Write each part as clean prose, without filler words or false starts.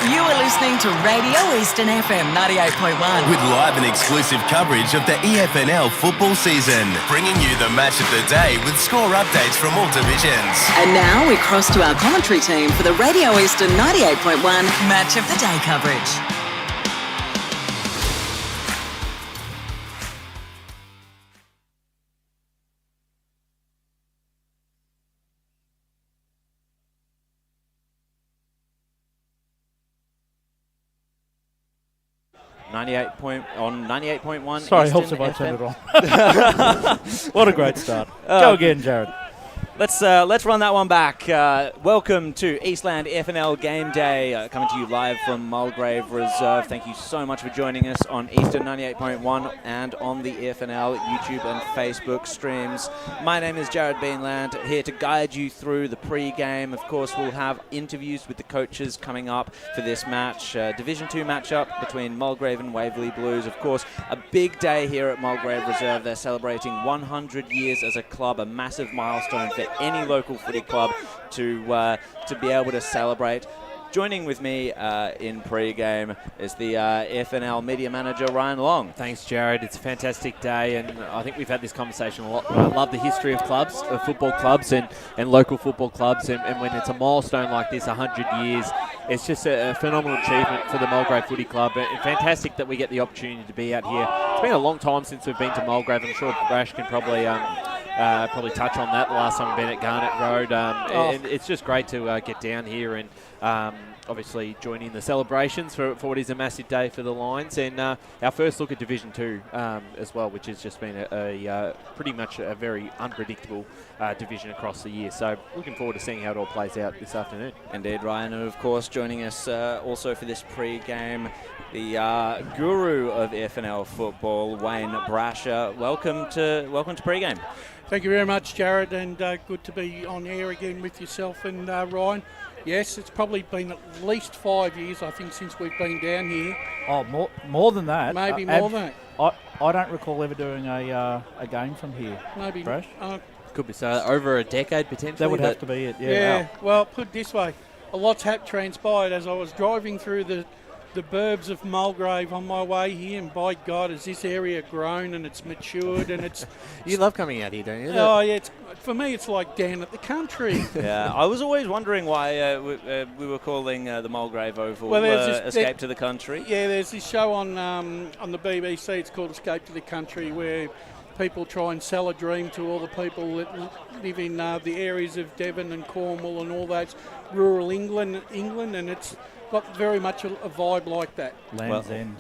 You are listening to Radio Eastern FM 98.1. With live and exclusive coverage of the EFNL football season. Bringing you the match of the day with score updates from all divisions. And now we cross to our commentary team for the Radio Eastern 98.1 Match of the Day coverage. On 98.1. Sorry, Eastern helps if I FM. turn it on. What a great start. Go again, Jared. Let's run that one back. Welcome to Eastland FNL Game Day, coming to you live from Mulgrave Reserve. Thank you so much for joining us on Eastern 98.1 and on the FNL YouTube and Facebook streams. My name is Jared Beanland, here to guide you through the pre-game. Of course, we'll have interviews with the coaches coming up for this match. Division 2 matchup between Mulgrave and Waverley Blues. Of course, a big day here at Mulgrave Reserve. They're celebrating 100 years as a club, a massive milestone for any local footy club to be able to celebrate. Joining with me in pre-game is the FNL media manager, Ryan Long. Thanks, Jared. It's a fantastic day, and I think we've had this conversation a lot. I love the history of clubs, of football clubs and local football clubs, and when it's a milestone like this, 100 years, it's just a phenomenal achievement for the Mulgrave Footy Club, and fantastic that we get the opportunity to be out here. It's been a long time since we've been to Mulgrave. I'm sure Brash can probably touch on that. The last time we've been at Garnet Road. And it's just great to get down here and obviously joining the celebrations for what is a massive day for the Lions, and our first look at Division 2 as well, which has just been a pretty much a very unpredictable division across the year. So looking forward to seeing how it all plays out this afternoon. Indeed, Ryan, and of course joining us also for this pre-game, the guru of FNL football, Wayne Brasher. Welcome to pre-game. Thank you very much, Jared, and good to be on air again with yourself and Ryan. Yes, it's probably been at least 5 years, I think, since we've been down here. Oh, more than that. Maybe more than that. I don't recall ever doing a game from here. Maybe. Fresh. Could be so over a decade potentially. That would have to be it. Yeah. Well, put it this way, a lot's transpired as I was driving through the burbs of Mulgrave on my way here, and by God, has this area grown and it's matured and it's... You love coming out here, don't you? Oh, yeah. For me, it's like down at the country. Yeah, I was always wondering why we were calling the Mulgrave Oval Escape to the Country. Yeah, there's this show on the BBC, it's called Escape to the Country, where people try and sell a dream to all the people that live in the areas of Devon and Cornwall and all that rural England, and it's got very much a vibe like that. Land's End.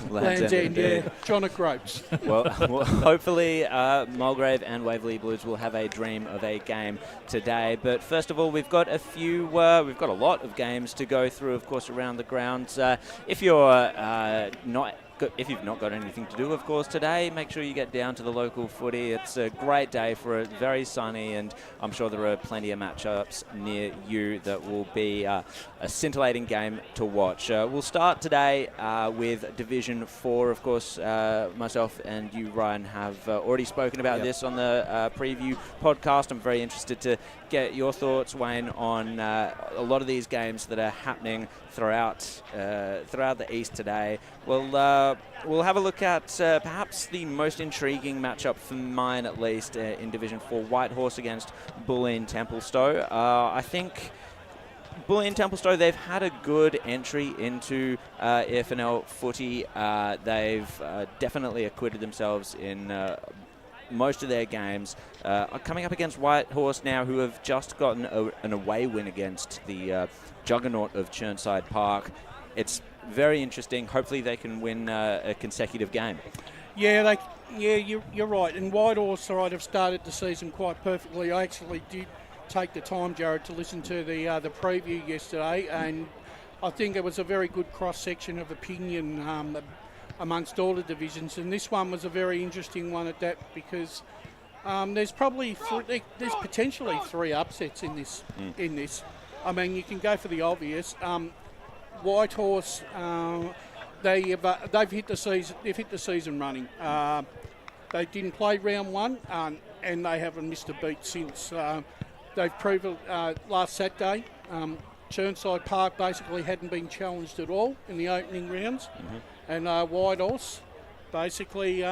Land's End, yeah. John O'Groats. Well, hopefully Mulgrave and Waverley Blues will have a dream of a game today. But first of all, we've got a lot of games to go through, of course, around the grounds. If you've not got anything to do, of course, today, make sure you get down to the local footy. It's a great day for it, very sunny, and I'm sure there are plenty of matchups near you that will be a scintillating game to watch. We'll start today with Division 4. Of course, myself and you, Ryan, have already spoken about this on the preview podcast. I'm very interested to get your thoughts, Wayne, on a lot of these games that are happening throughout the East today. We'll have a look at perhaps the most intriguing matchup for mine, at least, in Division 4, Whitehorse against Bulleen Templestowe. I think Bulleen Templestowe, they've had a good entry into FNL footy. They've definitely acquitted themselves in most of their games. Coming up against Whitehorse now, who have just gotten an away win against the juggernaut of Chirnside Park. It's very interesting. Hopefully they can win a consecutive game. Yeah, you're right. And Whitehorse have started the season quite perfectly. I actually did take the time, Jared, to listen to the preview yesterday, and I think it was a very good cross-section of opinion amongst all the divisions. And this one was a very interesting one at that, because there's potentially 3 upsets in this. I mean, you can go for the obvious. Whitehorse, they've hit the season running. They didn't play round 1, and they haven't missed a beat since. They've proved last Saturday Chirnside Park basically hadn't been challenged at all in the opening rounds, and Whitehorse basically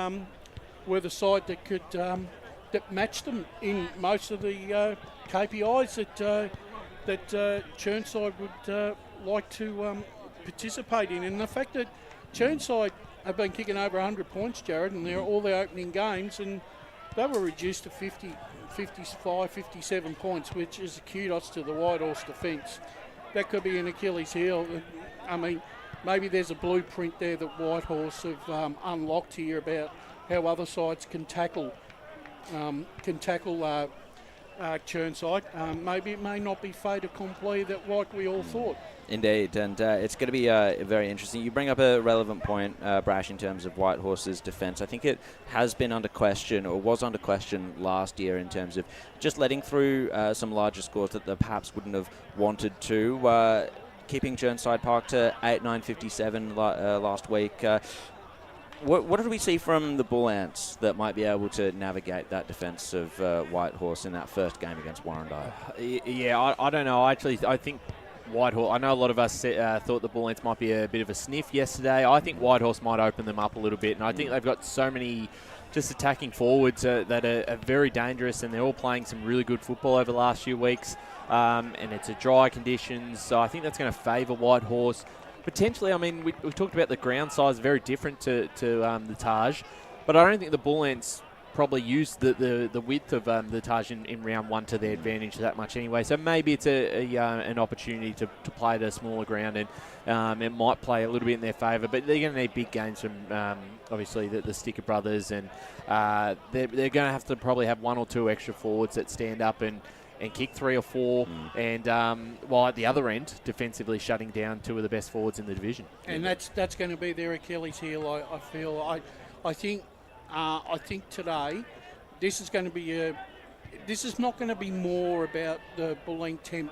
were the side that could that matched them in most of the KPIs that Chirnside would like to participate in. And the fact that Chirnside have been kicking over 100 points, Jared, and they're all their opening games, and they were reduced to 50, 55, 57 points, which is a kudos to the Whitehorse defence. That could be an Achilles heel. I mean, maybe there's a blueprint there that Whitehorse have unlocked here about how other sides can tackle Chirnside. Maybe it may not be fait accompli that like we all thought. Indeed, and it's going to be very interesting. You bring up a relevant point, Brash, in terms of Whitehorse's defence. I think it has been under question, or was under question last year, in terms of just letting through some larger scores that they perhaps wouldn't have wanted to. Keeping Chirnside Park to 8-9-57 last week. What did we see from the Bull Ants that might be able to navigate that defence of Whitehorse in that first game against Warrandyte? Yeah, I don't know. I think Whitehorse, I know a lot of us thought the Bull Ants might be a bit of a sniff yesterday. I think Whitehorse might open them up a little bit, and I think they've got so many just attacking forwards that are very dangerous, and they're all playing some really good football over the last few weeks, and it's a dry conditions, so I think that's going to favour Whitehorse. Potentially, I mean, we talked about the ground size, very different to the Taj, but I don't think the Bull Ants probably used the width of the Taj in round one to their advantage that much anyway. So maybe it's an opportunity to play at a smaller ground, and it might play a little bit in their favour. But they're going to need big games from obviously the Sticker brothers, and they're going to have to probably have one or two extra forwards that stand up and kick 3 or 4, and while at the other end, defensively shutting down two of the best forwards in the division. And that's going to be their Achilles heel, I feel. I think today, this is going to be this is not going to be more about the Bulleen Temp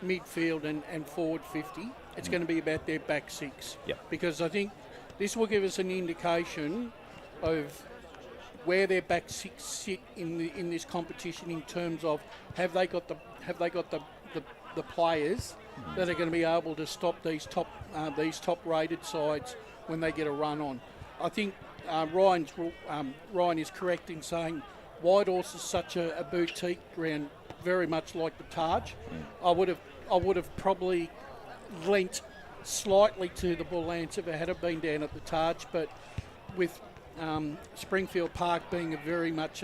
midfield and forward 50. It's going to be about their back six. Yep. Because I think this will give us an indication of where their back six sit in this competition in terms of have they got the players that are going to be able to stop these top rated sides when they get a run on. I think Ryan is correct in saying Whitehorse is such a boutique ground, very much like the Taj. I would have probably lent slightly to the Bull Ants if it had been down at the Taj, but with Springfield Park being a very much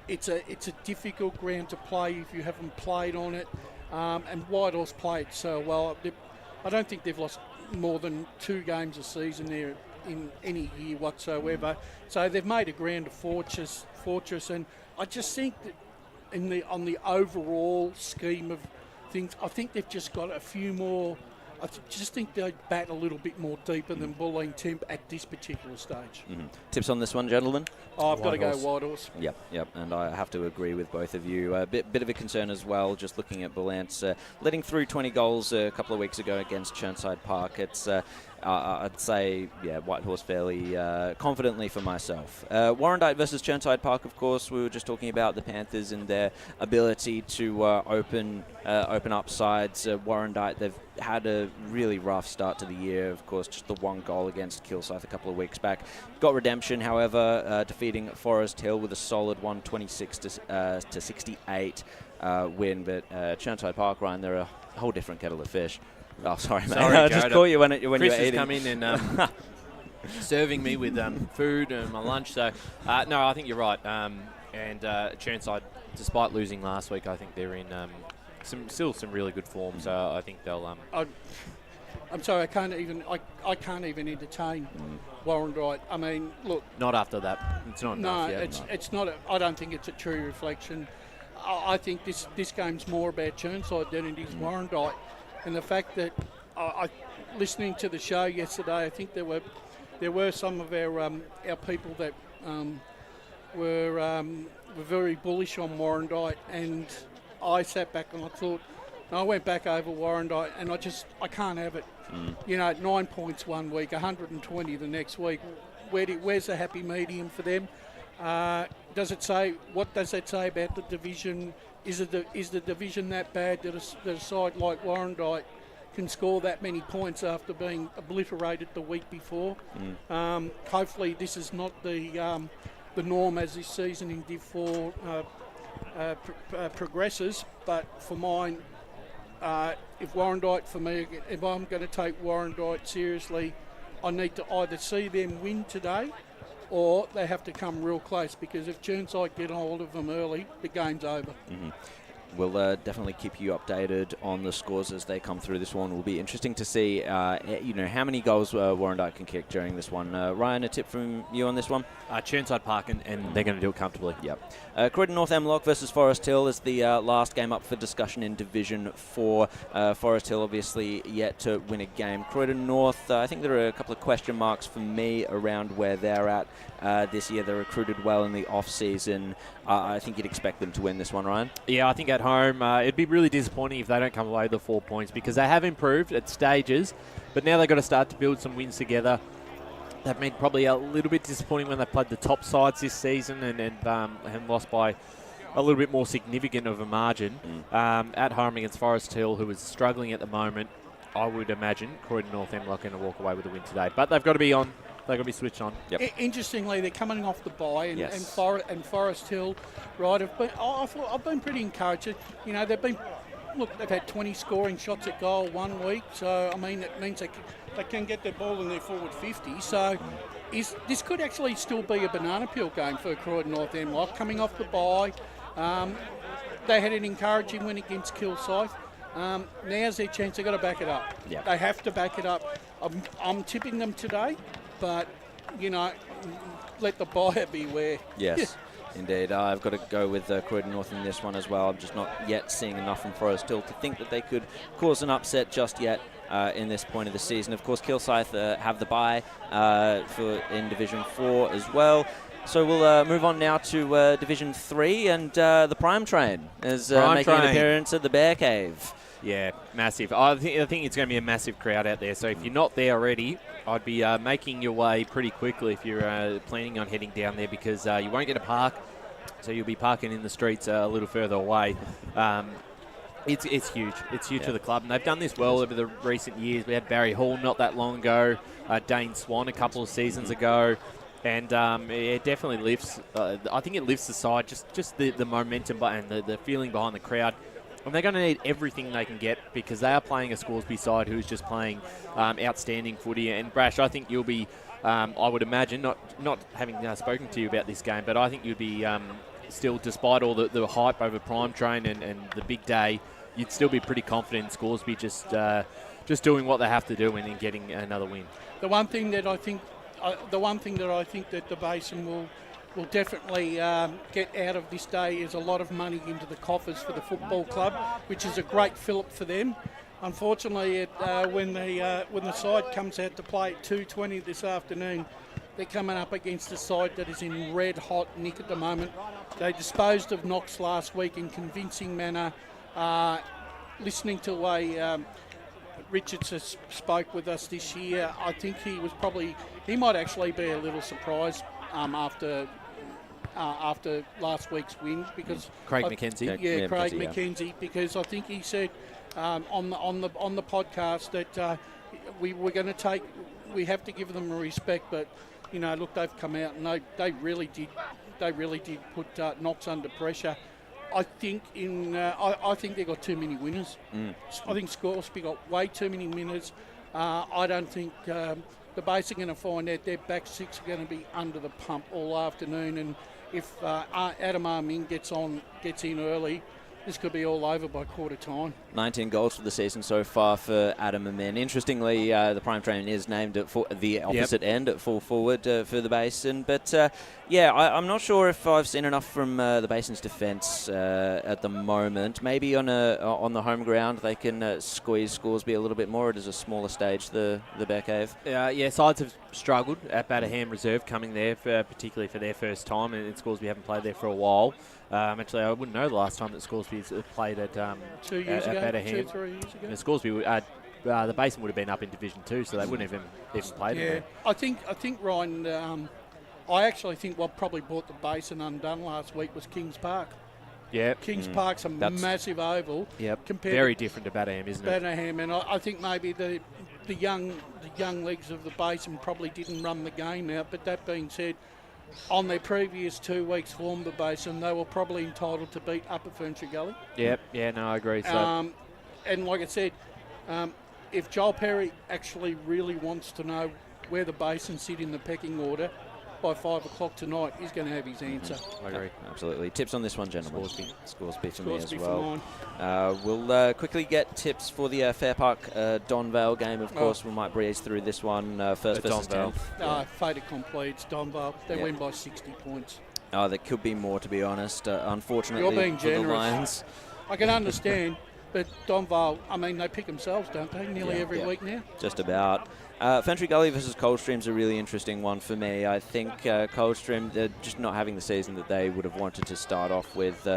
it's a difficult ground to play if you haven't played on it, and Whitehorse played so well. I don't think they've lost more than 2 games a season there in any year whatsoever. So they've made a ground a fortress, and I just think that on the overall scheme of things, I think they've just got a few more. I just think they bat a little bit more deeper than Bulleen Temp at this particular stage. Tips on this one, gentlemen? Oh, I've got to go Whitehorse. Yep, and I have to agree with both of you. A bit of a concern as well, just looking at Bull Ants letting through 20 goals a couple of weeks ago against Chirnside Park. It's I'd say, Whitehorse fairly confidently for myself. Warrandyte versus Chirnside Park, of course, we were just talking about the Panthers and their ability to open up sides. Warrandyte, they've had a really rough start to the year, of course, just the 1 goal against Kilsyth a couple of weeks back. Got redemption, however, defeating Forest Hill with a solid 126 to 68 win, but Chirnside Park, Ryan, they're a whole different kettle of fish. Oh, sorry, mate. I just caught you when you were eating. Chris has come in and serving me with food and my lunch. So, no, I think you're right. And Chirnside, despite losing last week, I think they're in still some really good form. So I think they'll. I'm sorry, I can't even entertain Warrandyte. I mean, look. Not after that. It's not enough. No, it's not. I don't think it's a true reflection. I think this game's more about Chirnside than it is Warrandyte. And the fact that listening to the show yesterday, I think there were some of our people that were very bullish on Warrandyte, and I sat back and I thought, I went back over Warrandyte, and I can't have it. 9 points one week, 120 the next week. Where's the happy medium for them? does it say? What does that say about the division? Is the division that bad that a side like Warrandyte can score that many points after being obliterated the week before? Hopefully, this is not the norm as this season in Div 4 progresses. But for mine, if Warrandyte, for me, if I'm going to take Warrandyte seriously, I need to either see them win today, or they have to come real close, because if Churnside get hold of them early, the game's over. We'll definitely keep you updated on the scores as they come through this one. It will be interesting to see, how many goals Warrandyte can kick during this one. Ryan, a tip from you on this one? Churnside Park, and they're going to do it comfortably. Yep. Croydon North Emlock versus Forest Hill is the last game up for discussion in Division 4. Forest Hill obviously yet to win a game. Croydon North, I think there are a couple of question marks for me around where they're at this year. They recruited well in the off-season. I think you'd expect them to win this one, Ryan. Yeah, I think at home it'd be really disappointing if they don't come away with the 4 points, because they have improved at stages, but now they've got to start to build some wins together. They've been probably a little bit disappointing when they played the top sides this season and lost by a little bit more significant of a margin. At home against Forest Hill, who is struggling at the moment, I would imagine Croydon North Emlock going to walk away with a win today. But they've got to be on. They've got to be switched on. Yep. Interestingly, they're coming off the bye, and, Yes. and Forest Hill, right? I've been pretty encouraged. They've had 20 scoring shots at goal 1 week, so I mean it means they can get the ball in their forward 50. So this could actually still be a banana peel game for Croydon North Emlock coming off the bye. They had an encouraging win against Kilsyth. Now's their chance. They've got to back it up. Yep. They have to back it up. I'm tipping them today, but, let the buyer beware. Yes, indeed. I've got to go with Croydon North in this one as well. I'm just not yet seeing enough from Forest Hill to think that they could cause an upset just yet in this point of the season. Of course, Kilsyth have the bye in Division 4 as well. So we'll move on now to Division 3, and the Prime Train is making an appearance at the Bear Cave. Yeah, massive. I think it's going to be a massive crowd out there. So if you're not there already, I'd be making your way pretty quickly if you're planning on heading down there, because you won't get a park. So you'll be parking in the streets a little further away. It's huge. It's huge for the club. And they've done this well over the recent years. We had Barry Hall not that long ago, Dane Swan a couple of seasons ago. And it definitely lifts. I think it lifts the side, just the momentum and the feeling behind the crowd. And they're going to need everything they can get, because they are playing a Scoresby side who's just playing outstanding footy. And Brash, I think you'll be, I would imagine, not having spoken to you about this game, but I think you'd be still, despite all the hype over Prime Train and the big day, you'd still be pretty confident in Scoresby just doing what they have to do and getting another win. The one thing that I think that the Basin will definitely get out of this day is a lot of money into the coffers for the football club, which is a great fillip for them. Unfortunately, when the side comes out to play at 2:20 this afternoon, they're coming up against a side that is in red hot nick at the moment. They disposed of Knox last week in convincing manner. Listening to the way Richards spoke with us this year, I think he might actually be a little surprised after last week's win, because Craig McKenzie. Craig McKenzie, because I think he said on the podcast that we have to give them a respect, but look, they've come out and they really did put Knox under pressure. I think I think they got too many winners. I think Scoresby got way too many winners. I don't think the Base are going to find out their back six are going to be under the pump all afternoon, and if Adam Armin gets in early, this could be all over by quarter time. 19 goals for the season so far for Adam Amin. Interestingly, the Prime Train is named at the opposite end at full forward for the Basin. But, I'm not sure if I've seen enough from the Basin's defence at the moment. Maybe on the home ground they can squeeze Scoresby a little bit more. It is a smaller stage, the Bear Cave. Sides have struggled at Batterham Reserve coming there, particularly for their first time, and Scoresby haven't played there for a while. Actually, I wouldn't know the last time that Scoresby played at 2 years ago, Batterham. 3 years ago. Scoresby, the Basin would have been up in Division 2, so they wouldn't have even played it. I think Ryan, I actually think what probably brought the Basin undone last week was Kings Park. Yeah. Kings Park's a massive oval. Yep. Compared Very to different to Bannerham, isn't it? Bannerham, and I think maybe the young legs of the Basin probably didn't run the game out. But that being said, on their previous 2 weeks form, the Basin, they were probably entitled to beat Upper Ferntree Gully. Yep. Yeah. No, I agree. So. And like I said, if Joel Perry actually really wants to know where the Basin sit in the pecking order, by 5 o'clock tonight, he's going to have his answer. I agree. Absolutely. Tips on this one, gentlemen? Scoresby for me as Scoresby well. for mine. We'll quickly get tips for the Fair Park Donvale game, of course. We might breeze through this one first versus Donvale. 10th. Fait accompli, it's Donvale. They win by 60 points. Oh, there could be more, to be honest. Unfortunately, You're being for the generous. Lions. I can understand, but Donvale, I mean, they pick themselves, don't they, nearly every week now? Just about. Ferntree Gully versus Coldstream's a really interesting one for me. I think Coldstream, they're just not having the season that they would have wanted to start off with.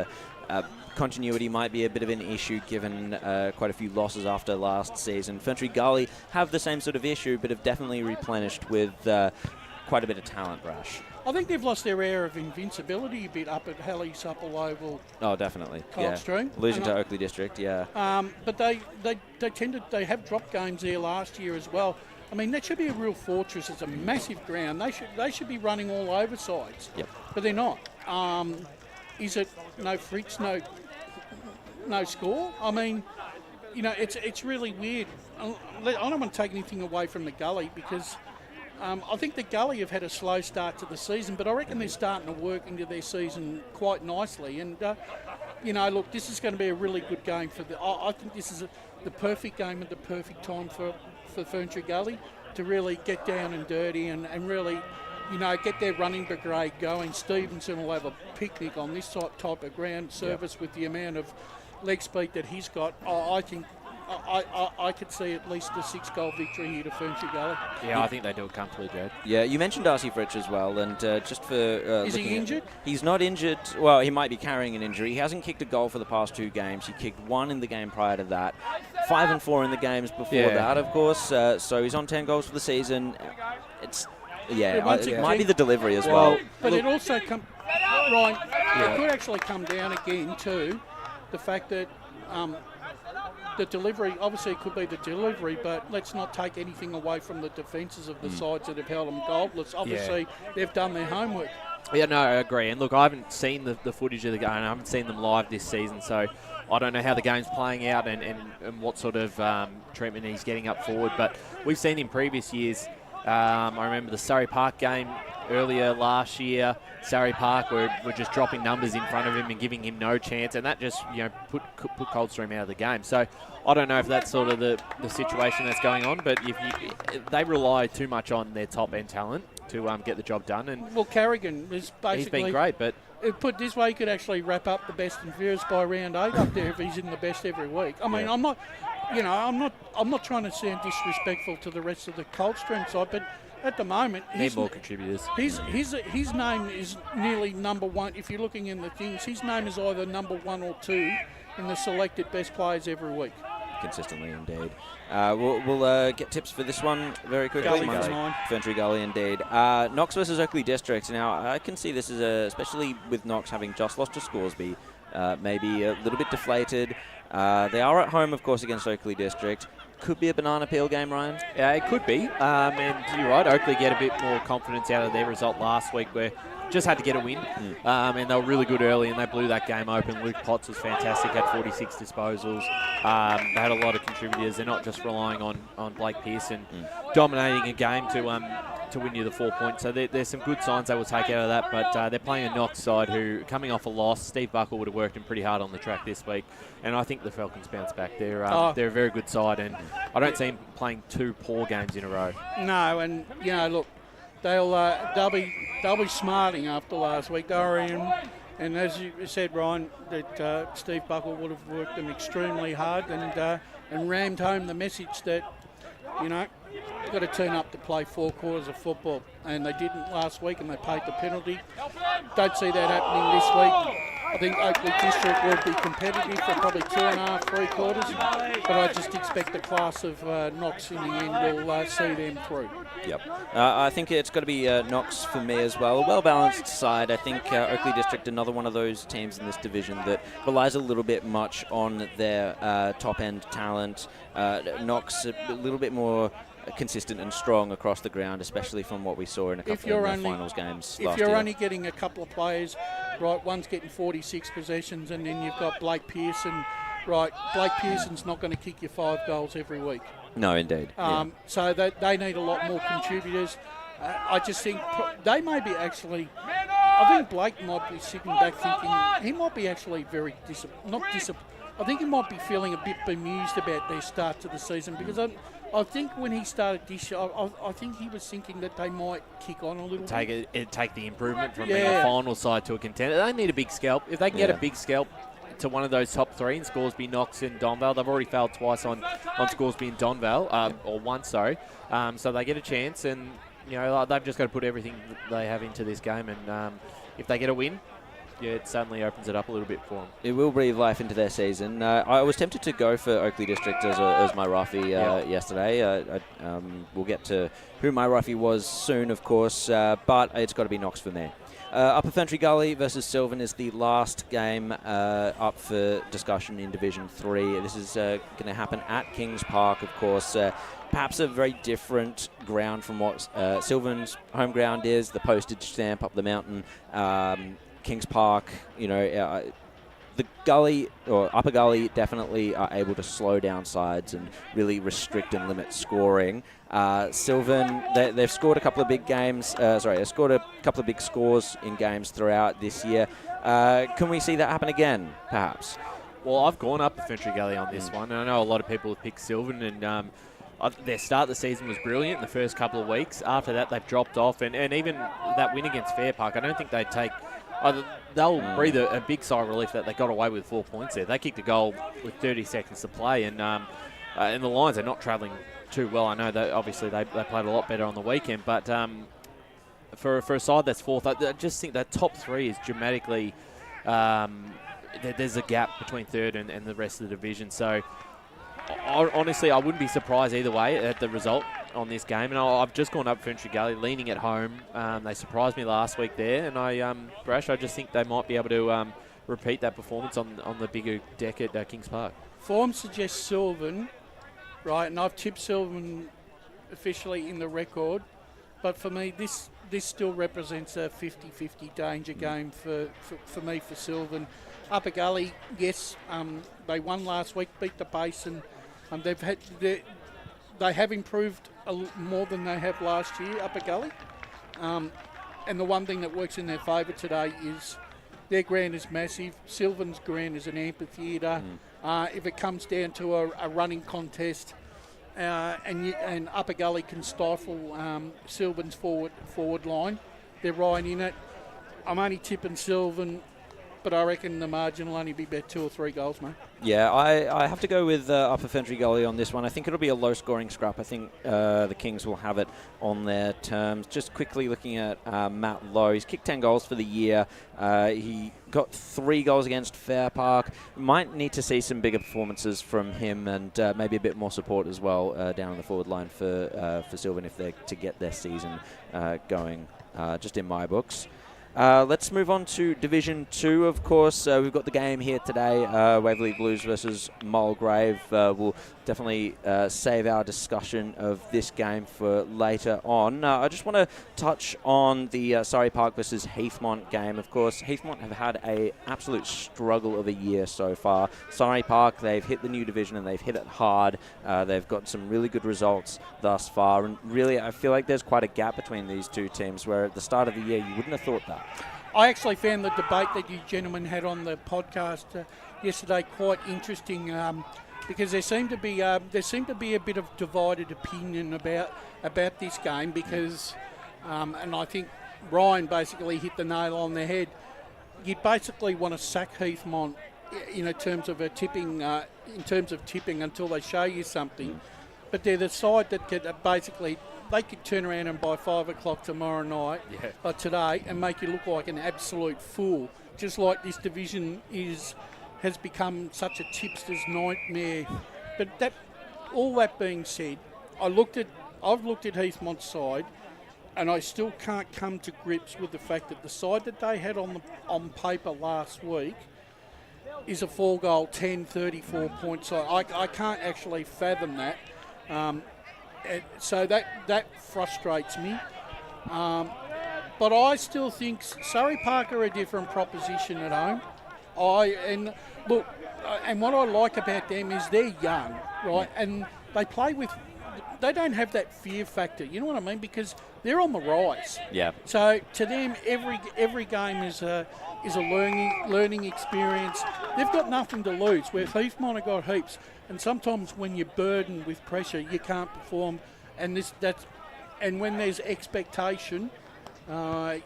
Continuity might be a bit of an issue given quite a few losses after last season. Ferntree Gully have the same sort of issue, but have definitely replenished with quite a bit of talent, Brash. I think they've lost their air of invincibility a bit up at Halley Supple Oval. Oh, definitely. Coldstream. Losing to Oakley District, But they have dropped games there last year as well. I mean, that should be a real fortress. It's a massive ground. They should be running all over sides. Yep. But they're not. Is it no Fritz, no score? I mean, you know, it's really weird. I don't want to take anything away from the Gully because I think the Gully have had a slow start to the season, but I reckon they're starting to work into their season quite nicely. And, you know, look, this is going to be a really good game for I think this is the perfect game at the perfect time for Ferntree Gully to really get down and dirty and really, you know, get their running brigade going. Stevenson will have a picnic on this type of ground surface with the amount of leg speed that he's got. I think I could see at least a 6-goal victory here to Ferntree Gully. Yeah, I think they do it comfortably, Jed. Yeah, you mentioned Darcy Fritsch as well, and just for is he injured? He's not injured. Well, he might be carrying an injury. He hasn't kicked a goal for the past 2 games. He kicked 1 in the game prior to that, 5 and 4 in the games before that, of course. So he's on 10 goals for the season. It might be the delivery as well. But it also it could actually come down again to the fact that the delivery, obviously it could be the delivery, but let's not take anything away from the defences of the sides that have held them goalless. Obviously, they've done their homework. Yeah, no, I agree. And look, I haven't seen the footage of the game. I haven't seen them live this season, so I don't know how the game's playing out and what sort of treatment he's getting up forward. But we've seen in previous years, I remember the Surrey Park game earlier last year. Surrey Park were just dropping numbers in front of him and giving him no chance, and that just put Coldstream out of the game. So I don't know if that's sort of the situation that's going on, but they rely too much on their top end talent to get the job done. And well, Carrigan is basically he's been great, but put this way, he could actually wrap up the best and fairest by round 8 up there if he's in the best every week. I mean, I'm not trying to sound disrespectful to the rest of the Coldstream side, but at the moment, need more contributors. His name is nearly number 1. If you're looking in the things, his name is either number 1 or 2 in the selected best players every week. Consistently, indeed. We'll get tips for this one very quickly. Ferntree Gully, indeed. Knox versus Oakley District. Now, I can see this as especially with Knox having just lost to Scoresby, maybe a little bit deflated. They are at home, of course, against Oakley District. Could be a banana peel game, Ryan. Yeah, it could be. And you're right, Oakley get a bit more confidence out of their result last week where just had to get a win. And they were really good early and they blew that game open. Luke Potts was fantastic, had 46 disposals. They had a lot of contributors. They're not just relying on Blake Pearson dominating a game to win you the 4 points. So there's some good signs they will take out of that, but they're playing a Knox side who, coming off a loss, Steve Buckle would have worked him pretty hard on the track this week, and I think the Falcons bounce back. They're a very good side, and I don't see them playing 2 poor games in a row. No, and look, they'll be smarting after last week, Dorian. And as you said, Ryan, that Steve Buckle would have worked them extremely hard and rammed home the message that, you've got to turn up to play 4 quarters of football. And they didn't last week and they paid the penalty. Don't see that happening this week. I think Oakley District will be competitive for probably 2.5, 3 quarters, but I just expect the class of Knox in the end will see them through. Yep. I think it's got to be Knox for me as well. A well-balanced side. I think Oakley District, another one of those teams in this division that relies a little bit much on their top-end talent. Knox a little bit more consistent and strong across the ground, especially from what we saw in a couple of the finals games last year. If you're only getting a couple of players, right, one's getting 46 possessions and then you've got Blake Pearson, right, Blake Pearson's not going to kick you 5 goals every week. No, indeed. So they need a lot more contributors. I just think they may be actually... I think Blake might be sitting back thinking he might be actually very I think he might be feeling a bit bemused about their start to the season because I think when he started this year, I think he was thinking that they might kick on a little bit. Take the improvement from being a final side to a contender. They need a big scalp. If they can get a big scalp to one of those top 3 and Scoresby, Knox and Donvale, they've already failed twice on Scoresby and Donvale, or once, sorry. So they get a chance, and they've just got to put everything they have into this game, and if they get a win, it suddenly opens it up a little bit for them. It will breathe life into their season. I was tempted to go for Oakley District as my roughie yesterday. We'll get to who my roughie was soon, of course, but it's got to be Knox for me. Upper Ferntree Gully versus Sylvan is the last game up for discussion in Division 3. This is going to happen at Kings Park, of course. Perhaps a very different ground from what Sylvan's home ground is, the postage stamp up the mountain. Kings Park, the gully or upper gully definitely are able to slow down sides and really restrict and limit scoring. Sylvan, they've scored a couple of big games. They've scored a couple of big scores in games throughout this year. Can we see that happen again, perhaps? Well, I've gone up Ferntree Gully on this one, and I know a lot of people have picked Sylvan, and their start of the season was brilliant in the first couple of weeks. After that, they've dropped off, and even that win against Fair Park, I don't think they'd take... they'll breathe a big sigh of relief that they got away with 4 points there. They kicked a goal with 30 seconds to play, and the Lions are not travelling too well. I know that obviously they played a lot better on the weekend, but for a side that's fourth, I just think that top 3 is dramatically... there's a gap between third and the rest of the division. So honestly, I wouldn't be surprised either way at the result on this game. And I've just gone up Ferntree Gully, leaning at home. They surprised me last week there, and I just think they might be able to repeat that performance on the bigger deck at Kings Park. Form suggests Sylvan, right? And I've tipped Sylvan officially in the record, but for me, this still represents a 50-50 danger game for me for Sylvan. Upper Gully, yes, they won last week, beat the Base, and they have improved more than they have last year, Upper Gully. And the one thing that works in their favour today is their ground is massive. Sylvan's ground is an amphitheatre. If it comes down to a running contest, and Upper Gully can stifle Sylvan's forward line, they're right in it. I'm only tipping Sylvan, but I reckon the margin will only be about 2 or 3 goals, mate. Yeah, I have to go with Upper Ferntree Gully on this one. I think it'll be a low-scoring scrap. I think the Kings will have it on their terms. Just quickly looking at Matt Lowe. He's kicked 10 goals for the year. He got 3 goals against Fair Park. Might need to see some bigger performances from him and maybe a bit more support as well down on the forward line for Sylvan if they're to get their season going, just in my books. Let's move on to Division 2, of course. We've got the game here today, Waverley Blues versus Mulgrave. We'll definitely save our discussion of this game for later on. I just want to touch on the Surrey Park versus Heathmont game. Of course, Heathmont have had an absolute struggle of a year so far. Surrey Park, they've hit the new division and they've hit it hard. They've got some really good results thus far. And really, I feel like there's quite a gap between these two teams where at the start of the year, you wouldn't have thought that. I actually found the debate that you gentlemen had on the podcast yesterday quite interesting because there seemed to be a bit of divided opinion about this game because, and I think Ryan basically hit the nail on the head. You basically want to sack Heathmont in terms of tipping until they show you something, but they're the side that could basically. They could turn around and by 5 o'clock tomorrow night, or today, and make you look like an absolute fool just like this division has become such a tipster's nightmare. But all that being said, I've looked at Heathmont's side, and I still can't come to grips with the fact that the side that they had on paper last week is a 4-goal, 10, 34-point side. I can't actually fathom that. So that frustrates me. But I still think Surrey Park are a different proposition at home. And what I like about them is they're young, right? And they play with. They don't have that fear factor. You know what I mean? Because they're on the rise. Yeah. So to them, every game is a learning experience. They've got nothing to lose. Where Heathmont have got heaps. And sometimes when you're burdened with pressure, you can't perform. And when there's expectation, and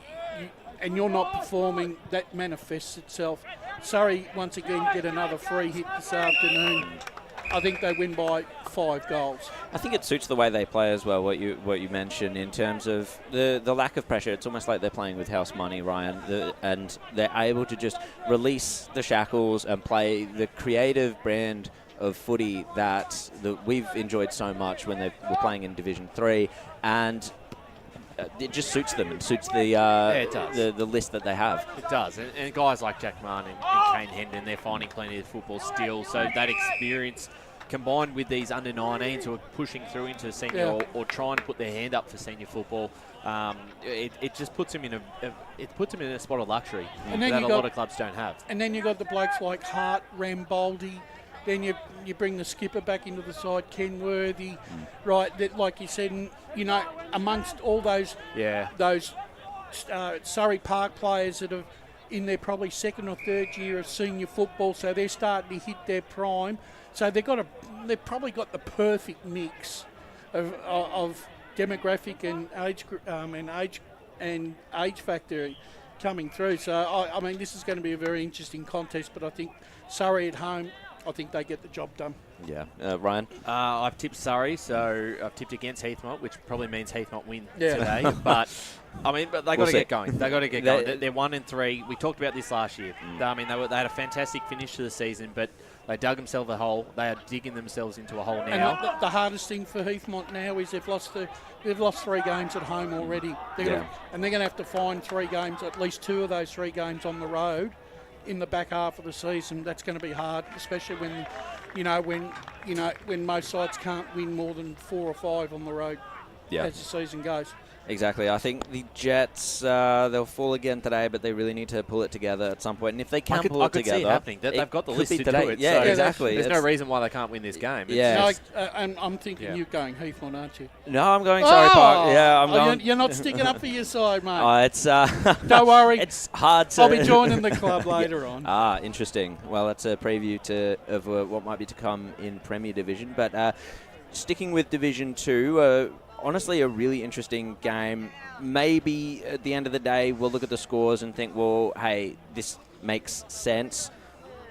you're not performing, that manifests itself. Surrey once again get another free hit this afternoon. I think they win by 5 goals. I think it suits the way they play as well, what you mentioned in terms of the lack of pressure. It's almost like they're playing with house money, Ryan, and they're able to just release the shackles and play the creative brand of footy that we've enjoyed so much when they were playing in Division 3, and it just suits them. It suits the list that they have. It does. And guys like Jack Mann and Kane Hendon, they're finding plenty of football still. So that experience combined with these under-19s who are pushing through into senior or trying to put their hand up for senior football, it just puts them in a spot of luxury that a lot of clubs don't have. And then you've got the blokes like Hart, Ramboldi. Then you bring the skipper back into the side, Ken Worthy, right? That, like you said, amongst all those Surrey Park players that are in their probably second or third year of senior football, so they're starting to hit their prime. So they've probably got the perfect mix of demographic and age factor coming through. So I mean, this is going to be a very interesting contest. But I think Surrey at home, I think they get the job done. Yeah. Ryan? I've tipped Surrey, so I've tipped against Heathmont, which probably means Heathmont win today. But they got to get going. They got to get going. They're 1-3. We talked about this last year. I mean, they had a fantastic finish to the season, but they dug themselves a hole. They are digging themselves into a hole now. And the hardest thing for Heathmont now is they've lost 3 games at home already. And they're going to have to find 3 games, at least 2 of those 3 games on the road in the back half of the season. That's going to be hard, especially when most sides can't win more than 4 or 5 on the road as the season goes. Exactly. I think the Jets, they'll fall again today, but they really need to pull it together at some point. And if they can pull it together... I could see it happening. They've got the list to do it. Yeah, exactly. There's no reason why they can't win this game. And I'm thinking you're going Heathmont, aren't you? No, I'm going Surrey Park. Yeah, I'm going... You're not sticking up for your side, mate. Don't worry. It's hard to... I'll be joining the club later on. Interesting. Well, that's a preview of what might be to come in Premier Division. But sticking with Division 2... honestly, a really interesting game. Maybe at the end of the day, we'll look at the scores and think, well, hey, this makes sense.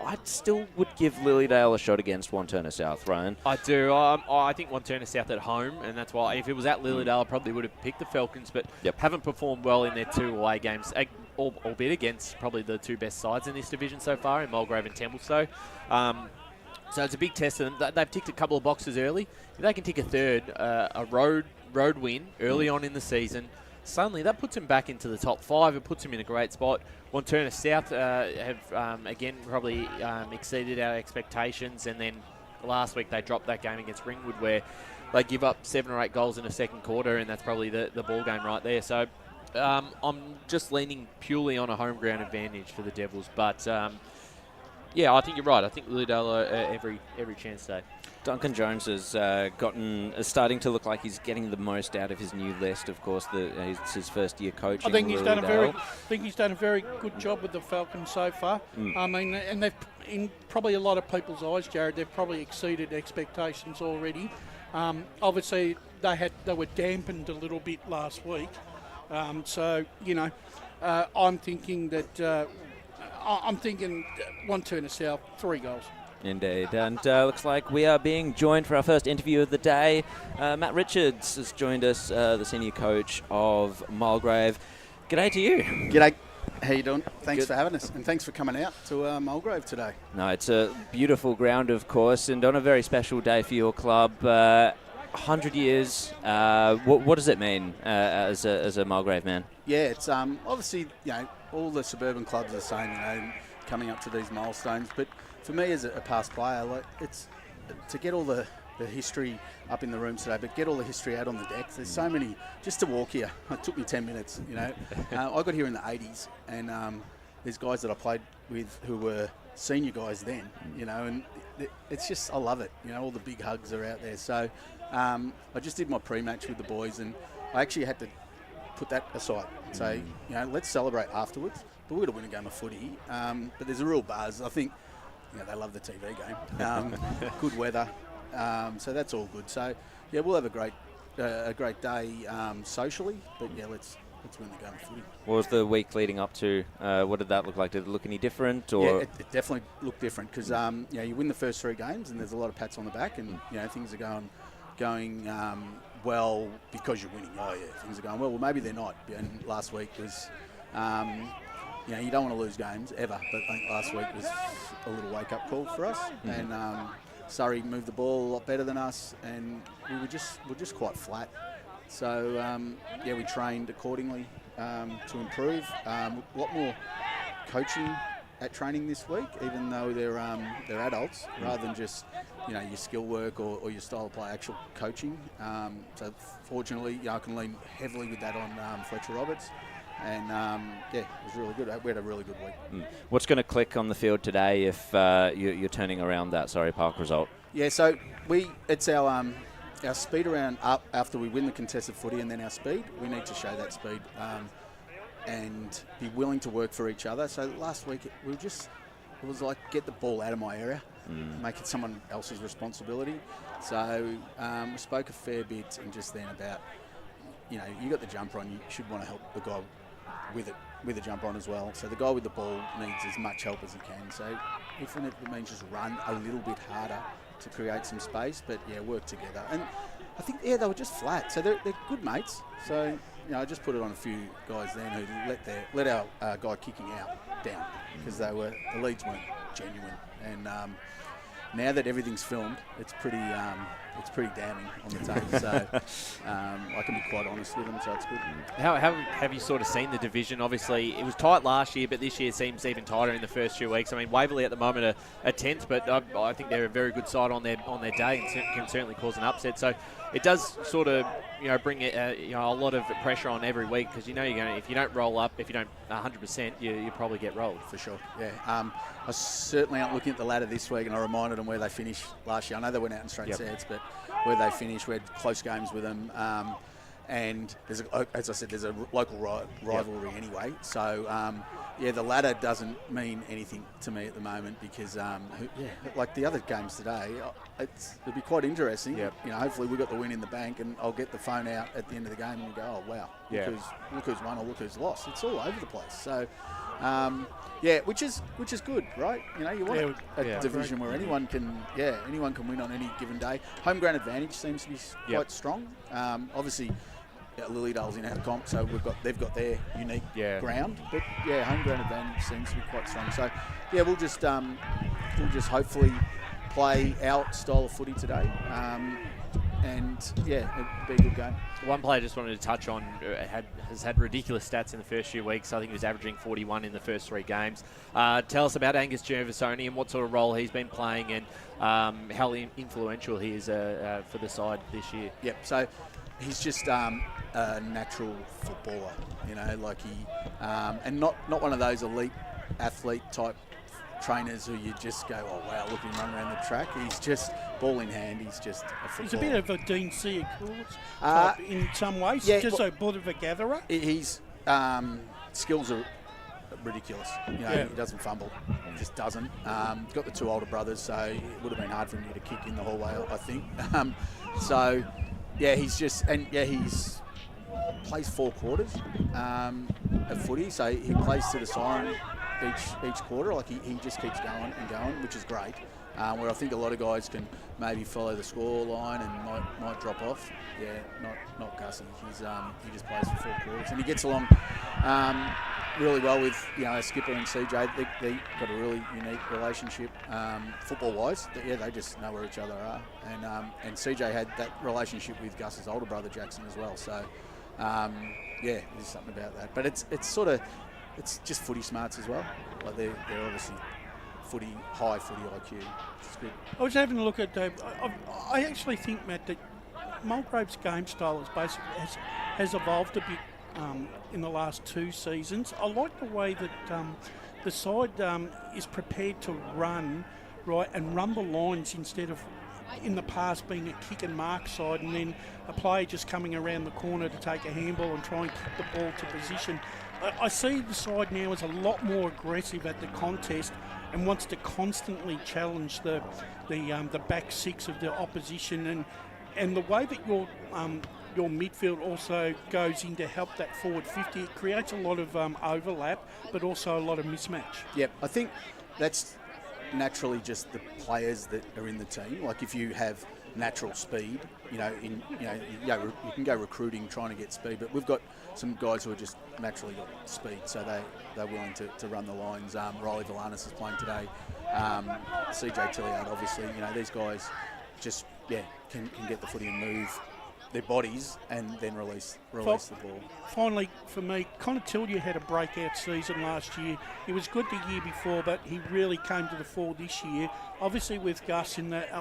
I still would give Lilydale a shot against Wanturna South, Ryan. I do. I think Wanturna South at home, and that's why if it was at Lilydale, I probably would have picked the Falcons, but haven't performed well in their 2 away games, albeit against probably the 2 best sides in this division so far, in Mulgrave and Templestowe. So it's a big test of them. They've ticked a couple of boxes early. If they can tick a third, a road win early on in the season, suddenly that puts them back into the top 5. It puts them in a great spot. Wanturna South have, again, probably exceeded our expectations. And then last week they dropped that game against Ringwood where they give up 7 or 8 goals in the second quarter, and that's probably the ball game right there. So I'm just leaning purely on a home ground advantage for the Devils. But, I think you're right. I think Lilydale every chance today. Duncan Jones is starting to look like he's getting the most out of his new list. Of course, it's his first year coaching. I think he's done a very good job with the Falcons so far. I mean, and they've, in probably a lot of people's eyes, Jared, they've probably exceeded expectations already. Obviously, they were dampened a little bit last week. I'm thinking that Wanturna South 3 goals. Indeed, and looks like we are being joined for our first interview of the day. Matt Richards has joined us, the senior coach of Mulgrave. G'day to you. G'day. How you doing? Thanks for having us, and thanks for coming out to Mulgrave today. No, it's a beautiful ground, of course, and on a very special day for your club. 100 years. What does it mean as a Mulgrave man? Yeah, it's obviously, all the suburban clubs are the same, coming up to these milestones. But for me, as a past player, it's to get all the history up in the rooms today, but get all the history out on the decks. There's so many. Just to walk here, it took me 10 minutes. I got here in the 80s, and there's guys that I played with who were senior guys then. And it's just, I love it. All the big hugs are out there. So I just did my pre-match with the boys, and I actually had to put that aside and say, let's celebrate afterwards. But we're going to win a game of footy. But there's a real buzz. I think they love the TV game. Good weather. So that's all good. So we'll have a great day socially. But let's win the game of footy. What was the week leading up to? What did that look like? Did it look any different? Or? Yeah, it definitely looked different because you win the first 3 games and there's a lot of pats on the back, and things are going well because you're winning. Things are going well. Well, maybe they're not. And last week was. You don't want to lose games ever, but I think last week was a little wake-up call for us. And Surrey moved the ball a lot better than us, and we're just quite flat. So we trained accordingly to improve. A lot more coaching at training this week, even though they're adults, rather than just your skill work or your style of play, actual coaching. So fortunately, I can lean heavily with that on Fletcher Roberts. And, it was really good. We had a really good week. What's going to click on the field today if you're turning around that Surrey Park result? Yeah, so it's our speed around up after we win the contested footy, and then our speed. We need to show that speed and be willing to work for each other. So last week, it was like get the ball out of my area, make it someone else's responsibility. So we spoke a fair bit and just then about, you got the jumper on, you should want to help the guy with the jumper on as well. So the guy with the ball needs as much help as he can. So even if it means just run a little bit harder to create some space, but work together. And I think they were just flat. So they're good mates. So I just put it on a few guys then who let our guy kicking out down because the leads weren't genuine. And now that everything's filmed, it's pretty damning on the tape. So I can be quite honest with them, so it's good. How have you sort of seen the division? Obviously, it was tight last year, but this year seems even tighter in the first 2 weeks. I mean, Waverley at the moment are 10th, but I think they're a very good side on their day and can certainly cause an upset. So it does sort of bring a lot of pressure on every week because you're going to, if you don't roll up, if you don't 100%, you probably get rolled. For sure, yeah. I certainly aren't looking at the ladder this week, and I reminded them where they finished last year. I know they went out in straight sets, but where they finished, we had close games with them. And as I said, there's a local rivalry anyway. So, the ladder doesn't mean anything to me at the moment because, like the other games today, it'll be quite interesting. Yep. Hopefully we got the win in the bank, and I'll get the phone out at the end of the game and go, oh wow, look who's won or look who's lost. It's all over the place. So, which is good, right? You want a division where anyone can win on any given day. Home ground advantage seems to be quite strong. Obviously, Lilydale's in our comp, so they've got their unique ground. But home ground advantage seems to be quite strong. So we'll just hopefully play our style of footy today. And it'll be a good game. One player I just wanted to touch on has had ridiculous stats in the first few weeks. I think he was averaging 41 in the first 3 games. Tell us about Angus Gervasoni and what sort of role he's been playing and how influential he is for the side this year. Yep. So he's just a natural footballer, and not one of those elite athlete type trainers who you just go, oh wow, look at him run around the track. He's just ball in hand. He's just a footballer. He's a bit of a Dean Seacruz type in some ways, just a bit of a gatherer. His skills are ridiculous. He doesn't fumble. He just doesn't. He's got the 2 older brothers, so it would have been hard for him to kick in the hallway, I think. He's plays 4 quarters of footy, so he plays to the siren each quarter. Like he just keeps going and going, which is great. Where I think a lot of guys can maybe follow the score line and might drop off. Not Gussie. He just plays for 4 quarters and he gets along really well with our skipper and CJ. They got a really unique relationship football-wise. They just know where each other are, and CJ had that relationship with Gus's older brother Jackson as well. So there's something about that. But it's just footy smarts as well. Like they're obviously high footy IQ. It's good. I was having a look at I actually think, Matt, that Mulgrave's game style has evolved a bit in the last 2 seasons. I like the way that the side is prepared to run, right, and run the lines instead of in the past being a kick and mark side and then a player just coming around the corner to take a handball and try and kick the ball to position. I see the side now as a lot more aggressive at the contest and wants to constantly challenge the back six of the opposition, and the way that your midfield also goes in to help that forward 50, it creates a lot of overlap, but also a lot of mismatch. Yep, I think that's naturally just the players that are in the team. Like if you have natural speed, you can go recruiting trying to get speed, but we've got some guys who are just naturally got speed, so they're willing to run the lines. Riley Valanis is playing today. CJ Tilliard, obviously, these guys just can get the footy and move their bodies and then release the ball. Finally, for me, Connor Tilliard had a breakout season last year. He was good the year before, but he really came to the fore this year. Obviously, with Gus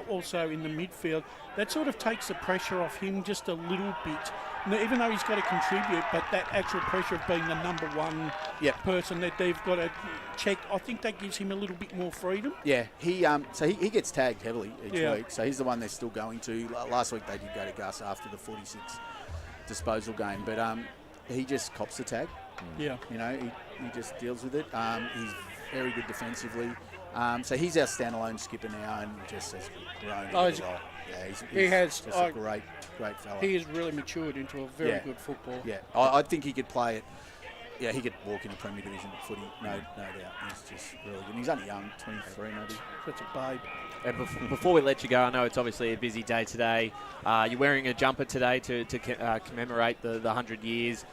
also in the midfield, that sort of takes the pressure off him just a little bit. Even though he's got to contribute, but that actual pressure of being the number one person that they've got to check, I think that gives him a little bit more freedom. Yeah, he gets tagged heavily each week, so he's the one they're still going to. Last week they did go to Gus after the 46 disposal game, but he just cops the tag. Yeah. He just deals with it. He's very good defensively. So he's our standalone skipper now and just has grown. He's a great fella. He has really matured into a very good football. Yeah, I think he could play it. Yeah, he could walk in the Premier Division footy, no doubt. He's just really good. He's only young, 23 maybe. That's a babe. And before we let you go, I know it's obviously a busy day today. You're wearing a jumper today to commemorate the 100 years.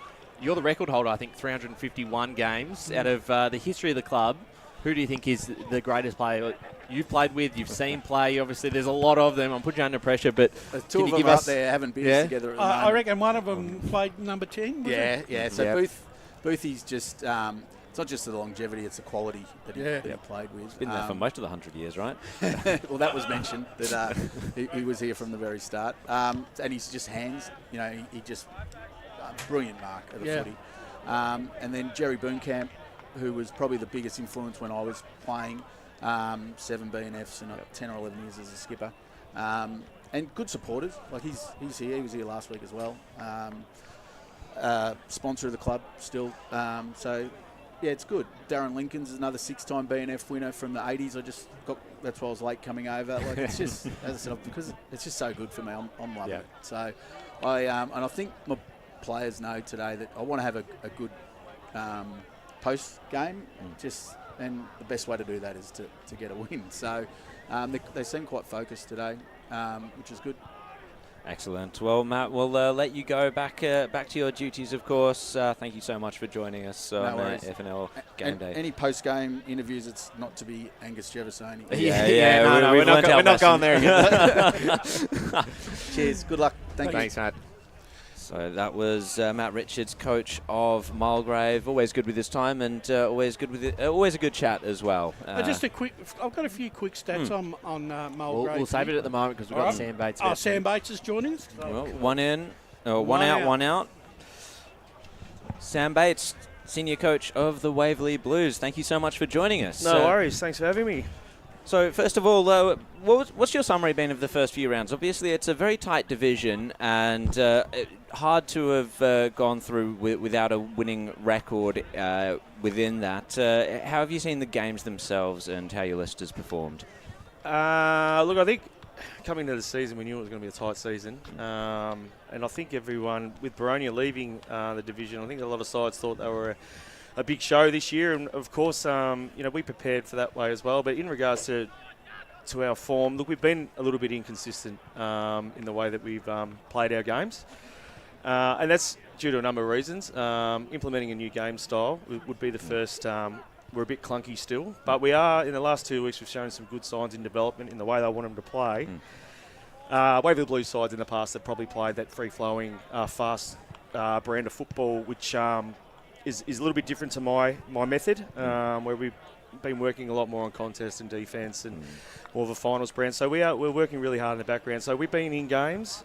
You're the record holder, I think, 351 games out of the history of the club. Who do you think is the greatest player you've played with, you've seen play? Obviously, there's a lot of them. I'm putting you under pressure, but two of them out there having beers together at the moment. I reckon one of them played number 10. Yeah. So Boothie's just, it's not just the longevity, it's the quality that he played with. He's been there for most of the 100 years, right? Well, that was mentioned, that he was here from the very start. And he's just hands, he just, brilliant mark of the footy. And then Jerry Boonkamp, who was probably the biggest influence when I was playing, 7 BNFs and 10 or 11 years as a skipper. And good supporters, like he's here, he was here last week as well. Sponsor of the club still. So, it's good. Darren Lincoln's another 6-time BNF winner from the 80s. That's why I was late coming over. Like it's just, as I said, because it's just so good for me. I'm loving it. So, I think my players know today that I want to have a good post game, and the best way to do that is to get a win. So they seem quite focused today, which is good. Excellent. Well, Matt, we'll let you go back to your duties, of course. Thank you so much for joining us on FNL Game Day. Any post-game interviews, it's not to be Angus Jeffersoni. We're not going there again. Cheers. Good luck. Thanks, Matt. So that was Matt Richards, coach of Mulgrave. Always good with his time, and always a good chat as well. Just a quick. I've got a few quick stats on Mulgrave. We'll save it at the moment because we've got Sam Bates. Sam Bates is joining us. Well, one out. Sam Bates, senior coach of the Waverley Blues. Thank you so much for joining us. No worries. Thanks for having me. So, first of all, what's your summary been of the first few rounds? Obviously, it's a very tight division and hard to have gone through without a winning record within that. How have you seen the games themselves and how your list has performed? Look, I think coming into the season, we knew it was going to be a tight season. And I think everyone, with Baronia leaving the division, I think a lot of sides thought they were a big show this year, and of course, we prepared for that way as well. But in regards to our form, look, we've been a little bit inconsistent in the way that we've played our games, and that's due to a number of reasons. Implementing a new game style would be the first. We're a bit clunky still, but we are, in the last 2 weeks, we've shown some good signs in development in the way they want them to play. Waverley Blues sides in the past have probably played that free-flowing, fast brand of football, which is a little bit different to my method, where we've been working a lot more on contest and defence and more of a finals brand. So we're working really hard in the background. So we've been in games.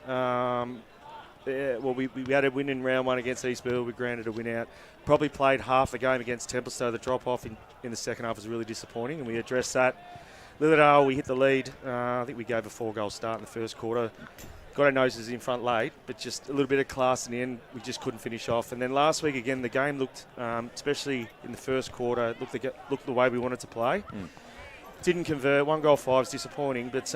We had a win in round 1 against Eastland. We granted a win out. Probably played half the game against Templestowe. The drop-off in the second half was really disappointing, and we addressed that. Lillardale, we hit the lead. I think we gave a 4-goal start in the first quarter. Got our noses in front late, but just a little bit of class in the end. We just couldn't finish off. And then last week, again, the game looked, especially in the first quarter, looked the way we wanted to play. Didn't convert. 1 goal 5 is disappointing, but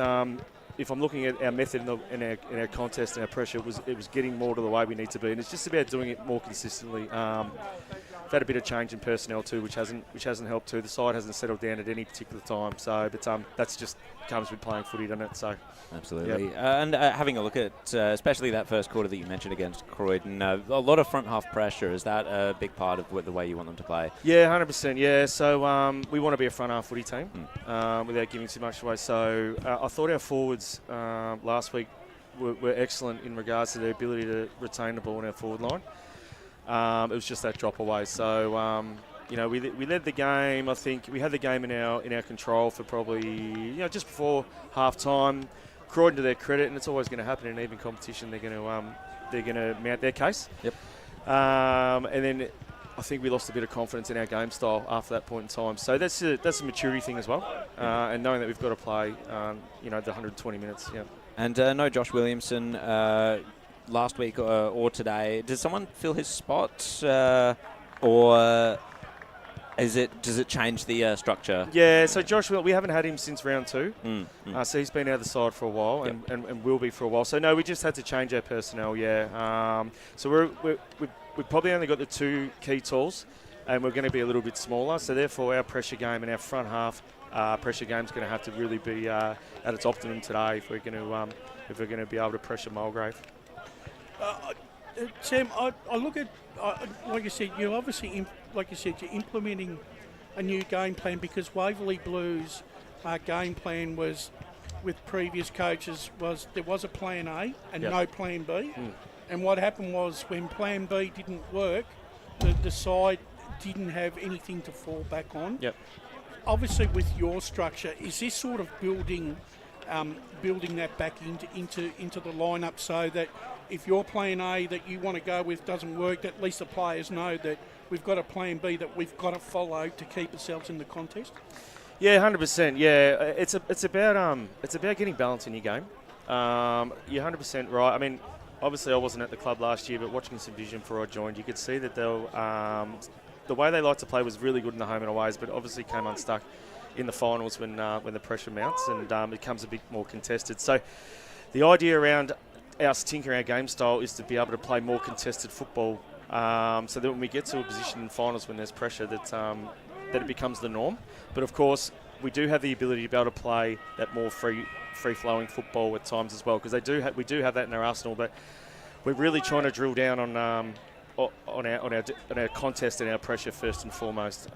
if I'm looking at our method in our contest and our pressure, it was getting more to the way we need to be, and it's just about doing it more consistently. We've had a bit of change in personnel too, which hasn't helped too. The side hasn't settled down at any particular time, so but that's just comes with playing footy, doesn't it? So absolutely. Yep. And having a look at especially that first quarter that you mentioned against Croydon, a lot of front half pressure. Is that a big part of the way you want them to play? Yeah, 100%. Yeah, so we want to be a front half footy team without giving too much away. So I thought our forwards last week were excellent in regards to their ability to retain the ball in our forward line. It was just that drop away. So we led the game. I think we had the game in our control for probably just before half time. Croydon, to their credit, and it's always going to happen in even competition, they're going to mount their case. Yep. And then I think we lost a bit of confidence in our game style after that point in time. So that's a maturity thing as well, and knowing that we've got to play the 120 minutes. Yeah. And no Josh Williamson last week or today. Did someone fill his spot, or does it change the structure? Yeah, so Josh, we haven't had him since round 2. So he's been out of the side for a while, and will be for a while. So no, we just had to change our personnel. Yeah. So we've probably only got the 2 key tools, and we're going to be a little bit smaller. So therefore, our pressure game and our front half pressure game is going to have to really be at its optimum today if we're going to be able to pressure Mulgrave. Sam, I look at, like you said, you're obviously, you're implementing a new game plan, because Waverley Blues' game plan was, with previous coaches, there was a plan A and no plan B. And what happened was, when plan B didn't work, the side didn't have anything to fall back on. Yep. Obviously, with your structure, is this sort of building that back into the lineup, so that if your plan A that you want to go with doesn't work, at least the players know that we've got a plan B that we've got to follow to keep ourselves in the contest? Yeah, 100%. Yeah, it's about getting balance in your game. You're 100% right. I mean, obviously I wasn't at the club last year, but watching some vision before I joined, you could see that the way they like to play was really good in the home and aways, but obviously came unstuck in the finals when the pressure mounts and it becomes a bit more contested. So the idea around us tinkering our game style is to be able to play more contested football, so that when we get to a position in finals when there's pressure, that it becomes the norm. But of course, we do have the ability to be able to play that more free-flowing football at times as well, because we do have that in our arsenal. But we're really trying to drill down on our contest and our pressure first and foremost.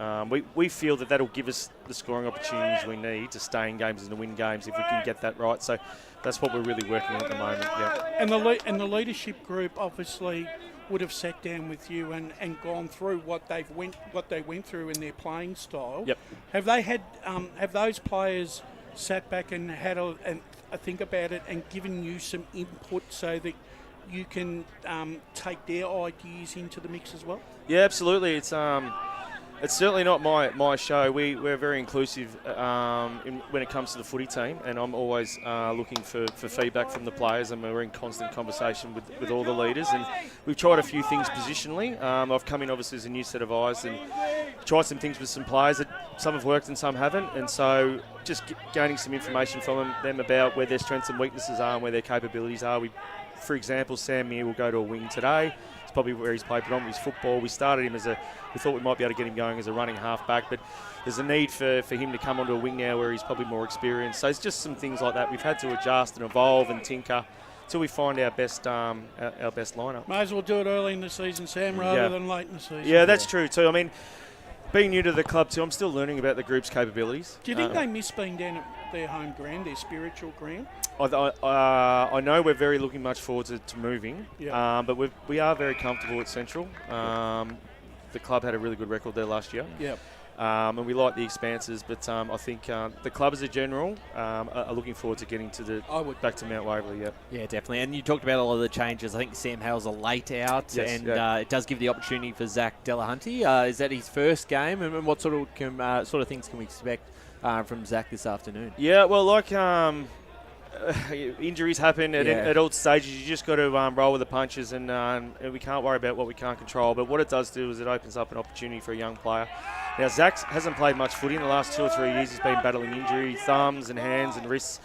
We feel that that'll give us the scoring opportunities we need to stay in games and to win games if we can get that right. So that's what we're really working on at the moment. Yeah. And the leadership group obviously would have sat down with you and gone through what they went through in their playing style. Yep. Have those players sat back and had a think about it and given you some input so that you can take their ideas into the mix as well? Yeah, absolutely. It's certainly not my show. We're very inclusive when it comes to the footy team, and I'm always looking for feedback from the players, and we're in constant conversation with all the leaders. And we've tried a few things positionally. I've come in obviously as a new set of eyes and tried some things with some players that some have worked and some haven't. And so just gaining some information from them about where their strengths and weaknesses are and where their capabilities are. For example, Sam Mear will go to a wing today. It's probably where he's played predominantly his football. We started him we thought we might be able to get him going as a running half-back, but there's a need for him to come onto a wing now where he's probably more experienced. So it's just some things like that. We've had to adjust and evolve and tinker we find our best lineup. May as well do it early in the season, Sam, rather than late in the season. Yeah, that's true too. I mean, being new to the club too, I'm still learning about the group's capabilities. Do you think they miss being down at their home ground, their spiritual ground? I know we're very looking much forward to moving, Yeah. but we are very comfortable at Central. The club had a really good record there last year. Yep. And we like the expanses, but I think the club as a general are looking forward to getting to back to Mount Waverley. Yeah, definitely. And you talked about a lot of the changes. I think Sam Hale's a late out, it does give the opportunity for Zach Delahunty. Is that his first game, and what sort of things can we expect from Zach this afternoon? Yeah, well, injuries happen at all stages. You just got to roll with the punches, and we can't worry about what we can't control. But what it does do is it opens up an opportunity for a young player. Now, Zach hasn't played much footy in the last 2 or 3 years. He's been battling injury, thumbs and hands and wrists.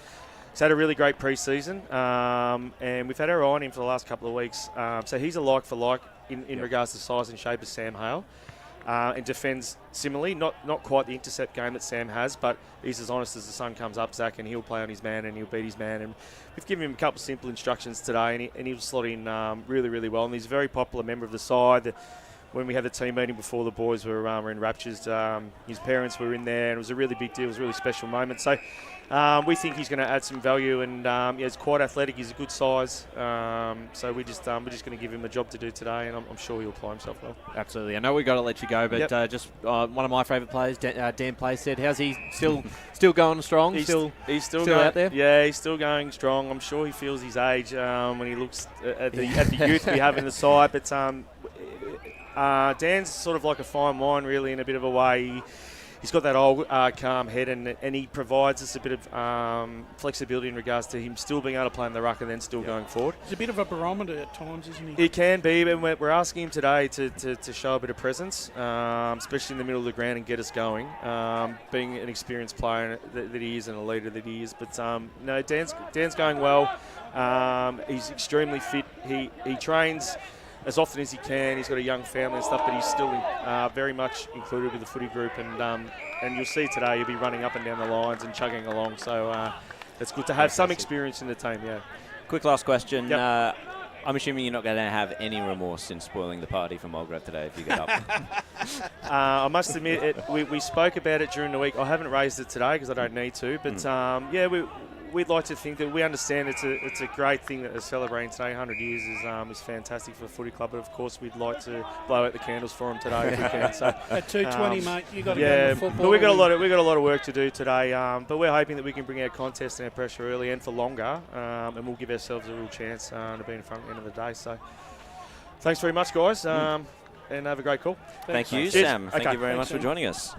He's had a really great pre-season, and we've had our eye on him for the last couple of weeks. So he's a like for like in regards to size and shape as Sam Hale. And defends similarly, not quite the intercept game that Sam has, but he's as honest as the sun comes up, Zach, and he'll play on his man and he'll beat his man. And we've given him a couple of simple instructions today, and he'll slot in really, really well. And he's a very popular member of the side. When we had the team meeting before, the boys were in raptures. His parents were in there, and it was a really big deal. It was a really special moment. So we think he's going to add some value, and he's quite athletic. He's a good size. So we're just going to give him a job to do today, and I'm sure he'll apply himself well. Absolutely. I know we've got to let you go, but just one of my favourite players, Dan Playstead. How's he still going strong? He's still going, out there? Yeah, he's still going strong. I'm sure he feels his age when he looks at the youth we have in the side. But Dan's sort of like a fine wine, really, in a bit of a way. He's got that old calm head, and he provides us a bit of flexibility in regards to him still being able to play in the ruck and then still going forward. He's a bit of a barometer at times, isn't he? He can be, but we're asking him today to show a bit of presence, especially in the middle of the ground, and get us going, being an experienced player that he is and a leader that he is. But no, Dan's going well. He's extremely fit. He trains as often as he can. He's got a young family and stuff, but he's still very much included with the footy group. And you'll see today he'll be running up and down the lines and chugging along. So it's good to have some experience in the team, yeah. Quick last question. Yep. I'm assuming you're not going to have any remorse in spoiling the party for Mulgrave today if you get up. I must admit, we spoke about it during the week. I haven't raised it today because I don't need to. But, we'd like to think that we understand it's a great thing that they're celebrating today. 100 years is fantastic for the footy club, but of course we'd like to blow out the candles for them today if we can. So at 2:20, mate, you got to go to football. But we got a lot of work to do today. But we're hoping that we can bring our contest and our pressure early and for longer, and we'll give ourselves a real chance to be in front at the end of the day. So thanks very much, guys, and have a great call. Thank you, Cheers. Sam. Thank you very much for Sam. joining us.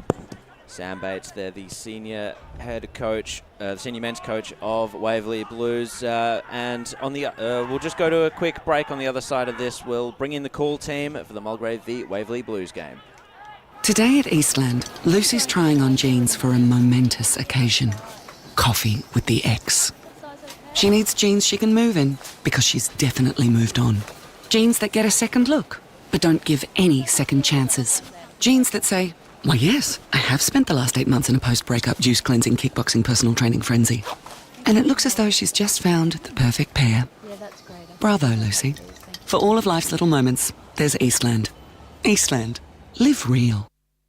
Sam Bates there, the senior head coach, the senior men's coach of Waverley Blues. And on the we'll just go to a quick break. On the other side of this, we'll bring in the call team for the Mulgrave v Waverley Blues game. Today at Eastland, Lucy's trying on jeans for a momentous occasion. Coffee with the ex. She needs jeans she can move in because she's definitely moved on. Jeans that get a second look, but don't give any second chances. Jeans that say, why yes, I have spent the last 8 months in a post-breakup juice cleansing, kickboxing, personal training frenzy. And it looks as though she's just found the perfect pair. Yeah, that's great. Bravo, Lucy. For all of life's little moments, there's Eastland. Eastland. Live real.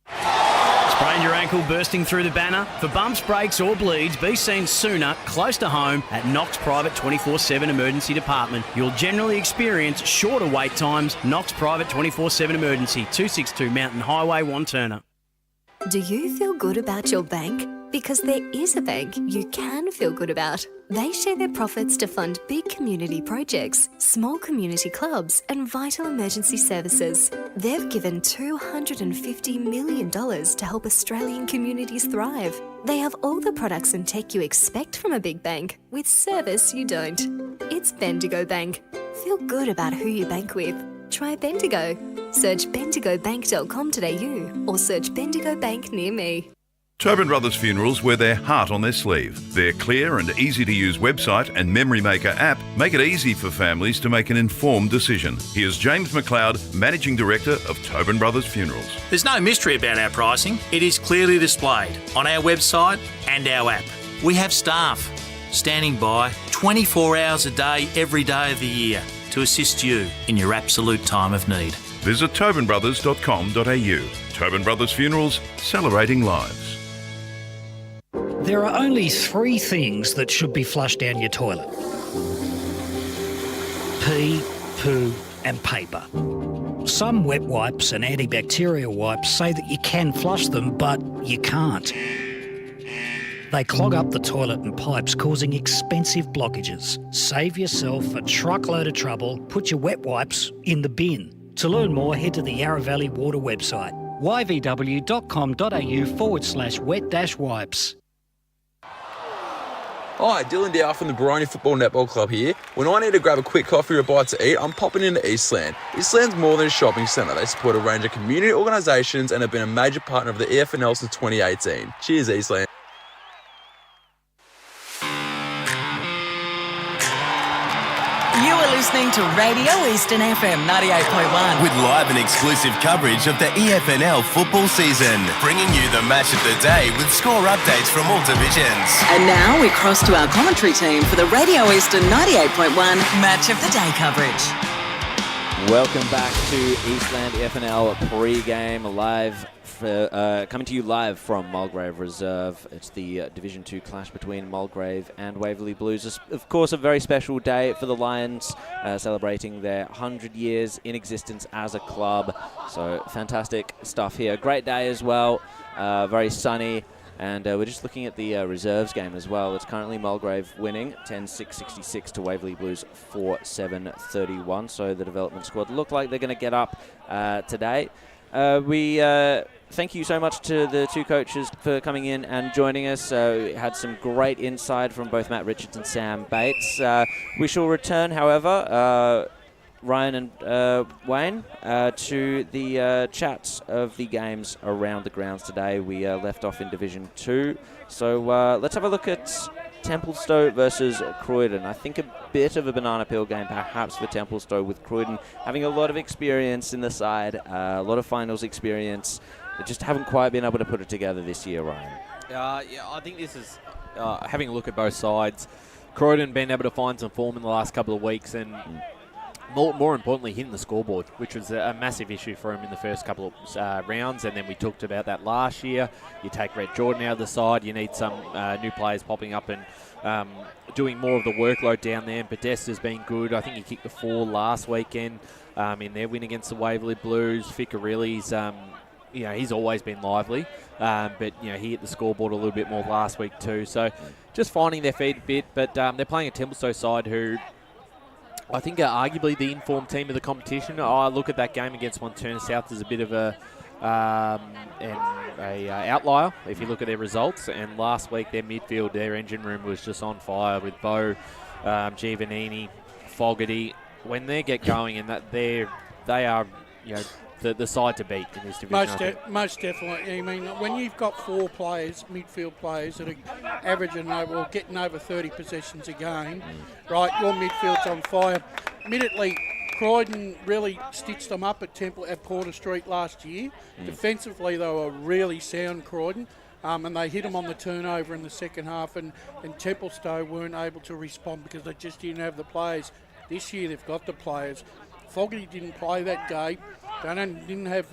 Sprained your ankle bursting through the banner? For bumps, breaks or bleeds, be seen sooner, close to home, at Knox Private 24/7 Emergency Department. You'll generally experience shorter wait times. Knox Private 24/7 Emergency, 262 Mountain Highway, Wanturna. Do you feel good about your bank? Because there is a bank you can feel good about. They share their profits to fund big community projects, small community clubs, and vital emergency services. They've given $250 million to help Australian communities thrive. They have all the products and tech you expect from a big bank, with service you don't. It's Bendigo Bank. Feel good about who you bank with. Try Bendigo. Search bendigobank.com.au or search Bendigo Bank near me. Tobin Brothers Funerals wear their heart on their sleeve. Their clear and easy-to-use website and Memory Maker app make it easy for families to make an informed decision. Here's James McLeod, Managing Director of Tobin Brothers Funerals. There's no mystery about our pricing. It is clearly displayed on our website and our app. We have staff. standing by 24 hours a day, every day of the year to assist you in your absolute time of need. Visit tobinbrothers.com.au. Tobin Brothers Funerals, celebrating lives. There are only 3 things that should be flushed down your toilet: pee, poo and paper. Some wet wipes and antibacterial wipes say that you can flush them, but you can't. They clog up the toilet and pipes, causing expensive blockages. Save yourself a truckload of trouble. Put your wet wipes in the bin. To learn more, head to the Yarra Valley Water website, yvw.com.au/wet-wipes. Hi, Dylan Dow from the Baroni Football Netball Club here. When I need to grab a quick coffee or a bite to eat, I'm popping into Eastland. Eastland's more than a shopping centre. They support a range of community organisations and have been a major partner of the EFNL since 2018. Cheers, Eastland. You are listening to Radio Eastern FM 98.1. With live and exclusive coverage of the EFNL football season, bringing you the match of the day with score updates from all divisions. And now we cross to our commentary team for the Radio Eastern 98.1 Match of the Day coverage. Welcome back to Eastland EFNL pre-game live. Coming to you live from Mulgrave Reserve. It's the Division 2 clash between Mulgrave and Waverley Blues. It's, of course, a very special day for the Lions, celebrating their 100 years in existence as a club. So fantastic stuff here. Great day as well. Very sunny. And we're just looking at the reserves game as well. It's currently Mulgrave winning 10-6-66 to Waverley Blues 4-7-31. So the development squad look like they're going to get up today. We thank you so much to the 2 coaches for coming in and joining us. We had some great insight from both Matt Richards and Sam Bates. We shall return, however, Ryan and Wayne, to the chats of the games around the grounds today. We left off in Division 2. So let's have a look at Templestowe versus Croydon. I think a bit of a banana peel game perhaps for Templestowe, with Croydon having a lot of experience in the side, a lot of finals experience. They just haven't quite been able to put it together this year, Ryan. Yeah, I think this is having a look at both sides. Croydon been able to find some form in the last couple of weeks, and more importantly, hitting the scoreboard, which was a massive issue for him in the first couple of rounds. And then we talked about that last year. You take Rhett Jordan out of the side, you need some new players popping up and doing more of the workload down there. And Podesta's been good. I think he kicked the 4 last weekend in their win against the Waverley Blues. Ficarelli's, he's always been lively, but he hit the scoreboard a little bit more last week too. So just finding their feet a bit, but they're playing a Templestowe side who I think are arguably the informed team of the competition. I look at that game against Montana South as a bit of a outlier if you look at their results. And last week their midfield, their engine room was just on fire with Bo, Giovannini, Fogarty. When they get going, and that they are the side to beat in this division. Most definitely. I mean, when you've got 4 players, midfield players, that are averaging over or getting over 30 possessions a game, right, your midfield's on fire. Admittedly, Croydon really stitched them up at Porter Street last year. Defensively, they were really sound, Croydon, and they hit them on the turnover in the second half, and Templestowe weren't able to respond because they just didn't have the players. This year, they've got the players. Fogarty didn't play that day. They didn't have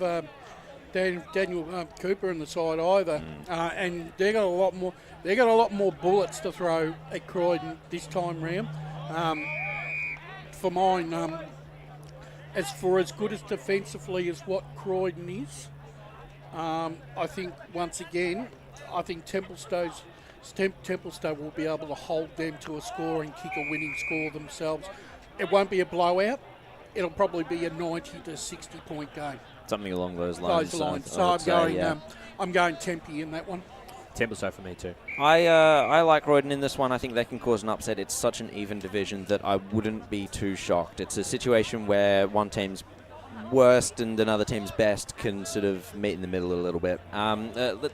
Daniel Cooper in the side either, and they got a lot more. They got a lot more bullets to throw at Croydon this time round. For mine, as good as defensively as what Croydon is, I think once again, Templestowe will be able to hold them to a score and kick a winning score themselves. It won't be a blowout. It'll probably be a 90 to 60 point game. Something along those lines. So I'm going Tempe in that one. Templestowe for me too. I like Croydon in this one. I think they can cause an upset. It's such an even division that I wouldn't be too shocked. It's a situation where one team's worst and another team's best can sort of meet in the middle a little bit.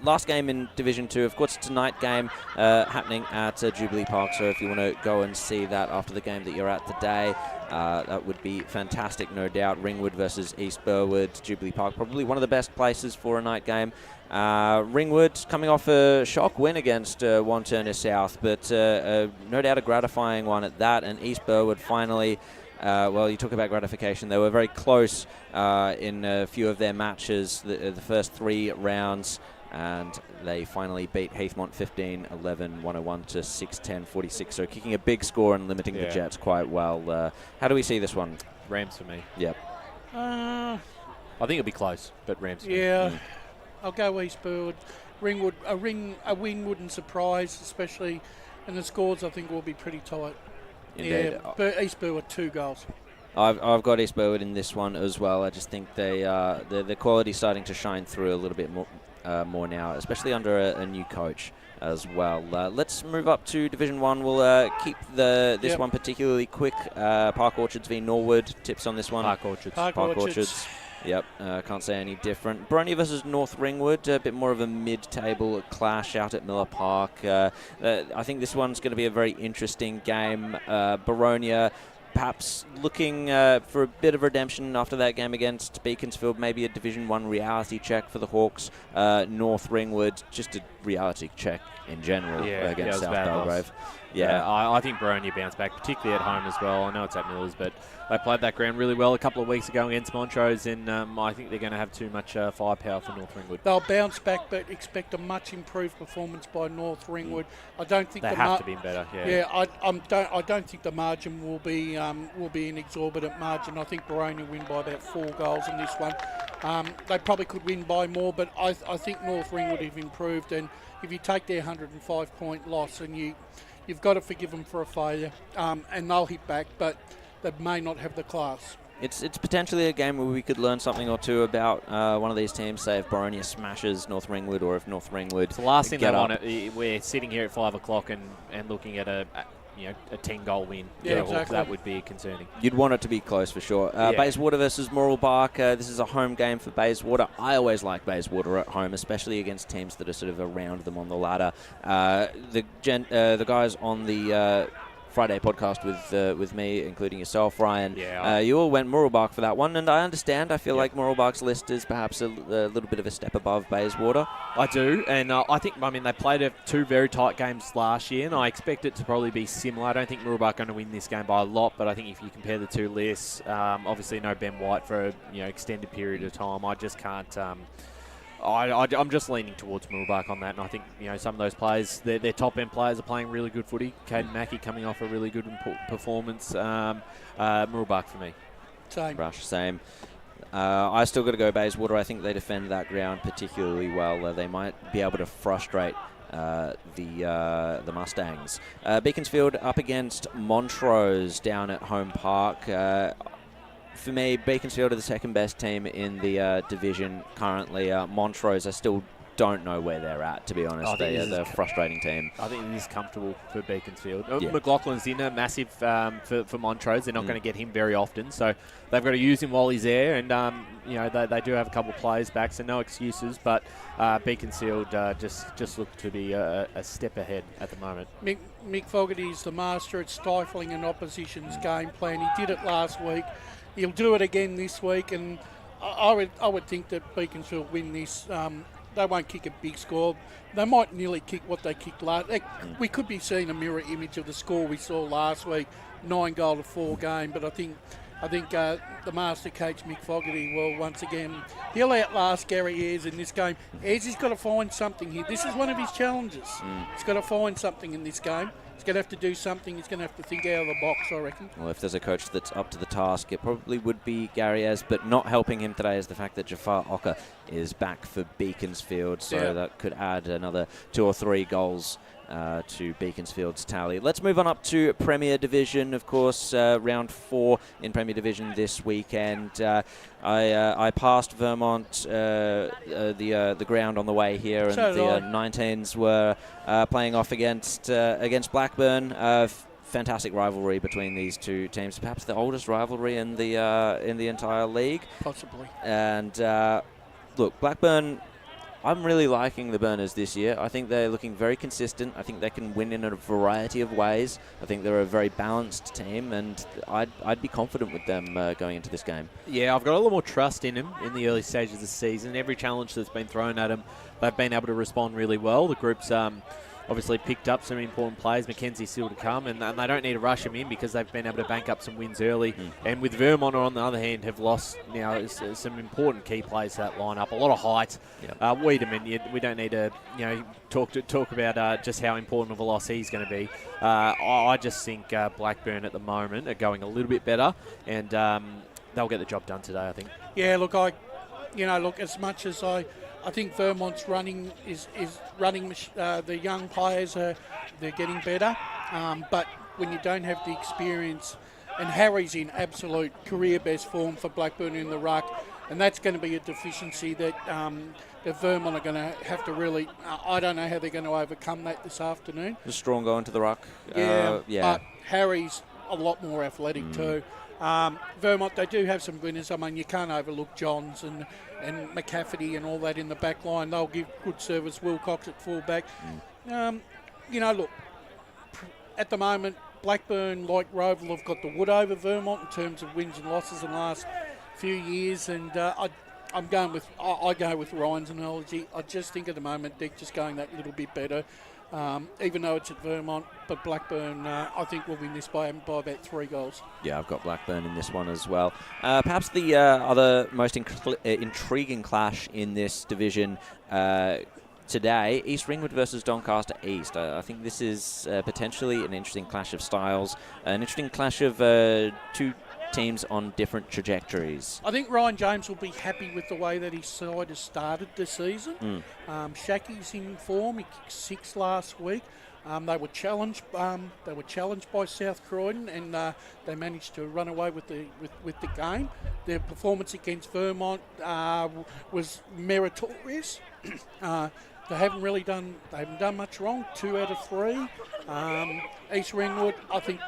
Last game in Division 2, of course, it's a night game happening at Jubilee Park, so if you want to go and see that after the game that you're at today, that would be fantastic, no doubt. Ringwood versus East Burwood, Jubilee Park, probably one of the best places for a night game. Ringwood coming off a shock win against Wantirna South, but no doubt a gratifying one at that, and East Burwood finally... well, you talk about gratification. They were very close in a few of their matches, the first 3 rounds, and they finally beat Heathmont 15-11, 101 to 6-10, 46. So kicking a big score and limiting the Jets quite well. How do we see this one? Rams for me. Yep. I think it'll be close, but Rams for me. Yeah, I'll go East Burwood. Ringwood, a win wouldn't surprise, especially, and the scores I think will be pretty tight. Indeed. Yeah, but East Burwood 2 goals. I've got East Burwood in this one as well. I just think the quality's starting to shine through a little bit more now, especially under a new coach as well. Let's move up to Division 1. We'll keep this one particularly quick. Park Orchards v Norwood. Tips on this one? Park Orchards. Park Orchards. Yep, can't say any different. Boronia versus North Ringwood, a bit more of a mid-table clash out at Miller Park. I think this one's going to be a very interesting game. Boronia perhaps looking for a bit of redemption after that game against Beaconsfield, maybe a Division 1 reality check for the Hawks. North Ringwood, just a reality check in general against South Belgrave. Yeah, I think Boronia bounced back, particularly at home as well. I know it's at Millers, but they played that ground really well a couple of weeks ago against Montrose, and I think they're going to have too much firepower for North Ringwood. They'll bounce back, but expect a much improved performance by North Ringwood. I don't think they have to be better. I don't think the margin will be an exorbitant margin. I think Boronia win by about 4 goals in this one. They probably could win by more, but I think North Ringwood have improved, and if you take their 105-point loss and you've got to forgive them for a failure, and they'll hit back, but they may not have the class. It's potentially a game where we could learn something or two about one of these teams, say if Boronia smashes North Ringwood or if North Ringwood it's the last thing they get want. We're sitting here at 5 o'clock and looking at a 10-goal win. Yeah, exactly. That would be concerning. You'd want it to be close for sure. Bayswater versus Mooralbark. This is a home game for Bayswater. I always like Bayswater at home, especially against teams that are sort of around them on the ladder. The guys on the Friday podcast with me, including yourself, Ryan. You all went Mooralbark for that one, and I understand. I feel like Mooralbark's list is perhaps a little bit of a step above Bayswater. I do, and I think, they played 2 very tight games last year, and I expect it to probably be similar. I don't think Mooralbark are going to win this game by a lot, but I think if you compare the 2 lists, obviously no Ben White for an extended period of time. I just can't... I'm just leaning towards Mooralbark on that, and I think some of those players, their top-end players are playing really good footy. Caden Mackey coming off a really good performance. Mooralbark for me. Same. Rush, same. I still got to go Bayswater. I think they defend that ground particularly well. They might be able to frustrate the Mustangs. Beaconsfield up against Montrose down at Home Park. For me, Beaconsfield are the second best team in the division currently. Montrose, I still don't know where they're at, to be honest. They're a frustrating team. I think it is comfortable for Beaconsfield. McLaughlin's in a massive for Montrose. They're not going to get him very often, so they've got to use him while he's there. And they do have a couple of players back, so no excuses. But Beaconsfield just look to be a step ahead at the moment. Mick Fogarty is the master at stifling an opposition's game plan. He did it last week. He'll do it again this week, and I would think that Beaconsfield win this. They won't kick a big score. They might nearly kick what they kicked last. We could be seeing a mirror image of the score we saw last week, 9-4 game. But I think the master coach Mick Fogarty will once again, he'll outlast Gary Ayres in this game. Ayres has got to find something here. This is one of his challenges. He's got to find something in this game. He's going to have to do something. He's going to have to think out of the box, I reckon. Well, if there's a coach that's up to the task, it probably would be Gary Ayres, but not helping him today is the fact that Jafar Ocker is back for Beaconsfield, so that could add another 2 or 3 goals to Beaconsfield's tally. Let's move on up to Premier Division, of course, round 4 in Premier Division this weekend. I passed Vermont, the ground on the way here, and the 19s were playing off against Blackburn. fantastic rivalry between these two teams, perhaps the oldest rivalry in the entire league. Possibly. And look, Blackburn, I'm really liking the Burners this year. I think they're looking very consistent. I think they can win in a variety of ways. I think they're a very balanced team, and I'd be confident with them going into this game. Yeah, I've got a lot more trust in them in the early stages of the season. Every challenge that's been thrown at them, they've been able to respond really well. The group's obviously picked up some important players. Mackenzie's still to come, and they don't need to rush him in because they've been able to bank up some wins early. And with Vermont, on the other hand, have lost now some important key players to that lineup. A lot of height. Wiedemann, we don't need to talk about just how important of a loss he's going to be. I just think Blackburn at the moment are going a little bit better, and they'll get the job done today, I think. Yeah, look, as much as I think Vermont's running is running. The young players they're getting better, but when you don't have the experience, and Harry's in absolute career best form for Blackburn in the ruck, and that's going to be a deficiency that Vermont are going to have to really. I don't know how they're going to overcome that this afternoon. The Strong going to the ruck. Yeah. But Harry's a lot more athletic too. Vermont, they do have some winners. I mean, you can't overlook Johns and McCafferty and all that in the back line. They'll give good service. Wilcox at fullback. Look, at the moment, Blackburn, like Roval, have got the wood over Vermont in terms of wins and losses in the last few years, and I go with Ryan's analogy. I just think at the moment they're just going that little bit better. Even though it's at Vermont, but Blackburn, I think, will win this by about 3 goals. Yeah, I've got Blackburn in this one as well. Perhaps the other most intriguing clash in this division today, East Ringwood versus Doncaster East. I think this is potentially an interesting clash of styles, an interesting clash of two teams on different trajectories. I think Ryan James will be happy with the way that his side has started this season. Shackie's in form. He kicked 6 last week. They were challenged. They were challenged by South Croydon, and they managed to run away with the game. Their performance against Vermont was meritorious. They haven't done much wrong. 2 out of 3. East Ringwood, I think.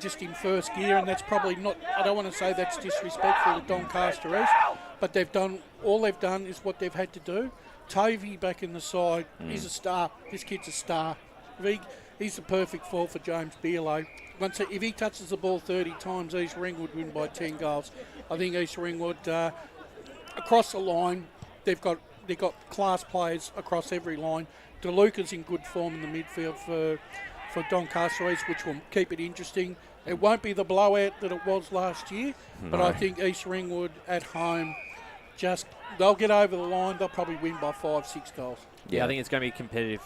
Just in first gear, and that's probably not. I don't want to say that's disrespectful to Doncaster East, but all they've done is what they've had to do. Tovey back in the side, he's a star. This kid's a star. He's the perfect fall for James Beerlow. If he touches the ball 30 times, East Ringwood win by 10 goals. I think East Ringwood across the line, they've got class players across every line. DeLuca's in good form in the midfield for Doncaster East, which will keep it interesting. It won't be the blowout that it was last year, but I think East Ringwood at home, they'll get over the line. They'll probably win by 5-6 goals. Yeah, I think it's going to be a competitive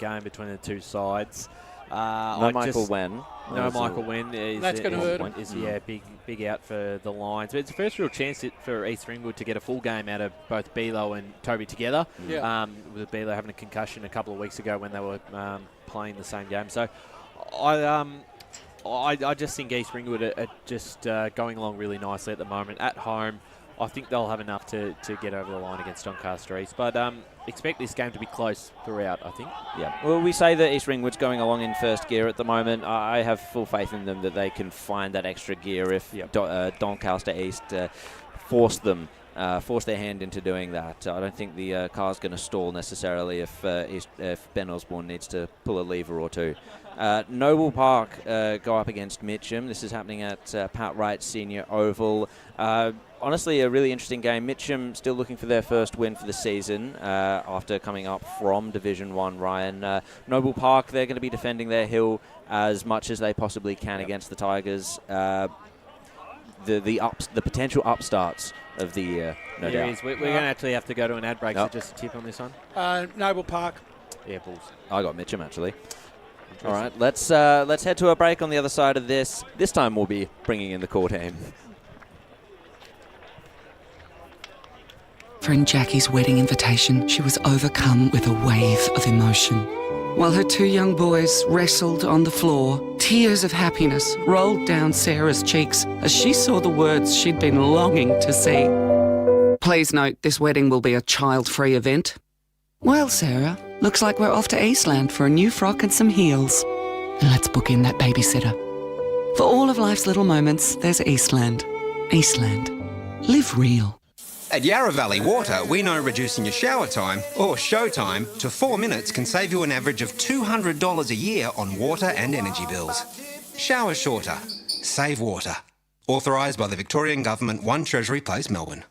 game between the two sides. No Michael Wen. That's going to hurt him. Big out for the Lions. But it's the first real chance for East Ringwood to get a full game out of both Beelo and Toby together. With Beelo having a concussion a couple of weeks ago when they were playing the same game. So I just think East Ringwood are just going along really nicely at the moment. At home, I think they'll have enough to get over the line against Doncaster East. But expect this game to be close throughout, I think. Yeah. Well, we say that East Ringwood's going along in first gear at the moment. I have full faith in them that they can find that extra gear if Doncaster East force their hand into doing that. I don't think the car's going to stall necessarily if Ben Osborne needs to pull a lever or two. Noble Park go up against Mitcham. This is happening at Pat Wright Senior Oval. Honestly, a really interesting game. Mitcham still looking for their first win for the season after coming up from Division 1, Ryan. Noble Park, they're going to be defending their hill as much as they possibly can against the Tigers. The potential upstarts of the year, no doubt. We're going to actually have to go to an ad break, so just a tip on this one. Noble Park. Yeah, Bulls. I got Mitcham, actually. All right, let's head to a break on the other side of this. This time we'll be bringing in the core team. Friend Jackie's wedding invitation, she was overcome with a wave of emotion. While her 2 young boys wrestled on the floor, tears of happiness rolled down Sarah's cheeks as she saw the words she'd been longing to see. Please note, this wedding will be a child-free event. Well, Sarah, looks like we're off to Eastland for a new frock and some heels. And let's book in that babysitter. For all of life's little moments, there's Eastland. Eastland. Live real. At Yarra Valley Water, we know reducing your shower time, or show time, to 4 minutes can save you an average of $200 a year on water and energy bills. Shower shorter. Save water. Authorised by the Victorian Government, 1 Treasury Place, Melbourne.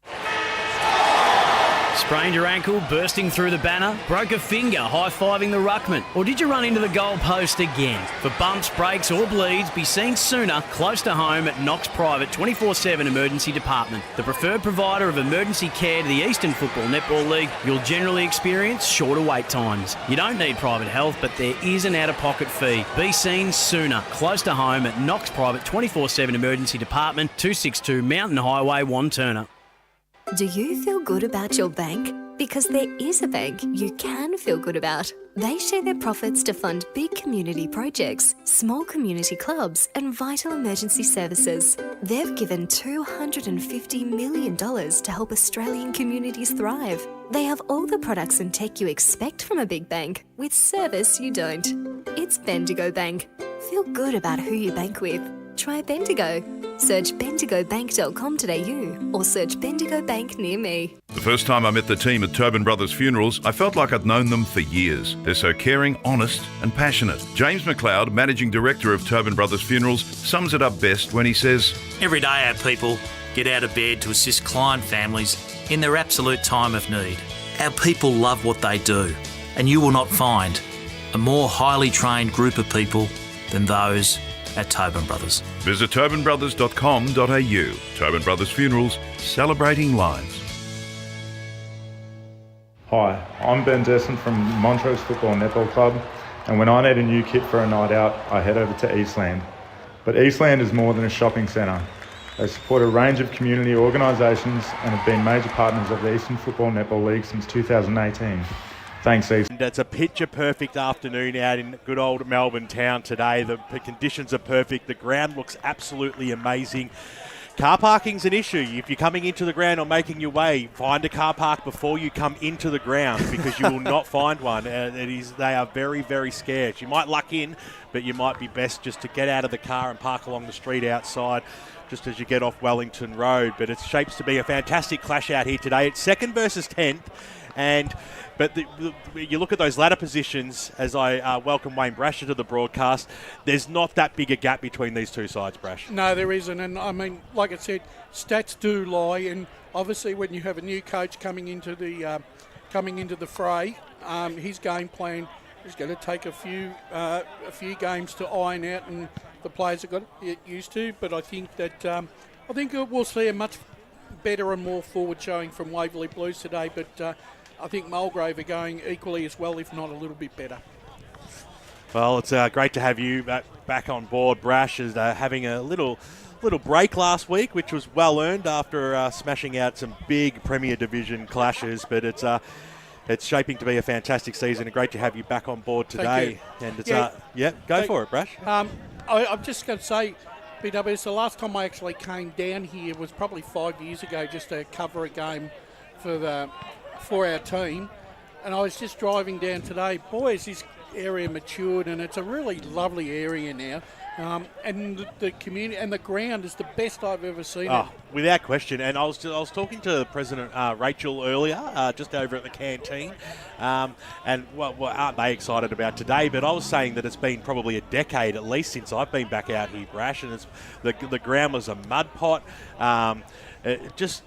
Sprained your ankle, bursting through the banner? Broke a finger, high-fiving the ruckman? Or did you run into the goal post again? For bumps, breaks or bleeds, be seen sooner, close to home at Knox Private 24/7 Emergency Department. The preferred provider of emergency care to the Eastern Football Netball League, you'll generally experience shorter wait times. You don't need private health, but there is an out-of-pocket fee. Be seen sooner, close to home at Knox Private 24/7 Emergency Department, 262 Mountain Highway, Wantirna. Do you feel good about your bank? Because there is a bank you can feel good about. They share their profits to fund big community projects, small community clubs and vital emergency services. They've given $250 million to help Australian communities thrive. They have all the products and tech you expect from a big bank, with service you don't. It's Bendigo Bank. Feel good about who you bank with. Try Bendigo. Search bendigobank.com.au or search Bendigo Bank near me. The first time I met the team at Tobin Brothers Funerals, I felt like I'd known them for years. They're so caring, honest and passionate. James McLeod, Managing Director of Tobin Brothers Funerals, sums it up best when he says, Every day our people get out of bed to assist client families in their absolute time of need. Our people love what they do, and you will not find a more highly trained group of people than those at Tobin Brothers. Visit tobinbrothers.com.au. Tobin Brothers Funerals, celebrating lives. Hi, I'm Ben Desson from Montrose Football Netball Club, and when I need a new kit for a night out, I head over to Eastland. But Eastland is more than a shopping centre. They support a range of community organisations and have been major partners of the Eastern Football Netball League since 2018. Thanks, Eastland. It's a picture-perfect afternoon out in good old Melbourne town today. The conditions are perfect. The ground looks absolutely amazing. Car parking's an issue. If you're coming into the ground or making your way, find a car park before you come into the ground, because you will not find one. They are very, very scarce. You might luck in, but you might be best just to get out of the car and park along the street outside just as you get off Wellington Road. But it shapes to be a fantastic clash out here today. It's 2nd versus 10th. But you look at those ladder positions, as I welcome Wayne Brasher to the broadcast, there's not that big a gap between these two sides, Brash. No, there isn't. And, I mean, like I said, stats do lie. And obviously when you have a new coach coming into the fray, his game plan is going to take a few games to iron out, and the players have got to get used to. But I think that we'll see a much better and more forward showing from Waverley Blues today. But I think Mulgrave are going equally as well, if not a little bit better. Well, it's great to have you back on board, Brash, as having a little break last week, which was well earned after smashing out some big Premier Division clashes. But it's shaping to be a fantastic season, and great to have you back on board today. And it's go for it, Brash. I'm just going to say, BWS, the last time I actually came down here was probably 5 years ago, just to cover a game for our team, and I was just driving down today. Boy, has this area matured, and it's a really lovely area now. And the community and the ground is the best I've ever seen it. Without question. And I was talking to President Rachel earlier, just over at the canteen, and what aren't they excited about today? But I was saying that it's been probably a decade at least since I've been back out here, Brash, and the ground was a mud pot. It just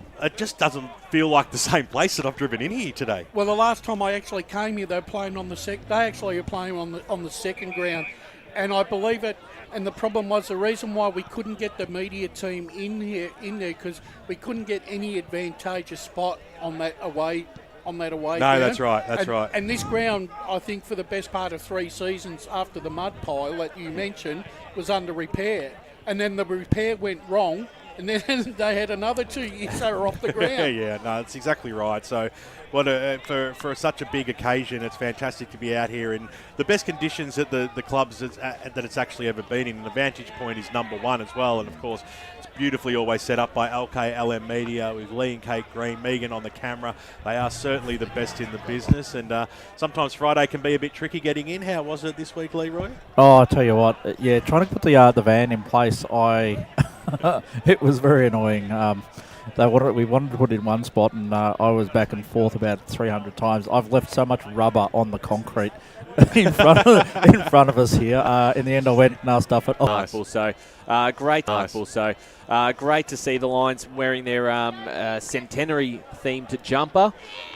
doesn't feel like the same place that I've driven in here today. Well, the last time I actually came here, they were playing on the They actually are playing on the second ground, and I believe it. And the problem was, the reason why we couldn't get the media team in there because we couldn't get any advantageous spot on that away. No, ground. That's right. And this ground, I think, for the best part of 3 seasons after the mud pile that you mentioned, was under repair. And then the repair went wrong, And then they had another 2 years they were off the ground. Yeah, no, that's exactly right. So for such a big occasion, it's fantastic to be out here in the best conditions that the clubs that it's actually ever been in. And the vantage point is number one as well. And, of course, it's beautifully always set up by LKLM Media with Lee and Kate Green, Megan on the camera. They are certainly the best in the business. And sometimes Friday can be a bit tricky getting in. How was it this week, Leroy? Oh, I'll tell you what. Yeah, trying to put the van in place, it was very annoying. We wanted to put it in one spot, and I was back and forth about 300 times. I've left so much rubber on the concrete in front of us here. In the end, I went, no, stuff it. Nice. Also, great. Nice. Also, great to see the Lions wearing their centenary themed jumper.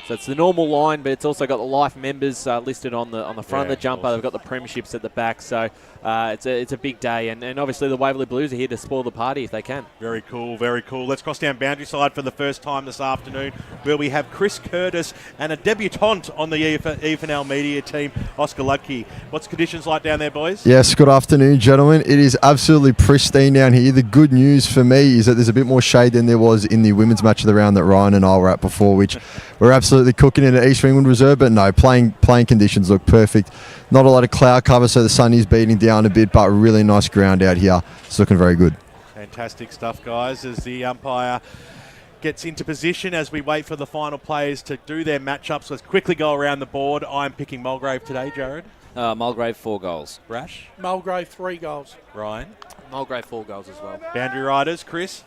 So it's the normal line, but it's also got the life members listed on the front of the jumper. Awesome. They've got the premierships at the back. So it's a big day, and obviously the Waverley Blues are here to spoil the party if they can. Very cool, very cool. Let's cross down boundary side for the first time this afternoon, where we have Chris Curtis and a debutante on the EFNL media team, Oscar Ludke. What's conditions like down there, boys? Yes, good afternoon, gentlemen. It is absolutely pristine down here. The good news for me is that there's a bit more shade than there was in the women's match of the round that Ryan and I were at before, which we're absolutely cooking in at Eastland Reserve. But no, playing conditions look perfect. Not a lot of cloud cover, so the sun is beating down a bit, but really nice ground out here. It's looking very good. Fantastic stuff, guys, as the umpire gets into position as we wait for the final players to do their matchups. Let's quickly go around the board. I'm picking Mulgrave today, Jared. Mulgrave 4 goals. Rash? Mulgrave 3 goals. Ryan? Mulgrave 4 goals as well. Boundary Riders, Chris?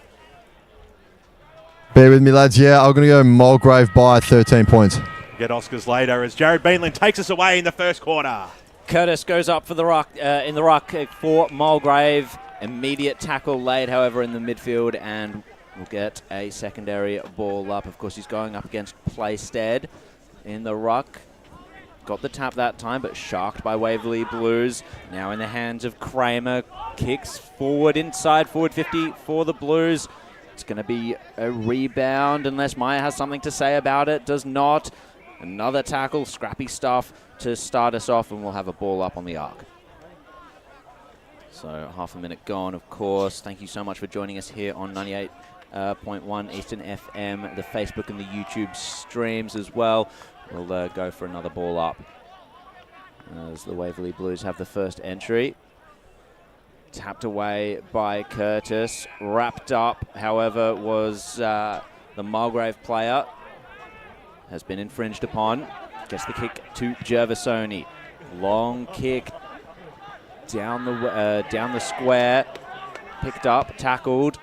Bear with me, lads. Yeah, I'm going to go Mulgrave by 13 points. Get Oscars later as Jared Beanland takes us away in the first quarter. Curtis goes up for the ruck in the ruck for Mulgrave. Immediate tackle laid, however, in the midfield, and we'll get a secondary ball up. Of course, he's going up against Playstead in the ruck. Got the tap that time, but sharked by Waverley Blues. Now in the hands of Kramer. Kicks forward inside, forward 50 for the Blues. It's going to be a rebound unless Maya has something to say about it. Does not. Another tackle, scrappy stuff to start us off, and we'll have a ball up on the arc. So half a minute gone, of course. Thank you so much for joining us here on 98.1 Eastern FM, the Facebook and the YouTube streams as well. We'll go for another ball up as the Waverley Blues have the first entry. Tapped away by Curtis. Wrapped up, however, was the Mulgrave player. Has been infringed upon. Gets the kick to Gervasoni. Long kick down the square. Picked up, tackled.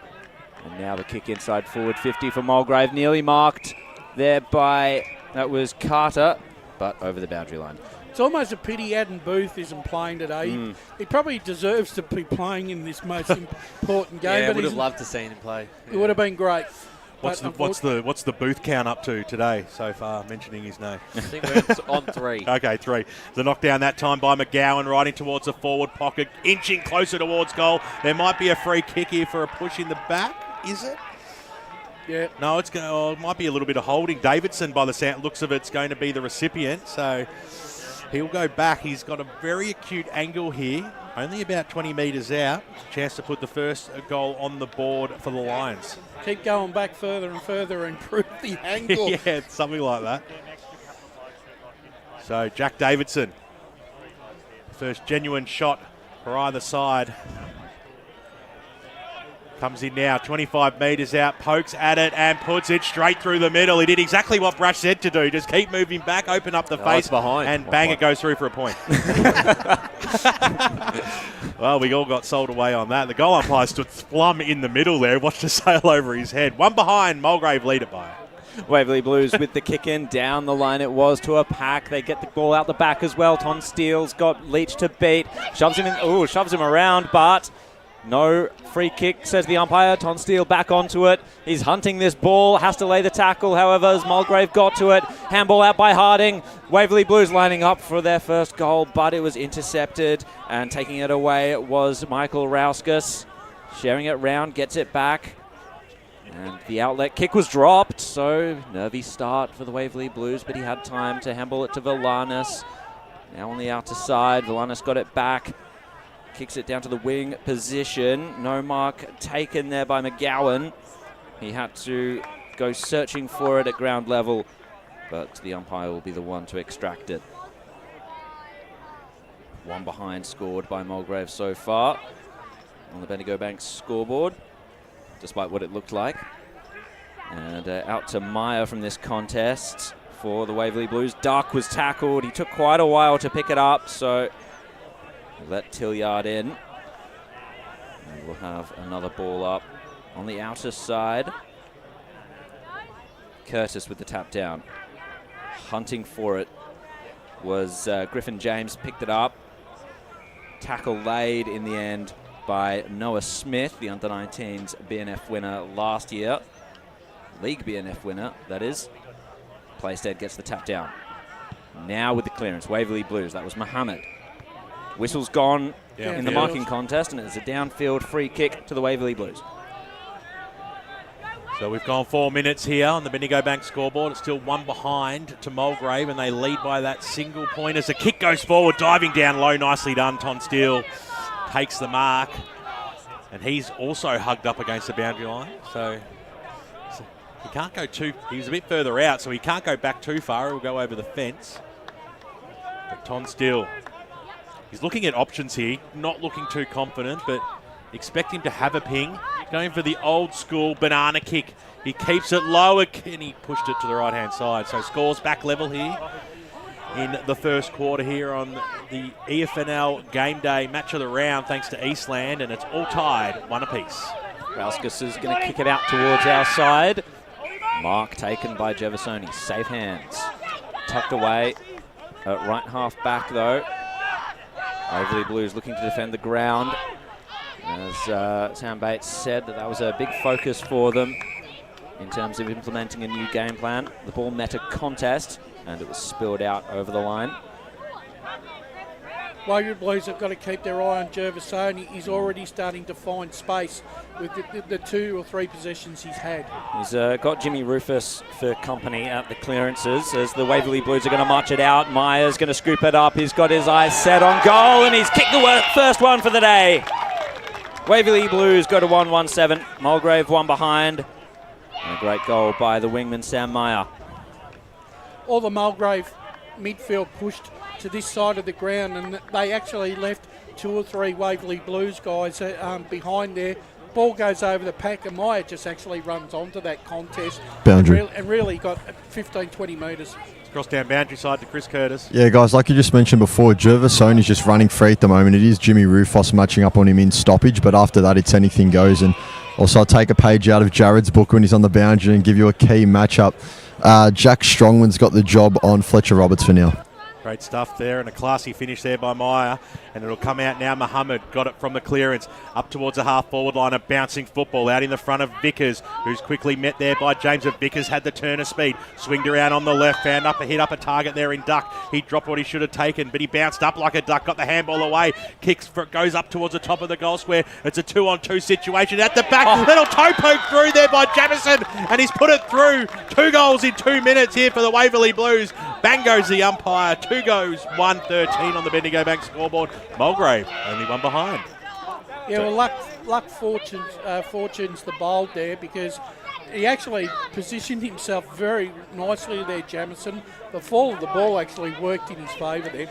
And now the kick inside forward 50 for Mulgrave. Nearly marked there by, that was Carter, but over the boundary line. It's almost a pity Adam Booth isn't playing today. He probably deserves to be playing in this most important game. Yeah, but would have loved to see him play. It would have been great. What's the Booth count up to today so far, mentioning his name? I think we're on 3. Okay, 3. The knockdown that time by McGowan, riding towards the forward pocket, inching closer towards goal. There might be a free kick here for a push in the back, is it? Yeah. No, it might be a little bit of holding. Davidson, by the looks of it, is going to be the recipient, so he'll go back. He's got a very acute angle here, only about 20 metres out. Chance to put the first goal on the board for the Lions. Keep going back further and further and improve the angle. Yeah, something like that. So Jack Davidson, first genuine shot for either side. Comes in now, 25 metres out, pokes at it and puts it straight through the middle. He did exactly what Brash said to do. Just keep moving back, open up the face, behind. And bang, it goes through for a point. Well, we all got sold away on that. The goal umpire stood plumb in the middle there, watched it sail over his head. One behind, Mulgrave lead it by. Waverley Blues with the kick in. Down the line it was to a pack. They get the ball out the back as well. Ton Steele's got Leach to beat. Shoves him in. Shoves him around, but no free kick, says the umpire. Ton Steele back onto it. He's hunting this ball. Has to lay the tackle, however, as Mulgrave got to it. Handball out by Harding. Waverley Blues lining up for their first goal, but it was intercepted. And taking it away was Michael Rauskas. Sharing it round, gets it back. And the outlet kick was dropped, so nervy start for the Waverley Blues, but he had time to handball it to Villanis. Now on the outer side, Villanis got it back. Kicks it down to the wing position. No mark taken there by McGowan. He had to go searching for it at ground level, but the umpire will be the one to extract it. One behind scored by Mulgrave so far on the Bendigo Bank scoreboard, despite what it looked like. And out to Meyer from this contest for the Waverley Blues. Duck was tackled. He took quite a while to pick it up, so let Tilliard in. And we'll have another ball up on the outer side. Curtis with the tap down. Hunting for it was Griffin James, picked it up. Tackle laid in the end by Noah Smith, the under-19s BNF winner last year. League BNF winner, that is. Playstead gets the tap down. Now with the clearance, Waverley Blues. That was Mohammed. Whistle's gone in the marking contest, and it's a downfield free kick to the Waverley Blues. So we've gone 4 minutes here on the Bendigo Bank scoreboard. It's still one behind to Mulgrave, and they lead by that single point as the kick goes forward, diving down low. Nicely done. Ton Steele takes the mark, and he's also hugged up against the boundary line. So he can't go too... He was a bit further out, so he can't go back too far. He'll go over the fence. But Ton Steele, he's looking at options here, not looking too confident, but expect him to have a ping. Going for the old school banana kick. He keeps it low, and he pushed it to the right-hand side. So scores back level here in the first quarter here on the EFNL game day match of the round, thanks to Eastland, and it's all tied, one apiece. Rauskas is going to kick it out towards our side. Mark taken by Jeffersoni. Safe hands. Tucked away at right half back though. Waverley Blues looking to defend the ground. As Sam Bates said, that was a big focus for them in terms of implementing a new game plan. The ball met a contest and it was spilled out over the line. Waverley Blues have got to keep their eye on Gervasoni. He's already starting to find space with the 2 or 3 possessions he's had. He's got Jimmy Rufus for company at the clearances as the Waverley Blues are going to march it out. Myers going to scoop it up. He's got his eyes set on goal and he's kicked the first one for the day. Waverley Blues go to 1-1-7. Mulgrave one behind. And a great goal by the wingman Sam Meyer. All the Mulgrave midfield pushed to this side of the ground, and they actually left 2 or 3 Waverley Blues guys behind there. Ball goes over the pack, and Meyer just actually runs onto that contest. Boundary. And really got 15, 20 metres. Cross down boundary side to Chris Curtis. Yeah, guys, like you just mentioned before, Gervasoni is just running free at the moment. It is Jimmy Rufus matching up on him in stoppage, but after that, it's anything goes. And also, I'll take a page out of Jared's book when he's on the boundary and give you a key matchup. Jack Strongman's got the job on Fletcher Roberts for now. Great stuff there, and a classy finish there by Meyer. And it'll come out now. Mohammed got it from the clearance up towards the half-forward line. A bouncing football out in the front of Vickers, who's quickly met there by James. But Vickers had the turn of speed. Swinged around on the left, found hit up a target there in Duck. He dropped what he should have taken, but he bounced up like a duck, got the handball away. Goes up towards the top of the goal square. It's a 2-on-2 situation at the back. Little toe poke through there by Jamison, and he's put it through. 2 goals in 2 minutes here for the Waverley Blues. Bang goes the umpire. 2 goes, 1-13 on the Bendigo Bank scoreboard. Mulgrave only one behind. Yeah, well, fortune's the bold there, because he actually positioned himself very nicely there, Jamison. The fall of the ball actually worked in his favour there.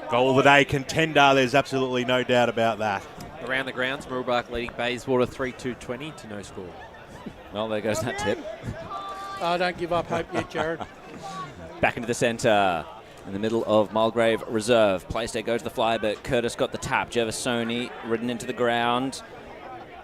Goal of the day contender, there's absolutely no doubt about that. Around the grounds, Millbrook leading Bayswater 3-2-20 to no score. Well, there goes that tip. Oh, don't give up hope yet, Jared. Back into the centre. In the middle of Mulgrave Reserve. Playstead goes to the fly, but Curtis got the tap. Jeffersoni ridden into the ground.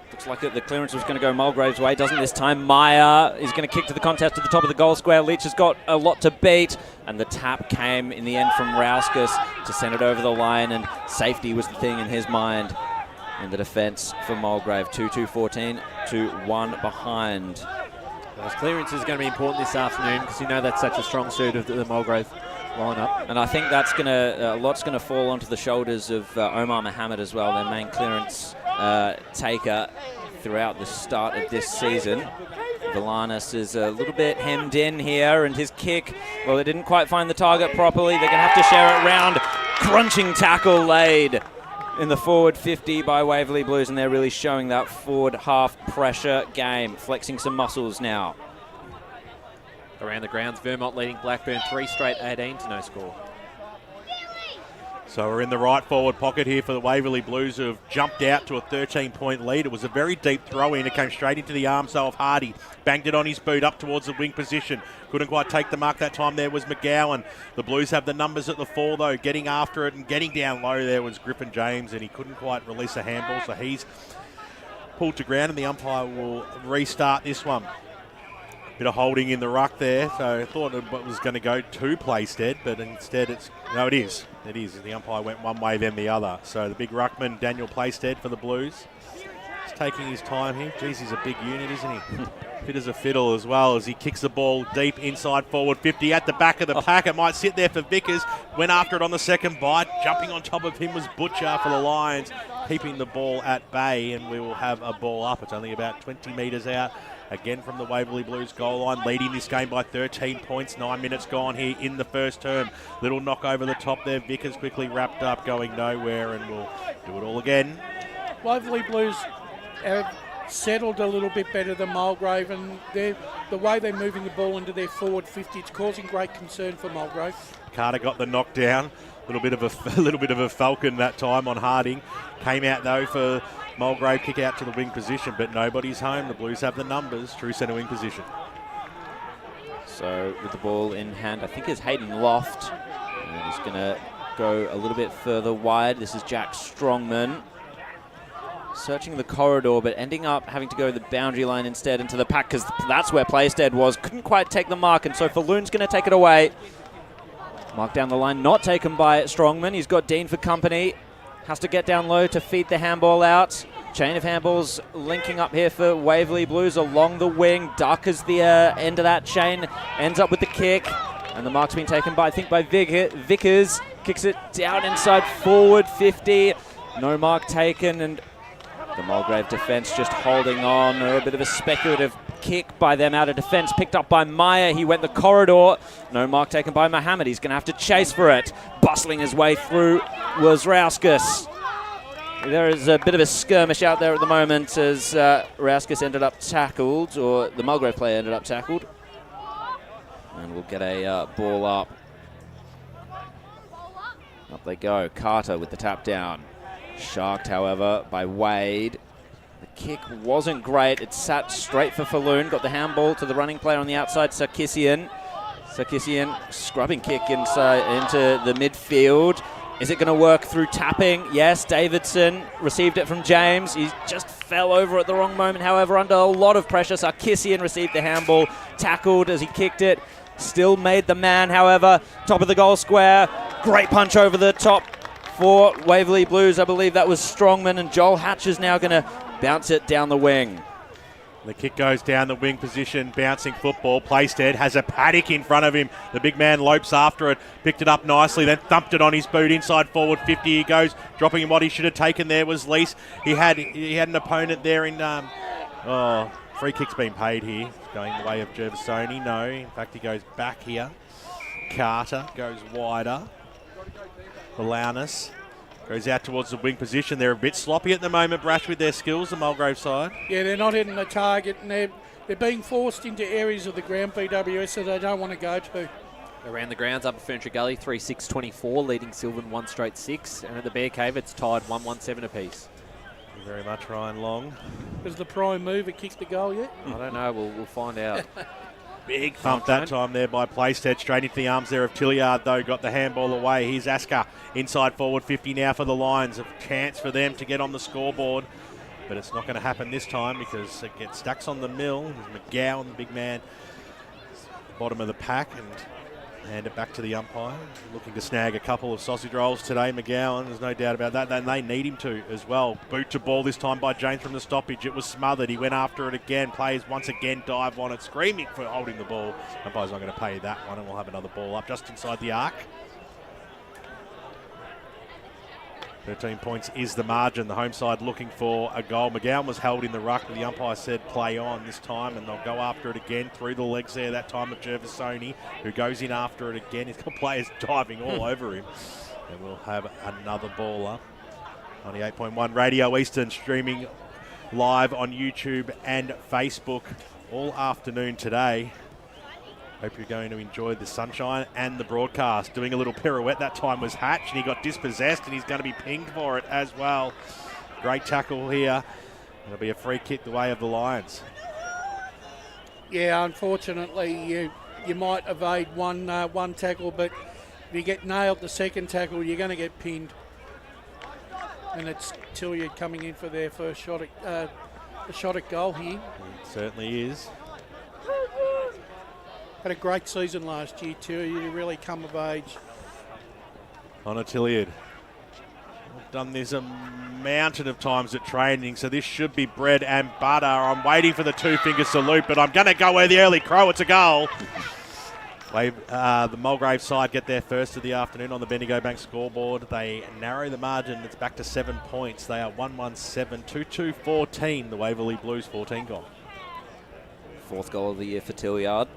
Looks like the clearance was going to go Mulgrave's way. Doesn't this time. Meyer is going to kick to the contest at the top of the goal square. Leach has got a lot to beat. And the tap came in the end from Rauskas to send it over the line. And safety was the thing in his mind in the defence for Mulgrave. 2-2-14 to 1 behind. Those clearances are going to be important this afternoon, because you know that's such a strong suit of the Mulgrave lineup. And I think that's going to a lot's going to fall onto the shoulders of Omar Mohammed as well, their main clearance taker throughout the start of this season. Villanis is a little bit hemmed in here, and his kick, well, it didn't quite find the target properly. They're going to have to share it round. Crunching tackle laid in the forward 50 by Waverley Blues, and they're really showing that forward half pressure game, flexing some muscles now. Around the grounds, Vermont leading Blackburn 3 straight 18 to no score. So we're in the right forward pocket here for the Waverley Blues, who have jumped out to a 13-point lead. It was a very deep throw in. It came straight into the arms though of Hardy. Banged it on his boot up towards the wing position. Couldn't quite take the mark that time. There was McGowan. The Blues have the numbers at the 4 though. Getting after it and getting down low there was Griffin James, and he couldn't quite release a handball. So he's pulled to ground, and the umpire will restart this one. Bit of holding in the ruck there, so I thought it was going to go to Playstead, but instead it is. It is. The umpire went one way, then the other. So the big ruckman, Daniel Playstead for the Blues. He's taking his time here. Geez, he's a big unit, isn't he? Fit as a fiddle as well as he kicks the ball deep inside forward 50 at the back of the pack. It might sit there for Vickers. Went after it on the second bite. Jumping on top of him was Butcher for the Lions, keeping the ball at bay, and we will have a ball up. It's only about 20 metres out. Again from the Waverley Blues goal line, leading this game by 13 points. 9 minutes gone here in the first term. Little knock over the top there. Vickers quickly wrapped up, going nowhere, and we'll do it all again. Waverley Blues have settled a little bit better than Mulgrave, and the way they're moving the ball into their forward 50, it's causing great concern for Mulgrave. Carter got the knockdown. A little bit of a falcon that time on Harding. Came out though for Mulgrave, kick out to the wing position, but nobody's home. The Blues have the numbers. True centre wing position. So with the ball in hand, I think it's Hayden Loft. And he's going to go a little bit further wide. This is Jack Strongman. Searching the corridor, but ending up having to go the boundary line instead into the pack, because that's where Playstead was. Couldn't quite take the mark, and so Falloon's going to take it away. Mark down the line, not taken by Strongman. He's got Dean for company. Has to get down low to feed the handball out. Chain of handballs linking up here for Waverley Blues along the wing. Duck is the end of that chain. Ends up with the kick. And the mark's been taken by, I think, by Vickers. Kicks it down inside forward 50. No mark taken, and the Mulgrave defence just holding on. A bit of a speculative kick by them out of defence. Picked up by Meyer. He went the corridor. No mark taken by Mohammed. He's going to have to chase for it. Bustling his way through was Rauskas. There is a bit of a skirmish out there at the moment as Rauskas ended up tackled, or the Mulgrave player ended up tackled. And we'll get a ball up. Up they go. Carter with the tap down. Sharked, however, by Wade. The kick wasn't great. It sat straight for Falloon. Got the handball to the running player on the outside, Sarkissian. Sarkissian, scrubbing kick inside into the midfield. Is it going to work through tapping? Yes, Davidson received it from James. He just fell over at the wrong moment. However, under a lot of pressure, Sarkissian received the handball, tackled as he kicked it. Still made the man, however. Top of the goal square. Great punch over the top for Waverley Blues. I believe that was Strongman, and Joel Hatch is now going to bounce it down the wing. The kick goes down the wing position, bouncing football. Playstead has a paddock in front of him. The big man lopes after it, picked it up nicely, then thumped it on his boot inside forward 50. He goes, dropping him. What he should have taken there was Lease. He had an opponent there in... free kick's been paid here. Going the way of Gervasoni. No, in fact, he goes back here. Carter goes wider. Balanis goes out towards the wing position. They're a bit sloppy at the moment, Brash, with their skills, the Mulgrave side. Yeah, they're not hitting the target, and they're being forced into areas of the ground, BWS, that they don't want to go to. Around the grounds, Upper Furniture Gully, 3-6-24, leading Sylvan 1 straight 6. And at the Bear Cave, it's tied 1-1-7 apiece. Thank you very much, Ryan Long. Has the prime mover kicked the goal yet? I don't know. We'll find out. Big thump that time there by Playstead. Straight into the arms there of Tilliard, though. Got the handball away. Here's Asker inside forward 50 now for the Lions. A chance for them to get on the scoreboard. But it's not going to happen this time because it gets Stacks on the mill. There's McGowan, the big man, bottom of the pack, and hand it back to the umpire. Looking to snag a couple of sausage rolls today, McGowan. There's no doubt about that. And they need him to as well. Boot to ball this time by James from the stoppage. It was smothered. He went after it again. Players once again dive on it, screaming for holding the ball. Umpire's not going to pay that one, and we'll have another ball up just inside the arc. 13 points is the margin. The home side looking for a goal. McGowan was held in the ruck, but the umpire said play on this time, and they'll go after it again through the legs there that time of Gervasoni, who goes in after it again. He's got players diving all over him. And we'll have another ball up. 98.1 Radio Eastern, streaming live on YouTube and Facebook all afternoon today. Hope you're going to enjoy the sunshine and the broadcast. Doing a little pirouette that time was Hatch, and he got dispossessed, and he's going to be pinged for it as well. Great tackle here. It'll be a free kick the way of the Lions. Yeah, unfortunately, you might evade one tackle, but if you get nailed the second tackle, you're going to get pinned. And it's Tilliard coming in for their first shot at goal here. It certainly is. Had a great season last year, too. You really come of age. Connor Tilliard. I've done this a mountain of times at training, so this should be bread and butter. I'm waiting for the two-finger salute, but I'm going to go with the early crow. It's a goal. The Mulgrave side get there first of the afternoon on the Bendigo Bank scoreboard. They narrow the margin. It's back to 7 points. They are 1-1-7, 2-2-14. The Waverley Blues 14 gone. Fourth goal of the year for Tilliard.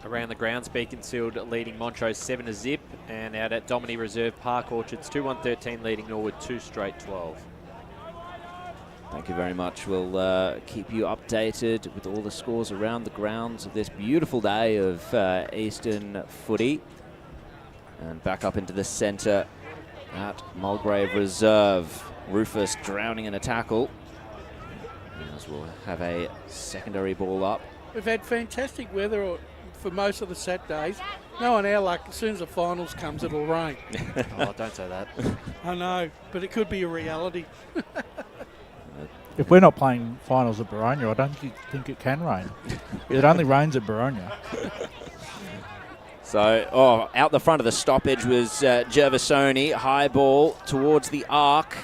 Around the grounds, Beaconsfield leading Montrose 7-0, and out at Waverley Reserve, Park Orchards 2-1-13 leading Norwood 2 straight 12. Thank you very much. We'll keep you updated with all the scores around the grounds of this beautiful day of Eastern footy. And back up into the centre at Mulgrave Reserve. Rufus drowning in a tackle. As we'll have a secondary ball up. We've had fantastic weather for most of the Saturdays. No, on our luck, as soon as the finals comes, it'll rain. Oh, don't say that. I know, but it could be a reality. If we're not playing finals at Boronia, I don't think it can rain. It only rains at Boronia. So, out the front of the stoppage was Gervasoni. High ball towards the arc.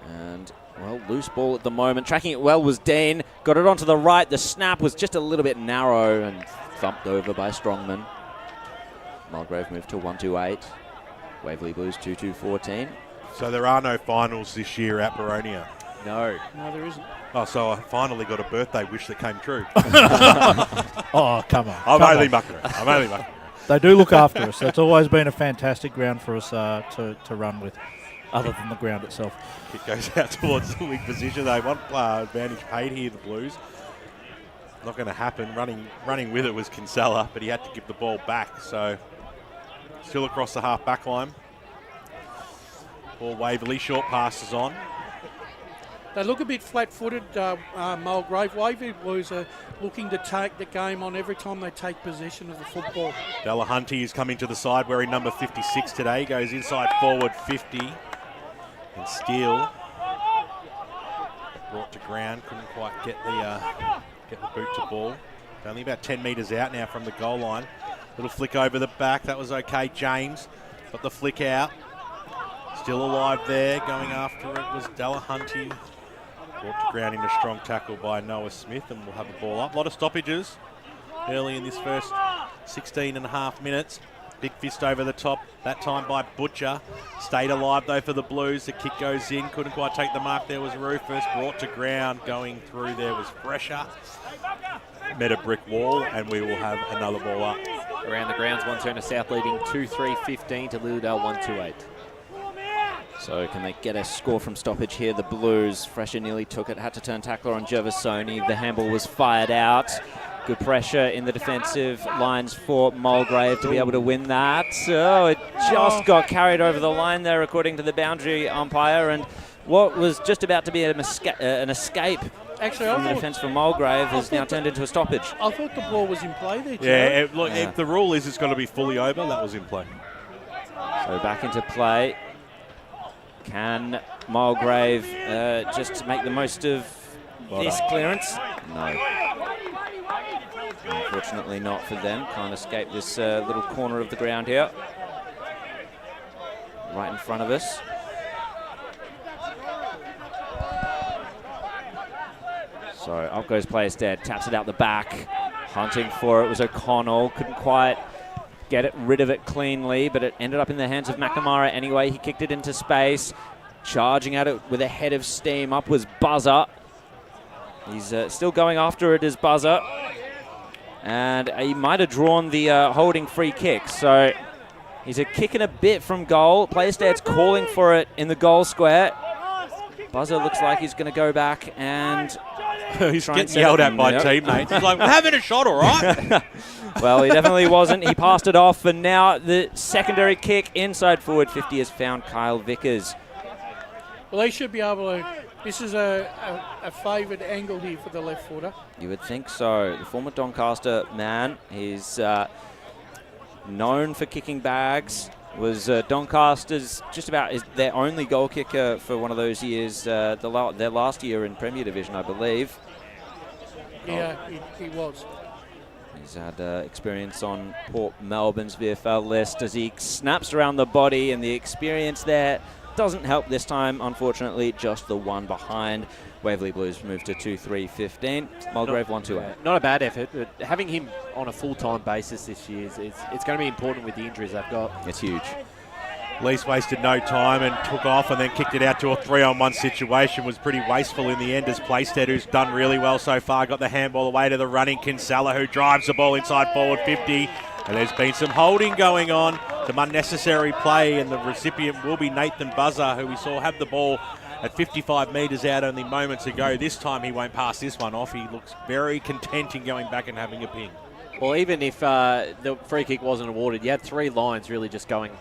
And, well, loose ball at the moment. Tracking it well was Dean. Got it onto the right. The snap was just a little bit narrow and thumped over by Strongman. Mulgrave moved to 1-2-8. Waverley Blues 2-2-14. So there are no finals this year at Boronia. No. No, there isn't. Oh, so I finally got a birthday wish that came true. Oh, come on. I'm only mucking around. They do look after us. It's always been a fantastic ground for us to run with, other than the ground itself. It goes out towards the wing position. They want advantage paid here, the Blues. Not going to happen. Running with it was Kinsella, but he had to give the ball back. So still across the half-back line. Ball Waverley, short passes on. They look a bit flat-footed, Mulgrave. Waverley Blues are looking to take the game on every time they take possession of the football. Delahunty is coming to the side, wearing number 56 today. Goes inside forward 50. And Steele brought to ground. Couldn't quite get the boot to ball. Only about 10 metres out now from the goal line. Little flick over the back. That was okay. James got the flick out. Still alive there. Going after it was Delahunty. Brought to ground in a strong tackle by Noah Smith, and we'll have a ball up. A lot of stoppages early in this first 16 and a half minutes. Big fist over the top, that time by Butcher. Stayed alive though for the Blues. The kick goes in, couldn't quite take the mark. There was Rufus, brought to ground. Going through there was Fresher. Met a brick wall, and we will have another ball up. Around the grounds, one turner South leading 2-3-15 to Lilydale 1-2-8. So can they get a score from stoppage here? The Blues, Fresher nearly took it, had to turn tackler on Gervasoni. The handball was fired out. Good pressure in the defensive lines for Mulgrave to be able to win that. So it just got carried over the line there, according to the boundary umpire. And what was just about to be an escape from the defence for Mulgrave has now turned into a stoppage. I thought the ball was in play there, Joe. Yeah, if the rule is it's going to be fully over, that was in play. So back into play. Can Mulgrave just make the most of this clearance? No. Unfortunately not for them. Can't escape this little corner of the ground here. Right in front of us. So up goes Playerstead, taps it out the back. Hunting for it was O'Connell. Couldn't quite get rid of it cleanly, but it ended up in the hands of McNamara anyway. He kicked it into space. Charging at it with a head of steam. Up was Buzzer. He's still going after it as Buzzer. And he might have drawn the holding free kick. So he's a kick and a bit from goal. Playerstead's calling for it in the goal square. Buzzer looks like he's going to go back and he's getting yelled at by teammates. He's like, we're having a shot, all right? Well, he definitely wasn't. He passed it off, and now the secondary kick inside forward 50 has found Kyle Vickers. Well, they should be able to. This is a favoured angle here for the left footer. You would think so. The former Doncaster man, he's known for kicking bags. Was Doncaster's just about their only goal kicker for one of those years, their last year in Premier Division, I believe. Yeah, he was. He's had experience on Port Melbourne's VFL list as he snaps around the body, and the experience there doesn't help this time, unfortunately. Just the one behind. Waverley Blues moved to 2-3-15. Mulgrave 1-2-8. Not a bad effort, but having him on a full-time basis this year, it's going to be important with the injuries they've got. It's huge. Lease wasted no time and took off and then kicked it out to a 3-on-1 situation. Was pretty wasteful in the end as Playstead, who's done really well so far, got the handball away to the running Kinsella, who drives the ball inside forward 50. And there's been some holding going on, some unnecessary play, and the recipient will be Nathan Buzzer, who we saw have the ball at 55 metres out only moments ago. This time he won't pass this one off. He looks very content in going back and having a ping. Well, even if the free kick wasn't awarded, you had three lines really just going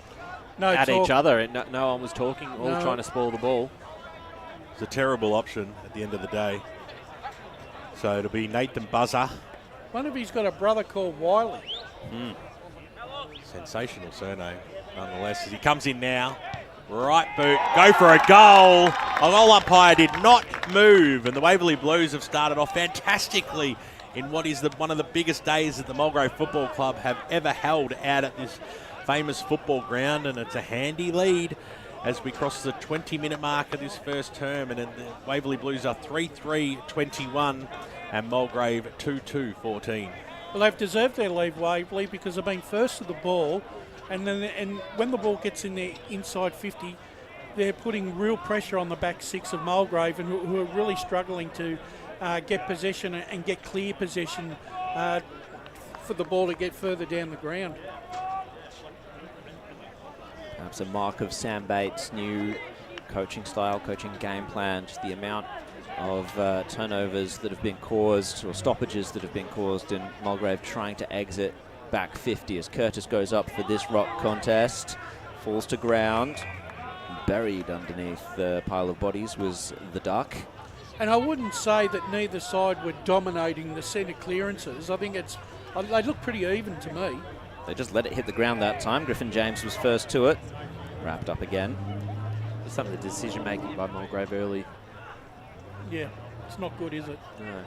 at each other, and no one was talking, all trying to spoil the ball. It's a terrible option at the end of the day. So it'll be Nathan Buzzer. Wonder if he's got a brother called Wiley. Sensational surname, nonetheless, as he comes in now. Right boot, go for a goal. A goal umpire did not move, and the Waverley Blues have started off fantastically in what is one of the biggest days that the Mulgrave Football Club have ever held out at this famous football ground, and it's a handy lead as we cross the 20-minute mark of this first term, and then the Waverley Blues are 3-3-21 and Mulgrave 2-2-14. Well, they've deserved their lead, Waverley, because they've been first to the ball, and when the ball gets in their inside 50, they're putting real pressure on the back six of Mulgrave, and who are really struggling to get possession and get clear possession for the ball to get further down the ground. Perhaps a mark of Sam Bates' new coaching style, coaching game plan, just the amount of turnovers that have been caused, or stoppages that have been caused in Mulgrave trying to exit back 50 as Curtis goes up for this rock contest. Falls to ground. Buried underneath the pile of bodies was the duck. And I wouldn't say that neither side were dominating the centre clearances. I think they look pretty even to me. They just let it hit the ground that time. Griffin James was first to it. Wrapped up again. Some of the decision making by Mulgrave early. Yeah, it's not good, is it? No.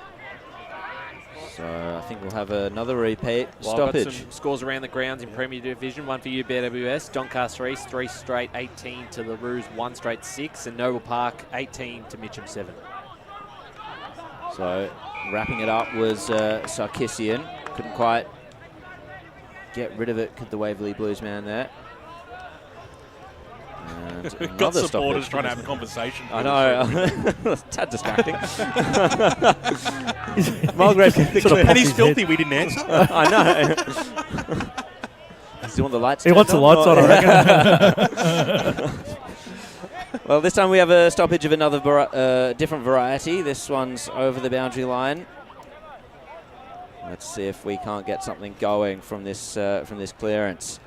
So I think we'll have another repeat. Well, Stoppage. I've got some scores around the grounds in Premier Division. One for you, BWS. Doncaster East, 3 straight 18 to the Roos, 1 straight 6. And Noble Park, 18 to Mitcham, 7. So wrapping it up was Sarkissian. Couldn't quite get rid of it, could the Waverley Blues man there. And got supporters trying to have a conversation. I know. It's a tad distracting. Mulgrave, and he's filthy. We didn't answer. I know. Does he want the lights? He wants the lights on, I reckon. Well, this time we have a stoppage of another different variety. This one's over the boundary line. Let's see if we can't get something going from this clearance.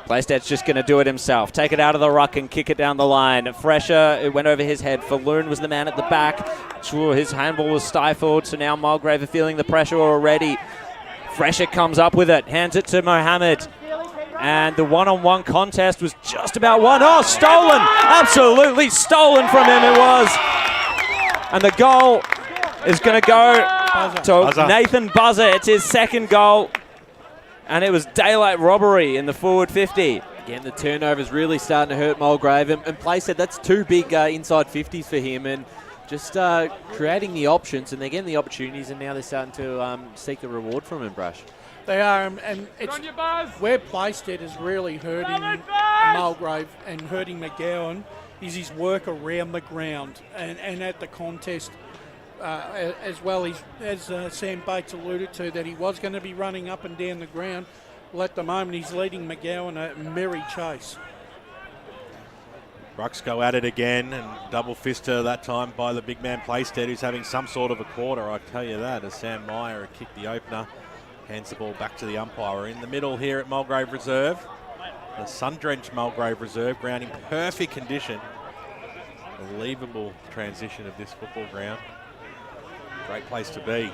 Playsted's just going to do it himself. Take it out of the ruck and kick it down the line. Fresher, it went over his head. Falloon was the man at the back. Sure, his handball was stifled, so now Mulgrave are feeling the pressure already. Fresher comes up with it, hands it to Mohammed. And the one-on-one contest was just about won. Oh, stolen! Absolutely stolen from him it was. And the goal is going to go to Nathan Buzzer. It's his second goal. And it was daylight robbery in the forward 50. Again, the turnover's really starting to hurt Mulgrave. And Play said that's 2 big inside 50s for him. And just creating the options, and they're getting the opportunities, and now they're starting to seek the reward from him, Brush. They are, and it's where Playstead is really hurting Mulgrave and hurting McGowan is his work around the ground and at the contest. As well as Sam Bates alluded to, that he was going to be running up and down the ground. Well, at the moment, he's leading McGowan a merry chase. Rucks go at it again, and double fister that time by the big man Playstead, who's having some sort of a quarter, I tell you that, as Sam Meyer had kicked the opener, hands the ball back to the umpire. We're in the middle here at Mulgrave Reserve, the sun-drenched Mulgrave Reserve, ground in perfect condition. Unbelievable transition of this football ground. Great place to be.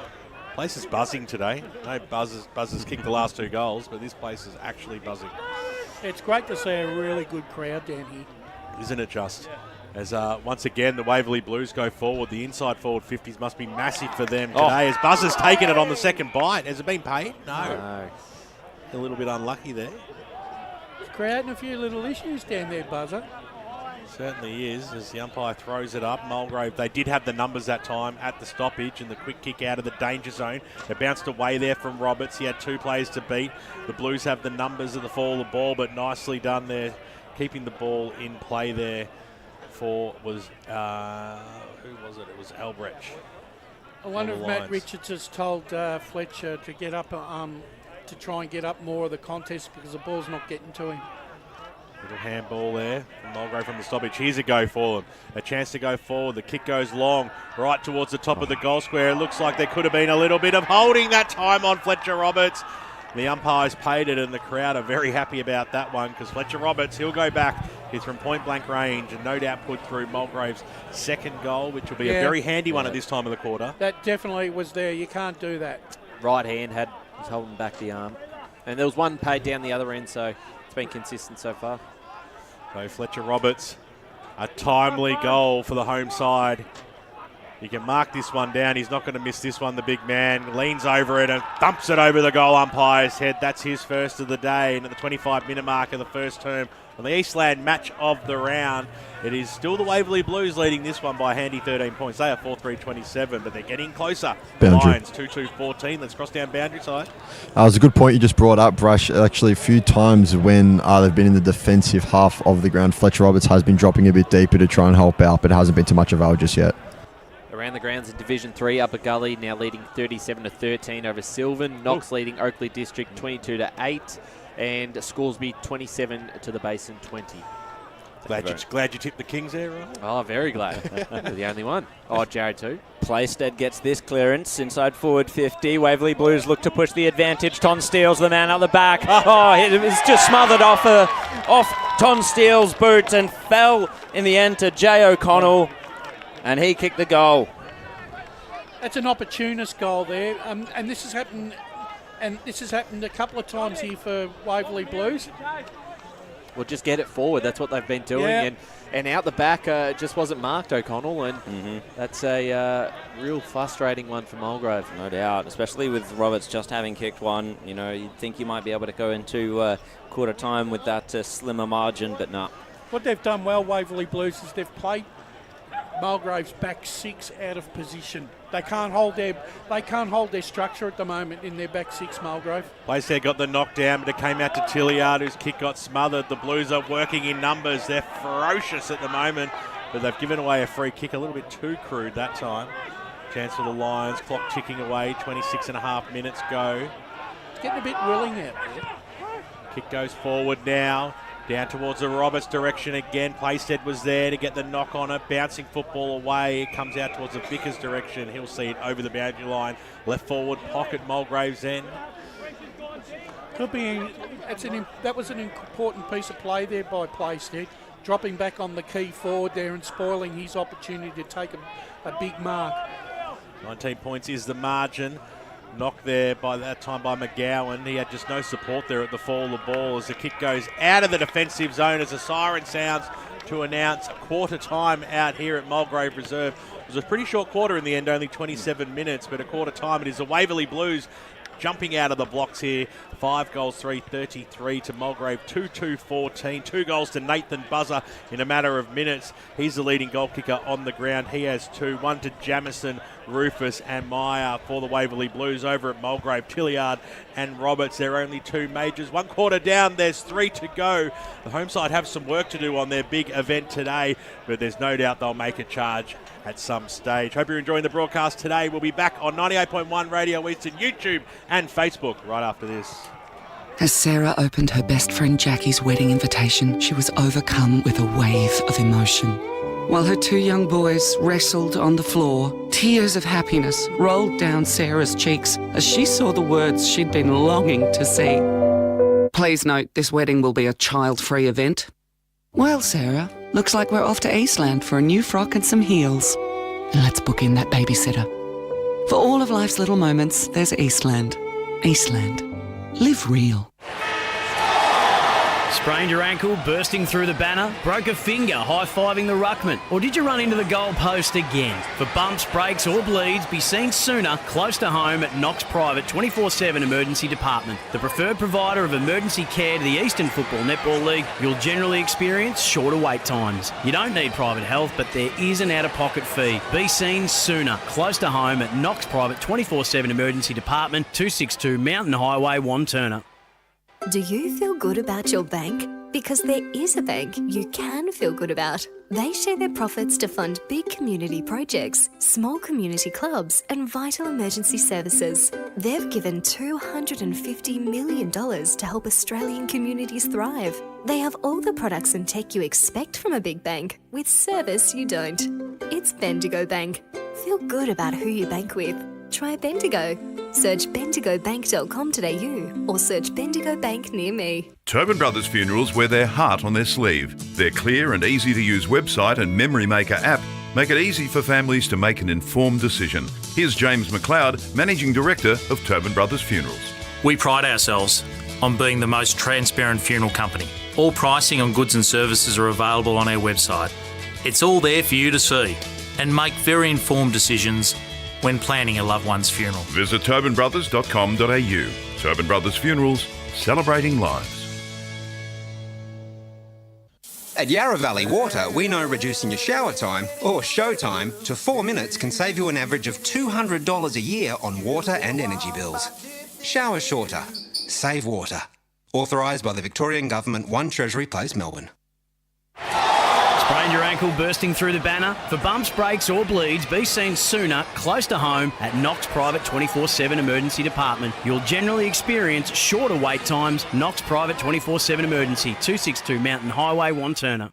Place is buzzing today. No buzzers kicked the last 2 goals, but this place is actually buzzing. It's great to see a really good crowd down here. Isn't it just? As once again the Waverley Blues go forward. The inside forward 50s must be massive for them today. As Buzzer's taken it on the second bite. Has it been paid? No. A little bit unlucky there. It's creating a few little issues down there, Buzzer. Certainly is, as the umpire throws it up. Mulgrave, they did have the numbers that time at the stoppage, and the quick kick out of the danger zone. It bounced away there from Roberts. He had 2 players to beat. The Blues have the numbers at the fall of the ball, but nicely done there, keeping the ball in play there for, who was it? It was Albrecht. I wonder if Matt Richards has told Fletcher to get up, to try and get up more of the contest because the ball's not getting to him. Little handball there from Mulgrave from the stoppage. Here's a go for them. A chance to go forward. The kick goes long, right towards the top of the goal square. It looks like there could have been a little bit of holding that time on Fletcher Roberts. The umpires paid it, and the crowd are very happy about that one because Fletcher Roberts, he'll go back. He's from point-blank range and no doubt put through Mulgrave's second goal, which will be a very handy one at this time of the quarter. That definitely was there. You can't do that. Right hand was holding back the arm. And there was one paid down the other end, so it's been consistent so far. So Fletcher Roberts, a timely goal for the home side. He can mark this one down. He's not going to miss this one, the big man. Leans over it and thumps it over the goal umpire's head. That's his first of the day. And at the 25-minute mark of the first term, on the Eastland match of the round, it is still the Waverley Blues leading this one by a handy 13 points. They are 4-3-27, but they're getting closer. Boundary. Lions 2-2-14. Let's cross down boundary side. It was a good point you just brought up, Brush. Actually, a few times when they've been in the defensive half of the ground, Fletcher Roberts has been dropping a bit deeper to try and help out, but it hasn't been too much avail just yet. Around the grounds in Division 3, Upper Gully now leading 37-13 over Sylvan. Knox leading Oakley District 22-8, and Scoresby 27 to the Basin 20. Glad you tipped the Kings there, right? Oh, very glad. You're the only one. Oh, Jared too. Playstead gets this clearance inside forward 50. Waverley Blues look to push the advantage. Ton Steele's the man at the back. Oh, it was just smothered off Ton Steele's boot and fell in the end to Jay O'Connell, and he kicked the goal. That's an opportunist goal there, and this has happened. And this has happened a couple of times here for Waverley Blues. Well, just get it forward. That's what they've been doing. Yeah. And out the back, it just wasn't marked, O'Connell. And that's a real frustrating one for Mulgrave. No doubt, especially with Roberts just having kicked one. You know, you'd think you might be able to go into quarter time with that slimmer margin, but no. What they've done well, Waverley Blues, is they've played Mulgrave's back 6 out of position. They can't hold their structure at the moment in their back 6, Mulgrave. Playstead got the knockdown, but it came out to Tilliard, whose kick got smothered. The Blues are working in numbers. They're ferocious at the moment, but they've given away a free kick, a little bit too crude that time. Chance for the Lions, clock ticking away, 26.5 minutes go. It's getting a bit willing out there. Kick goes forward now. Down towards the Roberts direction again. Playstead was there to get the knock on it. Bouncing football away. It comes out towards the Vickers direction. He'll see it over the boundary line. Left forward pocket, Mulgrave's end. Could be. That was an important piece of play there by Playstead. Dropping back on the key forward there and spoiling his opportunity to take a big mark. 19 points is the margin. Knocked there by that time by McGowan. He had just no support there at the fall of the ball as the kick goes out of the defensive zone as a siren sounds to announce quarter time out here at Mulgrave Reserve. It was a pretty short quarter in the end, only 27 minutes, but a quarter time. It is the Waverley Blues jumping out of the blocks here. 5 goals, 3-33 to Mulgrave, 2-2-14. 2 goals to Nathan Buzzer in a matter of minutes. He's the leading goal kicker on the ground. He has 2. 1 to Jamison, Rufus and Meyer for the Waverley Blues. Over at Mulgrave, Tilliard and Roberts. They're only 2 majors. 1 quarter down, there's 3 to go. The home side have some work to do on their big event today, but there's no doubt they'll make a charge at some stage. Hope you're enjoying the broadcast today. We'll be back on 98.1 Radio Eastern, YouTube and Facebook right after this. As Sarah opened her best friend Jackie's wedding invitation, she was overcome with a wave of emotion. While her two young boys wrestled on the floor, tears of happiness rolled down Sarah's cheeks as she saw the words she'd been longing to see. Please note, this wedding will be a child-free event. Well, Sarah, looks like we're off to Eastland for a new frock and some heels. And let's book in that babysitter. For all of life's little moments, there's Eastland. Eastland. Live real. Sprained your ankle, bursting through the banner? Broke a finger, high-fiving the ruckman? Or did you run into the goal post again? For bumps, breaks or bleeds, be seen sooner, close to home at Knox Private 24/7 Emergency Department. The preferred provider of emergency care to the Eastern Football Netball League, you'll generally experience shorter wait times. You don't need private health, but there is an out-of-pocket fee. Be seen sooner, close to home at Knox Private 24/7 Emergency Department, 262 Mountain Highway, Wantirna. Do you feel good about your bank? Because there is a bank you can feel good about. They share their profits to fund big community projects, small community clubs, and vital emergency services. They've given $250 million to help Australian communities thrive. They have all the products and tech you expect from a big bank, with service you don't. It's Bendigo Bank. Feel good about who you bank with. Try Bendigo. Search bendigobank.com.au or search Bendigo Bank near me. Tobin Brothers Funerals wear their heart on their sleeve. Their clear and easy-to-use website and Memory Maker app make it easy for families to make an informed decision. Here's James McLeod, Managing Director of Tobin Brothers Funerals. We pride ourselves on being the most transparent funeral company. All pricing on goods and services are available on our website. It's all there for you to see and make very informed decisions when planning a loved one's funeral. Visit tobinbrothers.com.au. Tobin Brothers Funerals, celebrating lives. At Yarra Valley Water, we know reducing your shower time, or show time, to 4 minutes can save you an average of $200 a year on water and energy bills. Shower shorter. Save water. Authorised by the Victorian Government, 1 Treasury Place, Melbourne. Sprained your ankle, bursting through the banner? For bumps, breaks or bleeds, be seen sooner, close to home at Knox Private 24/7 Emergency Department. You'll generally experience shorter wait times. Knox Private 24/7 Emergency, 262 Mountain Highway, Wantirna.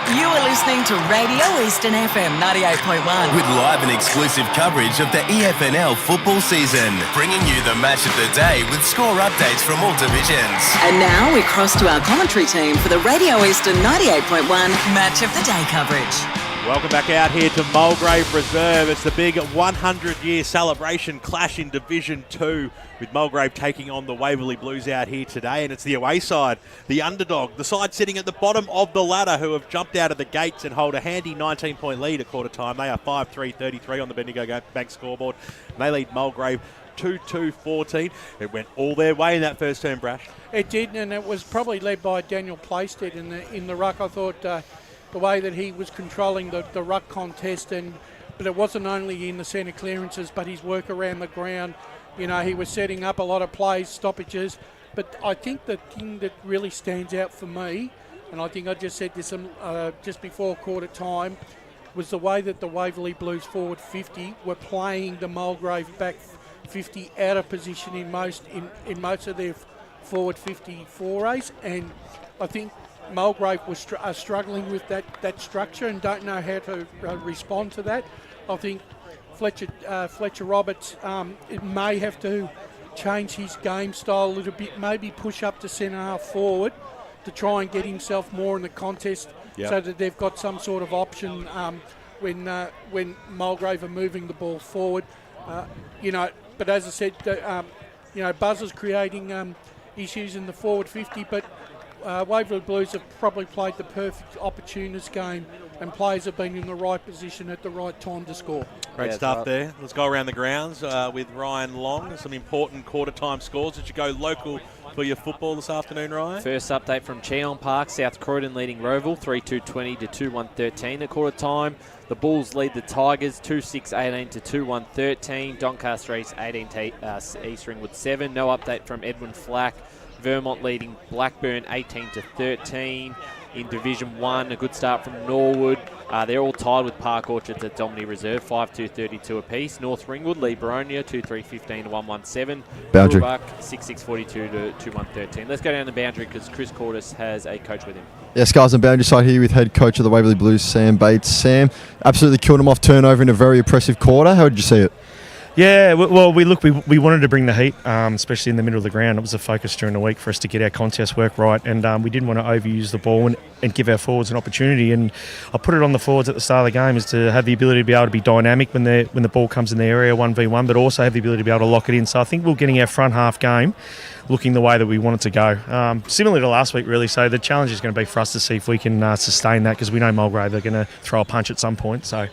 You are listening to Radio Eastern FM 98.1. With live and exclusive coverage of the EFNL football season. Bringing you the match of the day with score updates from all divisions. And now we cross to our commentary team for the Radio Eastern 98.1 Match of the Day coverage. Welcome back out here to Mulgrave Reserve. It's the big 100-year celebration clash in Division 2 with Mulgrave taking on the Waverley Blues out here today. And it's the away side, the underdog, the side sitting at the bottom of the ladder who have jumped out of the gates and hold a handy 19-point lead at quarter time. They are 5-3-33 on the Bendigo Bank scoreboard. And they lead Mulgrave 2-2-14. It went all their way in that first term, Brash. It did, and it was probably led by Daniel Plaisted in the ruck. I thought the way that he was controlling the ruck contest, but it wasn't only in the centre clearances, but his work around the ground. You know, he was setting up a lot of plays, stoppages. But I think the thing that really stands out for me, and I think I just said this just before quarter time, was the way that the Waverley Blues forward 50 were playing the Mulgrave back 50 out of position in most of their forward 50 forays, and I think Mulgrave was struggling with that structure and don't know how to respond to that. I think Fletcher Roberts it may have to change his game style a little bit, maybe push up to centre half forward to try and get himself more in the contest, so that they've got some sort of option when Mulgrave are moving the ball forward. But as I said, Buzzer's creating issues in the forward 50, but Waverley Blues have probably played the perfect opportunist game, and players have been in the right position at the right time to score. Great stuff there. Let's go around the grounds with Ryan Long. Some important quarter-time scores. Did you go local for your football this afternoon, Ryan? First update from Cheon Park. South Croydon leading Roval 3-2-20 to 2-1-13 at quarter time. The Bulls lead the Tigers 2-6-18 to 2-1-13. Doncaster East 18 to East Ringwood 7. No update from Edwin Flack. Vermont leading Blackburn 18 to 13. In Division 1, a good start from Norwood. They're all tied with Park Orchards at Waverley Reserve, 5-2-32 apiece. North Ringwood, Lee Baronia, 2-3-15 to 1-1-7. Boundary. Buck, 6-6-42 to 2-1-13. Let's go down the boundary because Chris Cordes has a coach with him. Yeah, Scars on boundary side here with head coach of the Waverley Blues, Sam Bates. Sam, absolutely killed him off turnover in a very impressive quarter. How did you see it? Yeah, well, we wanted to bring the heat, especially in the middle of the ground. It was a focus during the week for us to get our contest work right, and we didn't want to overuse the ball and give our forwards an opportunity. And I put it on the forwards at the start of the game is to have the ability to be able to be dynamic when the ball comes in the area 1v1, but also have the ability to be able to lock it in. So I think we're getting our front half game looking the way that we want it to go. Similar to last week, really. So the challenge is going to be for us to see if we can sustain that, because we know Mulgrave are going to throw a punch at some point. So.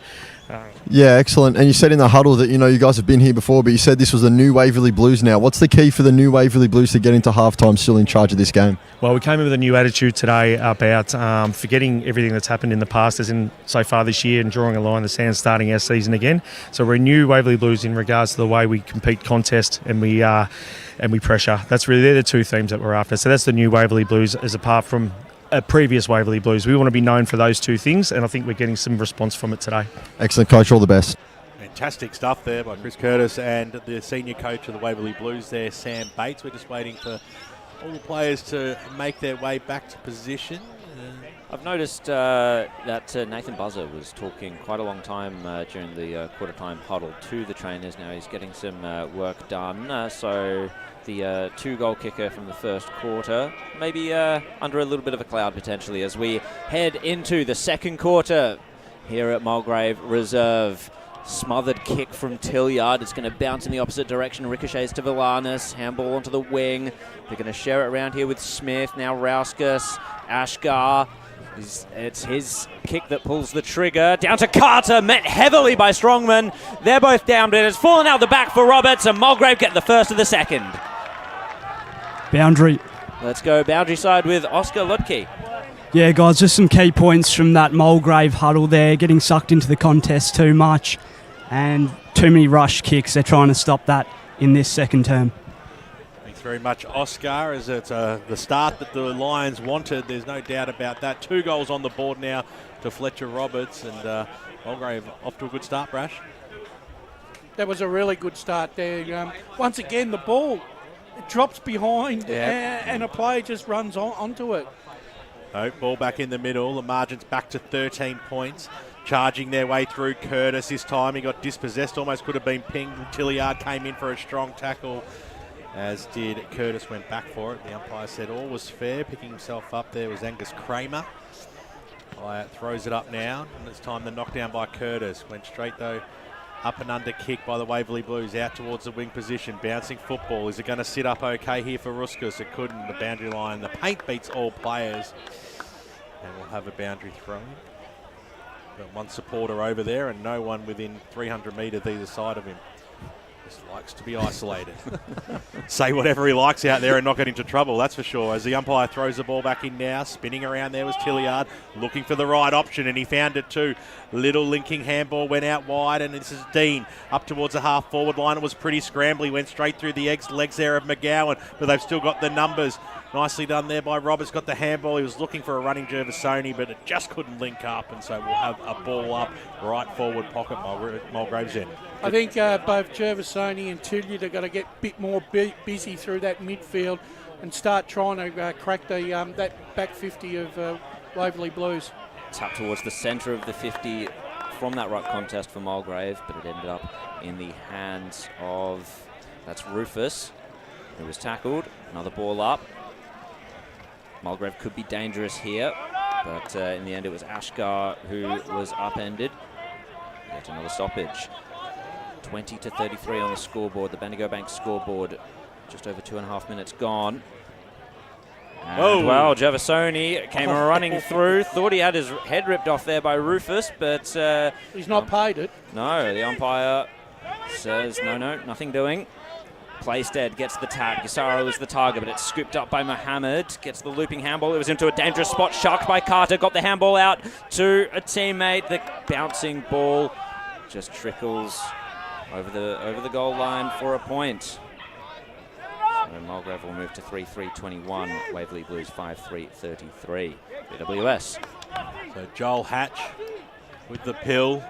Yeah, excellent. And you said in the huddle that, you guys have been here before, but you said this was the new Waverley Blues now. What's the key for the new Waverley Blues to get into halftime still in charge of this game? Well, we came in with a new attitude today about forgetting everything that's happened in the past, as in so far this year, and drawing a line in the sand, starting our season again. So we're a new Waverley Blues in regards to the way we compete contest and we pressure. They're the two themes that we're after. So that's the new Waverley Blues, as apart from a previous Waverley Blues. We want to be known for those two things, and I think we're getting some response from it today. Excellent, coach. All the best. Fantastic stuff there by Chris Curtis and the senior coach of the Waverley Blues there, Sam Bates. We're just waiting for all the players to make their way back to position. I've noticed that Nathan Buzzer was talking quite a long time during the quarter-time huddle to the trainers. Now he's getting some work done. So the two-goal kicker from the first quarter, maybe under a little bit of a cloud potentially as we head into the second quarter here at Mulgrave Reserve. Smothered kick from Tilliard. It's going to bounce in the opposite direction. Ricochets to Villanis. Handball onto the wing. They're going to share it around here with Smith. Now Rauskas. Ashgar. It's his kick that pulls the trigger. Down to Carter. Met heavily by Strongman. They're both down, but it's fallen out the back for Roberts, and Mulgrave get the first of the second. Boundary. Let's go boundary side with Oscar Lutke. Yeah, guys, just some key points from that Mulgrave huddle there. Getting sucked into the contest too much and too many rush kicks. They're trying to stop that in this second term. Thanks very much, Oscar. As it's the start that the Lions wanted, there's no doubt about that. 2 goals on the board now to Fletcher Roberts, and Mulgrave off to a good start, Brash. That was a really good start there. Once again, the ball drops behind and a player just runs onto it. Ball back in the middle. The margin's back to 13 points. Charging their way through Curtis this time. He got dispossessed, almost could have been pinged. Tilliard came in for a strong tackle, as did Curtis, went back for it. The umpire said all was fair. Picking himself up there was Angus Kramer. Throws it up now, and it's time the knockdown by Curtis. Went straight though, up and under kick by the Waverley Blues, out towards the wing position. Bouncing football. Is it going to sit up okay here for Ruskus? It couldn't. The boundary line, the paint beats all players. And we'll have a boundary throw. Got one supporter over there and no one within 300 metres either side of him. Just likes to be isolated. Say whatever he likes out there and not get into trouble, that's for sure. As the umpire throws the ball back in now, spinning around there was Tilliard, looking for the right option, and he found it too. Little linking handball went out wide, and this is Dean up towards the half-forward line. It was pretty scrambly, went straight through the legs there of McGowan, but they've still got the numbers. Nicely done there by Roberts, got the handball. He was looking for a running Gervasoni, but it just couldn't link up, and so we'll have a ball up right forward pocket Mulgrave's end. I think both Gervasoni and Tilliard are going to get a bit more busy through that midfield and start trying to crack the that back 50 of Waverley Blues. Tap towards the centre of the 50 from that ruck contest for Mulgrave, but it ended up in the hands of, that's Rufus, who was tackled. Another ball up. Mulgrave could be dangerous here, but in the end it was Ashgar who was upended. Yet another stoppage. 20-33 on the scoreboard, the Bendigo Bank scoreboard. Just over 2.5 minutes gone. And well, Gervasoni came running through. Thought he had his head ripped off there by Rufus, but he's not paid it. No, the umpire says no, nothing doing. Playstead gets the tap. Gisaro was the target, but it's scooped up by Mohammed. Gets the looping handball. It was into a dangerous spot. Shucked by Carter. Got the handball out to a teammate. The bouncing ball just trickles over the goal line for a point. So Mulgrave will move to 3-3-21. Waverley Blues 5-3-33. BWS. So Joel Hatch with the pill.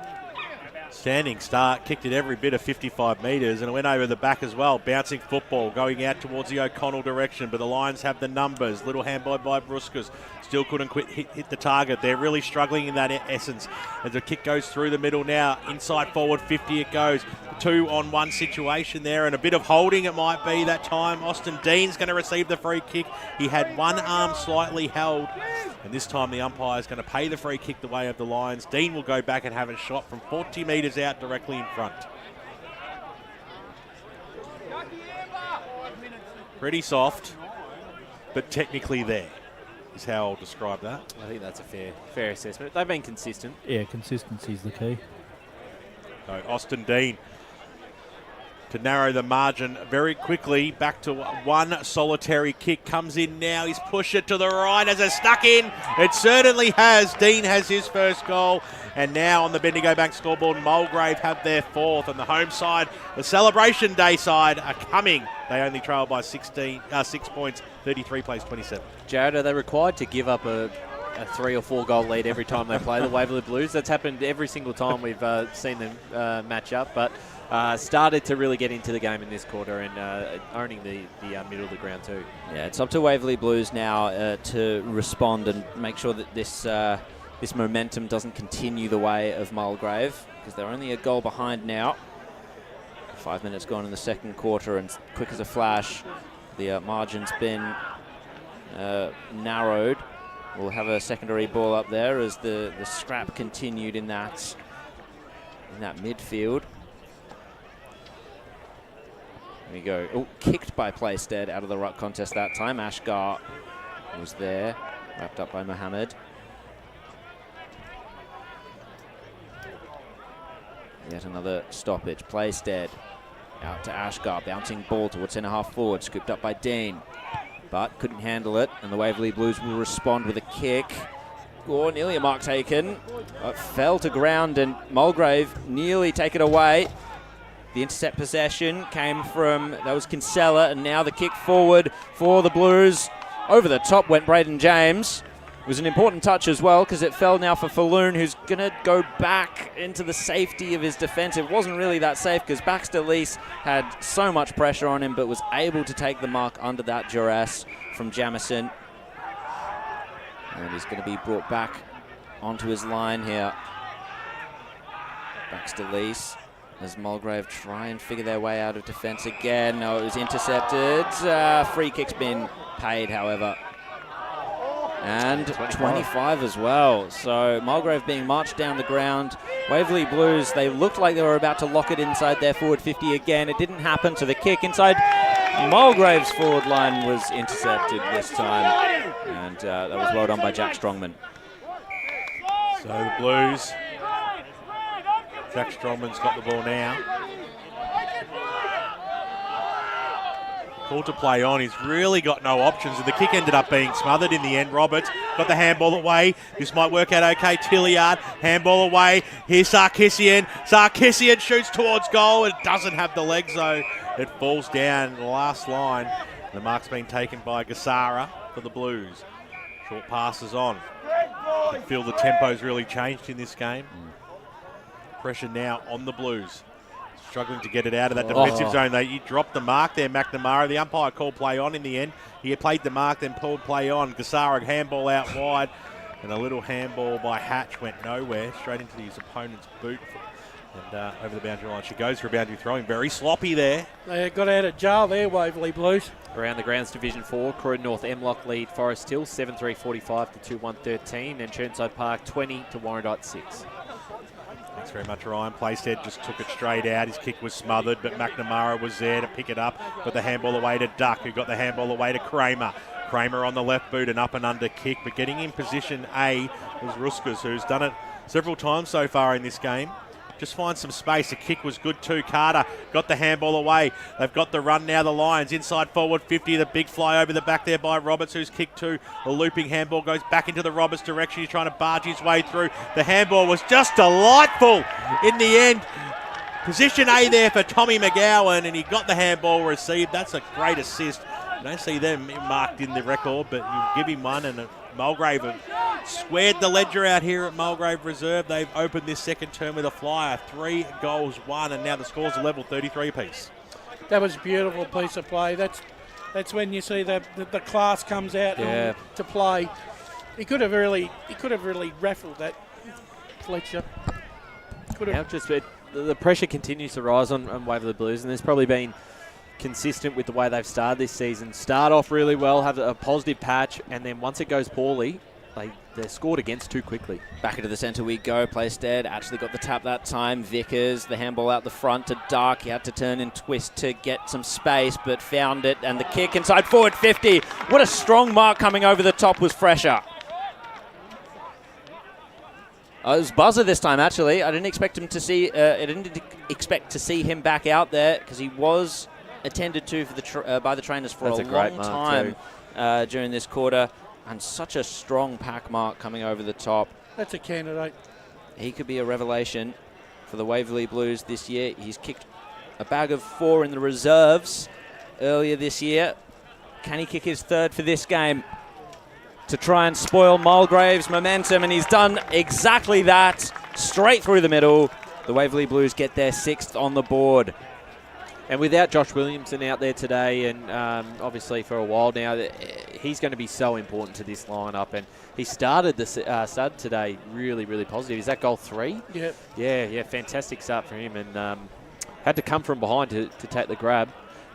Standing start, kicked it every bit of 55 metres, and it went over the back as well. Bouncing football, going out towards the O'Connell direction, but the Lions have the numbers. Little handball by Bruskas. Still couldn't hit the target. They're really struggling in that essence. As the kick goes through the middle now, inside forward 50 it goes. 2-on-1 situation there, and a bit of holding it might be that time. Austin Dean's going to receive the free kick. He had one arm slightly held, and this time the umpire is going to pay the free kick the way of the Lions. Dean will go back and have a shot from 40 metres out directly in front. Pretty soft, but technically there is how I'll describe that. I think that's a fair assessment. They've been consistent. Yeah, consistency is the key. So Austin Dean to narrow the margin very quickly. Back to one solitary kick. Comes in now. He's pushed it to the right. Has it stuck in? It certainly has. Dean has his first goal. And now on the Bendigo Bank scoreboard, Mulgrave have their fourth. And the home side, the Celebration Day side, are coming. They only trail by 6 points. 33 plays 27. Jared, are they required to give up a 3 or 4 goal lead every time they play the Waverley Blues? That's happened every single time we've seen them match up, but started to really get into the game in this quarter and owning the middle of the ground too. Yeah, it's up to Waverley Blues now to respond and make sure that this momentum doesn't continue the way of Mulgrave, because they're only a goal behind now. 5 minutes gone in the second quarter, and quick as a flash, the margin's been narrowed. We'll have a secondary ball up there as the scrap continued in that midfield. There we go. Oh, kicked by Playstead out of the ruck contest that time. Ashgar was there, wrapped up by Mohammed. Yet another stoppage. Playstead out to Ashgar, bouncing ball towards centre half forward, scooped up by Dean, but couldn't handle it, and the Waverley Blues will respond with a kick. Oh, nearly a mark taken. Fell to ground, and Mulgrave nearly take it away. The intercept possession came from, that was Kinsella, and now the kick forward for the Blues. Over the top went Braden James. It was an important touch as well, because it fell now for Falloon, who's going to go back into the safety of his defence. It wasn't really that safe, because Baxter Lease had so much pressure on him, but was able to take the mark under that duress from Jamison. And he's going to be brought back onto his line here. Baxter Lease, as Mulgrave try and figure their way out of defence again. No, it was intercepted. Free kick's been paid, however. And 25 as well. So Mulgrave being marched down the ground. Waverley Blues, they looked like they were about to lock it inside their forward 50 again. It didn't happen, so the kick inside Mulgrave's forward line was intercepted this time. And that was well done by Jack Strongman. So the Blues, Jack Strongman's got the ball now. Called to play on. He's really got no options, and the kick ended up being smothered in the end. Roberts got the handball away. This might work out okay. Tilliard, handball away. Here's Sarkissian. Sarkissian shoots towards goal. It doesn't have the legs, though. It falls down the last line. The mark's been taken by Gassara for the Blues. Short passes on. I feel the tempo's really changed in this game. Pressure now on the Blues. Struggling to get it out of that defensive zone. He dropped the mark there, McNamara. The umpire called play on in the end. He played the mark, then pulled play on. Gassara handball out wide. And a little handball by Hatch went nowhere. Straight into his opponent's boot. And over the boundary line. She goes for a boundary throwing. Very sloppy there. They got out of jail there, Waverley Blues. Around the grounds, Division 4, Croydon North Emlock lead Forest Hill 7-3-45 to 2-1-13. And Churnside Park 20 to Warrandyte 6. Thanks very much, Ryan. Playstead just took it straight out. His kick was smothered, but McNamara was there to pick it up. Got the handball away to Duck, who got the handball away to Kramer. Kramer on the left boot, an up and under kick, but getting in position A was Ruskas, who's done it several times so far in this game. Just find some space. The kick was good too. Carter got the handball away. They've got the run now, the Lions. Inside forward 50. The big fly over the back there by Roberts, who's kicked to. The looping handball goes back into the Roberts direction. He's trying to barge his way through. The handball was just delightful in the end. Position A there for Tommy McGowan, and he got the handball received. That's a great assist. I don't see them marked in the record, but you give him one, and Mulgrave have squared the ledger out here at Mulgrave Reserve. They've opened this second term with a flyer, 3 goals, 1, and now the scores are level 33 apiece. That was a beautiful piece of play. That's when you see the class comes out to play. He could have really raffled that, Fletcher. Now just the pressure continues to rise on Waverley Blues, and there's probably been consistent with the way they've started this season. Start off really well, have a positive patch, and then once it goes poorly, they're scored against too quickly. Back into the centre we go. Place dead. Actually got the tap that time. Vickers, the handball out the front to Dark. He had to turn and twist to get some space, but found it. And the kick inside forward 50. What a strong mark coming over the top was Fresher. It was Buzzer this time, actually. I didn't expect him to see. I didn't expect to see him back out there because he was attended to for by the trainers for a long time during this quarter. And such a strong pack mark coming over the top. That's a candidate. He could be a revelation for the Waverley Blues this year. He's kicked a bag of 4 in the reserves earlier this year. Can he kick his 3rd for this game to try and spoil Mulgrave's momentum? And he's done exactly that. Straight through the middle. The Waverley Blues get their 6th on the board. And without Josh Williamson out there today, and obviously for a while now, he's going to be so important to this lineup. And he started today really, really positive. Is that goal 3? Yep. Yeah, fantastic start for him, and had to come from behind to take the grab.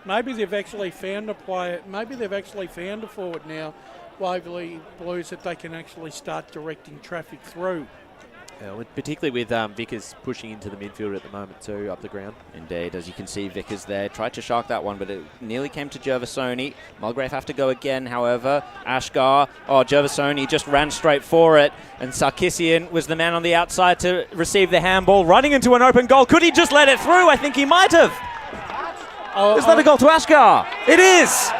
Maybe they've actually found a player. Maybe they've actually found a forward now, Waverley Blues, that they can actually start directing traffic through. Particularly with Vickers pushing into the midfield at the moment too, up the ground. Indeed, as you can see, Vickers there tried to shark that one, but it nearly came to Gervasoni. Mulgrave have to go again, however. Ashgar, Gervasoni just ran straight for it, and Sarkissian was the man on the outside to receive the handball, running into an open goal. Could he just let it through? I think he might have. Is that a goal to Ashgar? It is!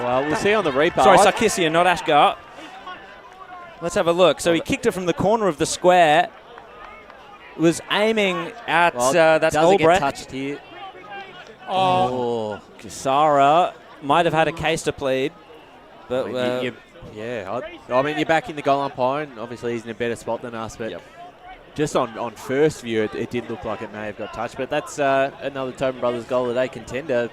Well, we'll see on the replay. Sorry, Sarkissian, not Ashgar. Let's have a look. So he kicked it from the corner of the square. Was aiming at that's Albrecht. Get touched here. Kisara might have had a case to plead, but I mean, you're back in the goal umpire, and obviously he's in a better spot than us. But just on first view, it did look like it may have got touched. But that's another Tobin Brothers goal of the day contender.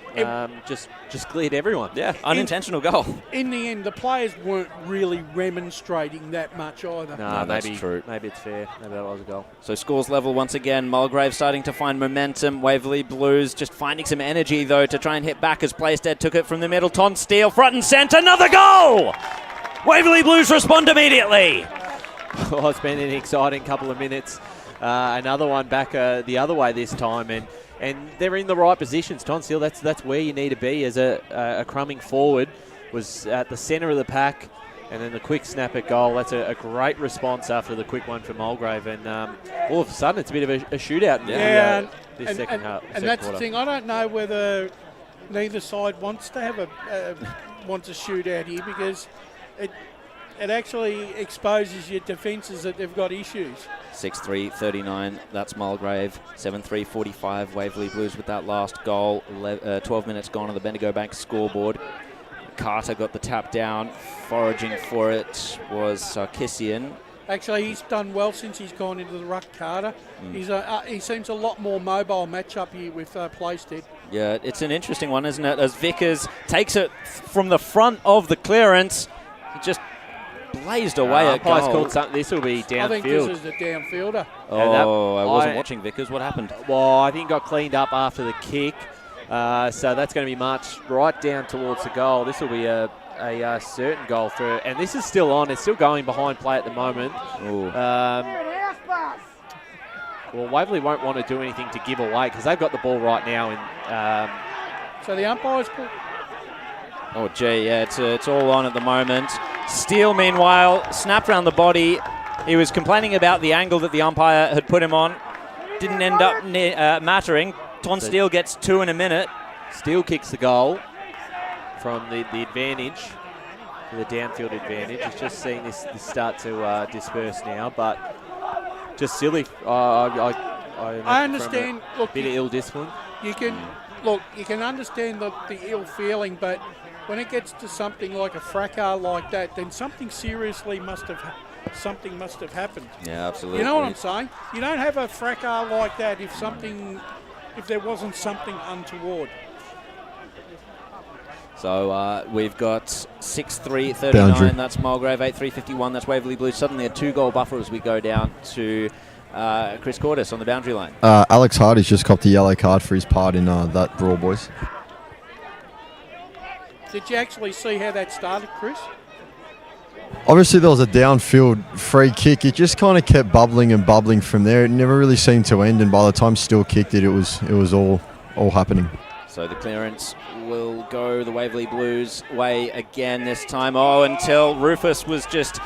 Just cleared everyone. Yeah, unintentional goal. In the end, the players weren't really remonstrating that much either. No, that's true. Maybe it's fair. Maybe that was a goal. So scores level once again. Mulgrave starting to find momentum. Waverley Blues just finding some energy, though, to try and hit back as Playstead took it from the middle. Ton Steele, front and centre. Another goal! Waverley Blues respond immediately. Well, it's been an exciting couple of minutes. Another one back the other way this time, and they're in the right positions. Ton Steele, that's where you need to be as a crumbing forward. Was at the centre of the pack, and then the quick snap at goal. That's a great response after the quick one from Mulgrave, and all of a sudden it's a bit of a shootout in this second half. And that's quarter. The thing. I don't know whether neither side wants to have wants a shootout here, because it actually exposes your defences that they've got issues. 6-3-39, that's Mulgrave. 7-3-45, Waverley Blues with that last goal. 12 minutes gone on the Bendigo Bank scoreboard. Carter got the tap down. Foraging for it was Sarkissian. Actually, he's done well since he's gone into the ruck, Carter. He seems a lot more mobile matchup here with Playstead. Yeah, it's an interesting one, isn't it? As Vickers takes it from the front of the clearance. He just blazed away at goal. Called something. This will be downfield. I think this is the downfielder. I wasn't watching Vickers. What happened? Well, I think it got cleaned up after the kick. So that's going to be marched right down towards the goal. This will be a certain goal for, and this is still on. It's still going behind play at the moment. Well, Waverley won't want to do anything to give away because they've got the ball right now. So the umpire's it's all on at the moment. Steele, meanwhile, snapped around the body. He was complaining about the angle that the umpire had put him on. Didn't end up mattering. Ton Steele gets 2 in a minute. Steele kicks the goal from the advantage, the downfield advantage. He's just seeing this start to disperse now, but just silly. I understand. Look, bit of ill discipline. You can understand the ill feeling, but when it gets to something like a fracas like that, then something must have happened. Yeah, absolutely. You know what I'm saying? You don't have a fracas like that if there wasn't something untoward. So we've got 6-3-39. Boundary. That's Mulgrave. 8-3-51. That's Waverley Blues. Suddenly a 2-goal buffer as we go down to Chris Cordes on the boundary line. Alex Hardy's just copped a yellow card for his part in that brawl, boys. Did you actually see how that started, Chris? Obviously, there was a downfield free kick. It just kind of kept bubbling and bubbling from there. It never really seemed to end, and by the time Still kicked it, it was all happening. So the clearance will go the Waverley Blues way again this time. Oh, until Rufus was just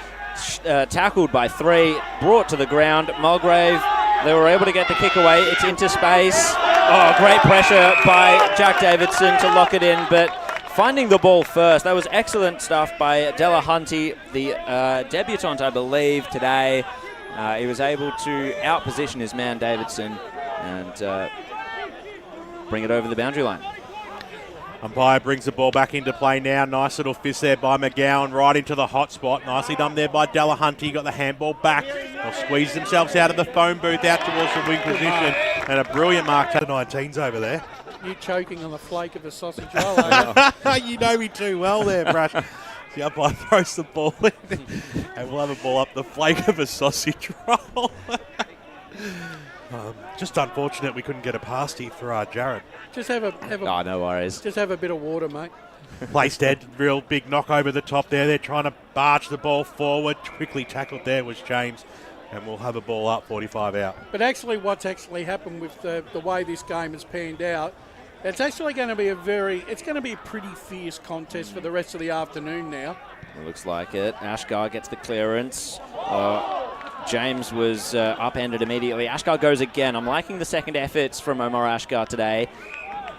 tackled by 3, brought to the ground. Mulgrave, they were able to get the kick away. It's into space. Oh, great pressure by Jack Davidson to lock it in, but finding the ball first. That was excellent stuff by Della Hunty, the debutant, I believe, today. He was able to outposition his man Davidson and bring it over the boundary line. Umpire brings the ball back into play now. Nice little fist there by McGowan, right into the hot spot. Nicely done there by Della Hunty. Got the handball back. They'll squeeze themselves out of the phone booth, out towards the wing position. And a brilliant mark to the 19s over there. You choking on the flake of a sausage roll. You know me too well there, Brash. The umpire throws the ball in, and we'll have a ball up the flake of a sausage roll. Just unfortunate we couldn't get a past here for Jared. Just have a Oh, no worries. Just have a bit of water, mate. Place dead, real big knock over the top there. They're trying to barge the ball forward. Quickly tackled there was James, and we'll have a ball up, 45 out. But actually what's actually happened with the way this game has panned out, it's actually going to be a pretty fierce contest for the rest of the afternoon now. It looks like it. Ashgar gets the clearance. James was upended immediately. Ashgar goes again. I'm liking the second efforts from Omar Ashgar today.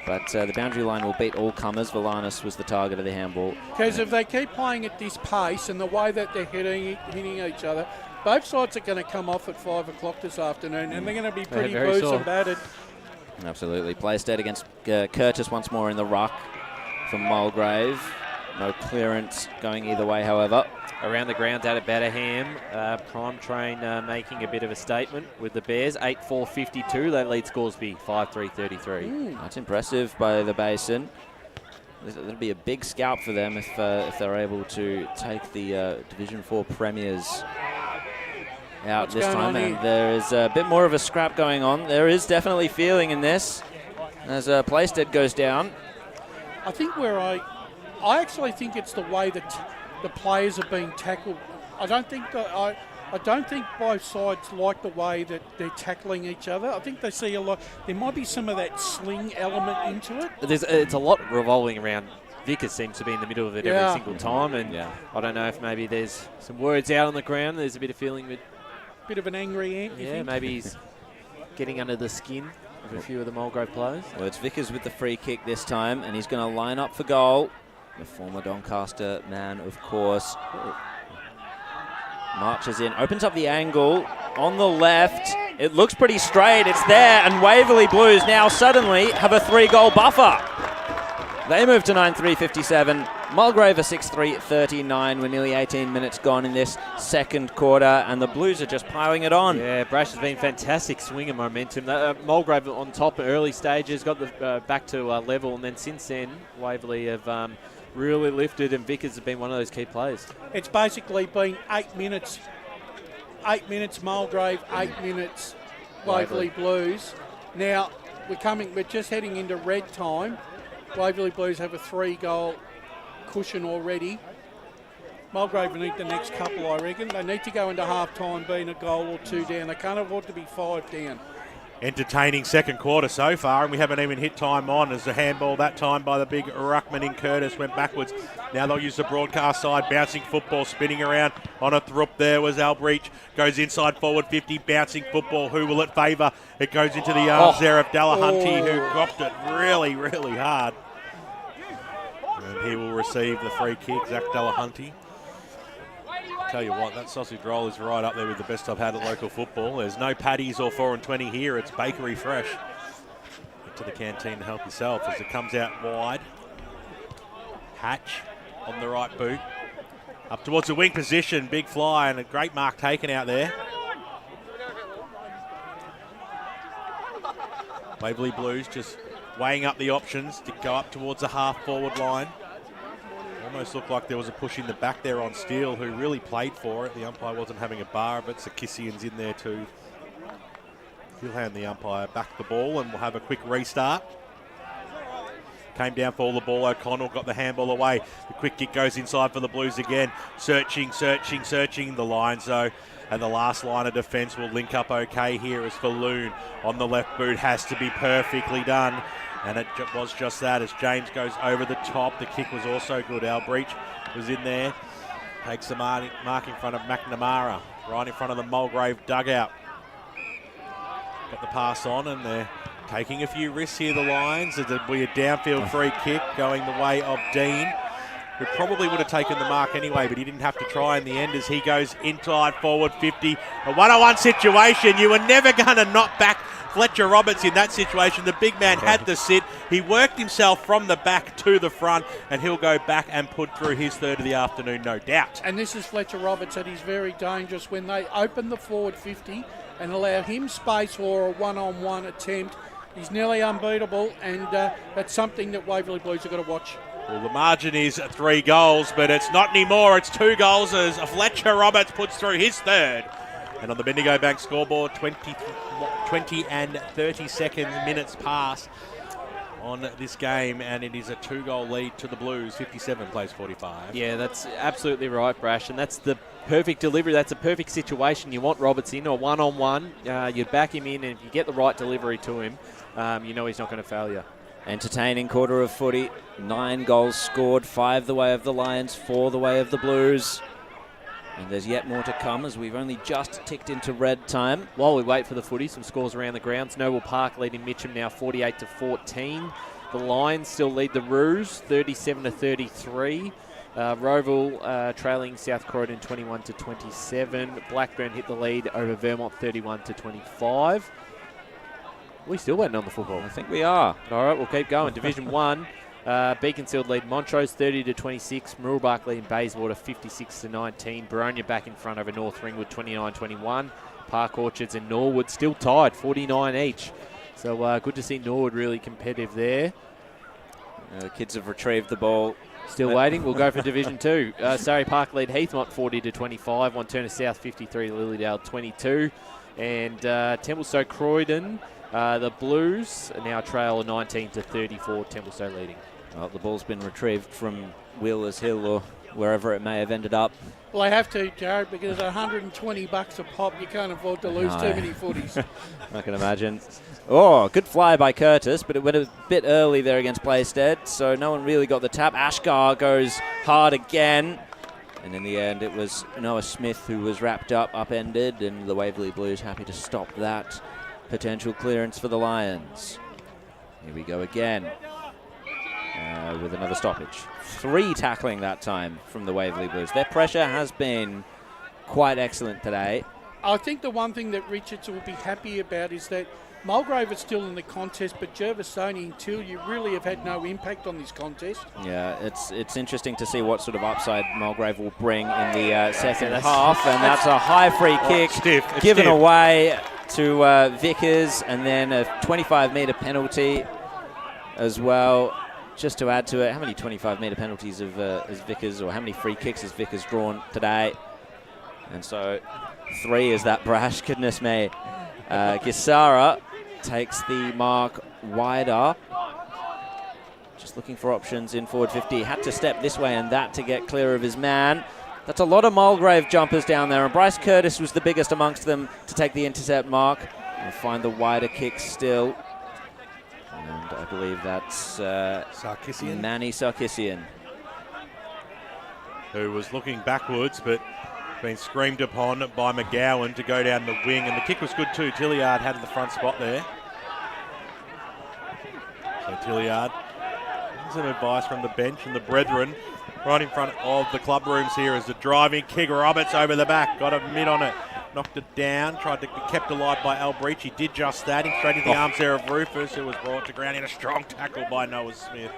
But the boundary line will beat all comers. Valanis was the target of the handball. Because if they keep playing at this pace and the way that they're hitting each other, both sides are going to come off at 5 o'clock this afternoon, and they're going to be pretty bruised and battered. Absolutely. Place dead against Curtis once more in the ruck from Mulgrave. No clearance going either way, however. Around the ground out at Batterham, Prime Train making a bit of a statement with the Bears. 8-4-52, they lead Scoresby 5-3-33. That's impressive by the Basin. It'll be a big scalp for them if they're able to take the Division 4 premiers out this time. And there is a bit more of a scrap going on. There is definitely feeling in this as Placestead goes down. I think I actually think it's the way that the players are being tackled. I don't think both sides like the way that they're tackling each other. I think they see a lot. There might be some of that sling element into it. It's a lot revolving around. Vickers seems to be in the middle of it every single time, and I don't know if maybe there's some words out on the ground. There's a bit of feeling with. Bit of an angry ant. Yeah, maybe he's getting under the skin of a few of the Mulgrave players. Well, it's Vickers with the free kick this time, and he's going to line up for goal. The former Doncaster man, of course, marches in, opens up the angle on the left. It looks pretty straight. It's there, and Waverley Blues now suddenly have a 3-goal buffer. They move to 9-3-57. Mulgrave are 6-3-39. We're nearly 18 minutes gone in this second quarter, and the Blues are just piling it on. Yeah, Brash has been fantastic swing of momentum. Mulgrave on top early stages, got the back to level, and then since then, Waverley have really lifted, and Vickers have been one of those key players. It's basically been 8 minutes. 8 minutes Mulgrave, 8 minutes Waverley Blues. Now we're just heading into red time. Waverley Blues have a 3-goal cushion already. Mulgrave need the next couple, I reckon. They need to go into half-time being a goal or 2 down. They can't afford to be 5 down. Entertaining second quarter so far, and we haven't even hit time on as the handball that time by the big ruckman in Curtis went backwards. Now they'll use the broadcast side, bouncing football, spinning around on a thrup there was Albrecht. Goes inside forward 50, bouncing football. Who will it favour? It goes into the arms there of Della Hunty, who dropped it really, really hard. And he will receive the free kick, Zach Della Hunty. Tell you what, that sausage roll is right up there with the best I've had at local football. There's no patties or 4 and 20 here. It's bakery fresh. Get to the canteen to help yourself as it comes out wide. Hatch on the right boot. Up towards the wing position, big fly and a great mark taken out there. Waverley Blues just weighing up the options to go up towards the half-forward line. Almost looked like there was a push in the back there on Steele, who really played for it. The umpire wasn't having a bar of it. Sarkissian's in there too. He'll hand the umpire back the ball and we'll have a quick restart. Came down for all the ball. O'Connell got the handball away. The quick kick goes inside for the Blues again. Searching. The Lions, though. And the last line of defence will link up okay here as Falloon on the left boot. Has to be perfectly done. And it was just that as James goes over the top. The kick was also good. Al Breach was in there. Takes the mark in front of McNamara. Right in front of the Mulgrave dugout. Got the pass on and they're taking a few risks here, the Lions. It'll be a downfield free kick going the way of Dean, who probably would have taken the mark anyway, but he didn't have to try in the end as he goes inside forward 50. A one-on-one situation. You were never going to knock back Fletcher Roberts in that situation. The big man had to sit. He worked himself from the back to the front, and he'll go back and put through his third of the afternoon, no doubt. And this is Fletcher Roberts at his very dangerous when they open the forward 50 and allow him space for a one-on-one attempt. He's nearly unbeatable, and that's something that Waverley Blues have got to watch. Well, the margin is 3 goals, but it's not anymore. It's 2 goals as Fletcher Roberts puts through his third. And on the Bendigo Bank scoreboard, 20 and 30 minutes pass on this game, and it is a 2-goal lead to the Blues. 57 plays 45. Yeah, that's absolutely right, Brash, and that's the perfect delivery. That's a perfect situation. You want Roberts in, or one-on-one. You back him in, and if you get the right delivery to him, you know he's not going to fail you. Entertaining quarter of footy. 9 goals scored, 5 the way of the Lions, 4 the way of the Blues. And there's yet more to come as we've only just ticked into red time. While we wait for the footy, some scores around the grounds. Noble Park leading Mitcham now 48-14. The Lions still lead the Roos 37-33. Roval trailing South Croydon 21-27. Blackburn hit the lead over Vermont 31-25. We still waiting on the football. I think we are. All right, we'll keep going. Division 1. Beaconsfield lead Montrose 30-26. Mooroolbark leading Bayswater 56-19. Boronia back in front over North Ringwood 29-21. Park Orchards and Norwood still tied 49 each. So good to see Norwood really competitive there. The kids have retrieved the ball. Still waiting. We'll go for Division 2. Surrey Park lead Heathmont 40-25. Wanturna South 53, Lilydale 22. And Templestowe Croydon, the Blues now trail 19-34. Templestowe leading. Well, the ball's been retrieved from Wheelers Hill or wherever it may have ended up. Well, they have to, Jared, because $120 a pop, you can't afford to lose too many footies. I can imagine. Oh, good fly by Curtis, but it went a bit early there against Playstead, so no one really got the tap. Ashgar goes hard again, and in the end it was Noah Smith who was wrapped up, upended, and the Waverley Blues happy to stop that potential clearance for the Lions. Here we go again with another stoppage. 3 tackling that time from the Waverley Blues. Their pressure has been quite excellent today. I think the one thing that Richards will be happy about is that Mulgrave is still in the contest, but Gervasoni and Tilly really have had no impact on this contest. Yeah, it's interesting to see what sort of upside Mulgrave will bring in the second half, and that's a high free kick given away to Vickers, and then a 25-metre penalty as well. Just to add to it, how many 25-metre penalties has Vickers, or how many free kicks has Vickers drawn today? And so 3 is that Brash, goodness me. Gisara takes the mark wider. Just looking for options in forward 50. Had to step this way and that to get clear of his man. That's a lot of Mulgrave jumpers down there, and Bryce Curtis was the biggest amongst them to take the intercept mark and find the wider kick still. And I believe that's Sarkissian. Manny Sarkissian, who was looking backwards but been screamed upon by McGowan to go down the wing, and the kick was good too. Tilliard had the front spot there. So Tilliard, some advice from the bench and the brethren right in front of the club rooms here as the driving kick. Roberts over the back, got a mid on it, knocked it down, tried to be kept alive by Al Breach. He did just that, straight into the arms there of Rufus, who was brought to ground in a strong tackle by Noah Smith.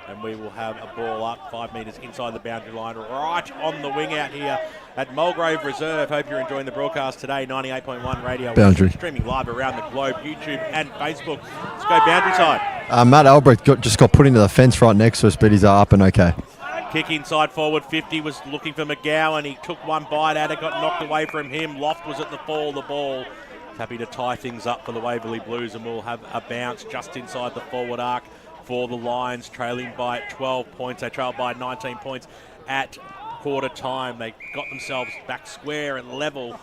And we will have a ball up 5 metres inside the boundary line, right on the wing out here at Mulgrave Reserve. Hope you're enjoying the broadcast today. 98.1 radio. Boundary. Streaming live around the globe, YouTube and Facebook. Let's go boundary side. Matt Albrecht just got put into the fence right next to us, but he's up and okay. Kick inside forward 50, was looking for McGowan. He took one bite at it, got knocked away from him. Loft was at the fall of the ball. Happy to tie things up for the Waverley Blues, and we'll have a bounce just inside the forward arc for the Lions, trailing by 12 points. They trailed by 19 points at quarter time. They got themselves back square and level.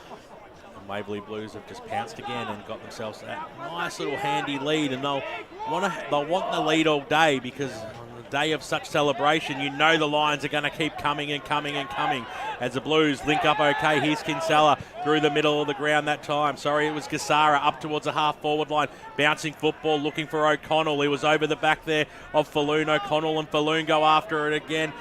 And Waverley Blues have just pounced again and got themselves that nice little handy lead. And they'll want the lead all day, because on the day of such celebration, you know the Lions are going to keep coming and coming and coming. As the Blues link up okay, here's Kinsella through the middle of the ground that time. Sorry, it was Gassara up towards the half-forward line. Bouncing football, looking for O'Connell. He was over the back there of Falloon. O'Connell and Falloon go after it again.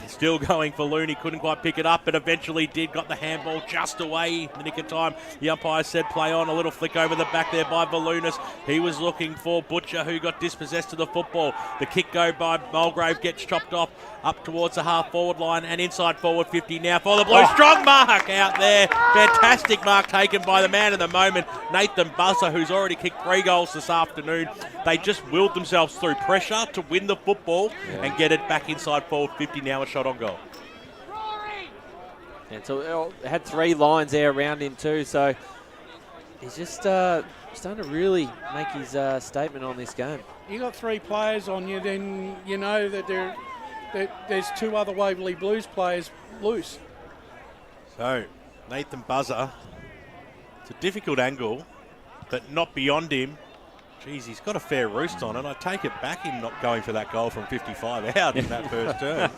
Still going for Looney, couldn't quite pick it up, but eventually did. Got the handball just away in the nick of time. The umpire said play on. A little flick over the back there by Volunas. He was looking for Butcher, who got dispossessed of the football. The kick go by Mulgrave, gets chopped off up towards the half-forward line and inside forward 50 now for the Blues. Strong mark out there. Fantastic mark taken by the man of the moment, Nathan Buzzer, who's already kicked 3 goals this afternoon. They just willed themselves through pressure to win the football and get it back inside forward 50 now, a shot on goal. And so had 3 lines there around him too, so he's just starting to really make his statement on this game. You got 3 players on you, then you know that there's 2 other Waverley Blues players loose. So, Nathan Buzzer, it's a difficult angle, but not beyond him. Geez, he's got a fair roost on it. I take it back, him not going for that goal from 55 out in that first turn.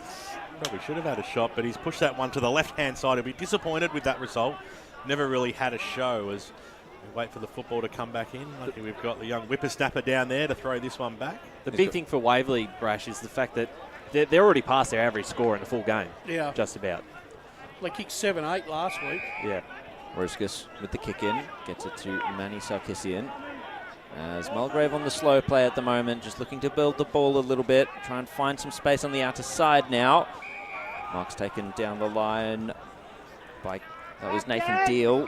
Probably should have had a shot, but he's pushed that one to the left-hand side. He'll be disappointed with that result. Never really had a show as we wait for the football to come back in. Lucky we've got the young whippersnapper down there to throw this one back. The big thing for Waverley, Brash, is the fact that they're already past their average score in a full game. Yeah. Just about. They kicked 7-8 last week. Yeah. Ruskus with the kick in, gets it to Manny Sarkissian. As Mulgrave on the slow play at the moment, just looking to build the ball a little bit, try and find some space on the outer side now. Mark's taken down the line by, that was Nathan Deal.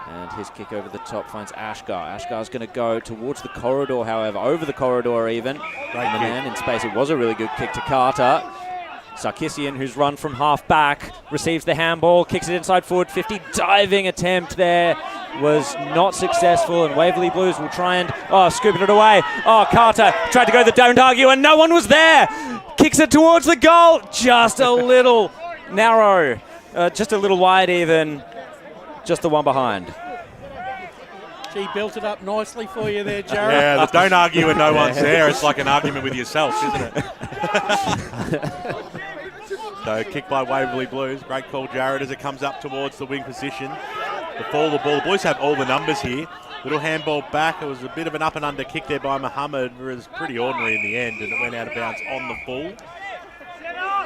And his kick over the top finds Ashgar. Ashgar's going to go towards the corridor, however, over the corridor even. And the man in space, it was a really good kick to Carter. Sarkissian, who's run from half back, receives the handball, kicks it inside forward 50. Diving attempt there was not successful, and Waverley Blues will try and, scooping it away. Carter tried to go the don't argue, and no one was there. Kicks it towards the goal, just a little narrow, just a little wide even, just the one behind. She built it up nicely for you there, Jared. Yeah, the don't argue when no one's there. It's like an argument with yourself, isn't it? So, kick by Waverley Blues. Great call, Jared, as it comes up towards the wing position. The fall of the ball. The Blues have all the numbers here. Little handball back. It was a bit of an up and under kick there by Muhammad. It was pretty ordinary in the end, and it went out of bounds on the full.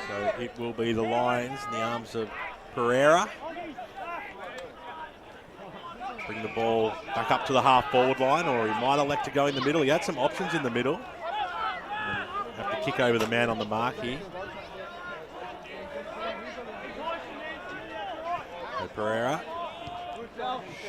So, it will be the Lions in the arms of Pereira. Bring the ball back up to the half-forward line, or he might elect to go in the middle. He had some options in the middle. Have to kick over the man on the mark here. So Pereira.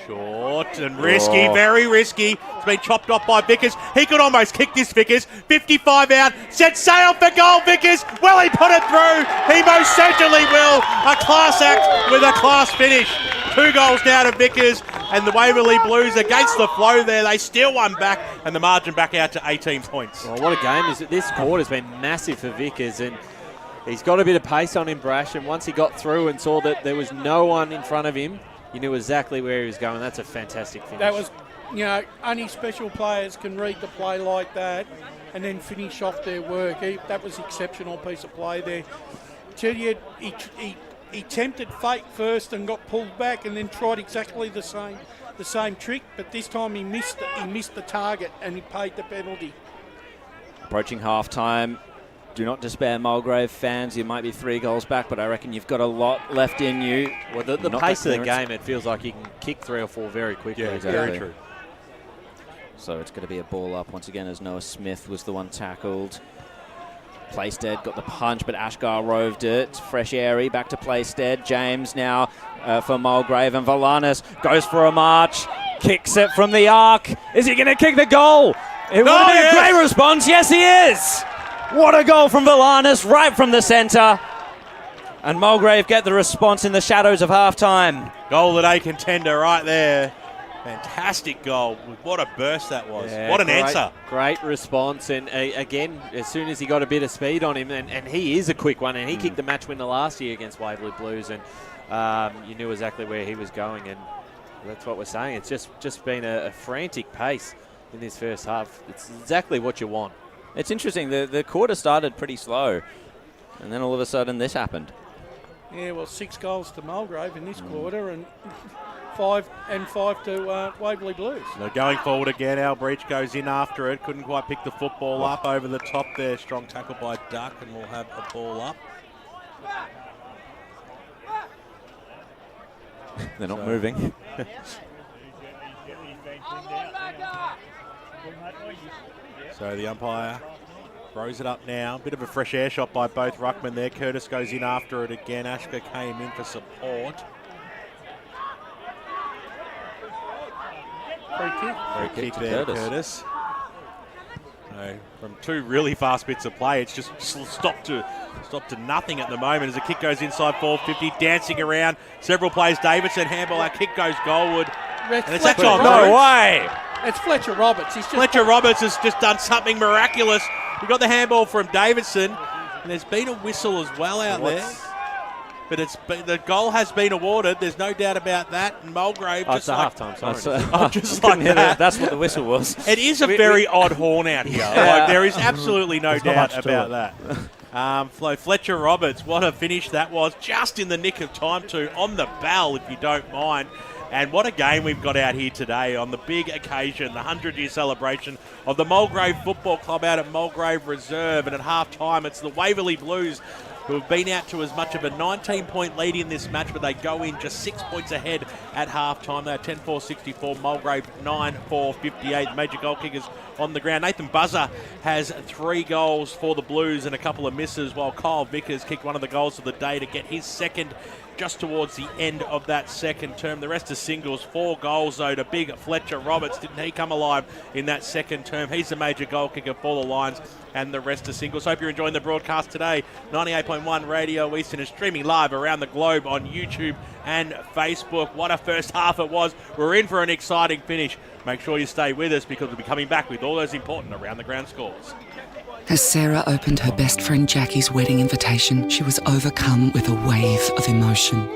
Short and risky, very risky. It's been chopped off by Vickers. He could almost kick this, Vickers. 55 out, set sail for goal, Vickers. Will he put it through? He most certainly will. A class act with a class finish. 2 goals now to Vickers, and the Waverley Blues against the flow there. They steal one back, and the margin back out to 18 points. Well, what a game. This quarter has been massive for Vickers, and he's got a bit of pace on him, Brash, and once he got through and saw that there was no one in front of him, you knew exactly where he was going. That's a fantastic finish. That was, only special players can read the play like that and then finish off their work. That was an exceptional piece of play there. Tell you, he tempted fate first and got pulled back, and then tried exactly the same trick, but this time he missed the target and he paid the penalty. Approaching half-time. Do not despair, Mulgrave fans. You might be 3 goals back, but I reckon you've got a lot left in you. Well, the pace of the game, it feels like you can kick 3 or 4 very quickly. Yeah, exactly. Very true. So it's going to be a ball up once again, as Noah Smith was the one tackled. Playstead got the punch, but Ashgar roved it. Fresh airy, back to Playstead. James now for Mulgrave, and Valanis goes for a march. Kicks it from the arc. Is he going to kick the goal? It would have been a great response. Yes, he is. What a goal from Valanis, right from the centre. And Mulgrave get the response in the shadows of half-time. Goal of the day contender right there. Fantastic goal. What a burst that was. Yeah, what an answer. Great response. And again, as soon as he got a bit of speed on him, and he is a quick one, and he kicked the match winner last year against Waverley Blues, and you knew exactly where he was going, and that's what we're saying. It's just been a frantic pace in this first half. It's exactly what you want. It's interesting. The quarter started pretty slow, and then all of a sudden this happened. Yeah, well, 6 goals to Mulgrave in this quarter, and 5 to Waverley Blues. So going forward again, Al Breach goes in after it. Couldn't quite pick the football up over the top there. Strong tackle by Duck, and we'll have a ball up. They're not moving. So the umpire throws it up now. Bit of a fresh air shot by both ruckmen there. Curtis goes in after it again. Ashka came in for support. Free kick there, Curtis. So from 2 really fast bits of play, it's just stopped to nothing at the moment as the kick goes inside 450, dancing around. Several plays. Davidson handball. Our kick goes goalward. And it's actually no way. It's Fletcher Roberts. Fletcher Roberts has just done something miraculous. He got the handball from Davidson, and there's been a whistle as well out there. But the goal has been awarded. There's no doubt about that. And Mulgrave just like half-time. Sorry. just like that. That's what the whistle was. It is a very odd horn out here. Like, there is absolutely no doubt about that. Fletcher Roberts, what a finish that was. Just in the nick of time too, on the bell, if you don't mind. And what a game we've got out here today on the big occasion, the 100-year celebration of the Mulgrave Football Club out at Mulgrave Reserve. And at half-time, it's the Waverley Blues who have been out to as much of a 19-point lead in this match, but they go in just 6 points ahead at half-time. They're 10-4-64, Mulgrave 9-4-58. Major goal kickers on the ground. Nathan Buzzer has 3 goals for the Blues and a couple of misses, while Kyle Vickers kicked one of the goals of the day to get his second just towards the end of that second term. The rest are singles. 4 goals, though, to big Fletcher Roberts. Didn't he come alive in that second term? He's the major goal kicker for the Lions, and the rest are singles. Hope you're enjoying the broadcast today. 98.1 Radio Eastern is streaming live around the globe on YouTube and Facebook. What a first half it was. We're in for an exciting finish. Make sure you stay with us because we'll be coming back with all those important around-the-ground scores. As Sarah opened her best friend Jackie's wedding invitation, she was overcome with a wave of emotion.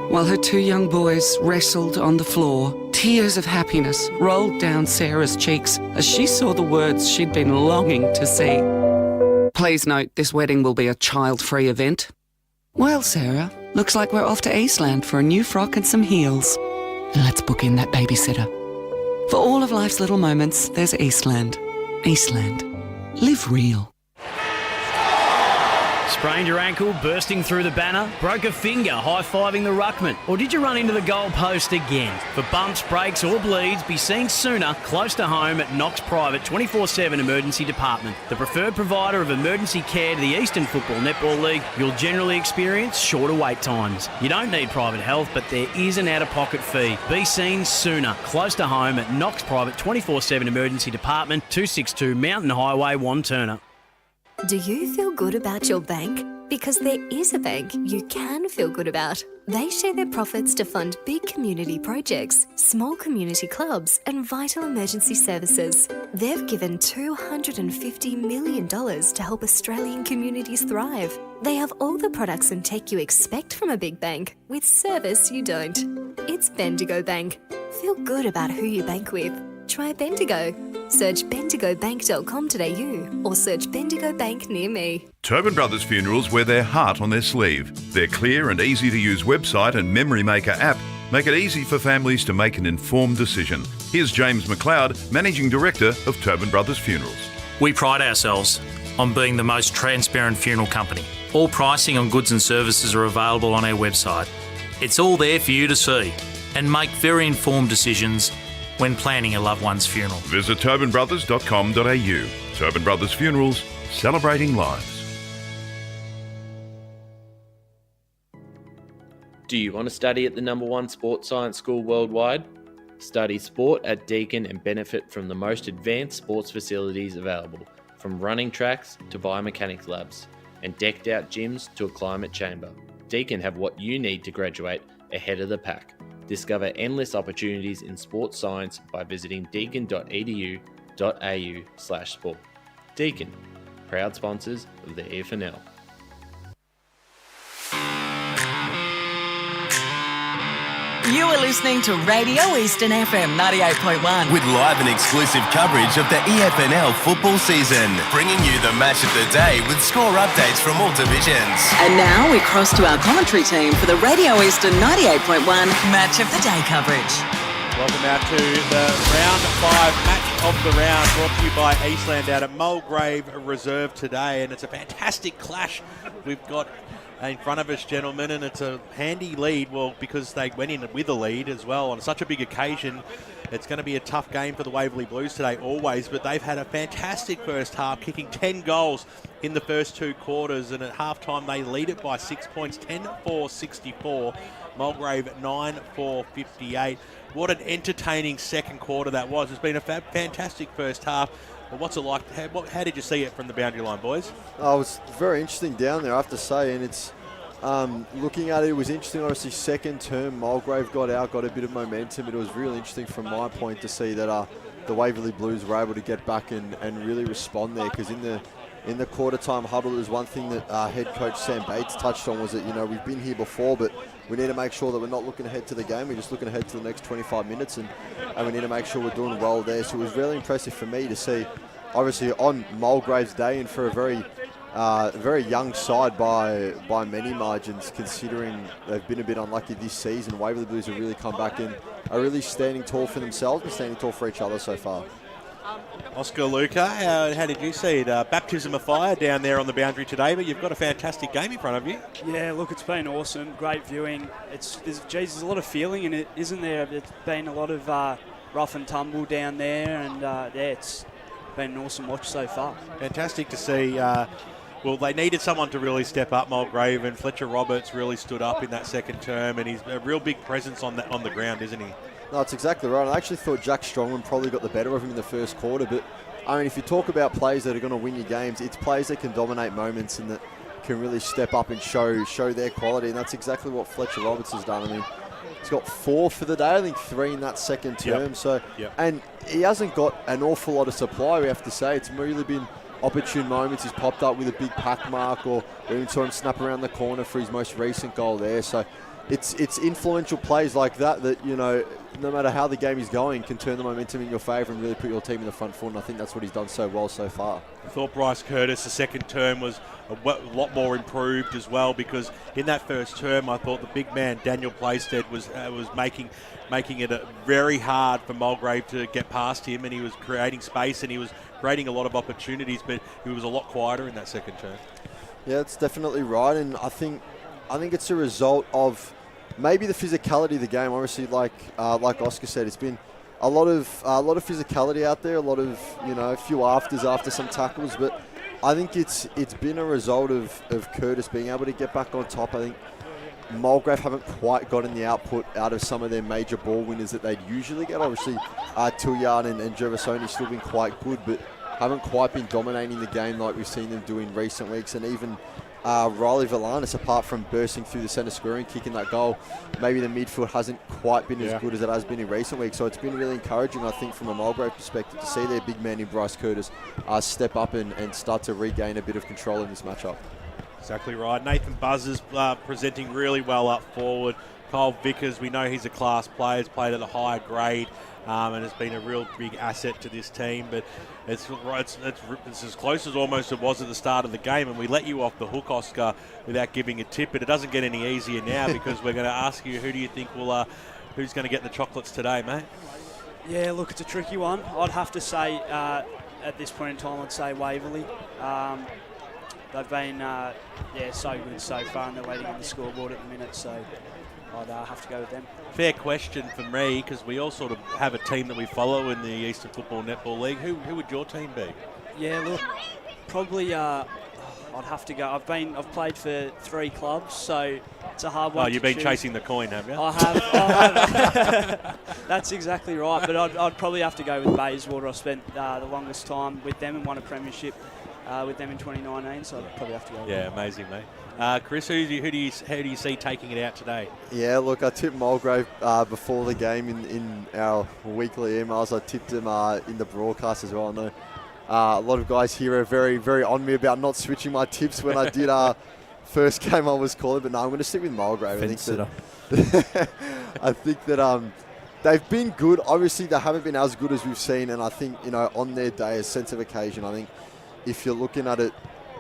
While her 2 young boys wrestled on the floor, tears of happiness rolled down Sarah's cheeks as she saw the words she'd been longing to see. Please note, this wedding will be a child-free event. Well, Sarah, looks like we're off to Eastland for a new frock and some heels. And let's book in that babysitter. For all of life's little moments, there's Eastland. Eastland. Live real. Sprained your ankle, bursting through the banner, broke a finger, high-fiving the ruckman, or did you run into the goal post again? For bumps, breaks or bleeds, be seen sooner, close to home at Knox Private 24/7 Emergency Department. The preferred provider of emergency care to the Eastern Football Netball League, you'll generally experience shorter wait times. You don't need private health, but there is an out-of-pocket fee. Be seen sooner, close to home at Knox Private 24/7 Emergency Department, 262 Mountain Highway, Wantirna. Do you feel good about your bank? Because there is a bank you can feel good about. They share their profits to fund big community projects, small community clubs, and vital emergency services. They've given $250 million to help Australian communities thrive. They have all the products and tech you expect from a big bank, with service you don't. It's Bendigo Bank. Feel good about who you bank with. Try Bendigo. Search bendigobank.com.au or search Bendigo Bank near me. Tobin Brothers Funerals wear their heart on their sleeve. Their clear and easy-to-use website and Memory Maker app make it easy for families to make an informed decision. Here's James McLeod, Managing Director of Tobin Brothers Funerals. We pride ourselves on being the most transparent funeral company. All pricing on goods and services are available on our website. It's all there for you to see and make very informed decisions when planning a loved one's funeral. Visit tobinbrothers.com.au. Tobin Brothers Funerals, celebrating lives. Do you want to study at the #1 sports science school worldwide? Study sport at Deakin and benefit from the most advanced sports facilities available, from running tracks to biomechanics labs, and decked out gyms to a climate chamber. Deakin have what you need to graduate ahead of the pack. Discover endless opportunities in sports science by visiting deakin.edu.au/sport. Deakin, proud sponsors of the EFNL. You are listening to Radio Eastern FM 98.1. With live and exclusive coverage of the EFNL football season, bringing you the match of the day with score updates from all divisions. And now we cross to our commentary team for the Radio Eastern 98.1 Match of the Day coverage. Welcome out to the round 5 match of the round, brought to you by Eastland out at Mulgrave Reserve today, and it's a fantastic clash we've got in front of us, gentlemen, and it's a handy lead, well, because they went in with a lead as well on such a big occasion. It's going to be a tough game for the Waverley Blues today, always, but they've had a fantastic first half, kicking 10 goals in the first 2 quarters, and at halftime they lead it by 6 points, 10-4-64. Mulgrave 9-4-58. What an entertaining second quarter that was. It's been a fantastic first half. Well, what's it like? How did you see it from the boundary line, boys? Oh, it was very interesting down there, I have to say, and it's looking at it, it was interesting. Obviously, second term, Mulgrave got out, got a bit of momentum. It was really interesting from my point to see that the Waverley Blues were able to get back and really respond there, because in the quarter time huddle, there was one thing that head coach Sam Bates touched on, was that, you know, we've been here before, but we need to make sure that we're not looking ahead to the game. We're just looking ahead to the next 25 minutes, and we need to make sure we're doing well there. So it was really impressive for me to see, obviously on Mulgrave's day, and for a very young side by many margins, considering they've been a bit unlucky this season. Waverley Blues have really come back and are really standing tall for themselves and standing tall for each other so far. Oscar Luca, how did you see it? Baptism of fire down there on the boundary today, but you've got a fantastic game in front of you. Yeah, look, it's been awesome. Great viewing. There's a lot of feeling in it, isn't there? It's been a lot of rough and tumble down there, and it's been an awesome watch so far. Fantastic to see. Well, they needed someone to really step up, Mulgrave, and Fletcher Roberts really stood up in that second term, and he's a real big presence on the ground, isn't he? No, that's exactly right. I actually thought Jack Strongman probably got the better of him in the first quarter, but I mean, if you talk about players that are going to win your games, it's players that can dominate moments and that can really step up and show their quality, and that's exactly what Fletcher Roberts has done. I mean, he's got 4 for the day, I think 3 in that second term. And he hasn't got an awful lot of supply, we have to say. It's really been opportune moments. He's popped up with a big pack mark, or we even saw him snap around the corner for his most recent goal there. So it's influential plays like that, you know, no matter how the game is going, can turn the momentum in your favour and really put your team in the front foot, and I think that's what he's done so well so far. I thought Bryce Curtis, the second term, was a lot more improved as well, because in that first term I thought the big man Daniel Plaisted was making it very hard for Mulgrave to get past him, and he was creating space and he was creating a lot of opportunities, but he was a lot quieter in that second term. Yeah, that's definitely right, and I think it's a result of maybe the physicality of the game. Obviously, like Oscar said, it's been a lot of physicality out there, a lot of, you know, a few afters after some tackles, but I think it's been a result of Curtis being able to get back on top. I think Mulgrave haven't quite gotten the output out of some of their major ball winners that they'd usually get. Obviously, Tilliard and Gervasoni's still been quite good, but haven't quite been dominating the game like we've seen them do in recent weeks. And even Riley Villanis, apart from bursting through the centre square and kicking that goal, maybe the midfield hasn't quite been as good as it has been in recent weeks. So it's been really encouraging, I think, from a Mulgrave perspective, to see their big man in Bryce Curtis step up and start to regain a bit of control in this matchup. Exactly right. Nathan Buzzers presenting really well up forward. Kyle Vickers, we know he's a class player, has played at a higher grade, and has been a real big asset to this team. But it's as close as almost it was at the start of the game, and we let you off the hook, Oscar, without giving a tip. But it doesn't get any easier now, because we're going to ask you, who do you think who's going to get the chocolates today, mate? Yeah, look, it's a tricky one. I'd have to say, at this point in time, I'd say Waverley. They've been so good so far, and they're leading on the scoreboard at the minute, so I'd have to go with them. Fair question for me, because we all sort of have a team that we follow in the Eastern Football Netball League. Who would your team be? Yeah, look, probably, I I'd have to go. I've played for 3 clubs, so it's a hard one. Oh, you've to been choose. chasing the coin, have you? I have. That's exactly right. But I'd probably have to go with Bayswater. I spent the longest time with them and won a premiership with them in 2019, so I'd probably have to go. Yeah, amazing, mate. Chris, who do you see taking it out today? Yeah, look, I tipped Mulgrave before the game in our weekly emails. I tipped them in the broadcast as well. I know a lot of guys here are very, very on me about not switching my tips when I did first game I was calling, but no, I'm going to stick with Mulgrave. I think that they've been good. Obviously, they haven't been as good as we've seen, and I think, on their day, a sense of occasion, I think if you're looking at it,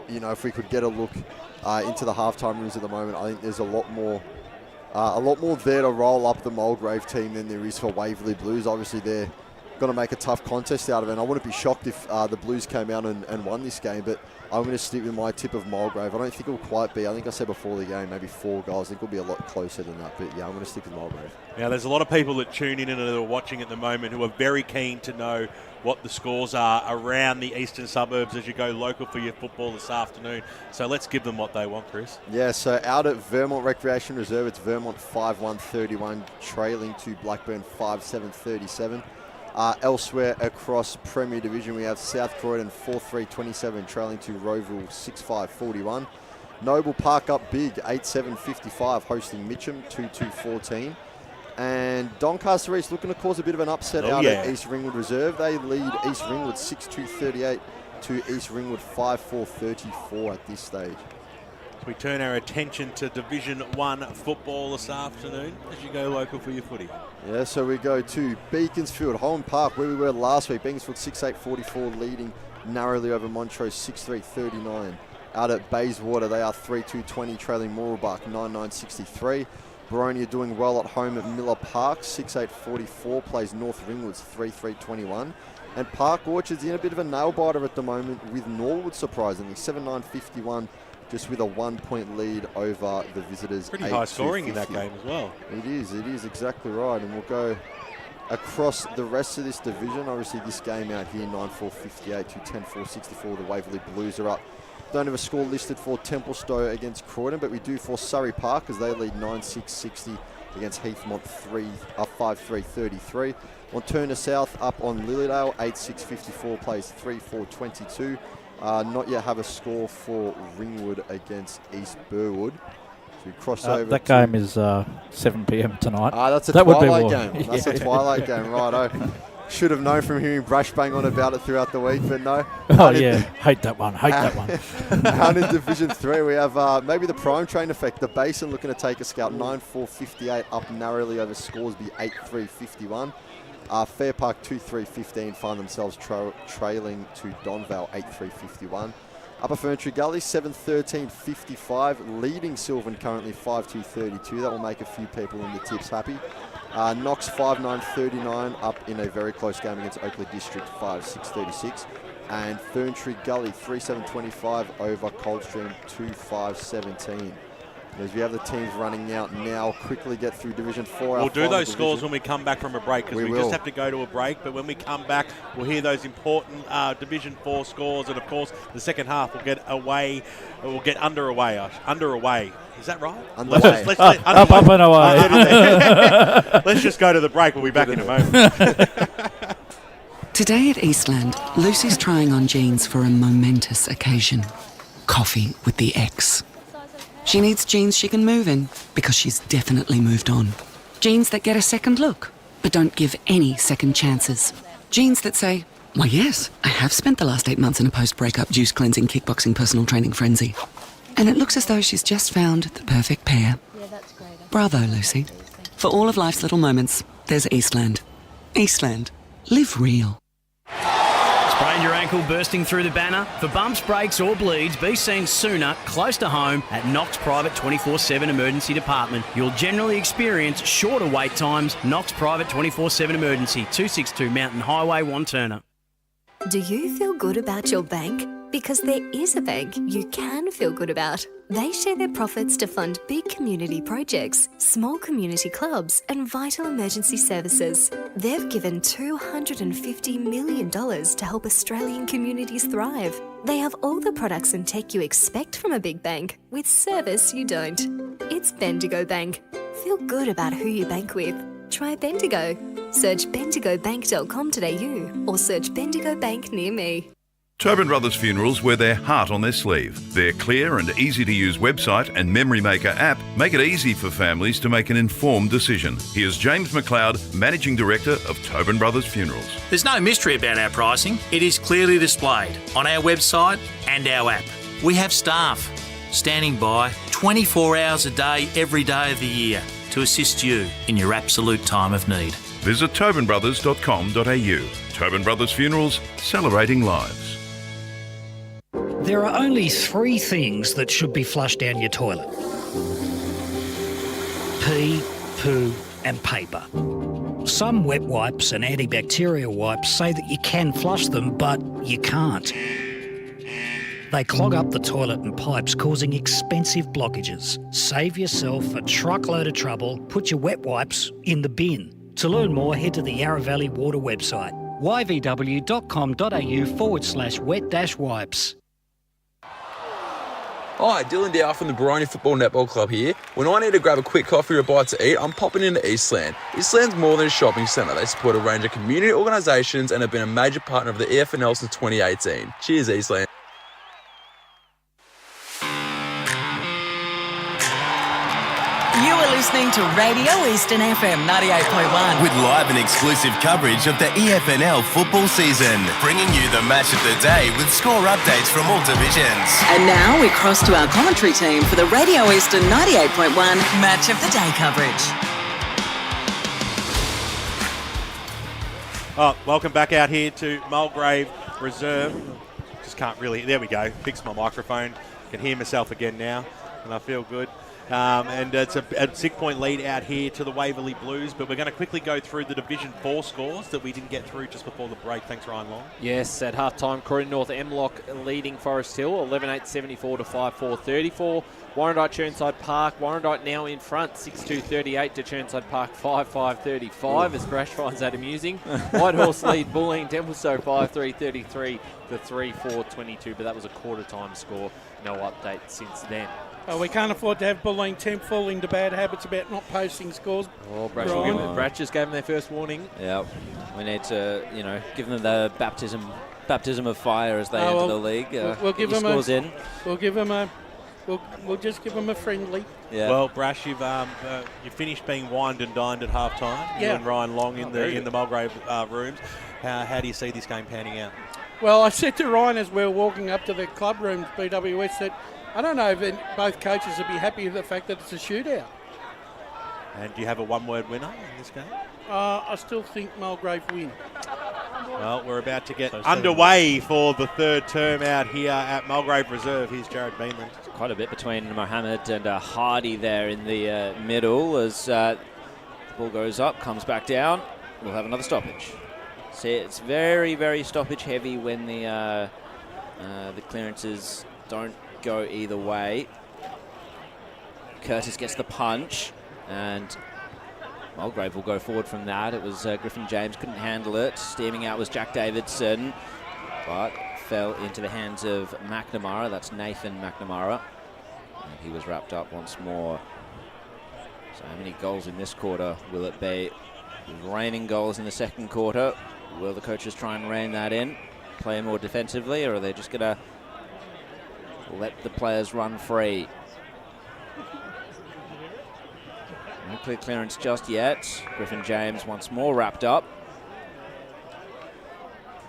if we could get a look into the halftime rooms at the moment, I think there's a lot more there to roll up the Mulgrave team than there is for Waverley Blues. Obviously, they're going to make a tough contest out of it, and I wouldn't be shocked if the Blues came out and won this game, but I'm going to stick with my tip of Mulgrave. I don't think it will quite be, I think I said before the game, maybe 4 goals. I think it'll be a lot closer than that, but yeah, I'm going to stick with Mulgrave. Now, there's a lot of people that tune in and are watching at the moment who are very keen to know what the scores are around the eastern suburbs as you go local for your football this afternoon. So let's give them what they want, Chris. Yeah, so out at Vermont Recreation Reserve, it's Vermont 5-1-31, trailing to Blackburn 5-7-37. Elsewhere across Premier Division, we have South Croydon 4-3-27, trailing to Roeville 6-5-41. Noble Park up big, 8-7-55, hosting Mitcham 2-2-14. And Doncaster East looking to cause a bit of an upset at East Ringwood Reserve. They lead East Ringwood 6-2-38 to East Ringwood 5-4-34 at this stage. So we turn our attention to Division 1 football this afternoon as you go local for your footy. Yeah, so we go to Beaconsfield, Holland Park, where we were last week. Beaconsfield 6-8-44, leading narrowly over Montrose 6-3-39. Out at Bayswater, they are 3-2-20, trailing Moorabach 9-9-63. Baronia doing well at home at Miller Park, 6-8-44, plays North Ringwoods 3-3-21. And Park Orchard's in a bit of a nail-biter at the moment with Norwood, surprisingly, 7-9-51, just with a 1-point lead over the visitors. Pretty high scoring in that game as well. It is exactly right. And we'll go across the rest of this division. Obviously, this game out here, 9-4-58 to 10-4-64. The Waverley Blues are up. Don't have a score listed for Templestowe against Croydon, but we do for Surrey Park as they lead 9-6-60 against Heathmont 5-3-33. On Turner South up on Lilydale, 8-6-54, plays 3-4-22. Not yet have a score for Ringwood against East Burwood. So we cross over. That game is 7 p.m. tonight. That's a twilight game. That's a twilight game, righto. Should have known from hearing Brash bang on about it throughout the week, but no. Hate that one. Down in Division 3, we have maybe the prime train effect. The Basin looking to take a scalp, 9-4-58, up narrowly over Scoresby, 8-3-51. Fair Park 2-3-15 find themselves trailing to Donvale 8-3-51. Upper Ferntree Gully 7-13-55, leading Sylvan currently 5-2-32. That will make a few people in the tips happy. Knox 5-9-39 up in a very close game against Oakley District 5-6-36. And Ferntree Gully 3-7-25 over Coldstream 2-5-17. As we have the teams running out now, quickly get through Division 4. We'll do those scores when we come back from a break, because we just have to go to a break. But when we come back, we'll hear those important Division 4 scores. And, of course, the second half will get away. We'll get underway. Is that right? Underway. Up and away. Let's just go to the break. We'll be back in a moment. Today at Eastland, Lucy's trying on jeans for a momentous occasion. Coffee with the ex. She needs jeans she can move in because she's definitely moved on. Jeans that get a second look, but don't give any second chances. Jeans that say, why yes, I have spent the last 8 months in a post-breakup juice cleansing, kickboxing, personal training frenzy. And it looks as though she's just found the perfect pair. Yeah, that's great. Bravo, Lucy. For all of life's little moments, there's Eastland. Eastland. Live real. Sprained your ankle bursting through the banner? For bumps, breaks or bleeds, be seen sooner, close to home, at Knox Private 24/7 Emergency Department. You'll generally experience shorter wait times. Knox Private 24/7 Emergency, 262 Mountain Highway, Wanturna. Do you feel good about your bank? Because there is a bank you can feel good about. They share their profits to fund big community projects, small community clubs, and vital emergency services. They've given $250 million to help Australian communities thrive. They have all the products and tech you expect from a big bank, with service you don't. It's Bendigo Bank. Feel good about who you bank with. Try Bendigo. Search bendigobank.com.au or search Bendigo Bank near me. Tobin Brothers Funerals wear their heart on their sleeve. Their clear and easy-to-use website and Memory Maker app make it easy for families to make an informed decision. Here's James McLeod, Managing Director of Tobin Brothers Funerals. There's no mystery about our pricing. It is clearly displayed on our website and our app. We have staff standing by 24 hours a day, every day of the year to assist you in your absolute time of need. Visit tobinbrothers.com.au. Tobin Brothers Funerals, celebrating lives. There are only 3 things that should be flushed down your toilet: pee, poo and paper. Some wet wipes and antibacterial wipes say that you can flush them, but you can't. They clog up the toilet and pipes, causing expensive blockages. Save yourself a truckload of trouble. Put your wet wipes in the bin. To learn more, head to the Yarra Valley Water website, yvw.com.au/wet-wipes. Hi, Dylan Dow from the Baroni Football Netball Club here. When I need to grab a quick coffee or a bite to eat, I'm popping into Eastland. Eastland's more than a shopping centre. They support a range of community organisations and have been a major partner of the EFNL since 2018. Cheers, Eastland. You are listening to Radio Eastern FM 98.1. With live and exclusive coverage of the EFNL football season, bringing you the match of the day with score updates from all divisions. And now we cross to our commentary team for the Radio Eastern 98.1 Match of the Day coverage. Oh, welcome back out here to Mulgrave Reserve. Just can't really, there we go, fix my microphone. Can hear myself again now, and I feel good. And it's a 6-point lead out here to the Waverley Blues, but we're going to quickly go through the Division 4 scores that we didn't get through just before the break. Thanks, Ryan Long. Yes, at half-time, Corinne North Emlock leading Forest Hill, 11-8-74 to 5-4-34. Warrandyte Churnside Park, Warrandyte now in front, 6-2-38 to Churnside Park, 5-5-35, as Brash finds that amusing. Whitehorse lead Bulleen Templestowe 5-3-33 to 3-4-22, but that was a quarter-time score. No update since then. We can't afford to have Bulleen Temp fall into bad habits about not posting scores. Oh, Brash just gave them their first warning. Yeah, we need to, give them the baptism of fire as they enter the league. We'll give them scores in. We'll give them We'll just give them a friendly. Yeah. Well, Brash, you finished being wined and dined at half time. Yeah. You and Ryan Long in the Mulgrave rooms. How do you see this game panning out? Well, I said to Ryan as we were walking up to the club rooms, BWS, that I don't know if both coaches would be happy with the fact that it's a shootout. And do you have a one-word winner in this game? I still think Mulgrave win. Well, we're about to get underway for the third term out here at Mulgrave Reserve. Here's Jared Beanland. Quite a bit between Mohammed and Hardy there in the middle as the ball goes up, comes back down. We'll have another stoppage. See, it's very, very stoppage heavy when the clearances don't go either way. Curtis gets the punch and Mulgrave will go forward from that. It was Griffin James, couldn't handle it. Steaming out was Jack Davidson, but fell into the hands of McNamara. That's Nathan McNamara. And he was wrapped up once more. So how many goals in this quarter will it be? Raining goals in the second quarter. Will the coaches try and rein that in? Play more defensively, or are they just going to let the players run free? No clear clearance just yet. Griffin James once more wrapped up.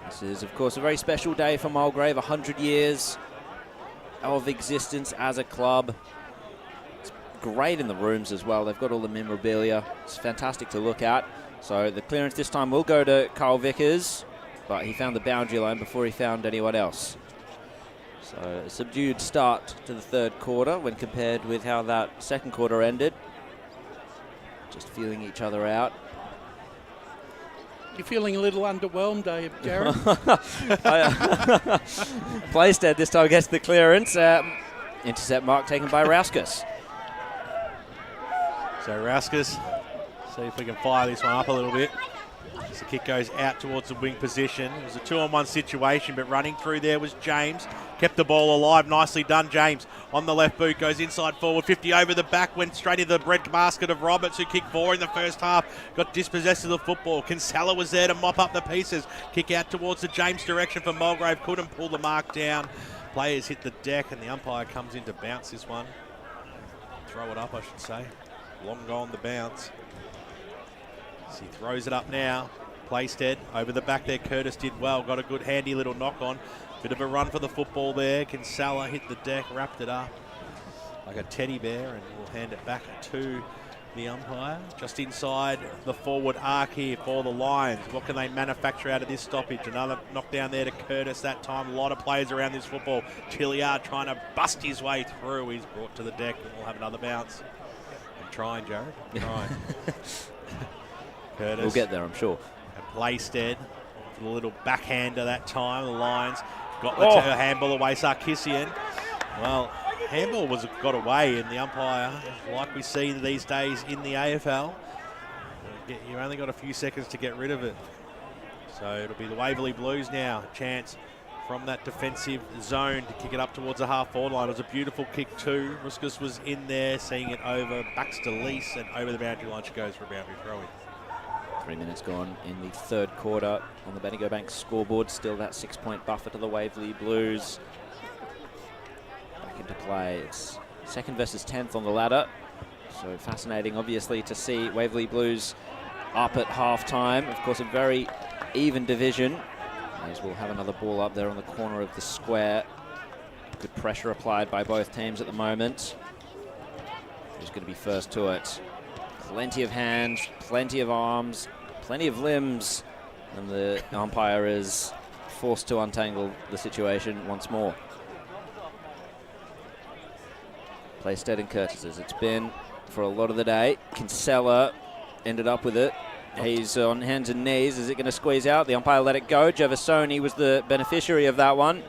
This is, of course, a very special day for Mulgrave. 100 years of existence as a club. It's great in the rooms as well. They've got all the memorabilia. It's fantastic to look at. So the clearance this time will go to Carl Vickers, but he found the boundary line before he found anyone else. So a subdued start to the third quarter when compared with how that second quarter ended. Just feeling each other out. You're feeling a little underwhelmed, are you, Jared? Playstead this time gets the clearance. Intercept mark taken by Rauskas. So Rauskas, see if we can fire this one up a little bit. As the kick goes out towards the wing position. It was a 2-on-1 situation, but running through there was James. Kept the ball alive. Nicely done, James. On the left boot, goes inside forward. 50 over the back, went straight into the breadbasket of Roberts, who kicked 4 in the first half. Got dispossessed of the football. Kinsella was there to mop up the pieces. Kick out towards the James direction for Mulgrave. Couldn't pull the mark down. Players hit the deck, and the umpire comes in to bounce this one. Throw it up, I should say. Long gone the bounce. As he throws it up now. Playstead over the back there. Curtis did well. Got a good handy little knock on. Bit of a run for the football there. Kinsella hit the deck, wrapped it up like a teddy bear, and we'll hand it back to the umpire. Just inside the forward arc here for the Lions. What can they manufacture out of this stoppage? Another knockdown there to Curtis that time. A lot of players around this football. Tilliard trying to bust his way through. He's brought to the deck, and we'll have another bounce. I'm trying, Jared. I'm trying. Curtis. We'll get there, I'm sure. And Playstead for the little backhander that time. The Lions got the handball away. Sarkisian. Well, handball got away, and the umpire, like we see these days in the AFL, you only got a few seconds to get rid of it. So it'll be the Waverley Blues now. Chance from that defensive zone to kick it up towards the half-forward line. It was a beautiful kick too. Ruskus was in there, seeing it over. Baxter Lease, and over the boundary line she goes for a boundary throw-in. 3 minutes gone in the third quarter on the Bendigo Bank scoreboard. Still that 6-point buffer to the Waverley Blues. Back into play. It's 2nd versus 10th on the ladder. So fascinating, obviously, to see Waverley Blues up at half-time. Of course, a very even division, as we'll have another ball up there on the corner of the square. Good pressure applied by both teams at the moment. Who's going to be first to it? Plenty of hands, plenty of arms, plenty of limbs, and the umpire is forced to untangle the situation once more. Playstead and Curtis, as it's been for a lot of the day. Kinsella ended up with it. He's on hands and knees. Is it going to squeeze out? The umpire let it go. Gervasoni was the beneficiary of that one.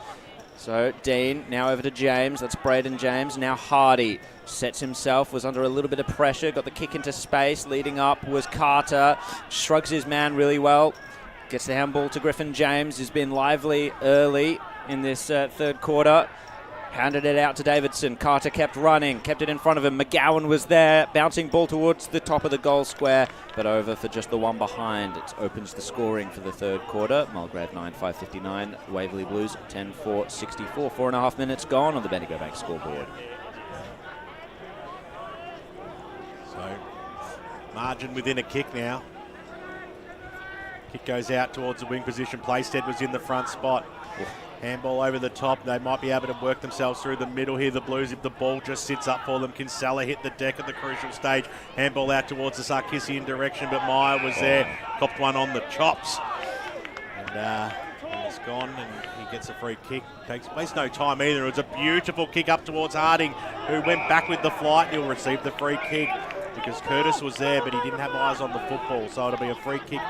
So Dean now over to James. That's Braden James. Now Hardy sets himself, was under a little bit of pressure, got the kick into space. Leading up was Carter. Shrugs his man really well. Gets the handball to Griffin James, who's been lively early in this third quarter. Handed it out to Davidson. Carter kept running, kept it in front of him. McGowan was there, bouncing ball towards the top of the goal square, but over for just the one behind. It opens the scoring for the third quarter. Mulgrave 9-5-59, Waverley Blues 10-4-64. 4.5 minutes gone on the Bendigo Bank scoreboard. So, margin within a kick now. Kick goes out towards the wing position. Playstead was in the front spot. Handball over the top. They might be able to work themselves through the middle here, the Blues, if the ball just sits up for them. Kinsella hit the deck at the crucial stage. Handball out towards the Sarkisian direction, but Meyer was there. Copped one on the chops. And he's gone, and he gets a free kick. Takes place no time either. It was a beautiful kick up towards Harding, who went back with the flight. He'll receive the free kick because Curtis was there, but he didn't have eyes on the football. So it'll be a free kick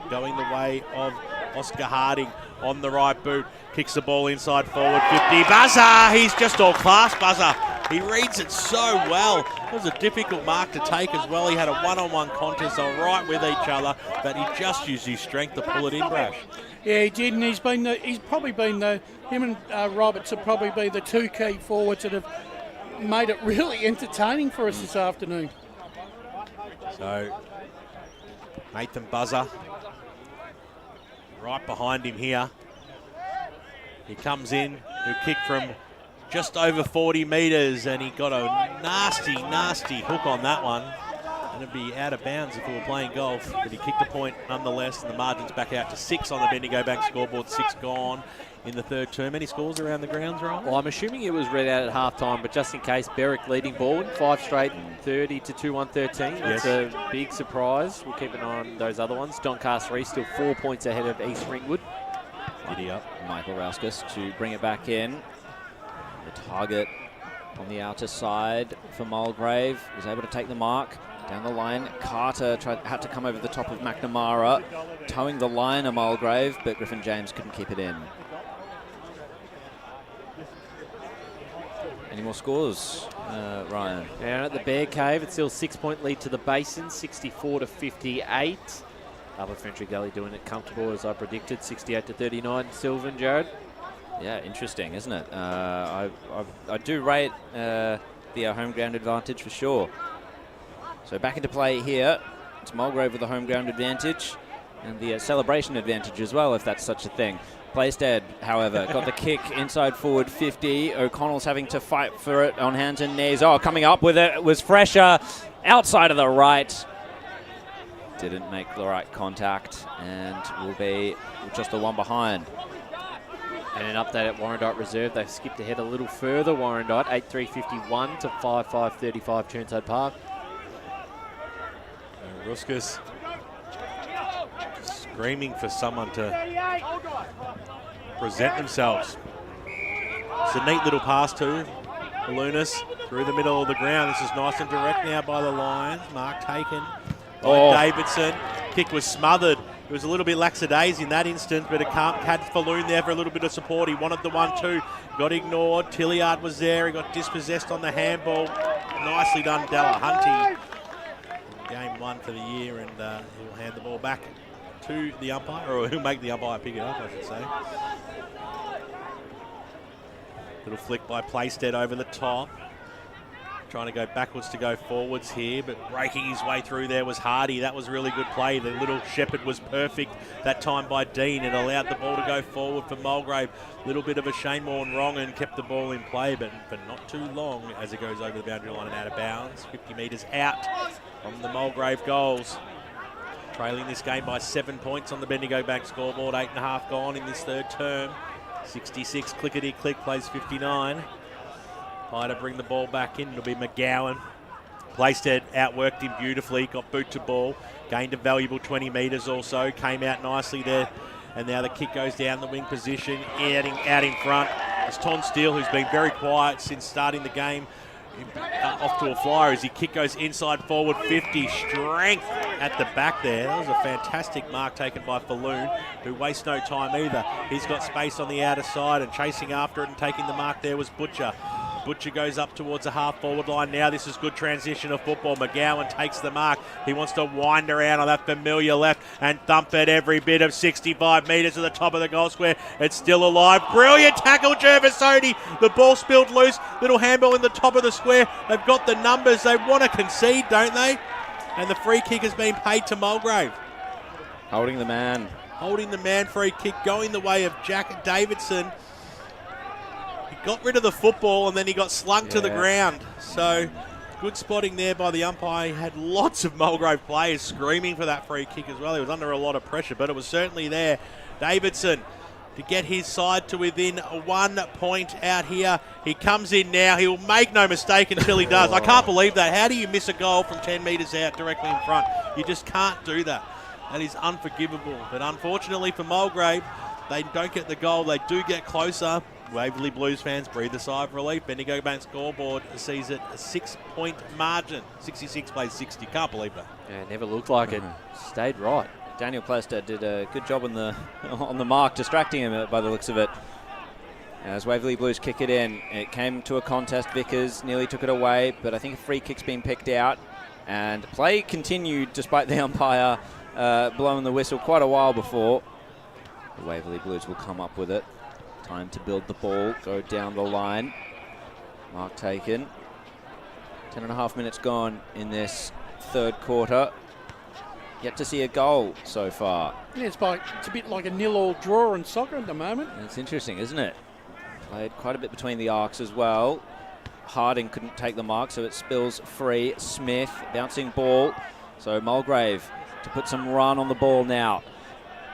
going the way of Oscar Harding on the right boot. Kicks the ball inside forward, 50. Buzzer! He's just all class, Buzzer. He reads it so well. It was a difficult mark to take as well. He had a one-on-one contest, all right with each other, but he just used his strength to pull it in, Brash. Yeah, he did, and he's probably been him and Roberts have probably been the two key forwards that have made it really entertaining for us this afternoon. So, Nathan Buzzer right behind him here. He comes in, he'll kick from just over 40 metres, and he got a nasty hook on that one. And it'd be out of bounds if we were playing golf, but he kicked a point nonetheless, and the margin's back out to 6 on the Bendigo Bank scoreboard. 6 gone in the third term. Any scores around the grounds, Ryan? Well, I'm assuming it was read out at half-time, but just in case, Berwick leading ball, 5 straight, 30 to 2-1-13. That's a big surprise. We'll keep an eye on those other ones. Doncaster East still 4 points ahead of East Ringwood. Giddy up, Michael Rauskas to bring it back in. The target on the outer side for Mulgrave was able to take the mark. Down the line, Carter had to come over the top of McNamara, towing the line of Mulgrave, but Griffin James couldn't keep it in. Any more scores, Ryan? Down at the Bear Cave, it's still 6-point lead to the Basin, 64-58. Upper Frenchie Gully doing it comfortable, as I predicted, 68-39. Sylvan, Jared? Yeah, interesting, isn't it? I do rate the home ground advantage for sure. So back into play here. It's Mulgrave with the home ground advantage and the celebration advantage as well, if that's such a thing. Playstead, however, got the kick inside forward 50. O'Connell's having to fight for it on hands and knees. Oh, coming up with it was Fresher outside of the right. Didn't make the right contact and will be just the one behind. And an update at Warrandyte Reserve. They've skipped ahead a little further. Warrandyte 8-3-51 to 5-5-35 Churnside Park. Ruskus screaming for someone to present themselves. It's a neat little pass to Lunas through the middle of the ground. This is nice and direct now by the Lions. Mark taken by Davidson. Kick was smothered. It was a little bit lackadaisy in that instance, but it had Falloon there for a little bit of support. He wanted the 1-2, got ignored. Tilliard was there. He got dispossessed on the handball. Nicely done, Delahunty. Game 1 for the year, and he'll hand the ball back to the umpire, or he'll make the umpire pick it up, I should say. Little flick by Playstead over the top. Trying to go backwards to go forwards here, but breaking his way through there was Hardy. That was really good play. The little shepherd was perfect that time by Dean. It allowed the ball to go forward for Mulgrave. Little bit of a Shane Morn wrong and kept the ball in play, but for not too long as it goes over the boundary line and out of bounds. 50 metres out from the Mulgrave goals. Trailing this game by 7 points on the Bendigo Bank scoreboard. 8.5 gone in this third term. 66 clickety-click, plays 59. Try to bring the ball back in. It'll be McGowan. Playstead outworked him beautifully. Got boot to ball. Gained a valuable 20 metres or so. Came out nicely there. And now the kick goes down the wing position. Out in front. It's Ton Steele, who's been very quiet since starting the game. Off to a flyer as he kick goes inside forward 50. Strength at the back there. That was a fantastic mark taken by Falloon, who wastes no time either. He's got space on the outer side, and chasing after it and taking the mark there was Butcher. Butcher goes up towards the half-forward line. Now this is good transition of football. McGowan takes the mark. He wants to wind around on that familiar left and thump it every bit of 65 metres to the top of the goal square. It's still alive. Brilliant tackle, Gervasoni. The ball spilled loose. Little handball in the top of the square. They've got the numbers. They want to concede, don't they? And the free kick has been paid to Mulgrave. Holding the man. Holding the man free kick, going the way of Jack Davidson. Got rid of the football and then he got slung to the ground. So good spotting there by the umpire. He had lots of Mulgrave players screaming for that free kick as well. He was under a lot of pressure, but it was certainly there. Davidson to get his side to within 1 point out here. He comes in now. He will make no mistake until he does. I can't believe that. How do you miss a goal from 10 metres out directly in front? You just can't do that. That is unforgivable. But unfortunately for Mulgrave, they don't get the goal. They do get closer. Waverley Blues fans breathe a sigh of relief. Bendigo Bank scoreboard sees it a 6-point margin. 66 plays 60. Can't believe that. Yeah, never looked like it. Stayed right. Daniel Playstead did a good job on the mark, distracting him by the looks of it. As Waverley Blues kick it in, it came to a contest. Vickers nearly took it away, but I think a free kick's been picked out. And play continued despite the umpire blowing the whistle quite a while before. The Waverley Blues will come up with it. Time to build the ball, go down the line. Mark taken. 10.5 minutes gone in this third quarter. Yet to see a goal so far. Yeah, it's a bit like a 0-0 draw in soccer at the moment. It's interesting, isn't it? Played quite a bit between the arcs as well. Harding couldn't take the mark, so it spills free. Smith, bouncing ball. So Mulgrave to put some run on the ball now.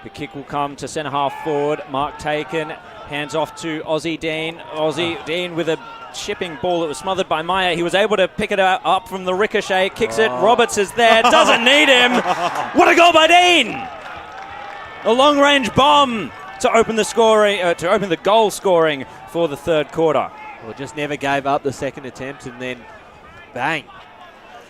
The kick will come to centre half forward. Mark taken. Hands off to Aussie Dean. Aussie Dean with a shipping ball that was smothered by Meyer. He was able to pick it up from the ricochet. Kicks it. Roberts is there. Doesn't need him. What a goal by Dean! A long-range bomb to open the scoring, to open the goal scoring for the third quarter. Well, just never gave up the second attempt, and then bang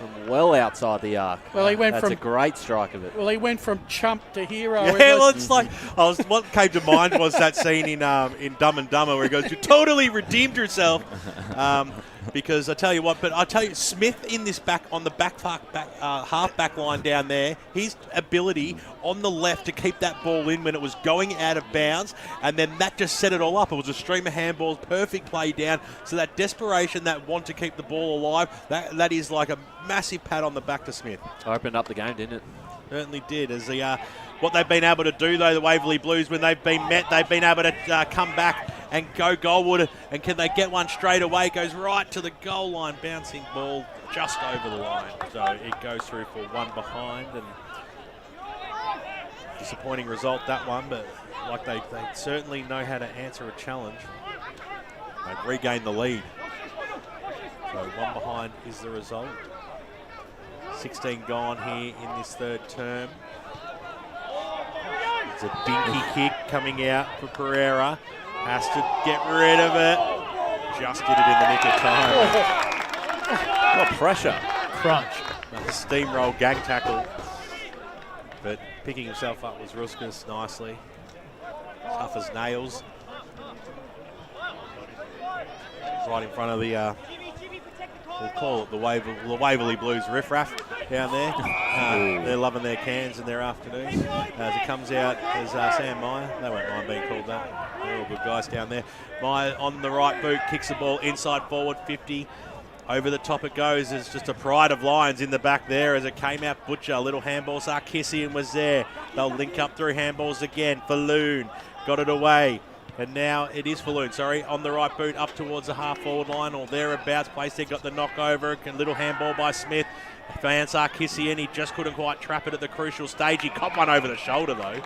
from well outside the arc. Well, he went That's from a great strike of it. Well, he went from chump to hero. Yeah, well, it's like what came to mind was that scene in Dumb and Dumber where he goes, "You totally redeemed yourself." Because I tell you what, Smith in this half back line down there, his ability on the left to keep that ball in when it was going out of bounds, and then that just set it all up. It was a stream of handballs, perfect play down. So that desperation, that want to keep the ball alive, that is like a massive pat on the back to Smith. Opened up the game, didn't it? Certainly did. As what they've been able to do, though, the Waverley Blues, when they've been met, they've been able to come back and go goalward. And can they get one straight away? Goes right to the goal line, bouncing ball just over the line. So it goes through for one behind. And disappointing result, that one, but like they certainly know how to answer a challenge. They've regained the lead. So one behind is the result. 16 gone here in this third term. It's a dinky kick coming out for Pereira. Has to get rid of it. Just did it in the nick of time. What pressure. Crunch. Another steamroll gang tackle. But picking himself up was Ruskus nicely. Tough as nails. Right in front of the... we'll call it the Waverley Blues riffraff down there. They're loving their cans in their afternoon. As it comes out as Sam Meyer. They won't mind being called that. They're all good guys down there. Meyer on the right boot, kicks the ball inside forward, 50. Over the top it goes. There's just a pride of Lions in the back there as it came out. Butcher, little handball. Sarkissian was there. They'll link up through handballs again. Falloon got it away. And now it is Falloon, on the right boot up towards the half-forward line or thereabouts. Place there, got the knock over. A little handball by Smith. Van Sarkissian, he just couldn't quite trap it at the crucial stage. He copped one over the shoulder, though.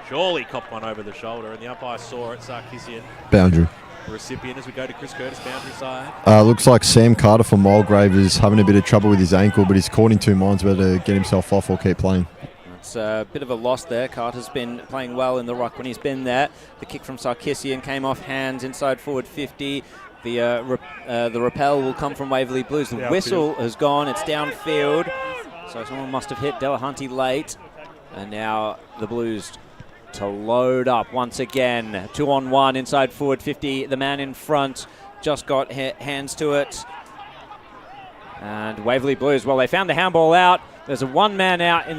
Surely copped one over the shoulder, and the umpire saw it. Sarkissian. Boundary. Recipient as we go to Chris Curtis, boundary side. Looks like Sam Carter from Mulgrave is having a bit of trouble with his ankle, but he's caught in two minds whether to get himself off or keep playing. It's a bit of a loss there. Carter's been playing well in the ruck when he's been there. The kick from Sarkissian came off hands inside forward 50. The rappel will come from Waverley Blues. The whistle has gone. It's downfield. So someone must have hit Delahunty late. And now the Blues to load up once again. 2-on-1 inside forward 50. The man in front just got hands to it. And Waverley Blues, well, they found the handball out. There's a one-man out in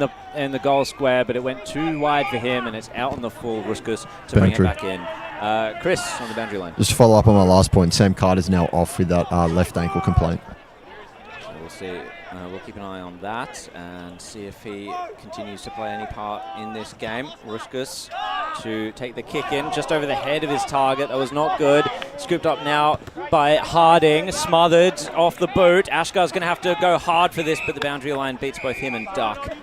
the goal square, but it went too wide for him, and it's out on the full. Ruskus to bring it back in. Chris on the boundary line. Just to follow up on my last point, Sam Carter's now off with that left ankle complaint. So we'll see. We'll keep an eye on that and see if he continues to play any part in this game. Ruskus to take the kick in just over the head of his target. That was not good. Scooped up now by Harding. Smothered off the boot. Ashgar's going to have to go hard for this, but the boundary line beats both him and Duck.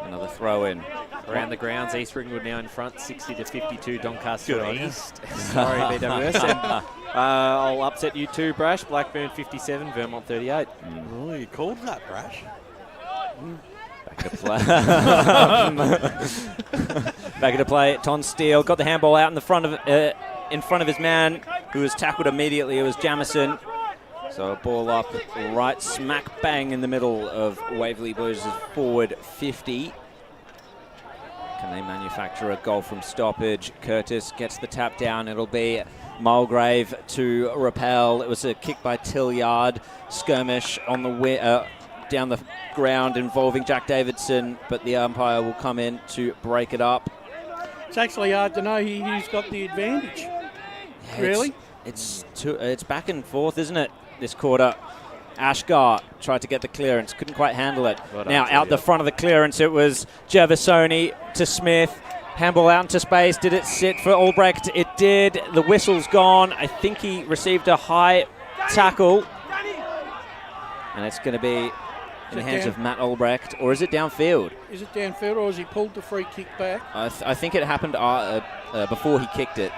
Another throw in. Around the grounds, East Ringwood now in front, 60 to 52, Doncaster East. Sorry, BWS. And, I'll upset you too, Brash. Blackburn 57, Vermont 38. Oh, you called that, Brash. Back to play. Back into play. Ton Steele got the handball out in front of his man, who was tackled immediately. It was Jamison. So a ball up right smack bang in the middle of Waverley Blues' forward 50. Can they manufacture a goal from stoppage? Curtis gets the tap down. It'll be Mulgrave to repel. It was a kick by Tilliard. Skirmish on the down the ground involving Jack Davidson, but the umpire will come in to break it up. It's actually hard to know who's got the advantage. Yeah, really? It's back and forth, isn't it, this quarter? Ashgar tried to get the clearance, couldn't quite handle it. Now out the front of the clearance, it was Gervasoni to Smith. Handball out into space. Did it sit for Albrecht? It did. The whistle's gone. I think he received a high tackle. And it's going to be in the hands of Matt Albrecht. Or is it downfield? Is it downfield or has he pulled the free kick back? I think it happened before he kicked it,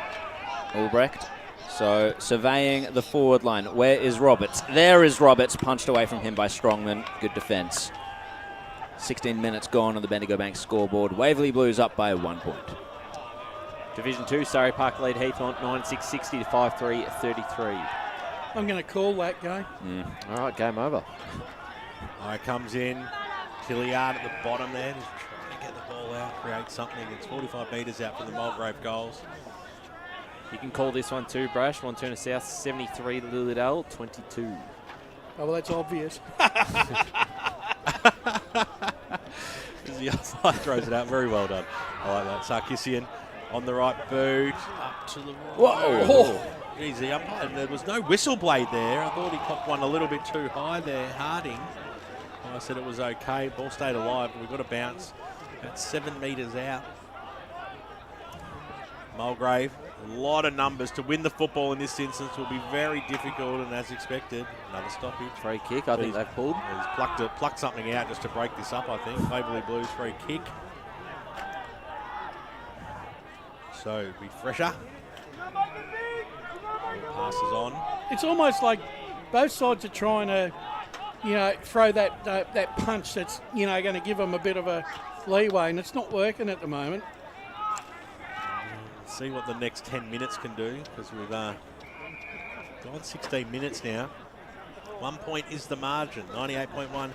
Albrecht. So surveying the forward line. Where is Roberts? There is Roberts, punched away from him by Strongman. Good defence. 16 minutes gone on the Bendigo Bank scoreboard. Waverley Blues up by 1 point. Division 2, Surrey Park lead Heathmont 96-60 to 5-3-33. I'm going to call that game. All right, game over. Eye comes in. Tilliard at the bottom there, just trying to get the ball out, create something. It's 45 metres out from the Mulgrave goals. You can call this one too, Brash. Montana South 73, Lilydale 22. Oh, well, that's obvious. The other side throws it out. Very well done. I like that. Sarkisian on the right boot. Up to the right. Whoa! Oh, easy umpire. And there was no whistle blade there. I thought he cocked one a little bit too high there. Harding. I said it was okay. Ball stayed alive. We've got to bounce at 7 metres out. Mulgrave, a lot of numbers. To win the football in this instance will be very difficult, and as expected, another stoppage. Free kick, I think they've pulled. He's plucked something out just to break this up, I think. Waverley Blues free kick. So, it'll be fresher. Passes on. It's almost like both sides are trying to, throw that punch that's, going to give them a bit of a leeway, and it's not working at the moment. See what the next 10 minutes can do, because we've gone 16 minutes now. 1 point is the margin. 98.1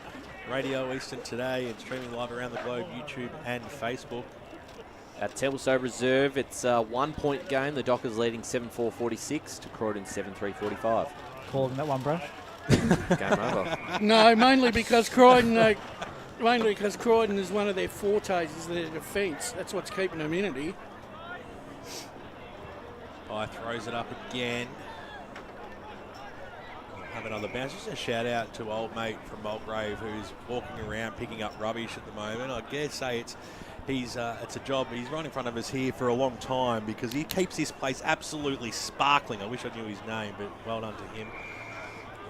Radio Eastern today and streaming live around the globe, YouTube and Facebook. At Templestowe Reserve, it's a 1 point game. The Dockers leading 7-4-46 to Croydon 7-3-45. Calling that one, Brush? Game over. No, mainly because Croydon is one of their fortes, is their defence. That's what's keeping them in it here. Throws it up again. Have another bounce. Just a shout out to old mate from Mulgrave who's walking around picking up rubbish at the moment. I dare say it's a job. He's right in front of us here for a long time because he keeps this place absolutely sparkling. I wish I knew his name, but well done to him.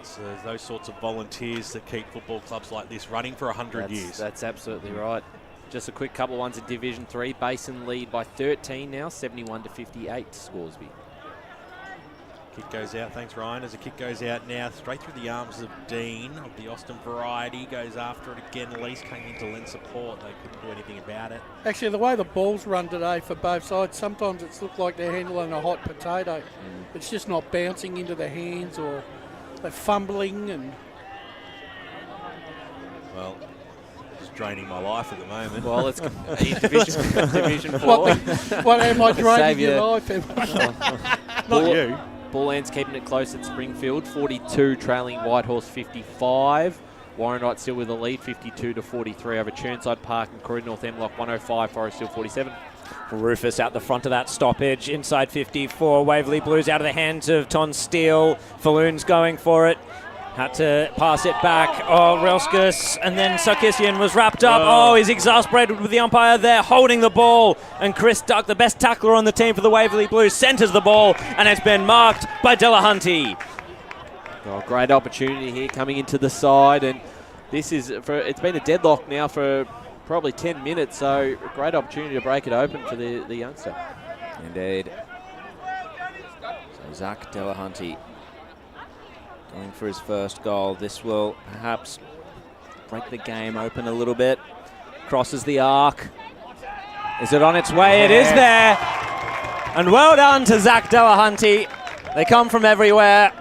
It's those sorts of volunteers that keep football clubs like this running for 100 years. That's absolutely right. Just a quick couple ones in Division 3. Basin lead by 13 now, 71-58 Scoresby. Kick goes out. Thanks, Ryan. As a kick goes out now, straight through the arms of Dean of the Austin variety. Goes after it again. Lease came in to lend support. They couldn't do anything about it. Actually, the way the ball's run today for both sides, sometimes it's looked like they're handling a hot potato. It's just not bouncing into the hands, or they're fumbling and... Well, draining my life at the moment. Well, it's Division 4. What am I draining your life? Not you. Ball ends keeping it close at Springfield, 42, trailing Whitehorse 55. Warrandyte still with the lead, 52-43 over Churnside Park and Croydon North Hemlock, 105, Forest Hill 47. Rufus out the front of that stoppage, inside 54. Waverley Blues out of the hands of Ton Steele. Falloon's going for it. Had to pass it back. Oh, Relskis, and then Sarkisian was wrapped up. Oh, he's exasperated with the umpire there, holding the ball. And Chris Duck, the best tackler on the team for the Waverley Blues, centres the ball, and it's been marked by Delahunty. Oh, great opportunity here coming into the side, and this is it's been a deadlock now for probably 10 minutes, so a great opportunity to break it open for the youngster. Indeed. So Zach Delahunty going for his first goal. This will perhaps break the game open a little bit. Crosses the arc. Is it on its way? It is there. And well done to Zach Delahunty. They come from everywhere,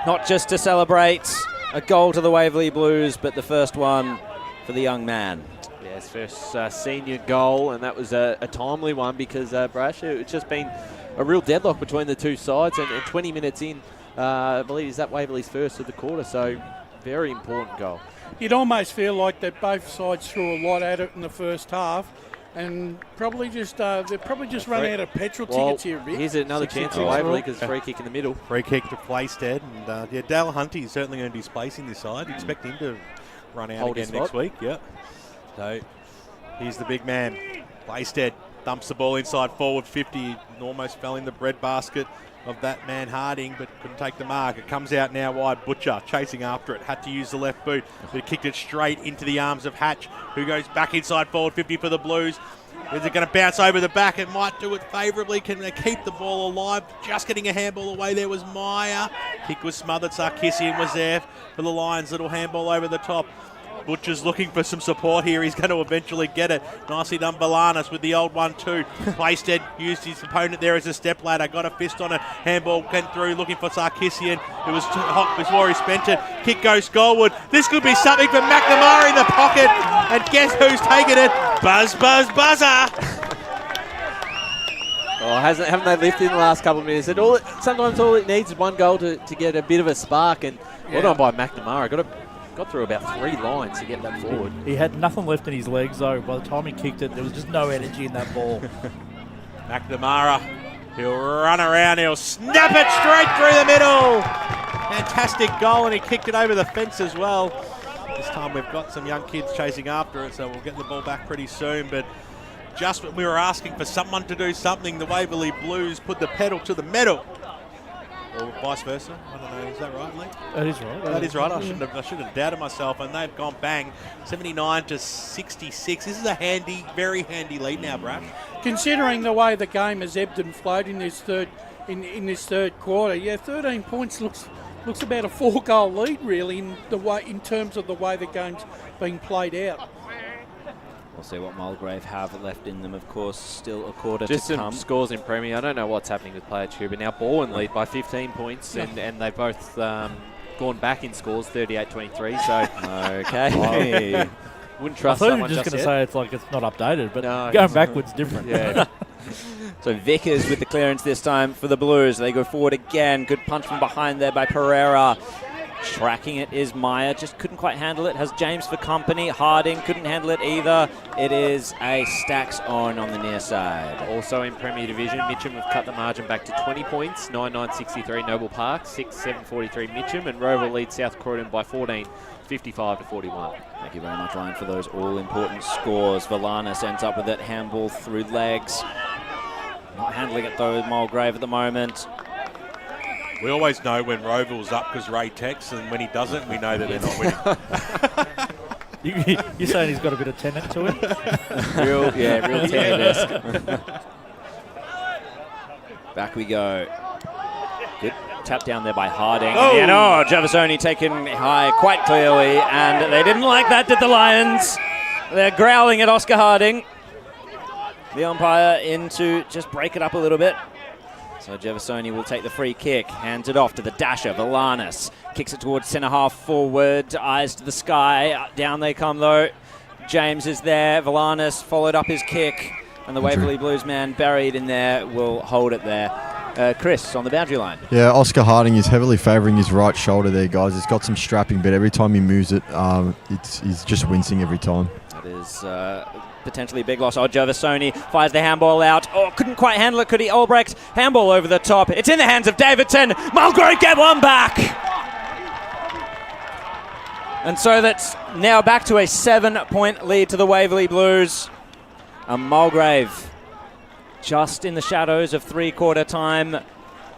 not just to celebrate a goal to the Waverley Blues, but the first one for the young man. Yeah, his first senior goal, and that was a timely one because, Brash, it's just been a real deadlock between the two sides, and 20 minutes in, I believe is that Waverley's first of the quarter, so very important goal. You'd almost feel like that both sides threw a lot at it in the first half, and probably just they've probably just run out of petrol tickets here a bit. Here's another chance for Waverley because free kick in the middle. Free kick to Playstead, and Delahunty is certainly going to be displacing this side. Expect him to run out again next week. Yep. So here's the big man, Playstead. Dumps the ball inside forward 50, and almost fell in the breadbasket of that man Harding, but couldn't take the mark. It comes out now wide. Butcher chasing after it. Had to use the left boot, but he kicked it straight into the arms of Hatch, who goes back inside forward 50 for the Blues. Is it going to bounce over the back? It might do it favourably. Can they keep the ball alive? Just getting a handball away there was Meyer. Kick was smothered. Sarkisian was there for the Lions. Little handball over the top Butcher's looking for some support here. He's going to eventually get it. Nicely done, Balanas with the old 1-2. Playstead used his opponent there as a step ladder. Got a fist on it. Handball went through looking for Sarkisian. It was hot before he spent it. Kick goes goalward. This could be something for McNamara in the pocket. And guess who's taking it? Buzzer! Oh, haven't they lifted in the last couple of minutes? Sometimes all it needs is one goal to get a bit of a spark. And well done by McNamara. Got through about 3 lines to get that forward. He had nothing left in his legs, though. By the time he kicked it, there was just no energy in that ball. McNamara, he'll run around, he'll snap it straight through the middle. Fantastic goal, and he kicked it over the fence as well. This time we've got some young kids chasing after it, so we'll get the ball back pretty soon. But just when we were asking for someone to do something, the Waverley Blues put the pedal to the metal. Or vice versa. I don't know. Is that right, Lee? That is right. That is right. I should have doubted myself. And they've gone bang, 79-66. This is a very handy lead now, Brad. Considering the way the game has ebbed and flowed in this third quarter, 13 points looks about a 4-goal lead really in terms of the way the game's being played out. We'll see what Mulgrave have left in them. Of course, still a quarter Just to some come. Scores in Premier. I don't know what's happening with Player 2, but now Bowen lead by 15 points, and they've both gone back in scores, 38-23. So okay, wouldn't trust I thought someone you were just going to yet. say it's like it's not updated, but No, going backwards different. Yeah. So Vickers with the clearance this time for the Blues. They go forward again. Good punch from behind there by Pereira. Tracking it is Meyer, just couldn't quite handle it. Has James for company. Harding couldn't handle it either. It is a Stacks on the near side. Also in Premier Division, Mitcham have cut the margin back to 20 points, 9-9-63 Noble Park, 6-7-43 Mitcham, and Rover leads South Croydon by 14, 55-41. Thank you very much, Ryan, for those all-important scores. Valanis ends up with it, handball through legs. Not handling it though, Mulgrave at the moment. We always know when Roval's up because Ray texts, and when he doesn't, we know that they're not winning. You're saying he's got a bit of tenant to him? real tenant-esque. Back we go. Good tap down there by Harding. Oh! Javasoni taken high quite clearly, and they didn't like that, did the Lions? They're growling at Oscar Harding. The umpire in to just break it up a little bit. So Javasoni will take the free kick, hands it off to the dasher, Valanis. Kicks it towards centre half forward, eyes to the sky. Down they come though. James is there, Valanis followed up his kick, and the Waverley Blues man buried in there will hold it there. Chris on the boundary line. Yeah, Oscar Harding is heavily favouring his right shoulder there, guys. He's got some strapping, but every time he moves it, he's just wincing every time. That is potentially a big loss. Javasoni fires the handball out. Couldn't quite handle it, could he? Albrecht, handball over the top. It's in the hands of Davidson. Mulgrave get one back. And so that's now back to a 7-point lead to the Waverley Blues. And Mulgrave just in the shadows of three-quarter time,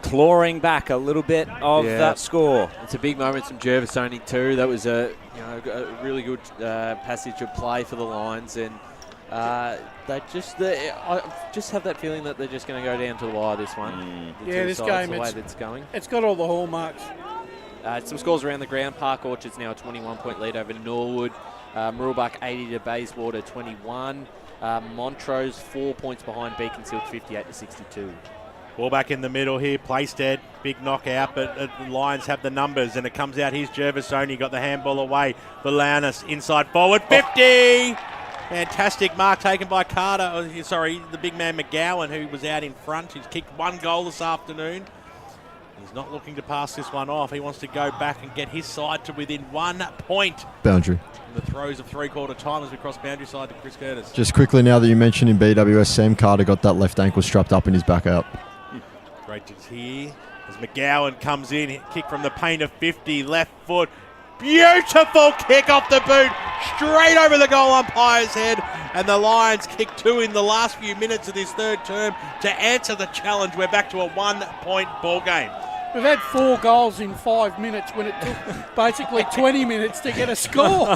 clawing back a little bit of that score. It's a big moment from Javasoni too. That was a really good passage of play for the Lions, and I just have that feeling that they're just going to go down to the wire this one. This game, the way that's going. It's got all the hallmarks. Some scores around the ground. Park Orchard's now a 21-point lead over Norwood. Murrelbach 80 to Bayswater 21. Montrose 4 points behind Beaconsfield 58-62. Ball back in the middle here, Playstead, big knockout, but the Lions have the numbers, and it comes out. Here's Jervisoni, got the handball away. Valanis inside forward, 50! Fantastic mark taken by Carter. The big man McGowan, who was out in front. He's kicked one goal this afternoon. He's not looking to pass this one off. He wants to go back and get his side to within 1 point. Boundary. In the throes of three-quarter time as we cross boundary side to Chris Curtis. Just quickly, now that you mentioned in BWS, Sam Carter got that left ankle strapped up in his back out. Great to hear as McGowan comes in, kick from the paint of 50, left foot. Beautiful kick off the boot, straight over the goal umpire's head. And the Lions kick 2 in the last few minutes of this third term to answer the challenge. We're back to a 1-point ball game. We've had 4 goals in 5 minutes when it took basically 20 minutes to get a score.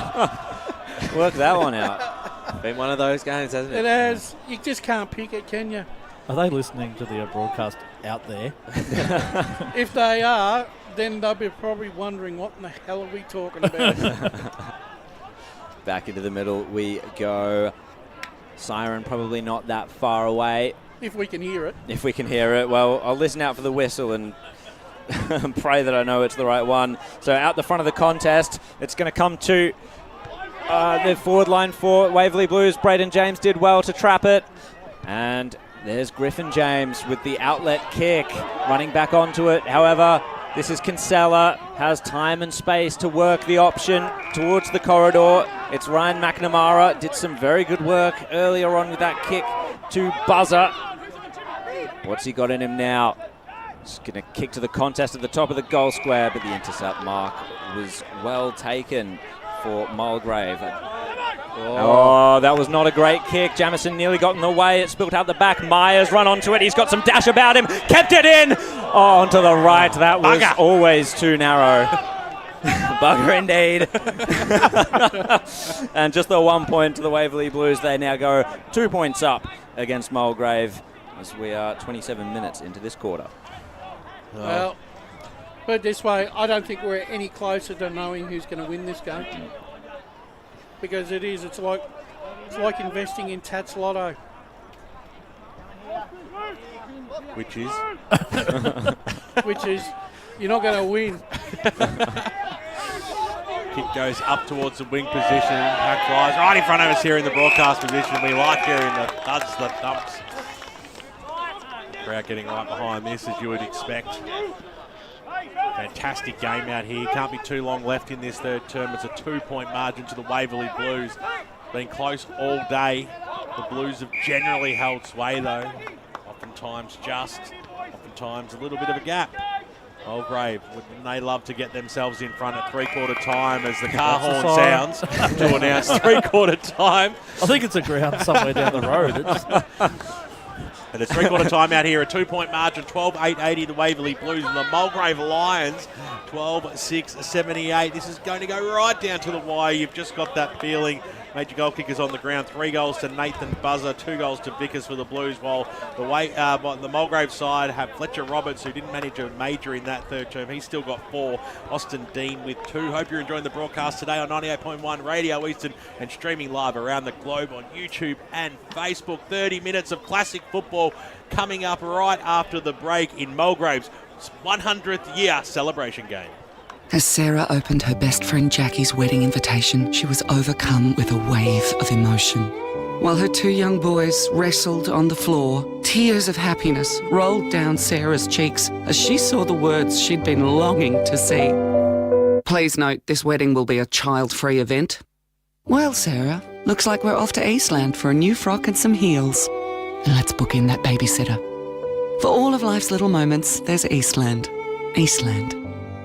Work that one out. Been one of those games, hasn't it? It has. You just can't pick it, can you? Are they listening to the broadcast out there? If they are, then they'll be probably wondering what in the hell are we talking about. back into the middle we go. Siren probably not that far away. If we can hear it. If we can hear it. Well, I'll listen out for the whistle and pray that I know it's the right one. So out the front of the contest, it's going to come to the forward line for Waverley Blues. Braden James did well to trap it. And there's Griffin James with the outlet kick, running back onto it. However, this is Kinsella, has time and space to work the option towards the corridor. It's Ryan McNamara, did some very good work earlier on with that kick to buzzer. What's he got in him now? He's going to kick to the contest at the top of the goal square, but the intercept mark was well taken for Mulgrave. Oh, that was not a great kick. Jamison nearly got in the way. It spilled out the back. Myers run onto it. He's got some dash about him. Kept it in. Oh, onto the right. That was always too narrow. Bugger indeed. And just the 1 point to the Waverley Blues. They now go 2 points up against Mulgrave as we are 27 minutes into this quarter. Well, put it this way, I don't think we're any closer to knowing who's going to win this game. Because it's like investing in Tats Lotto. Which is? Which is, you're not going to win. Kick goes up towards the wing position. Pack flies right in front of us here in the broadcast position. We like hearing the thuds, the thumps. Crowd getting right behind this, as you would expect. Fantastic game out here. Can't be too long left in this third term. It's a 2-point margin to the Waverley Blues. Been close all day. The Blues have generally held sway though. Oftentimes oftentimes a little bit of a gap. Mulgrave, wouldn't they love to get themselves in front at three-quarter time as the car horn sounds to announce three-quarter time. I think it's a ground somewhere down the road. And it's three-quarter time out here, a 2-point margin, 12-8-80 the Waverley Blues, and the Mulgrave Lions, 12-6-78. This is going to go right down to the wire. You've just got that feeling. Major goal kickers on the ground. 3 goals to Nathan Buzzer, 2 goals to Vickers for the Blues, while the Mulgrave side have Fletcher Roberts, who didn't manage a major in that third term. He's still got 4. Austin Dean with 2. Hope you're enjoying the broadcast today on 98.1 Radio Eastern and streaming live around the globe on YouTube and Facebook. 30 minutes of classic football coming up right after the break in Mulgrave's 100th year celebration game. As Sarah opened her best friend Jackie's wedding invitation, she was overcome with a wave of emotion. While her 2 young boys wrestled on the floor, tears of happiness rolled down Sarah's cheeks as she saw the words she'd been longing to see. Please note, this wedding will be a child-free event. Well, Sarah, looks like we're off to Eastland for a new frock and some heels. And let's book in that babysitter. For all of life's little moments, there's Eastland. Eastland.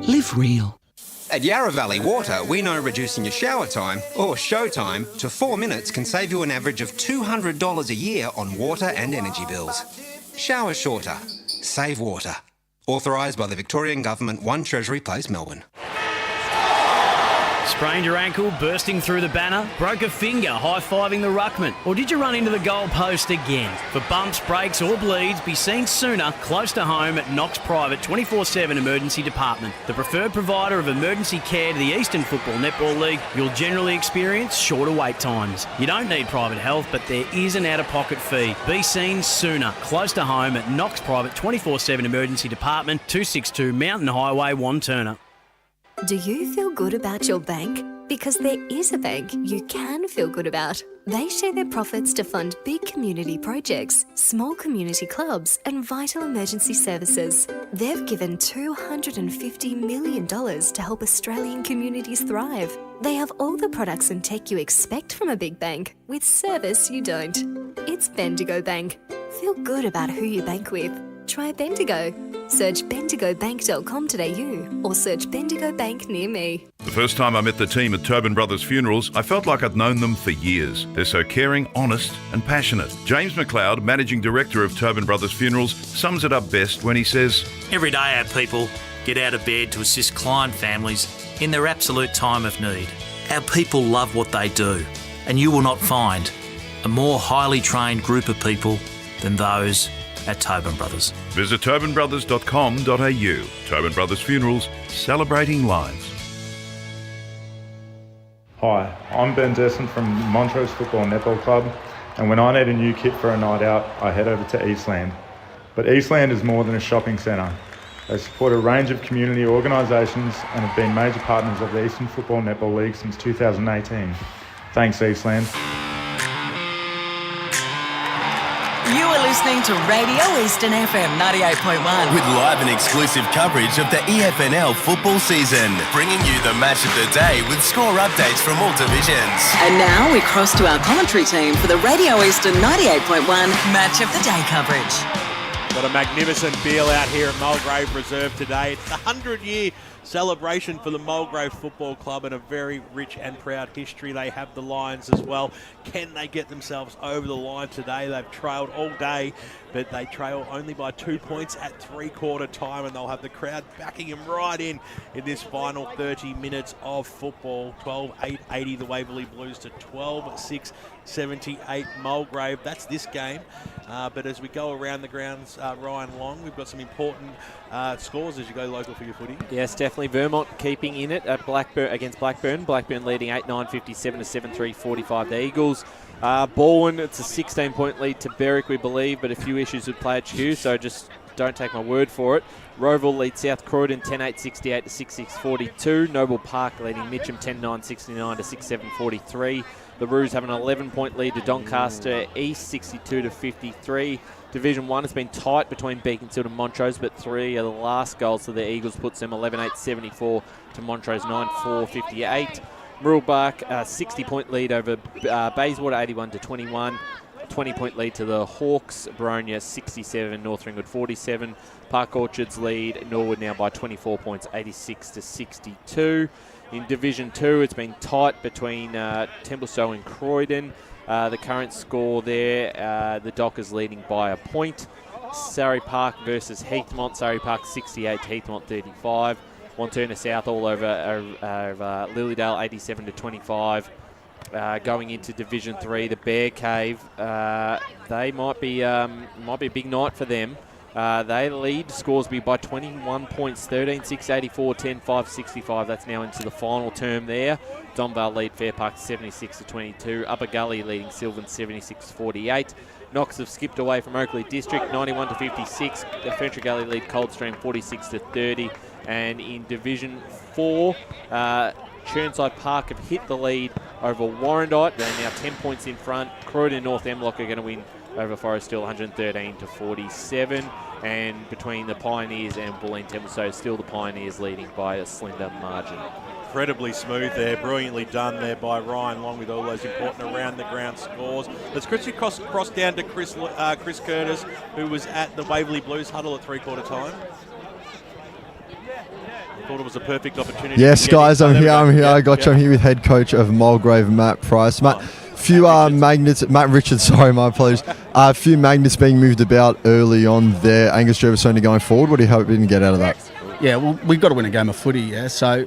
Live real. At Yarra Valley Water, we know reducing your shower time, or show time, to 4 minutes can save you an average of $200 a year on water and energy bills. Shower shorter. Save water. Authorised by the Victorian Government, 1 Treasury Place, Melbourne. Sprained your ankle, bursting through the banner? Broke a finger, high-fiving the ruckman? Or did you run into the goal post again? For bumps, breaks or bleeds, be seen sooner, close to home at Knox Private 24/7 Emergency Department. The preferred provider of emergency care to the Eastern Football Netball League, you'll generally experience shorter wait times. You don't need private health, but there is an out-of-pocket fee. Be seen sooner, close to home at Knox Private 24/7 Emergency Department, 262 Mountain Highway, Wanturna. Do you feel good about your bank? Because there is a bank you can feel good about. They share their profits to fund big community projects, small community clubs, and vital emergency services. They've given $250 million to help Australian communities thrive. They have all the products and tech you expect from a big bank, with service you don't. It's Bendigo Bank. Feel good about who you bank with. Try Bendigo. Search bendigobank.com.au or search Bendigo Bank near me. The first time I met the team at Tobin Brothers Funerals, I felt like I'd known them for years. They're so caring, honest and passionate. James McLeod, Managing Director of Tobin Brothers Funerals, sums it up best when he says, Every day our people get out of bed to assist client families in their absolute time of need. Our people love what they do, and you will not find a more highly trained group of people than those at Tobin Brothers. Visit tobinbrothers.com.au. Tobin Brothers Funerals, celebrating lives. Hi, I'm Ben Desson from Montrose Football Netball Club, and when I need a new kit for a night out, I head over to Eastland. But Eastland is more than a shopping centre. They support a range of community organisations and have been major partners of the Eastern Football Netball League since 2018. Thanks, Eastland. You are listening to Radio Eastern FM 98.1. With live and exclusive coverage of the EFNL football season, bringing you the match of the day with score updates from all divisions. And now we cross to our commentary team for the Radio Eastern 98.1 Match of the Day coverage. Got a magnificent feel out here at Mulgrave Reserve today. It's the 100-year celebration for the Mulgrave Football Club and a very rich and proud history. They have the Lions as well. Can they get themselves over the line today? They've trailed all day, but they trail only by 2 points at three-quarter time, and they'll have the crowd backing them right in this final 30 minutes of football. 12-8-80 the Waverley Blues to 12-6-78 Mulgrave. That's this game. But as we go around the grounds, Ryan Long, we've got some important scores as you go local for your footy. Yes, definitely. Vermont keeping in it at against Blackburn. Blackburn leading 8-9, 57-7-3, 45 the Eagles. Baldwin, it's a 16-point lead to Berwick, we believe, but a few issues with Play HQ, so just don't take my word for it. Roval leads South Croydon 10-8, 68 to 6-6, 42. Noble Park leading Mitcham 10-9, 69 to 6-7, 43. The Roos have an 11-point lead to Doncaster East, 62 to 53. Division 1 has been tight between Beaconsfield and Montrose, but 3 of the last goals to the Eagles puts them 11-8, 74 to Montrose 9-4, 58. Murrelbach, 60-point lead over Bayswater, 81 to 21. 20-point lead to the Hawks. Boronia 67, North Ringwood 47. Park Orchards lead Norwood now by 24 points, 86 to 62. In Division 2, it's been tight between Templestowe and Croydon. The current score there, the Dockers leading by a point. Surrey Park versus Heathmont. Surrey Park 68, Heathmont 35. Wanturna South all over Lilydale 87 to 25. Going into Division 3, the Bear Cave, they might be a big night for them. They lead Scoresby by 21 points, 13-6, 84, 10-5, 65. That's now into the final term there. Donvale lead Fair Park 76 to 22. Upper Gully leading Sylvan 76 to 48. Knox have skipped away from Oakley District 91 to 56. The Fentress Gully lead Coldstream 46 to 30. And in Division 4, Churnside Park have hit the lead over Warrandyte. They're now 10 points in front. Croydon and North Emlock are going to win over Forest Hill 113 to 47. And between the Pioneers and Bulleen Templestowe, still the Pioneers leading by a slender margin. Incredibly smooth there, brilliantly done there by Ryan Long with all those important around the ground scores. Let's quickly cross down to Chris Curtis, who was at the Waverley Blues huddle at three-quarter time. Thought it was a perfect opportunity. Yes, guys, I'm here. I got you. I'm here with head coach of Mulgrave, Matt Price. Matt Richards, my apologies. A few magnets being moved about early on there. Angus Jervis only going forward. What do you hope we can get out of that? Yeah, well, we've got to win a game of footy, yeah. So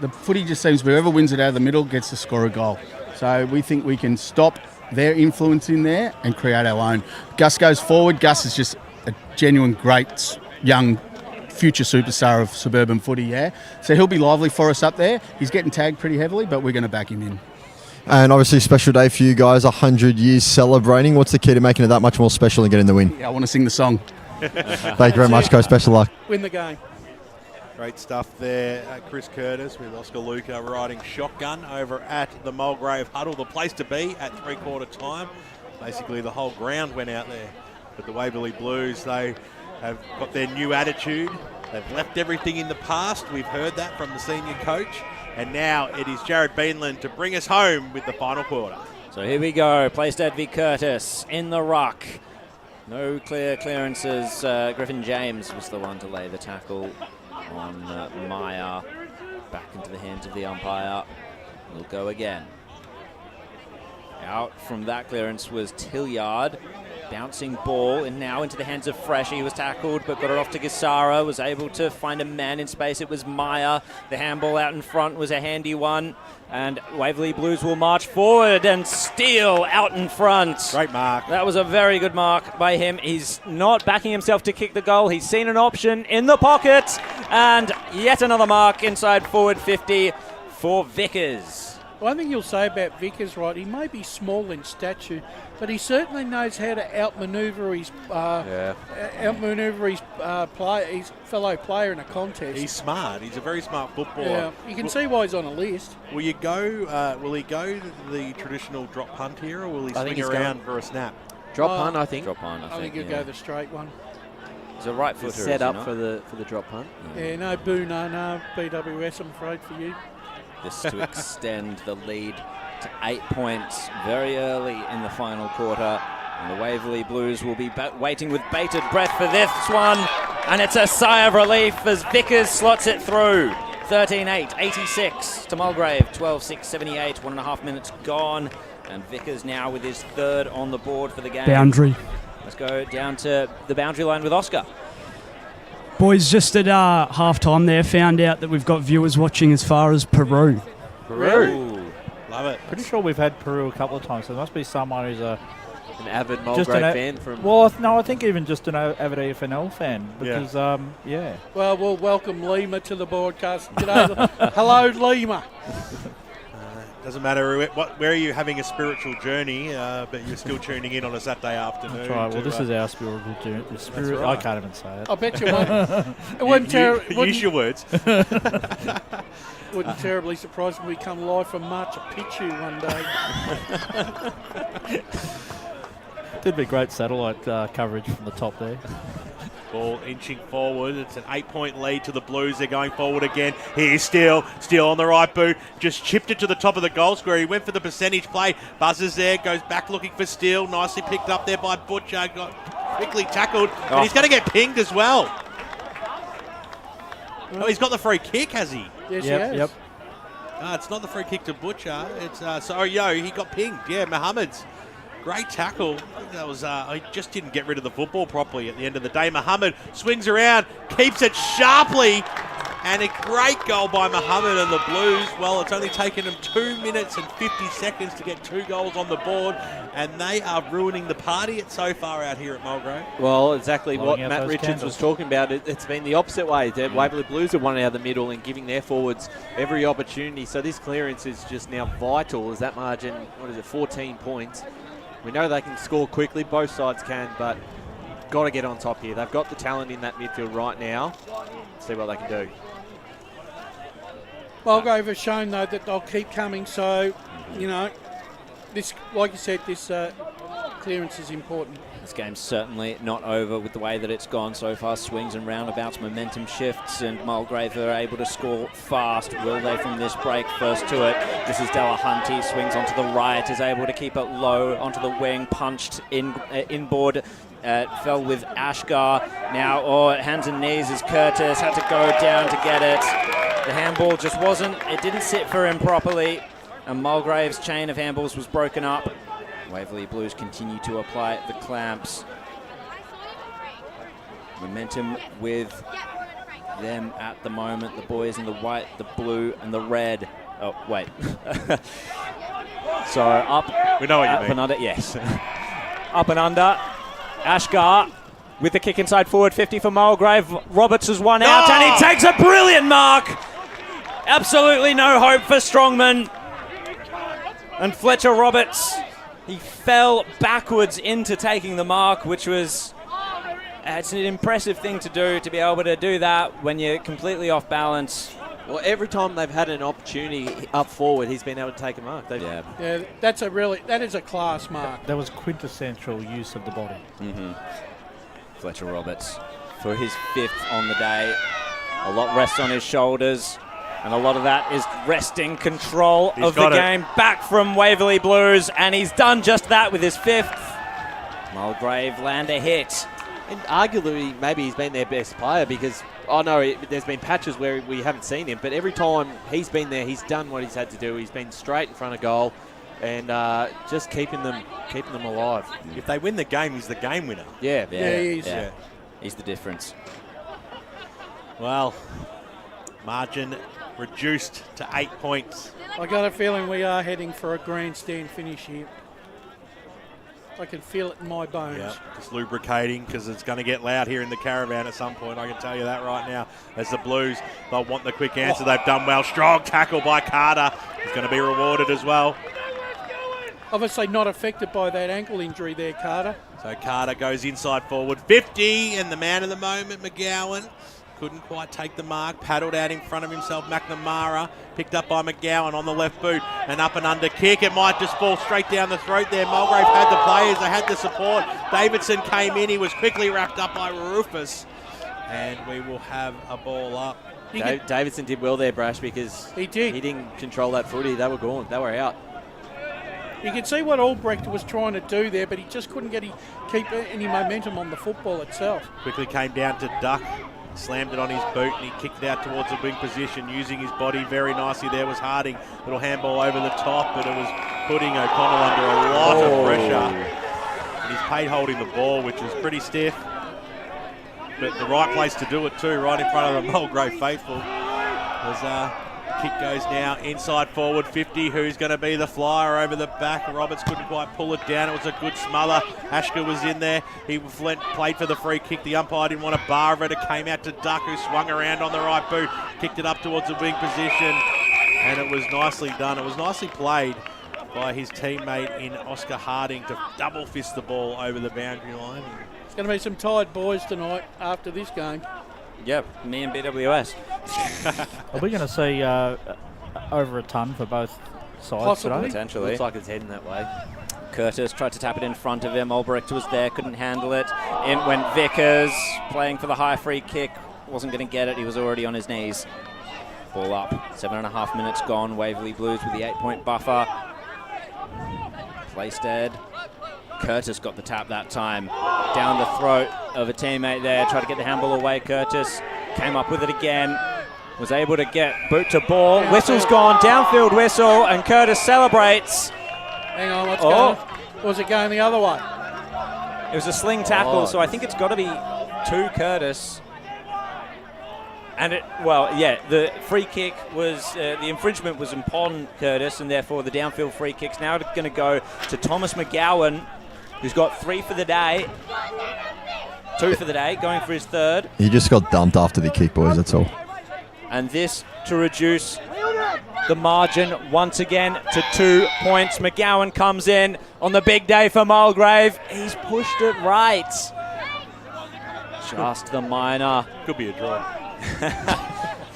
the footy just seems whoever wins it out of the middle gets to score a goal. So we think we can stop their influence in there and create our own. Gus goes forward. Gus is just a genuine great young future superstar of suburban footy, yeah. So he'll be lively for us up there. He's getting tagged pretty heavily, but we're going to back him in. And obviously a special day for you guys, 100 years celebrating. What's the key to making it that much more special and getting the win? Yeah, I want to sing the song. Thank you very much, Coach. Special luck. Win the game. Great stuff there, Chris Curtis with Oscar Luca riding shotgun over at the Mulgrave huddle. The place to be at three-quarter time. Basically the whole ground went out there. But the Waverley Blues, they have got their new attitude. They've left everything in the past. We've heard that from the senior coach. And now it is Jared Beanland to bring us home with the final quarter. So here we go. Placed at V. Curtis in the ruck. No clear clearances. Griffin James was the one to lay the tackle on Meyer. Back into the hands of the umpire. We'll go again. Out from that clearance was Tilliard. Bouncing ball and now into the hands of Fresh. He was tackled but got it off to Gassara. Was able to find a man in space. It was Meyer. The handball out in front was a handy one. And Waverley Blues will march forward and steal out in front. Great mark. That was a very good mark by him. He's not backing himself to kick the goal. He's seen an option in the pocket. And yet another mark inside forward 50 for Vickers. One thing you'll say about Vickers, right, he may be small in stature, but he certainly knows how to outmaneuver his his fellow player in a contest. He's smart. He's a very smart footballer. Yeah, you can see why he's on a list. Will he go the traditional drop punt here, or will he swing around for a snap? Drop punt, I think. Drop punt, I think he'll go the straight one. He's a right footer. Set up for the drop punt. Yeah, no boo, no BWS, I'm afraid for you. This to extend the lead to 8 points very early in the final quarter. And the Waverley Blues will be waiting with bated breath for this one. And it's a sigh of relief as Vickers slots it through. 13-8, 86 to Mulgrave. 12-6, 78, 1.5 minutes gone. And Vickers now with his third on the board for the game. Boundary. Let's go down to the boundary line with Oscar. Boys, just at half-time there, found out that we've got viewers watching as far as Peru. Peru. Love it. Pretty sure we've had Peru a couple of times, so there must be someone who's an avid Mulgrave fan from... Well, no, I think even just an avid EFNL fan, because, yeah. Well, we'll welcome Lima to the broadcast. G'day. Hello, Lima. Doesn't matter where you're having a spiritual journey, but you're still tuning in on a Saturday afternoon. That's right. Well, this is our spiritual journey. Right. I can't even say it. I bet you won't. Use your words. Wouldn't terribly surprise when we come live from Machu Picchu one day. Did be great satellite coverage from the top there. Ball inching forward. It's an 8-point lead to the Blues. They're going forward again. Here's Steele on the right boot. Just chipped it to the top of the goal square. He went for the percentage play. Buzzes there. Goes back looking for Steele. Nicely picked up there by Butcher. Got quickly tackled. And he's going to get pinged as well. Oh, he's got the free kick, has he? Yes, he has. Yep. It's not the free kick to Butcher. It's he got pinged. Yeah, Mohammed's. Great tackle. I think that was. I just didn't get rid of the football properly at the end of the day. Mohammed swings around, keeps it sharply, and a great goal by Mohammed and the Blues. Well, it's only taken them 2 minutes and 50 seconds to get 2 goals on the board, and they are ruining the party so far out here at Mulgrave. Well, exactly what Matt Richards was talking about. It's been the opposite way. The Waverley Blues have won out of the middle and giving their forwards every opportunity. So this clearance is just now vital as that margin, 14 points. We know they can score quickly, both sides can, but got to get on top here. They've got the talent in that midfield right now. See what they can do. Mulgrave has shown, though, that they'll keep coming, so, this, like you said, this clearance is important. This game's certainly not over with the way that it's gone so far. Swings and roundabouts, momentum shifts, and Mulgrave are able to score fast. Will they from this break? First to it. This is Delahunty. Swings onto the right, is able to keep it low onto the wing, punched inboard. Fell with Ashgar. Now, hands and knees as Curtis had to go down to get it. The handball just it didn't sit for him properly, and Mulgrave's chain of handballs was broken up. Waverley Blues continue to apply the clamps. Momentum with them at the moment. The boys in the white, the blue, and the red. Oh, wait. So up. We know what you mean. And under. Yes. Up and under. Ashgar with the kick inside forward 50 for Mulgrave. Roberts has won out, and he takes a brilliant mark. Absolutely no hope for Strongman. And Fletcher Roberts, he fell backwards into taking the mark, which was... it's an impressive thing to do, to be able to do that when you're completely off balance. Well, every time they've had an opportunity up forward, he's been able to take a mark. Yeah, that is a class mark. That was quintessential use of the body. Mm-hmm. Fletcher Roberts for his 5th on the day. A lot rests on his shoulders, and a lot of that is wresting control of the game back from Waverley Blues, and he's done just that with his 5th. Mulgrave land a hit. And arguably, maybe he's been their best player because, there's been patches where we haven't seen him, but every time he's been there, he's done what he's had to do. He's been straight in front of goal and just keeping them alive. If they win the game, he's the game winner. Yeah, he is. Yeah. He's the difference. Well, margin reduced to 8 points. I got a feeling we are heading for a grandstand finish here. I can feel it in my bones. Yeah, just lubricating because it's going to get loud here in the caravan at some point. I can tell you that right now. As the Blues, they'll want the quick answer. They've done well. Strong tackle by Carter. He's going to be rewarded as well. Obviously not affected by that ankle injury there, Carter. So Carter goes inside forward. 50, and the man of the moment, McGowan. Couldn't quite take the mark. Paddled out in front of himself, McNamara. Picked up by McGowan on the left boot. An up and under kick. It might just fall straight down the throat there. Mulgrave had the players. They had the support. Davidson came in. He was quickly wrapped up by Rufus. And we will have a ball up. Davidson did well there, Brash, because he didn't control that footy. They were gone. They were out. You can see what Albrecht was trying to do there, but he just couldn't keep any momentum on the football itself. Quickly came down to Duck. Slammed it on his boot and he kicked it out towards the wing position using his body very nicely. There was Harding. Little handball over the top, but it was putting O'Connell under a lot of pressure. And he's paid holding the ball, which was pretty stiff. But the right place to do it too, right in front of the Mulgrave faithful. As kick goes now inside forward 50. Who's going to be the flyer over the back? Roberts couldn't quite pull it down. It was a good smother. Ashker was in there. He played for the free kick. The umpire didn't want a bar of it. It came out to Duck, who swung around on the right boot, kicked it up towards the wing position, and it was nicely done. It was nicely played by his teammate in Oscar Harding to double fist the ball over the boundary line. It's going to be some tired boys tonight after this game. Yep, me and BWS. Are we going to see over a ton for both sides Possibly. today? Potentially. Looks like it's heading that way. Curtis tried to tap it in front of him. Albrecht was there, couldn't handle it. In went Vickers, playing for the high free kick. Wasn't going to get it. He was already on his knees. Ball up. 7.5 minutes gone. Waverley Blues with the 8-point buffer. Playstead. Curtis got the tap that time. Down the throat of a teammate there. Tried to get the handball away. Curtis came up with it again. Was able to get boot to ball. Whistle's gone. Downfield whistle. And Curtis celebrates. Hang on, what's going? Or was it going the other way? It was a sling tackle, so I think it's got to be to Curtis. And the free kick was, the infringement was upon Curtis, and therefore the downfield free kick's now going to go to Thomas McGowan, who's got 3 for the day. 2 for the day, going for his third. He just got dumped after the kick, boys, that's all. And this to reduce the margin once again to 2 points. McGowan comes in on the big day for Mulgrave. He's pushed it right. Just the minor. Could be a draw.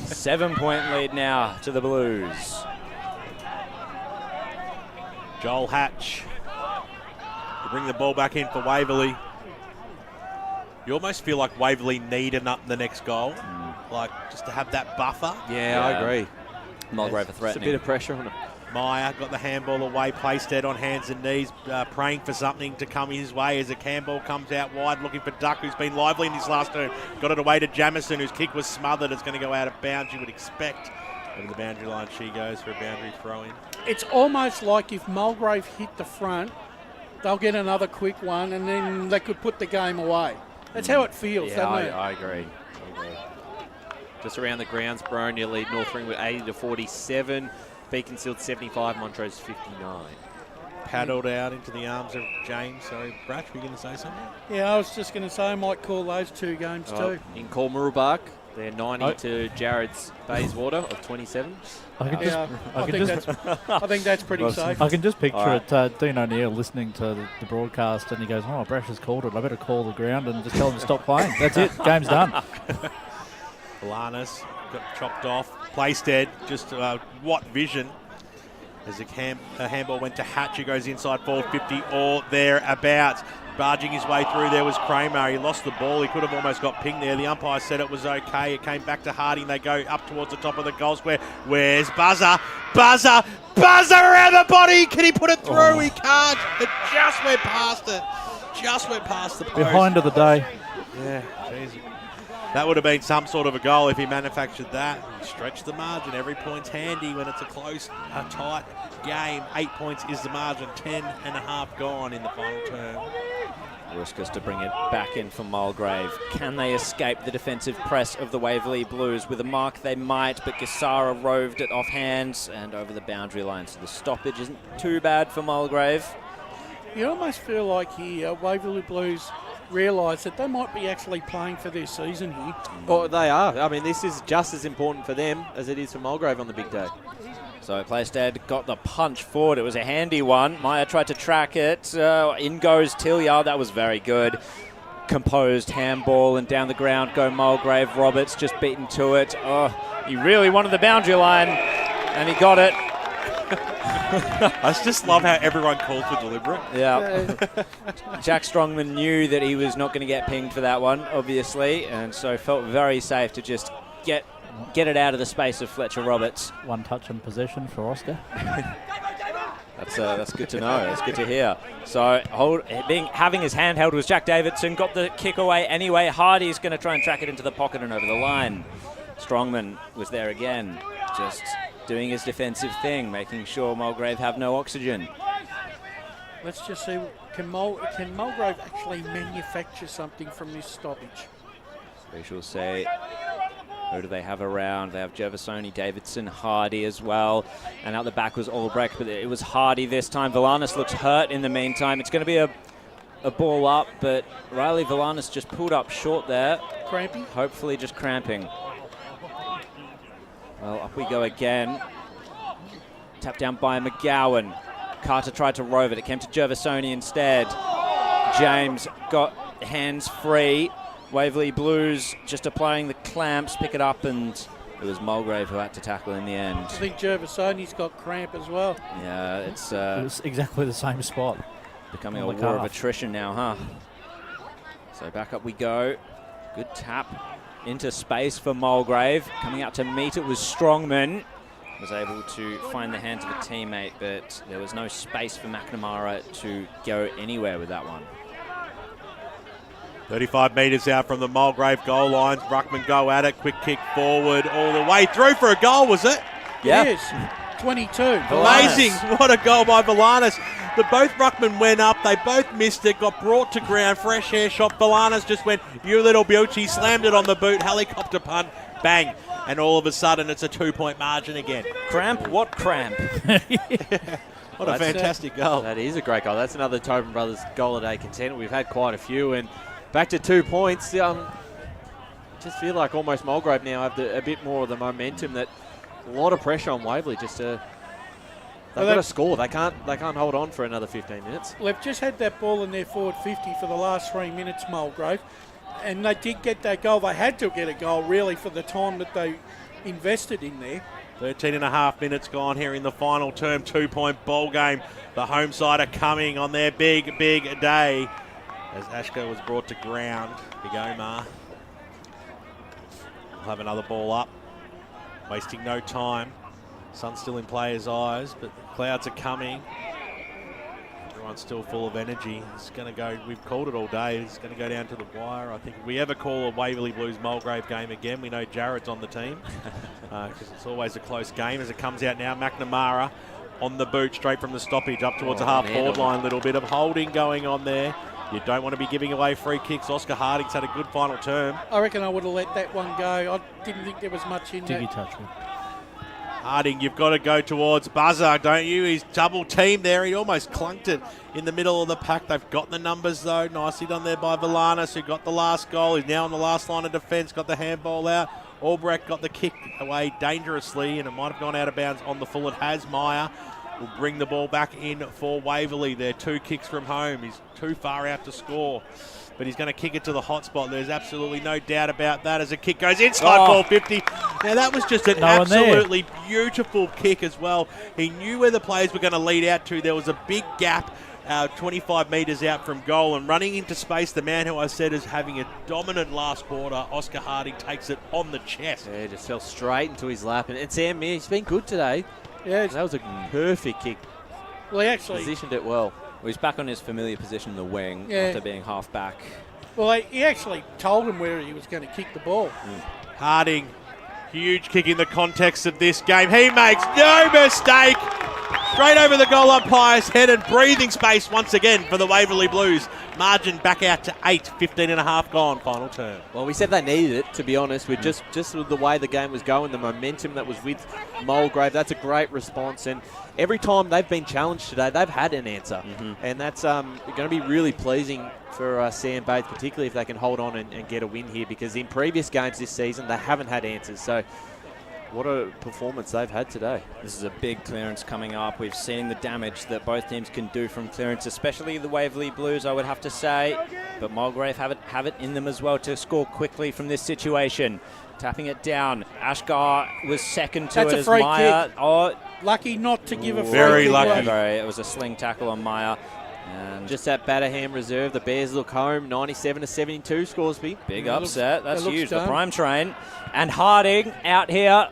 7-point lead now to the Blues. Joel Hatch to bring the ball back in for Waverley. You almost feel like Waverley need the next goal, like just to have that buffer. Yeah, I agree. Mulgrave are threatening. It's a bit of pressure on him. Meyer got the handball away, Playstead on hands and knees, praying for something to come his way as a Campbell comes out wide, looking for Duck, who's been lively in his last turn. Got it away to Jamison, whose kick was smothered. It's going to go out of bounds, you would expect. Over the boundary line she goes for a boundary throw-in. It's almost like if Mulgrave hit the front, they'll get another quick one, and then they could put the game away. That's how it feels, doesn't it? I agree. Just around the grounds, Boronia lead North Ringwood 80-47. Beaconsfield 75, Montrose 59. Paddled out into the arms of James. Sorry, Brash, were you going to say something? Yeah, I was just going to say I might call those 2 games too. In Cormorabak, they're 90 to Jared's Bayswater of 27. I think that's pretty safe. I can just picture it, Dean O'Neill listening to the broadcast, and he goes, "Oh, Brash has called it. I better call the ground and just tell them to stop playing. That's it. Game's done." Balanas got chopped off. Playstead, just what vision. As a handball went to Hatcher, goes inside forward 50 or thereabouts. Barging his way through there was Kramer. He lost the ball. He could have almost got pinged there. The umpire said it was okay. It came back to Harding. They go up towards the top of the goal square. Where's Buzzer? Buzzer around the body. Can he put it through? He can't. It just went past it. Just went past the post. Behind of the day. Yeah, jeez. That would have been some sort of a goal if he manufactured that. He stretched the margin. Every point's handy when it's a close, tight game. 8 points is the margin. 10.5 gone in the final term. Riskus to bring it back in for Mulgrave. Can they escape the defensive press of the Waverley Blues? With a mark they might, but Gassara roved it off hands and over the boundary line. So the stoppage isn't too bad for Mulgrave. You almost feel like here, Waverley Blues realise that they might be actually playing for their season here. Well, they are. I mean, this is just as important for them as it is for Mulgrave on the big day. So Playstead got the punch forward. It was a handy one. Meyer tried to track it. In goes Tilliard. That was very good. Composed handball, and down the ground go Mulgrave. Roberts just beaten to it. Oh, he really wanted the boundary line, and he got it. I just love how everyone calls for deliberate. Yeah. Jack Strongman knew that he was not going to get pinged for that one, obviously, and so felt very safe to just get it out of the space of Fletcher Roberts. One touch and possession for Oscar. That's good to know. That's good to hear. So having his hand held was Jack Davidson. Got the kick away anyway. Hardy's going to try and track it into the pocket and over the line. Strongman was there again, just doing his defensive thing, making sure Mulgrave have no oxygen. Let's just see, can Mulgrave actually manufacture something from this stoppage? We shall say. Who do they have around? They have Gervasoni, Davidson, Hardy as well. And out the back was Albrecht, but it was Hardy this time. Villanis looks hurt in the meantime. It's going to be a ball up, but Riley Villanis just pulled up short there. Cramping? Hopefully just cramping. Well, up we go again. Tapped down by McGowan. Carter tried to rove it. It came to Gervasoni instead. James got hands free. Waverley Blues just applying the clamps, pick it up, and it was Mulgrave who had to tackle in the end. I think Gervasoni's got cramp as well. Yeah, it was exactly the same spot. Becoming a war of attrition now, huh? So back up we go. Good tap into space for Mulgrave. Coming out to meet it was Strongman. Was able to find the hand of a teammate, but there was no space for McNamara to go anywhere with that one. 35 metres out from the Mulgrave goal line. Ruckman go at it. Quick kick forward all the way through for a goal, was it? Yeah. It is. 22. Amazing. What a goal by Villanis. Both Ruckman went up. They both missed it. Got brought to ground. Fresh hair shot. Villanis just went, you little beauty. Slammed it on the boot. Helicopter punt. Bang. And all of a sudden, it's a 2-point margin again. Cramp? What cramp? What a fantastic goal. That is a great goal. That's another Tobin Brothers goal a day contender. We've had quite a few, and back to 2 points. Just feel like almost Mulgrave now have a bit more of the momentum. That a lot of pressure on Waverley just to. They've got to score. They can't hold on for another 15 minutes. They've just had that ball in their forward 50 for the last 3 minutes, Mulgrave, and they did get that goal. They had to get a goal really for the time that they invested in there. 13 and a half minutes gone here in the final term. 2-point ball game. The home side are coming on their big day. As Ashko was brought to ground. Big Omar. We'll have another ball up. Wasting no time. Sun's still in players' eyes, but the clouds are coming. Everyone's still full of energy. It's going to go, we've called it all day. It's going to go down to the wire. I think if we ever call a Waverley Blues Mulgrave game again, we know Jared's on the team. Because it's always a close game as it comes out now. McNamara on the boot straight from the stoppage up towards the half-forward line. A little bit of holding going on there. You don't want to be giving away free kicks. Oscar Harding's had a good final term. I reckon I would have let that one go. I didn't think there was much in Diggy that. touch me. Harding, you've got to go towards Buzzer, don't you? He's double teamed there. He almost clunked it in the middle of the pack. They've got the numbers, though. Nicely done there by Villanis, who got the last goal. He's now on the last line of defence, got the handball out. Albrecht got the kick away dangerously, and it might have gone out of bounds on the full. It has. Meyer will bring the ball back in for Waverley. They're 2 kicks from home. He's too far out to score. But he's going to kick it to the hot spot. There's absolutely no doubt about that as a kick goes inside ball 50. Now, that was just an absolutely beautiful kick as well. He knew where the players were going to lead out to. There was a big gap 25 metres out from goal. And running into space, the man who I said is having a dominant last quarter, Oscar Harding, takes it on the chest. Yeah, just fell straight into his lap. And Sam, he's been good today. Yeah, that was a perfect kick. Well, he actually positioned it well. Well, he's back on his familiar position in the wing after being half back. Well, he actually told him where he was going to kick the ball. Harding, huge kick in the context of this game. He makes no mistake. Straight over the goal umpire's head and breathing space once again for the Waverley Blues. Margin back out to 8, 15 and a half gone, final term. Well, we said they needed it, to be honest, with just the way the game was going, the momentum that was with Mulgrave. That's a great response, and every time they've been challenged today, they've had an answer. And that's going to be really pleasing for Sam Bates, particularly if they can hold on and get a win here, because in previous games this season, they haven't had answers. So what a performance they've had today. This is a big clearance coming up. We've seen the damage that both teams can do from clearance, especially the Waverley Blues, I would have to say. But Mulgrave have it in them as well to score quickly from this situation. Tapping it down. Ashgar was second to That's it a as free Meyer. kick. Oh, lucky not to give a free very kick. lucky. It was a sling tackle on Meyer. And Just at Batterham Reserve, the Bears look home, 97-72, Scoresby. big upset. That's huge. The done. prime train. And Harding out here.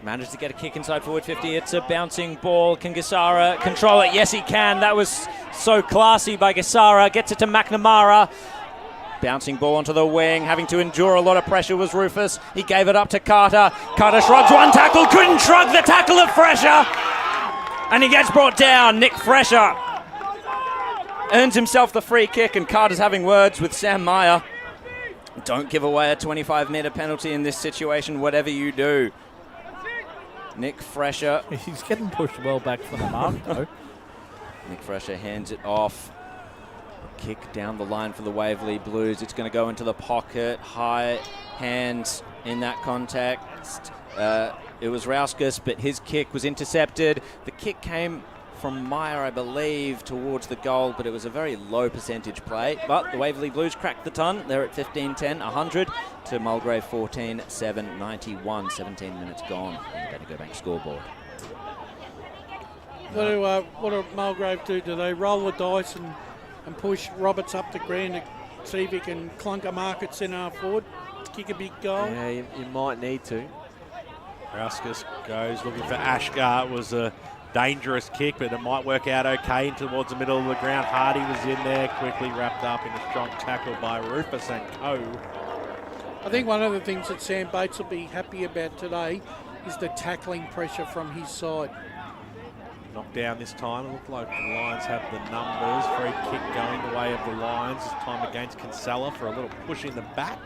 Managed to get a kick inside forward 50. It's a bouncing ball. Can Gisara control it? Yes, he can. That was so classy by Gisara. Gets it to McNamara. Bouncing ball onto the wing. Having to endure a lot of pressure was Rufus. He gave it up to Carter. Carter shrugs one tackle. Couldn't shrug the tackle of Fresher. And he gets brought down. Nick Fresher earns himself the free kick, and Carter's having words with Sam Meyer. Don't give away a 25-metre penalty in this situation, whatever you do. Nick Fresher. He's getting pushed well back from the mark, though. Nick Fresher hands it off. Kick down the line for the Waverley Blues. It's going to go into the pocket. High hands in that context. It was Rauskas, but his kick was intercepted. The kick came from Meyer, I believe, towards the goal, but it was a very low percentage play. But the Waverley Blues cracked the ton. They're at 15-10, 100 to Mulgrave 14-7, 91, 17 minutes gone on the Bendigo Bank scoreboard. What do Mulgrave do? Do they roll the dice and push Roberts up the ground to see if he can clunk a mark at centre forward, kick a big goal? Yeah, you might need to. Rauskas goes looking for Ashgar. It was a dangerous kick, but it might work out okay towards the middle of the ground. Hardy was in there, quickly wrapped up in a strong tackle by Rufus and co. I think one of the things that Sam Bates will be happy about today is the tackling pressure from his side. Knocked down this time. It looked like the Lions have the numbers. Free kick going the way of the Lions. This time against Kinsella for a little push in the back.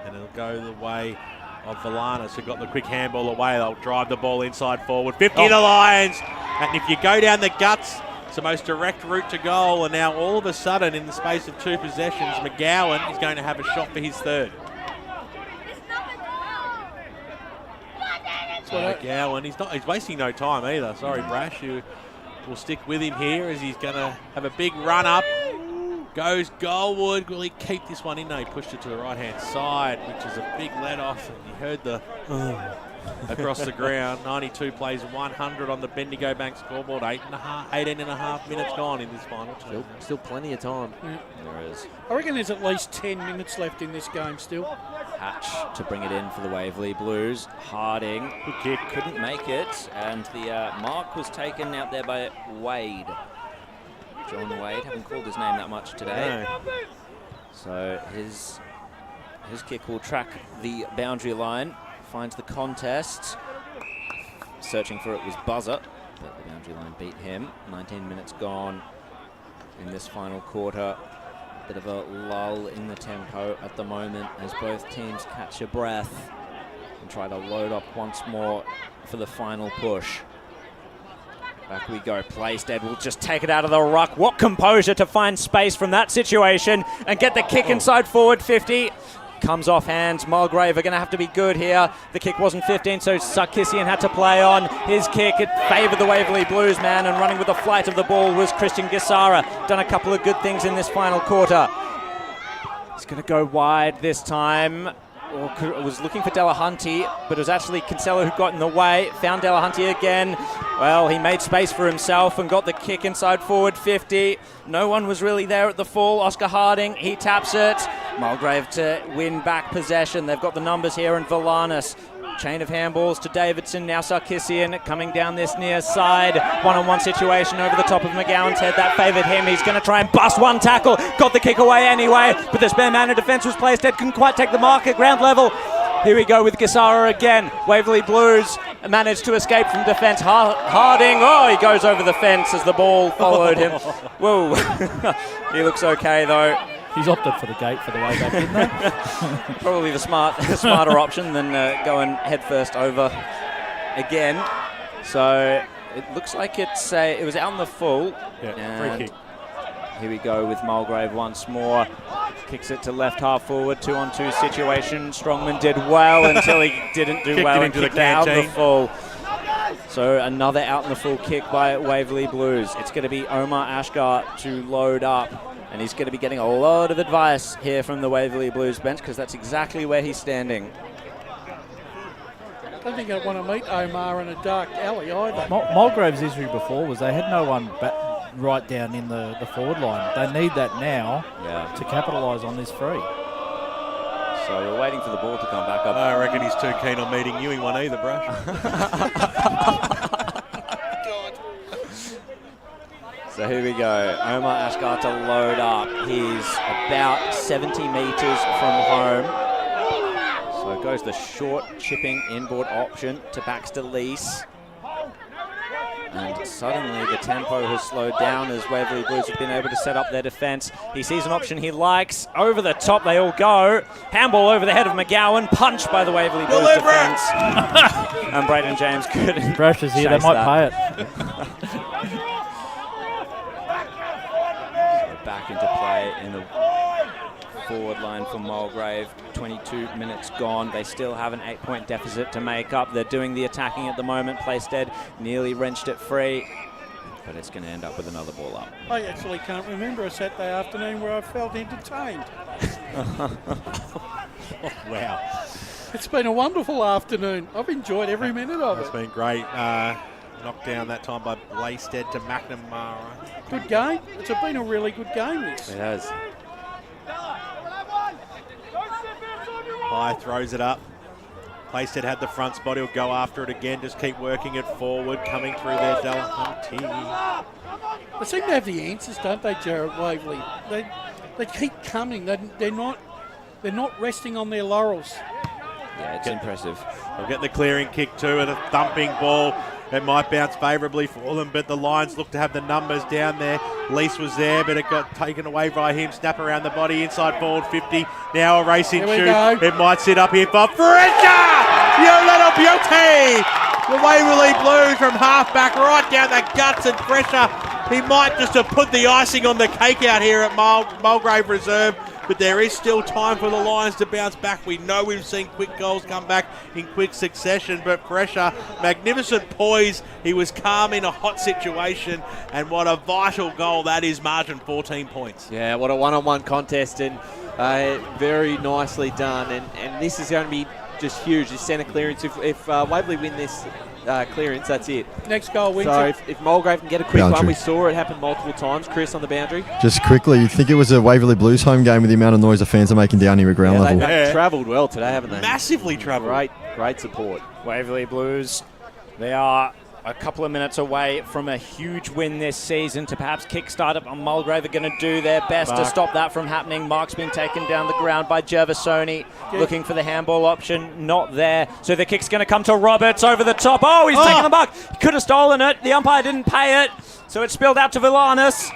And it'll go the way of Valanis, who got the quick handball away. They'll drive the ball inside forward. 50 the Lions. And if you go down the guts, it's the most direct route to goal. And now all of a sudden, in the space of 2 possessions, McGowan is going to have a shot for his third. So McGowan, he's wasting no time either. Sorry, Brash, you will stick with him here as he's going to have a big run up. Goes Goldwood. Will he keep this one in? No, he pushed it to the right-hand side, which is a big let-off. You heard the across the ground. 92 plays 100 on the Bendigo Bank scoreboard. 18 and a half minutes gone in this final term. Still plenty of time. Yeah. There is. I reckon there's at least 10 minutes left in this game still. Hatch to bring it in for the Waverley Blues. Harding, good kick, couldn't make it. And the mark was taken out there by Wade. John Wade, haven't called his name that much today. No. So his kick will track the boundary line, finds the contest. Searching for it was Buzzer, but the boundary line beat him. 19 minutes gone in this final quarter. Bit of a lull in the tempo at the moment as both teams catch a breath and try to load up once more for the final push. Back we go. Plaisted will just take it out of the ruck. What composure to find space from that situation and get the kick inside forward 50. Comes off hands. Mulgrave are going to have to be good here. The kick wasn't 15, so Sarkissian had to play on. His kick, it favoured the Waverley Blues man, and running with the flight of the ball was Christian Gisara. Done a couple of good things in this final quarter. He's going to go wide this time. Was looking for Delahunty, but it was actually Kinsella who got in the way. Found Delahunty again. Well, he made space for himself and got the kick inside forward 50. No one was really there at the full. Oscar Harding, he taps it. Mulgrave to win back possession. They've got the numbers here, and Valanis. Chain of handballs to Davidson. Now Sarkissian coming down this near side. One-on-one situation over the top of McGowan's head. That favoured him. He's going to try and bust one tackle. Got the kick away anyway, but the spare man in defence was placed. Couldn't quite take the mark at ground level. Here we go with Gisara again. Waverley Blues managed to escape from defence. Harding, he goes over the fence as the ball followed him. Whoa. He looks okay, though. He's opted for the gate for the way back, didn't they? Probably the smarter option than going headfirst over again. So it looks like it was out in the full. Yeah, free kick. Here we go with Mulgrave once more. Kicks it to left half forward, 2-on-2 situation. Strongman did well until he didn't do well and kicked out in the full. So another out in the full kick by Waverley Blues. It's going to be Omar Ashgar to load up. And he's going to be getting a lot of advice here from the Waverley Blues bench because that's exactly where he's standing. I don't think I'd want to meet Omar in a dark alley either. Mulgrave's issue before was they had no one right down in the forward line. They need that now to capitalise on this free. So we're waiting for the ball to come back up. I reckon he's too keen on meeting you in one either, Brush. So here we go. Omar Ashgar to load up. He's about 70 metres from home. So goes the short chipping inboard option to Baxter Lease. And suddenly the tempo has slowed down as Waverley Blues have been able to set up their defence. He sees an option he likes. Over the top they all go. Handball over the head of McGowan. Punched by the Waverley Blues defence. And Braden James couldn't. Brush is here. They might pay it. Back into play in the forward line for Mulgrave. 22 minutes gone. They still have an 8-point deficit to make up. They're doing the attacking at the moment. Playstead nearly wrenched it free, but it's going to end up with another ball up. I actually can't remember a Saturday afternoon where I felt entertained. Wow. It's been a wonderful afternoon. I've enjoyed every minute of it. It's been great. Knocked down that time by Playstead to McNamara. Good game. It's been a really good game, this. It has. High throws it up. Playstead had the front spot. He'll go after it again. Just keep working it forward. Coming through there, Delahunty. They seem to have the answers, don't they, Jared Waverley? They keep coming. They're not resting on their laurels. Yeah, it's impressive. They'll get the clearing kick too, and a thumping ball. It might bounce favourably for them, but the Lions look to have the numbers down there. Lease was there, but it got taken away by him. Snap around the body, inside forward 50. Now a racing shoot. It might sit up here for Fresher! You little beauty! The Waverley Blues from half-back right down the guts, and Fresher, he might just have put the icing on the cake out here at Mulgrave Reserve. But there is still time for the Lions to bounce back. We know we've seen quick goals come back in quick succession, but Fresher, magnificent poise. He was calm in a hot situation, and what a vital goal that is, margin 14 points. Yeah, what a one-on-one contest, and very nicely done. And this is going to be just huge, this centre clearance. If Waverley win this clearance, that's it. Next goal wins So it. if Mulgrave can get a quick Boundary. one, we saw it happen multiple times. Chris on the boundary. Just quickly, you think it was a Waverley Blues home game with the amount of noise the fans are making down here at ground level? They've travelled well today, haven't they? Massively travelled. Great support. Waverley Blues, they are a couple of minutes away from a huge win this season to perhaps kickstart it. Mulgrave are going to do their best to stop that from happening. Mark's being taken down the ground by Gervasoni, looking for the handball option, not there. So the kick's going to come to Roberts over the top. Oh, he's taken the mark. He could have stolen it. The umpire didn't pay it, so it spilled out to Villanis.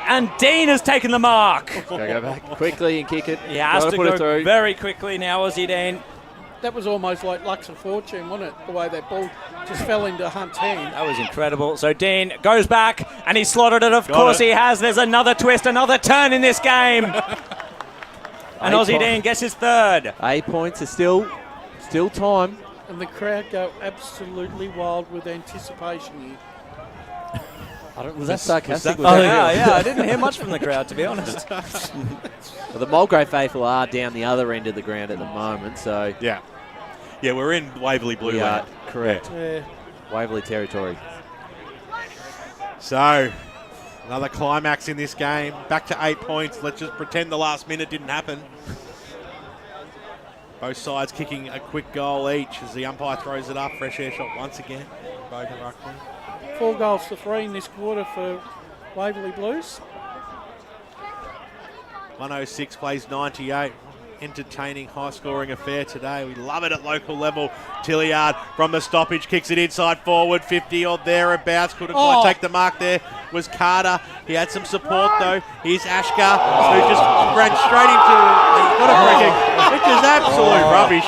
And Dean has taken the mark. Go back quickly and kick it. He has to put it go through. very quickly now, Aussie Dean. That was almost like Lux of Fortune, wasn't it? The way that ball just fell into Hunt's hand. That was incredible. So Dean goes back and he slotted it. Of course he has. There's another twist, another turn in this game. And Aussie Dean gets his third. 8 points is still time. And the crowd go absolutely wild with anticipation here. Was that sarcastic? Yeah, I didn't hear much from the crowd, to be honest. Well, the Mulgrave faithful are down the other end of the ground at the moment, so... Yeah, we're in Waverley Blue land. Correct. Yeah. Waverley territory. So, another climax in this game. Back to 8 points. Let's just pretend the last minute didn't happen. Both sides kicking a quick goal each as the umpire throws it up. Fresh air shot once again. Bogan Ruckman. 4 goals to 3 in this quarter for Waverley Blues. 106 plays 98. entertaining, high-scoring affair today. We love it at local level. Tilliard from the stoppage kicks it inside forward, 50 or thereabouts. Couldn't quite take the mark there. Was Carter. He had some support though. Here's Ashka, who just ran straight into. Got a free kick, which is absolute rubbish.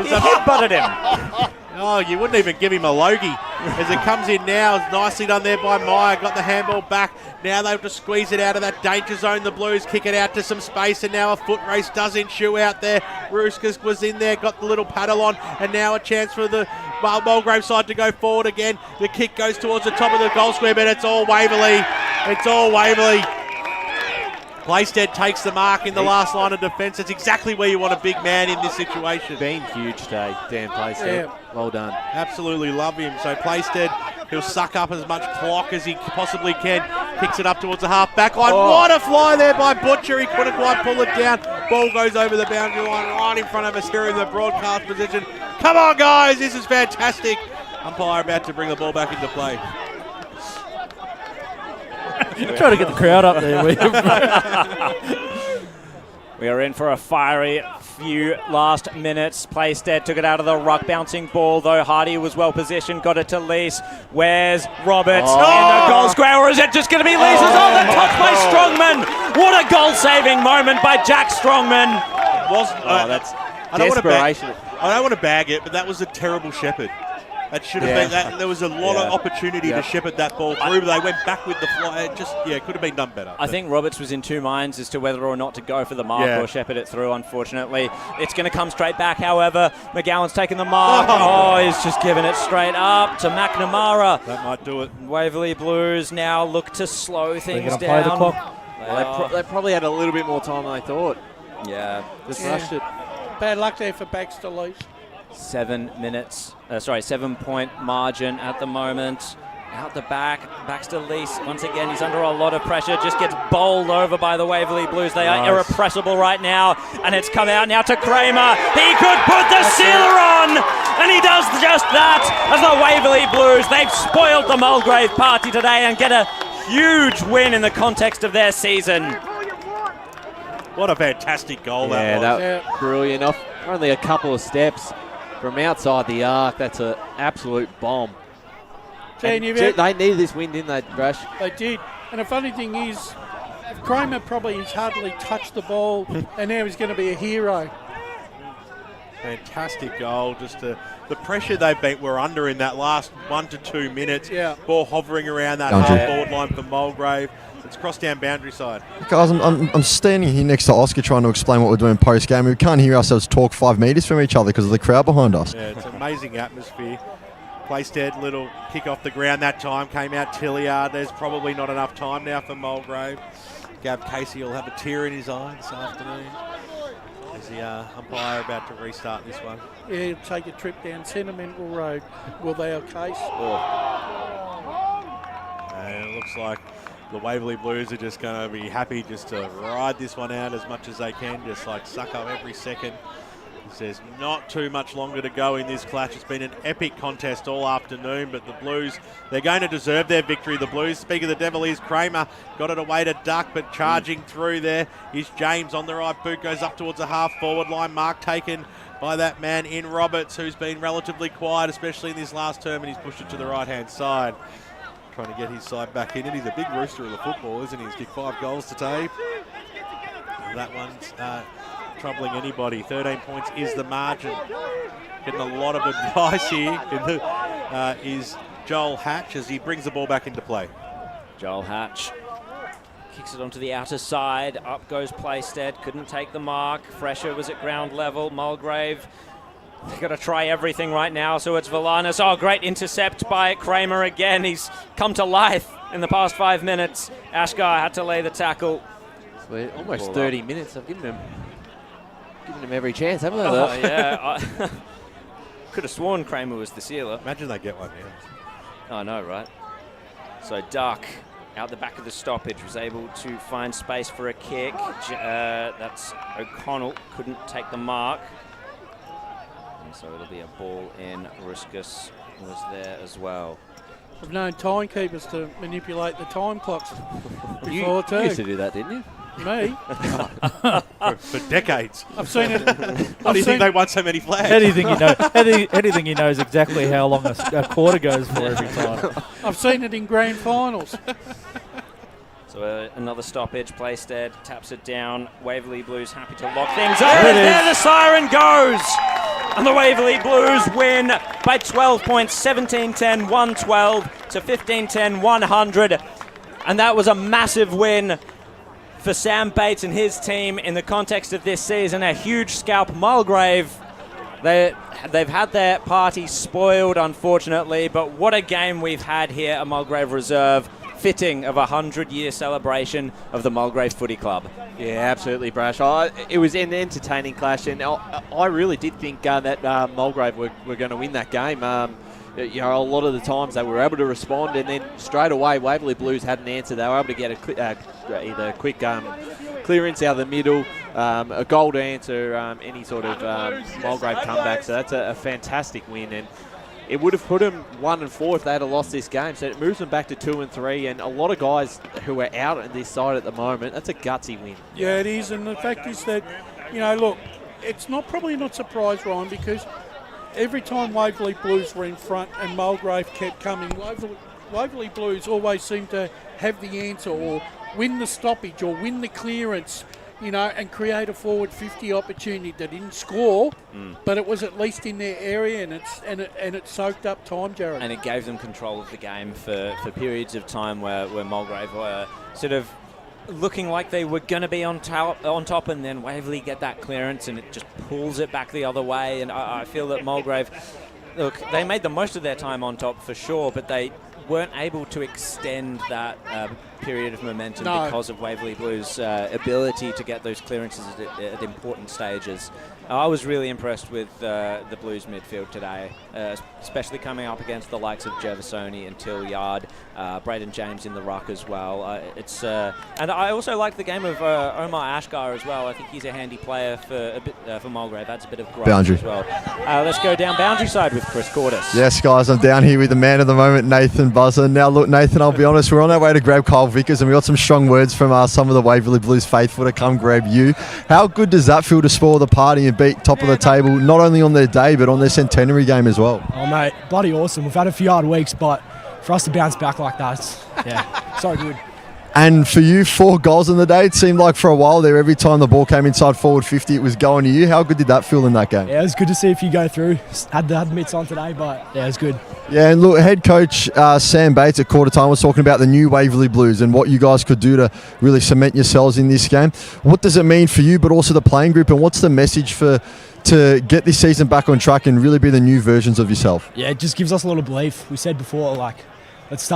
He headbutted him. Oh, you wouldn't even give him a logie. As it comes in now, it's nicely done there by Meyer. Got the handball back. Now they have to squeeze it out of that danger zone. The Blues kick it out to some space, and now a foot race does ensue out there. Ruskas was in there, got the little paddle on, and now a chance for the Mulgrave side to go forward again. The kick goes towards the top of the goal square, but it's all Waverley. It's all Waverley. Playstead takes the mark in the last line of defence. It's exactly where you want a big man in this situation. Been huge today, Dan Playstead. Yeah. Well done. Absolutely love him. So Playstead, he'll suck up as much clock as he possibly can. Kicks it up towards the half back line. What a fly there by Butcher. He couldn't quite pull it down. Ball goes over the boundary line right in front of us here in the broadcast position. Come on, guys. This is fantastic. Umpire about to bring the ball back into play. Trying to get the crowd up there. We are in for a fiery few last minutes. Playstead took it out of the ruck, bouncing ball though. Hardy was well positioned, got it to Lees. Where's Roberts in the goal square, or is it just going to be Lees? The touch by Strongman. What a goal-saving moment by Jack Strongman. That's desperation. I don't want to bag it, but that was a terrible shepherd. That should have been that. There was a lot of opportunity to shepherd that ball through, but they went back with the fly. It just, could have been done better. I think Roberts was in two minds as to whether or not to go for the mark or shepherd it through, unfortunately. It's going to come straight back, however. McGowan's taken the mark. He's just given it straight up to McNamara. That might do it. Waverley Blues now look to slow things down. Play the clock. They probably had a little bit more time than they thought. Yeah. Just rushed it. Bad luck there for Baxter Lees. 7 minutes, 7-point margin at the moment. Out the back, Baxter Lees, once again, he's under a lot of pressure, just gets bowled over by the Waverley Blues. They are irrepressible right now, and it's come out now to Kramer. He could put the sealer on, and he does just that as the Waverley Blues. They've spoiled the Mulgrave party today and get a huge win in the context of their season. What a fantastic goal that was. That was brilliant. Off only a couple of steps from outside the arc. That's an absolute bomb. They needed this win, didn't they, Brash? They did. And the funny thing is, Kramer probably has hardly touched the ball, and now he's going to be a hero. Fantastic goal. Just the pressure were under in that last 1 to 2 minutes. Yeah. Ball hovering around that half-forward line for Mulgrave. It's crossed down boundary side. Guys, I'm standing here next to Oscar trying to explain what we're doing post-game. We can't hear ourselves talk 5 metres from each other because of the crowd behind us. Yeah, it's an amazing atmosphere. Playstead, little kick off the ground that time. Came out Tilliard. There's probably not enough time now for Mulgrave. Gav Casey will have a tear in his eye this afternoon. Is the umpire about to restart this one? Yeah, he'll take a trip down Sentimental Road. Will they have Case? And it looks like the Waverley Blues are just going to be happy just to ride this one out as much as they can, just like suck up every second. There's not too much longer to go in this clash. It's been an epic contest all afternoon, but the Blues, they're going to deserve their victory. The Blues, speak of the devil, is Kramer. Got it away to Duck, but charging through there is James on the right boot, goes up towards the half-forward line. Mark taken by that man in Roberts, who's been relatively quiet, especially in this last term, and he's pushed it to the right-hand side. Trying to get his side back in it. He's a big rooster of the football, isn't he? He's kicked 5 goals today. That one's troubling anybody. 13 points is the margin. Getting a lot of advice here is Joel Hatch as he brings the ball back into play. Joel Hatch kicks it onto the outer side. Up goes Playstead. Couldn't take the mark. Fresher was at ground level. Mulgrave, they've got to try everything right now, so it's Valanis. Oh, great intercept by Kramer again. He's come to life in the past 5 minutes. Ashgar had to lay the tackle. So almost 30 minutes. I've given him every chance, haven't they? Oh, yeah. I could have sworn Kramer was the sealer. Imagine they get one, yeah. I know, right? So Duck, out the back of the stoppage, was able to find space for a kick. That's O'Connell, couldn't take the mark. And so it'll be a ball in. Ruskus was there as well. I've known timekeepers to manipulate the time clocks before too. You used to do that, didn't you? Me? for decades. I've seen it. Why do you think they won so many flags? Anything he knows exactly how long a quarter goes for every time. I've seen it in grand finals. So another stoppage. Playstead taps it down. Waverley Blues happy to lock things up. There the siren goes. And the Waverley Blues win by 12 points, 17-10, 112 to 15-10, 100. And that was a massive win for Sam Bates and his team in the context of this season. A huge scalp. Mulgrave, they've had their party spoiled, unfortunately, but what a game we've had here at Mulgrave Reserve. Fitting of a 100-year celebration of the Mulgrave Footy Club. Yeah, absolutely, Brash. It was an entertaining clash, and I really did think that Mulgrave were going to win that game. A lot of the times they were able to respond, and then straight away Waverley Blues had an answer. They were able to get either a quick clearance out of the middle, a goal to answer any sort of Mulgrave comeback. So that's a fantastic win, and it would have put them 1-4 if they had lost this game. So it moves them back to 2-3, and a lot of guys who are out on this side at the moment, that's a gutsy win. Yeah, it is, and the fact is that, look, it's probably not surprised, Ryan, because every time Waverley Blues were in front and Mulgrave kept coming, Waverley Blues always seemed to have the answer or win the stoppage or win the clearance, and create a forward 50 opportunity. They didn't score, but it was at least in their area, and it soaked up time, Jared. And it gave them control of the game for periods of time where Mulgrave were sort of looking like they were going to be on top, and then Waverley get that clearance, and it just pulls it back the other way. And I feel that Mulgrave, look, they made the most of their time on top for sure, but they weren't able to extend that period of momentum because of Waverley Blues' ability to get those clearances at important stages. I was really impressed with the Blues midfield today, especially coming up against the likes of Jervisoni and Tilliard, Braden James in the ruck as well. And I also like the game of Omar Ashgar as well. I think he's a handy player for Mulgrave. Adds a bit of growth Boundary as well. Let's go down boundary side with Chris Cordis. Yes, guys, I'm down here with the man of the moment, Nathan Buzzer. Now, look, Nathan, I'll be honest, we're on our way to grab Kyle Vickers, and we got some strong words from some of the Waverley Blues faithful to come grab you. How good does that feel to spoil the party and beat top of the table, not only on their day, but on their centenary game as well? Oh, mate, bloody awesome. We've had a few hard weeks, but for us to bounce back like that, so good. And for you, 4 goals in the day. It seemed like for a while there, every time the ball came inside forward 50, it was going to you. How good did that feel in that game? Yeah, it was good to see if you go through. Had the mitts on today, but yeah, it was good. Yeah, and look, head coach Sam Bates at quarter time was talking about the new Waverley Blues and what you guys could do to really cement yourselves in this game. What does it mean for you, but also the playing group, and what's the message to get this season back on track and really be the new versions of yourself? Yeah, it just gives us a lot of belief. We said before, let's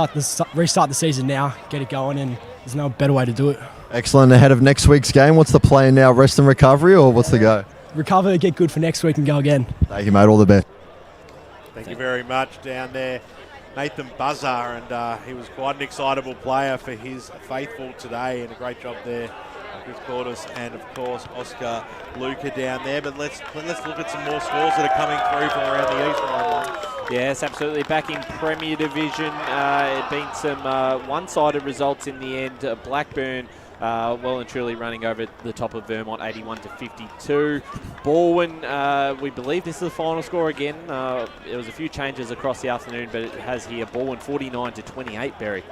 restart the season now, get it going, and there's no better way to do it. Excellent. Ahead of next week's game, what's the plan now? Rest and recovery, or what's the go? Recover, get good for next week, and go again. Thank you, mate. All the best. Thank you very much down there, Nathan Buzzer, and he was quite an excitable player for his faithful today, and a great job there. Chris Cordis and, of course, Oscar Luca down there. But let's look at some more scores that are coming through from around the east line. Yes, absolutely. Back in Premier Division, it been some one-sided results in the end. Blackburn well and truly running over the top of Vermont, 81-52. Baldwin, we believe this is the final score again. There was a few changes across the afternoon, but it has here Baldwin 49-28, Berry.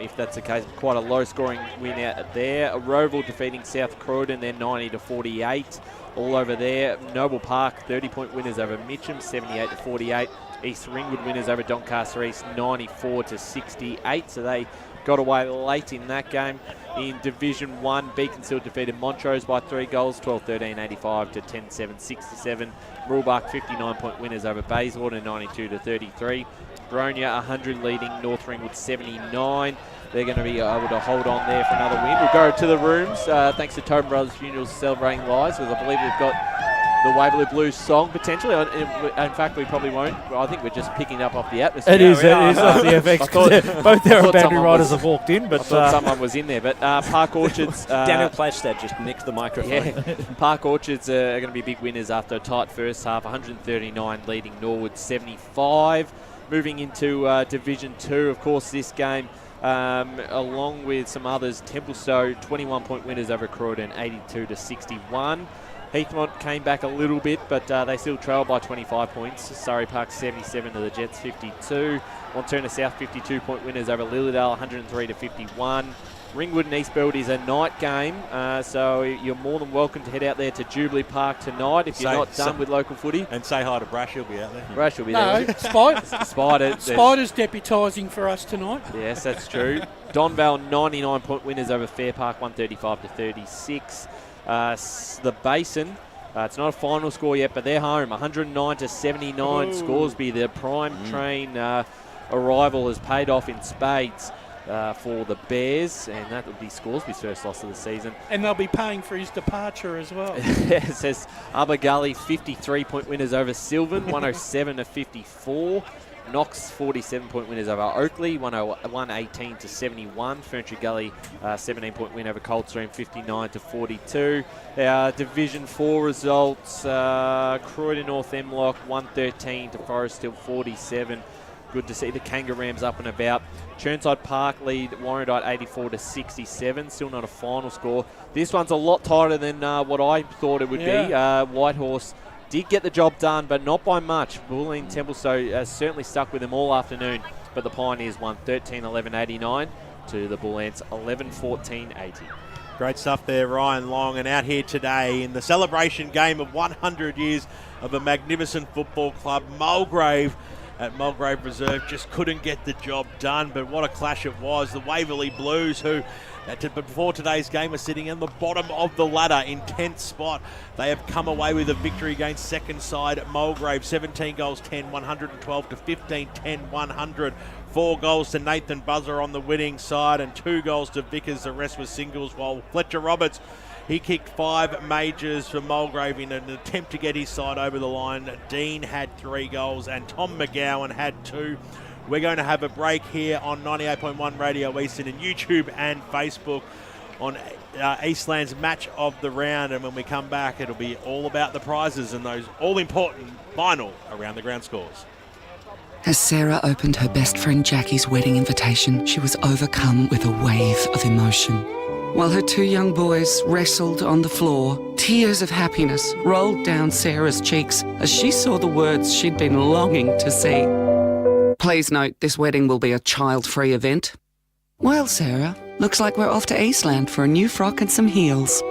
If that's the case, quite a low-scoring win out there. Roval defeating South Croydon, they're 90-48. All over there. Noble Park, 30-point winners over Mitcham, 78-48. East Ringwood winners over Doncaster East, 94-68. So they got away late in that game. In Division 1, Beaconsfield defeated Montrose by 3 goals, 12-13-85 to 10-7-67. Mooroolbark, 59-point winners over Bayswater, 92-33. Bronya, 100 leading North Ringwood, 79. They're going to be able to hold on there for another win. We'll go to the rooms, thanks to Tobin Brothers Funerals Celebrating Lives, because I believe we've got the Waverley Blues song, potentially. In fact, we probably won't. I think we're just picking up off the atmosphere. It is off the FX. Both our boundary riders have walked in, but I thought someone was in there. But Park Orchards... Daniel Plashstead just nicked the microphone. Yeah. Park Orchards are going to be big winners after a tight first half, 139 leading Norwood, 75. Moving into Division 2, of course, this game along with some others. Templestowe 21-point winners over Croydon 82-61. Heathmont came back a little bit, but they still trailed by 25 points. Surrey Park 77 to the Jets 52. Montana South 52-point winners over Lilydale 103-51. Ringwood and Eastfield is a night game, so you're more than welcome to head out there to Jubilee Park tonight if you're not done with local footy. And say hi to Brash, he'll be out there. Brash will be No, there. Spider's deputising for us tonight. Yes, that's true. Donvale 99-point winners over Fair Park 135-36. The Basin, it's not a final score yet, but they're home 109-79. Scoresby, the prime train arrival has paid off in spades for the Bears, and that would be Scoresby's first loss of the season. And they'll be paying for his departure as well. It says Upper Gully 53-point winners over Sylvan 107-54. Knox 47-point winners over Oakley 118-71. Ferntree Gully 17-point win over Coldstream 59-42. Our Division 4 results: Croydon North Emlock 113 to Forest Hill 47. Good to see the Kangaroos up and about. Churnside Park lead Warrandyte 84-67. Still not a final score. This one's a lot tighter than what I thought it would be. Whitehorse did get the job done, but not by much. Bulleen Templestowe certainly stuck with them all afternoon, but the Pioneers won 13-11-89 to the Bull Ants 11-14-80. Great stuff there, Ryan Long. And out here today in the celebration game of 100 years of a magnificent football club, Mulgrave at Mulgrave Reserve just couldn't get the job done, but what a clash it was. The Waverley Blues, who before today's game are sitting in the bottom of the ladder in 10th spot. They have come away with a victory against second side Mulgrave, 17 goals 10, 112-15, 10-100. 4 goals to Nathan Buzzer on the winning side and 2 goals to Vickers. The rest were singles, while Fletcher Roberts, he kicked 5 majors for Mulgrave in an attempt to get his side over the line. Dean had 3 goals and Tom McGowan had 2. We're going to have a break here on 98.1 Radio Eastern and YouTube and Facebook on Eastland's match of the round. And when we come back, it'll be all about the prizes and those all-important final around the ground scores. As Sarah opened her best friend Jackie's wedding invitation, she was overcome with a wave of emotion. While her 2 young boys wrestled on the floor, tears of happiness rolled down Sarah's cheeks as she saw the words she'd been longing to see. Please note, this wedding will be a child-free event. Well, Sarah, looks like we're off to Eastland for a new frock and some heels.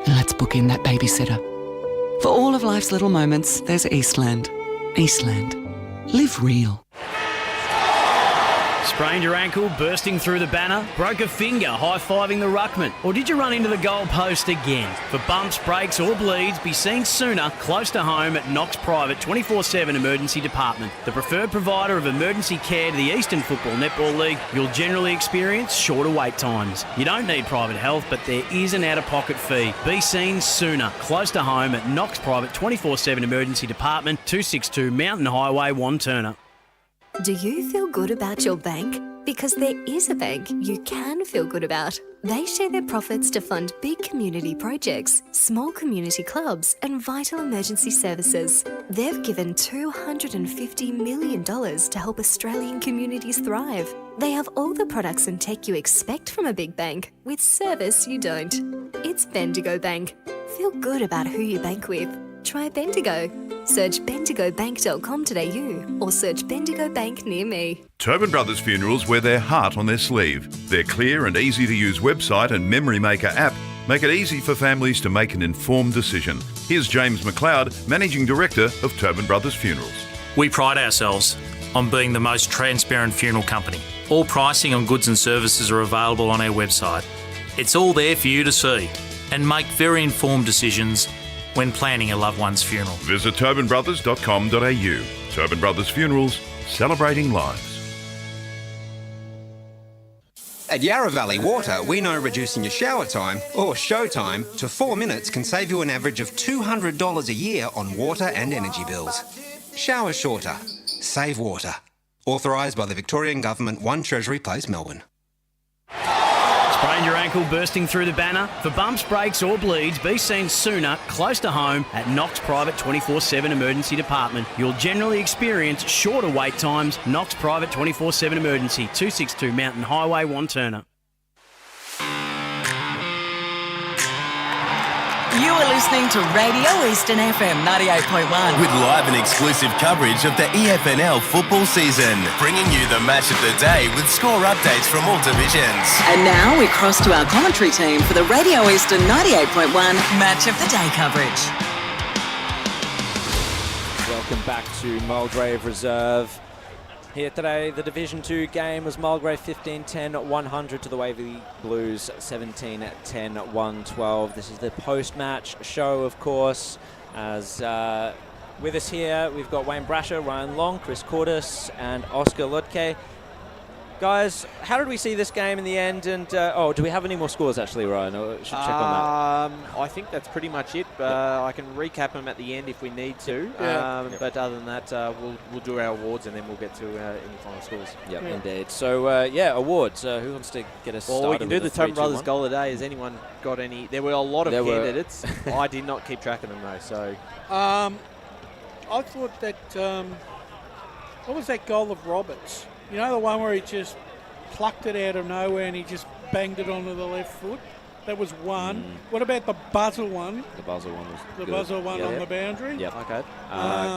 Let's book in that babysitter. For all of life's little moments, there's Eastland. Eastland. Live real. Sprained your ankle, bursting through the banner? Broke a finger, high-fiving the ruckman? Or did you run into the goal post again? For bumps, breaks or bleeds, be seen sooner, close to home at Knox Private 24/7 Emergency Department. The preferred provider of emergency care to the Eastern Football Netball League, you'll generally experience shorter wait times. You don't need private health, but there is an out-of-pocket fee. Be seen sooner, close to home at Knox Private 24/7 Emergency Department, 262 Mountain Highway, Wanturna. Do you feel good about your bank? Because there is a bank you can feel good about. They share their profits to fund big community projects, small community clubs, and vital emergency services. They've given $250 million to help Australian communities thrive. They have all the products and tech you expect from a big bank, with service you don't. It's Bendigo Bank. Feel good about who you bank with. Try Bendigo. Search bendigobank.com.au or search Bendigo Bank near me. Tobin Brothers Funerals wear their heart on their sleeve. Their clear and easy-to-use website and Memory Maker app make it easy for families to make an informed decision. Here's James McLeod, Managing Director of Tobin Brothers Funerals. We pride ourselves on being the most transparent funeral company. All pricing on goods and services are available on our website. It's all there for you to see and make very informed decisions when planning a loved one's funeral. Visit tobinbrothers.com.au. Tobin Brothers Funerals, celebrating lives. At Yarra Valley Water, we know reducing your shower time, or show time, to 4 minutes can save you an average of $200 a year on water and energy bills. Shower shorter. Save water. Authorised by the Victorian Government, 1 Treasury Place, Melbourne. Sprained your ankle bursting through the banner? For bumps, breaks or bleeds, be seen sooner, close to home at Knox Private 24/7 Emergency Department. You'll generally experience shorter wait times. Knox Private 24/7 Emergency, 262 Mountain Highway, Wanturna. You are listening to Radio Eastern FM 98.1. With live and exclusive coverage of the EFNL football season, bringing you the match of the day with score updates from all divisions. And now we cross to our commentary team for the Radio Eastern 98.1 Match of the Day coverage. Welcome back to Mulgrave Reserve. Here today, the Division 2 game was Mulgrave 15-10-100 to the Waverley Blues 17-10-112. This is the post-match show, of course. As with us here, we've got Wayne Brasher, Ryan Long, Chris Cordes, and Oscar Lutke. Guys, how did we see this game in the end? And do we have any more scores actually, Ryan? I should check on that. I think that's pretty much it. I can recap them at the end if we need to. But other than that, we'll do our awards and then we'll get to any final scores. Yep, indeed. So, awards. Who wants to get us started? Well, we can do the Tom Brothers 3-2-1? goal of the day. Has anyone got any? There were a lot of candidates. I did not keep track of them though. So, I thought that what was that goal of Roberts? You know, the one where he just plucked it out of nowhere and he just banged it onto the left foot? That was one. What about the buzzer one? The buzzer one was The good. buzzer one on the boundary? Yep. Okay.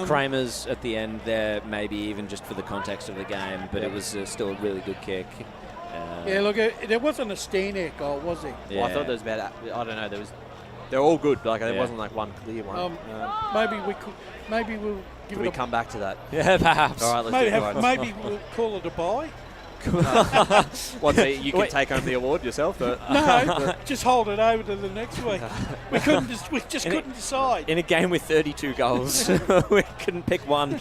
Kramer's at the end there, maybe even just for the context of the game, but it was still a really good kick. Look, there wasn't a stand-out goal, was there? Well, I thought there was about, I don't know, they're all good. Like, there wasn't like one clear one. Maybe we'll give it a... come back to that? Yeah, perhaps. All right, let's maybe we'll call it a bye. What, so you can take home the award yourself? No, just hold it over to the next week. We just couldn't decide. In a game with 32 goals, we couldn't pick one.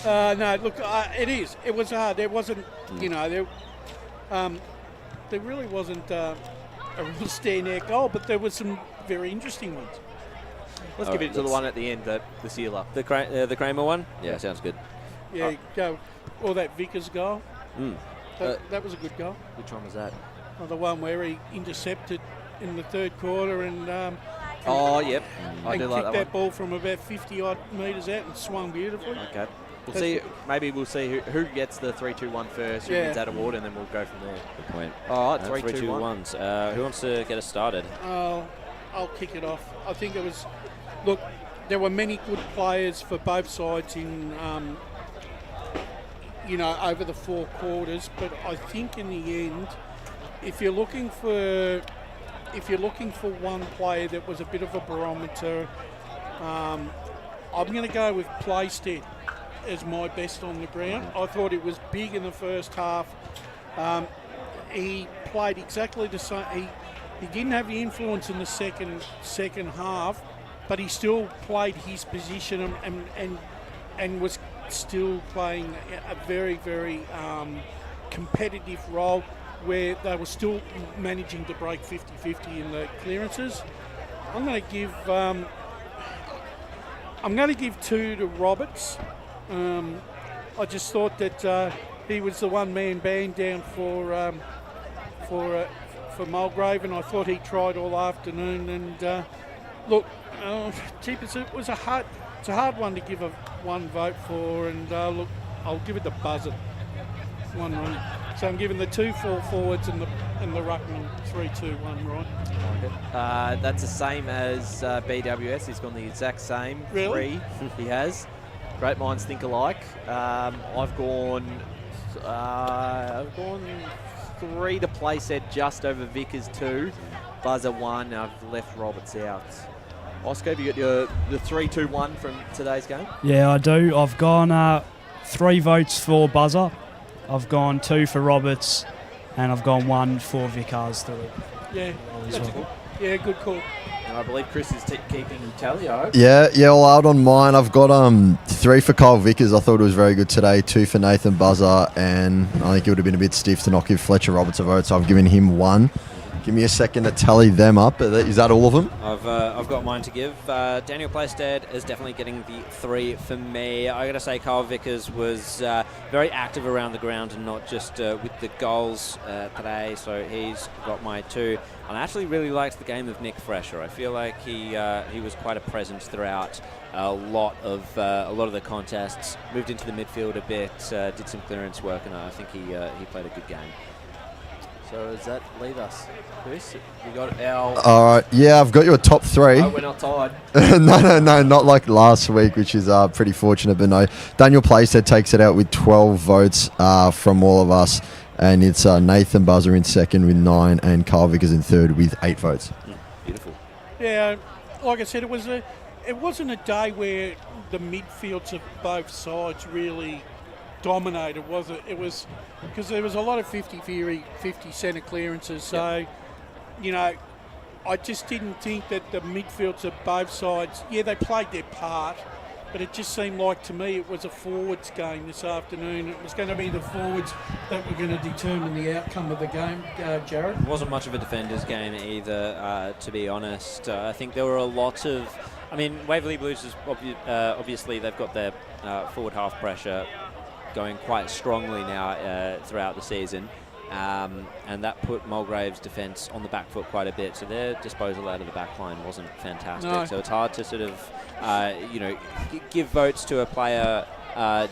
No, look, it was hard. There wasn't, there really wasn't a real stand-out goal, but there were some very interesting ones. Let's give it to the one at the end, the sealer. The Kramer one? Yeah, sounds good. Yeah, go. Or that Vickers goal. That was a good goal. Which one was that? The one where he intercepted in the third quarter and yep. I did like that ball from about 50-odd metres out and swung beautifully. Okay. We'll see. Maybe we'll see who gets the 3-2-1 first, who wins that award, and then we'll go from there. Good point. All right, 3-2-1s. Who wants to get us started? I'll kick it off. I think it was... Look, there were many good players for both sides in... over the four quarters, but I think in the end, if you're looking for one player that was a bit of a barometer, I'm going to go with Playstead as my best on the ground. I thought it was big in the first half. He played exactly the same. He didn't have the influence in the second half, but he still played his position and was still playing a very, very competitive role where they were still managing to break 50-50 in the clearances. I'm going to give 2 to Roberts. I just thought that he was the one-man band down for Mulgrave, and I thought he tried all afternoon. And it's a hard one to give one vote for, and I'll give it the buzzer. 1-1. So I'm giving the 2 full forwards and the ruckman 3-2-1, right? That's the same as BWS. He's gone the exact same. Really? 3 he has. Great minds think alike. I've gone 3 to Playstead, just over Vickers 2. Buzzer 1. I've left Roberts out. Oscar, have you got the 3-2-1 from today's game? Yeah, I do. I've gone 3 votes for Buzzer. I've gone 2 for Roberts, and I've gone 1 for Vickers 3. Yeah, that's good. Good call. And I believe Chris is keeping tally. Yeah, well, out on mine, I've got 3 for Kyle Vickers. I thought it was very good today. 2 for Nathan Buzzer, and I think it would have been a bit stiff to not give Fletcher Roberts a vote, so I've given him 1. Give me a second to tally them up. Is that all of them? I've got mine to give. Daniel Plaisted is definitely getting the 3 for me. I got to say, Carl Vickers was very active around the ground and not just with the goals today. So he's got my 2. And I actually really liked the game of Nick Fresher. I feel like he was quite a presence throughout a lot of the contests. Moved into the midfield a bit, did some clearance work, and I think he played a good game. So does that leave us, Chris? We got our... All right. Yeah, I've got your top 3. Oh, we're not tied. No, not like last week, which is pretty fortunate. But no, Daniel Plaisted takes it out with 12 votes from all of us. And it's Nathan Buzzer in second with 9 and Carl Vickers in third with 8 votes. Beautiful. Yeah, like I said, it wasn't a day where the midfields of both sides really dominated, was it? It was because there was a lot of 50 centre clearances. So, you know, I just didn't think that the midfields of both sides, they played their part, but it just seemed like to me it was a forwards game this afternoon. It was going to be the forwards that were going to determine the outcome of the game, Jared. It wasn't much of a defender's game either, to be honest. I think there were a lot of... I mean, Waverley Blues is obviously they've got their forward half pressure going quite strongly now throughout the season. And that put Mulgrave's defence on the back foot quite a bit. So their disposal out of the back line wasn't fantastic. No. So it's hard to sort of, give votes to a player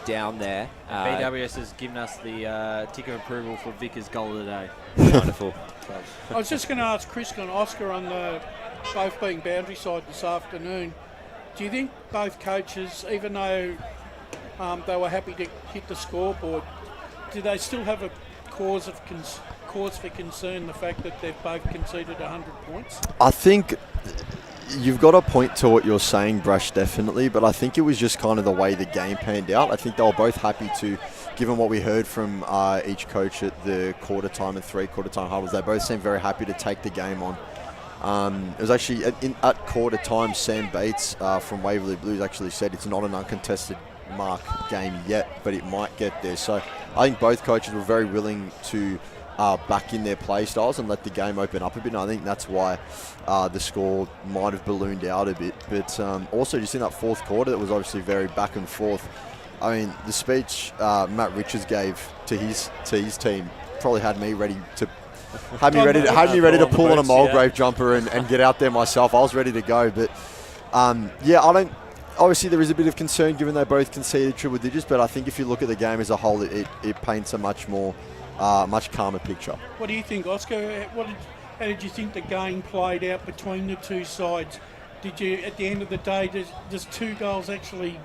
down there. BWS has given us the tick of approval for Vickers' goal of the day. Wonderful. I was just going to ask Chris and Oscar on the both being boundary side this afternoon. Do you think both coaches, even though they were happy to hit the scoreboard, do they still have a cause for concern, the fact that they've both conceded 100 points? I think you've got a point to what you're saying, Brush, definitely, but I think it was just kind of the way the game panned out. I think they were both happy to, given what we heard from each coach at the quarter time and 3/4 time huddles, they both seemed very happy to take the game on. It was actually at quarter time, Sam Bates from Waverley Blues actually said it's not an uncontested mark game yet, but it might get there. So I think both coaches were very willing to back in their play styles and let the game open up a bit. And I think that's why the score might have ballooned out a bit. But also just in that 4th quarter, that was obviously very back and forth. I mean, the speech Matt Richards gave to his team probably had me ready to pull on a Mulgrave jumper and get out there myself. I was ready to go, but obviously there is a bit of concern given they both conceded triple digits, but I think if you look at the game as a whole, it paints a much calmer picture. What do you think, Oscar? How did you think the game played out between the two sides? Did you, at the end of the day, does 2 goals actually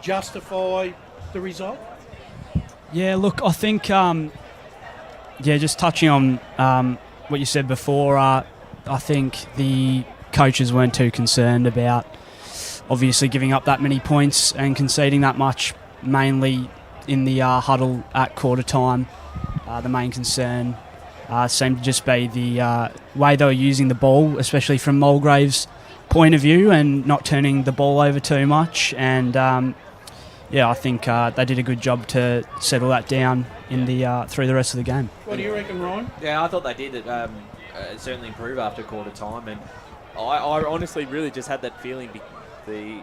justify the result? Yeah, look, I think, just touching on what you said before, I think the coaches weren't too concerned about obviously giving up that many points and conceding that much, mainly in the huddle at quarter time. The main concern seemed to just be the way they were using the ball, especially from Mulgrave's point of view, and not turning the ball over too much. And I think they did a good job to settle that down in the through the rest of the game. What do you reckon, Ryan? Yeah, I thought they did certainly improve after quarter time, and I honestly really just had that feeling. The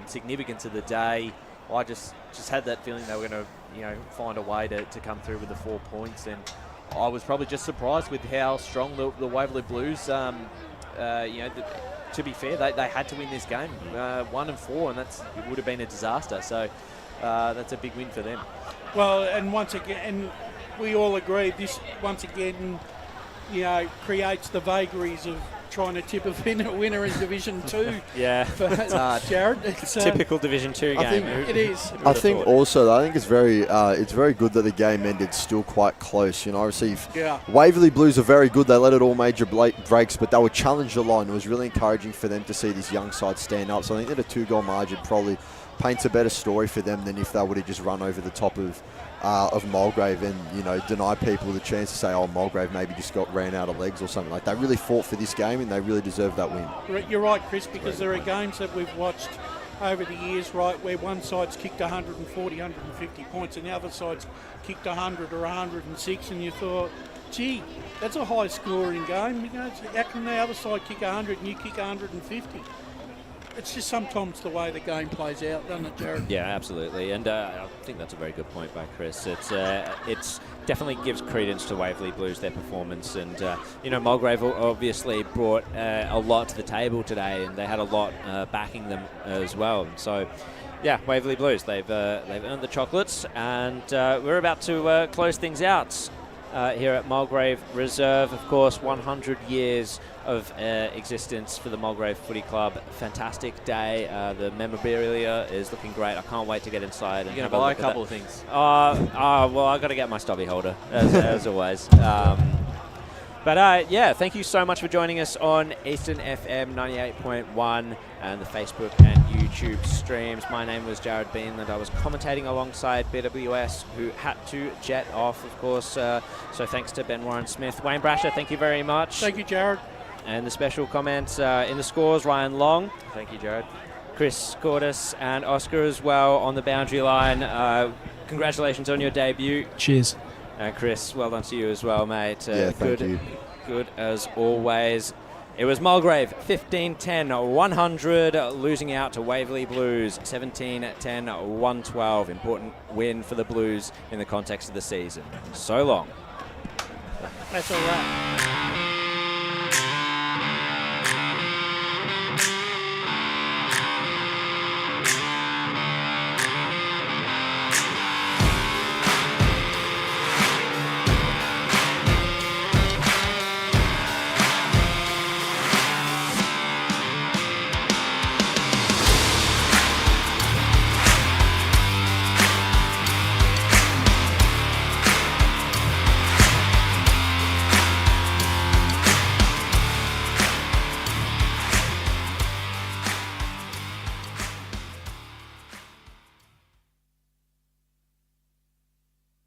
significance of the day, I just had that feeling they were going to find a way to come through with the 4 points, and I was probably just surprised with how strong the Waverley Blues. To be fair, they had to win this game 1-4, and it would have been a disaster. So that's a big win for them. Well, and once again, we all agree this once again, creates the vagaries of trying to tip a winner in Division 2. Yeah, it's hard. Jared, it's typical Division 2 game. It is. I think it's very good that the game ended still quite close. Waverley Blues are very good. They let it all major breaks, but they were challenged a lot, and it was really encouraging for them to see this young side stand up. So I think that a 2-goal margin probably paints a better story for them than if they would have just run over the top of Mulgrave and deny people the chance to say, Mulgrave maybe just ran out of legs or something like that. They really fought for this game and they really deserved that win. You're right, Chris, because there are games that we've watched over the years, right, where one side's kicked 140, 150 points and the other side's kicked 100 or 106, and you thought, gee, that's a high-scoring game. You know, how can the other side kick 100 and you kick 150? It's just sometimes the way the game plays out, doesn't it, Jared? Yeah, absolutely, and I think that's a very good point by Chris. It's definitely gives credence to Waverley Blues, their performance, and Mulgrave obviously brought a lot to the table today, and they had a lot backing them as well. So, yeah, Waverley Blues, they've earned the chocolates, and we're about to close things out here at Mulgrave Reserve. Of course, 100 years of existence for the Mulgrave Footy Club. Fantastic day. The memorabilia is looking great. I can't wait to get inside. You're going to buy a couple of things. Well, I've got to get my stubby holder, as always. But yeah, thank you so much for joining us on Eastern FM 98.1 and the Facebook and YouTube streams. My name was Jared Beanland. I was commentating alongside BWS, who had to jet off, of course. So thanks to Ben Warren Smith. Wayne Brasher, thank you very much. Thank you, Jared. And the special comments in the scores, Ryan Long. Thank you, Jared. Chris Cordis and Oscar as well on the boundary line. Congratulations on your debut. Cheers. Chris, well done to you as well, mate. Thank you. Good as always. It was Mulgrave 15-10-100, losing out to Waverley Blues 17-10-112. Important win for the Blues in the context of the season. So long. That's all right.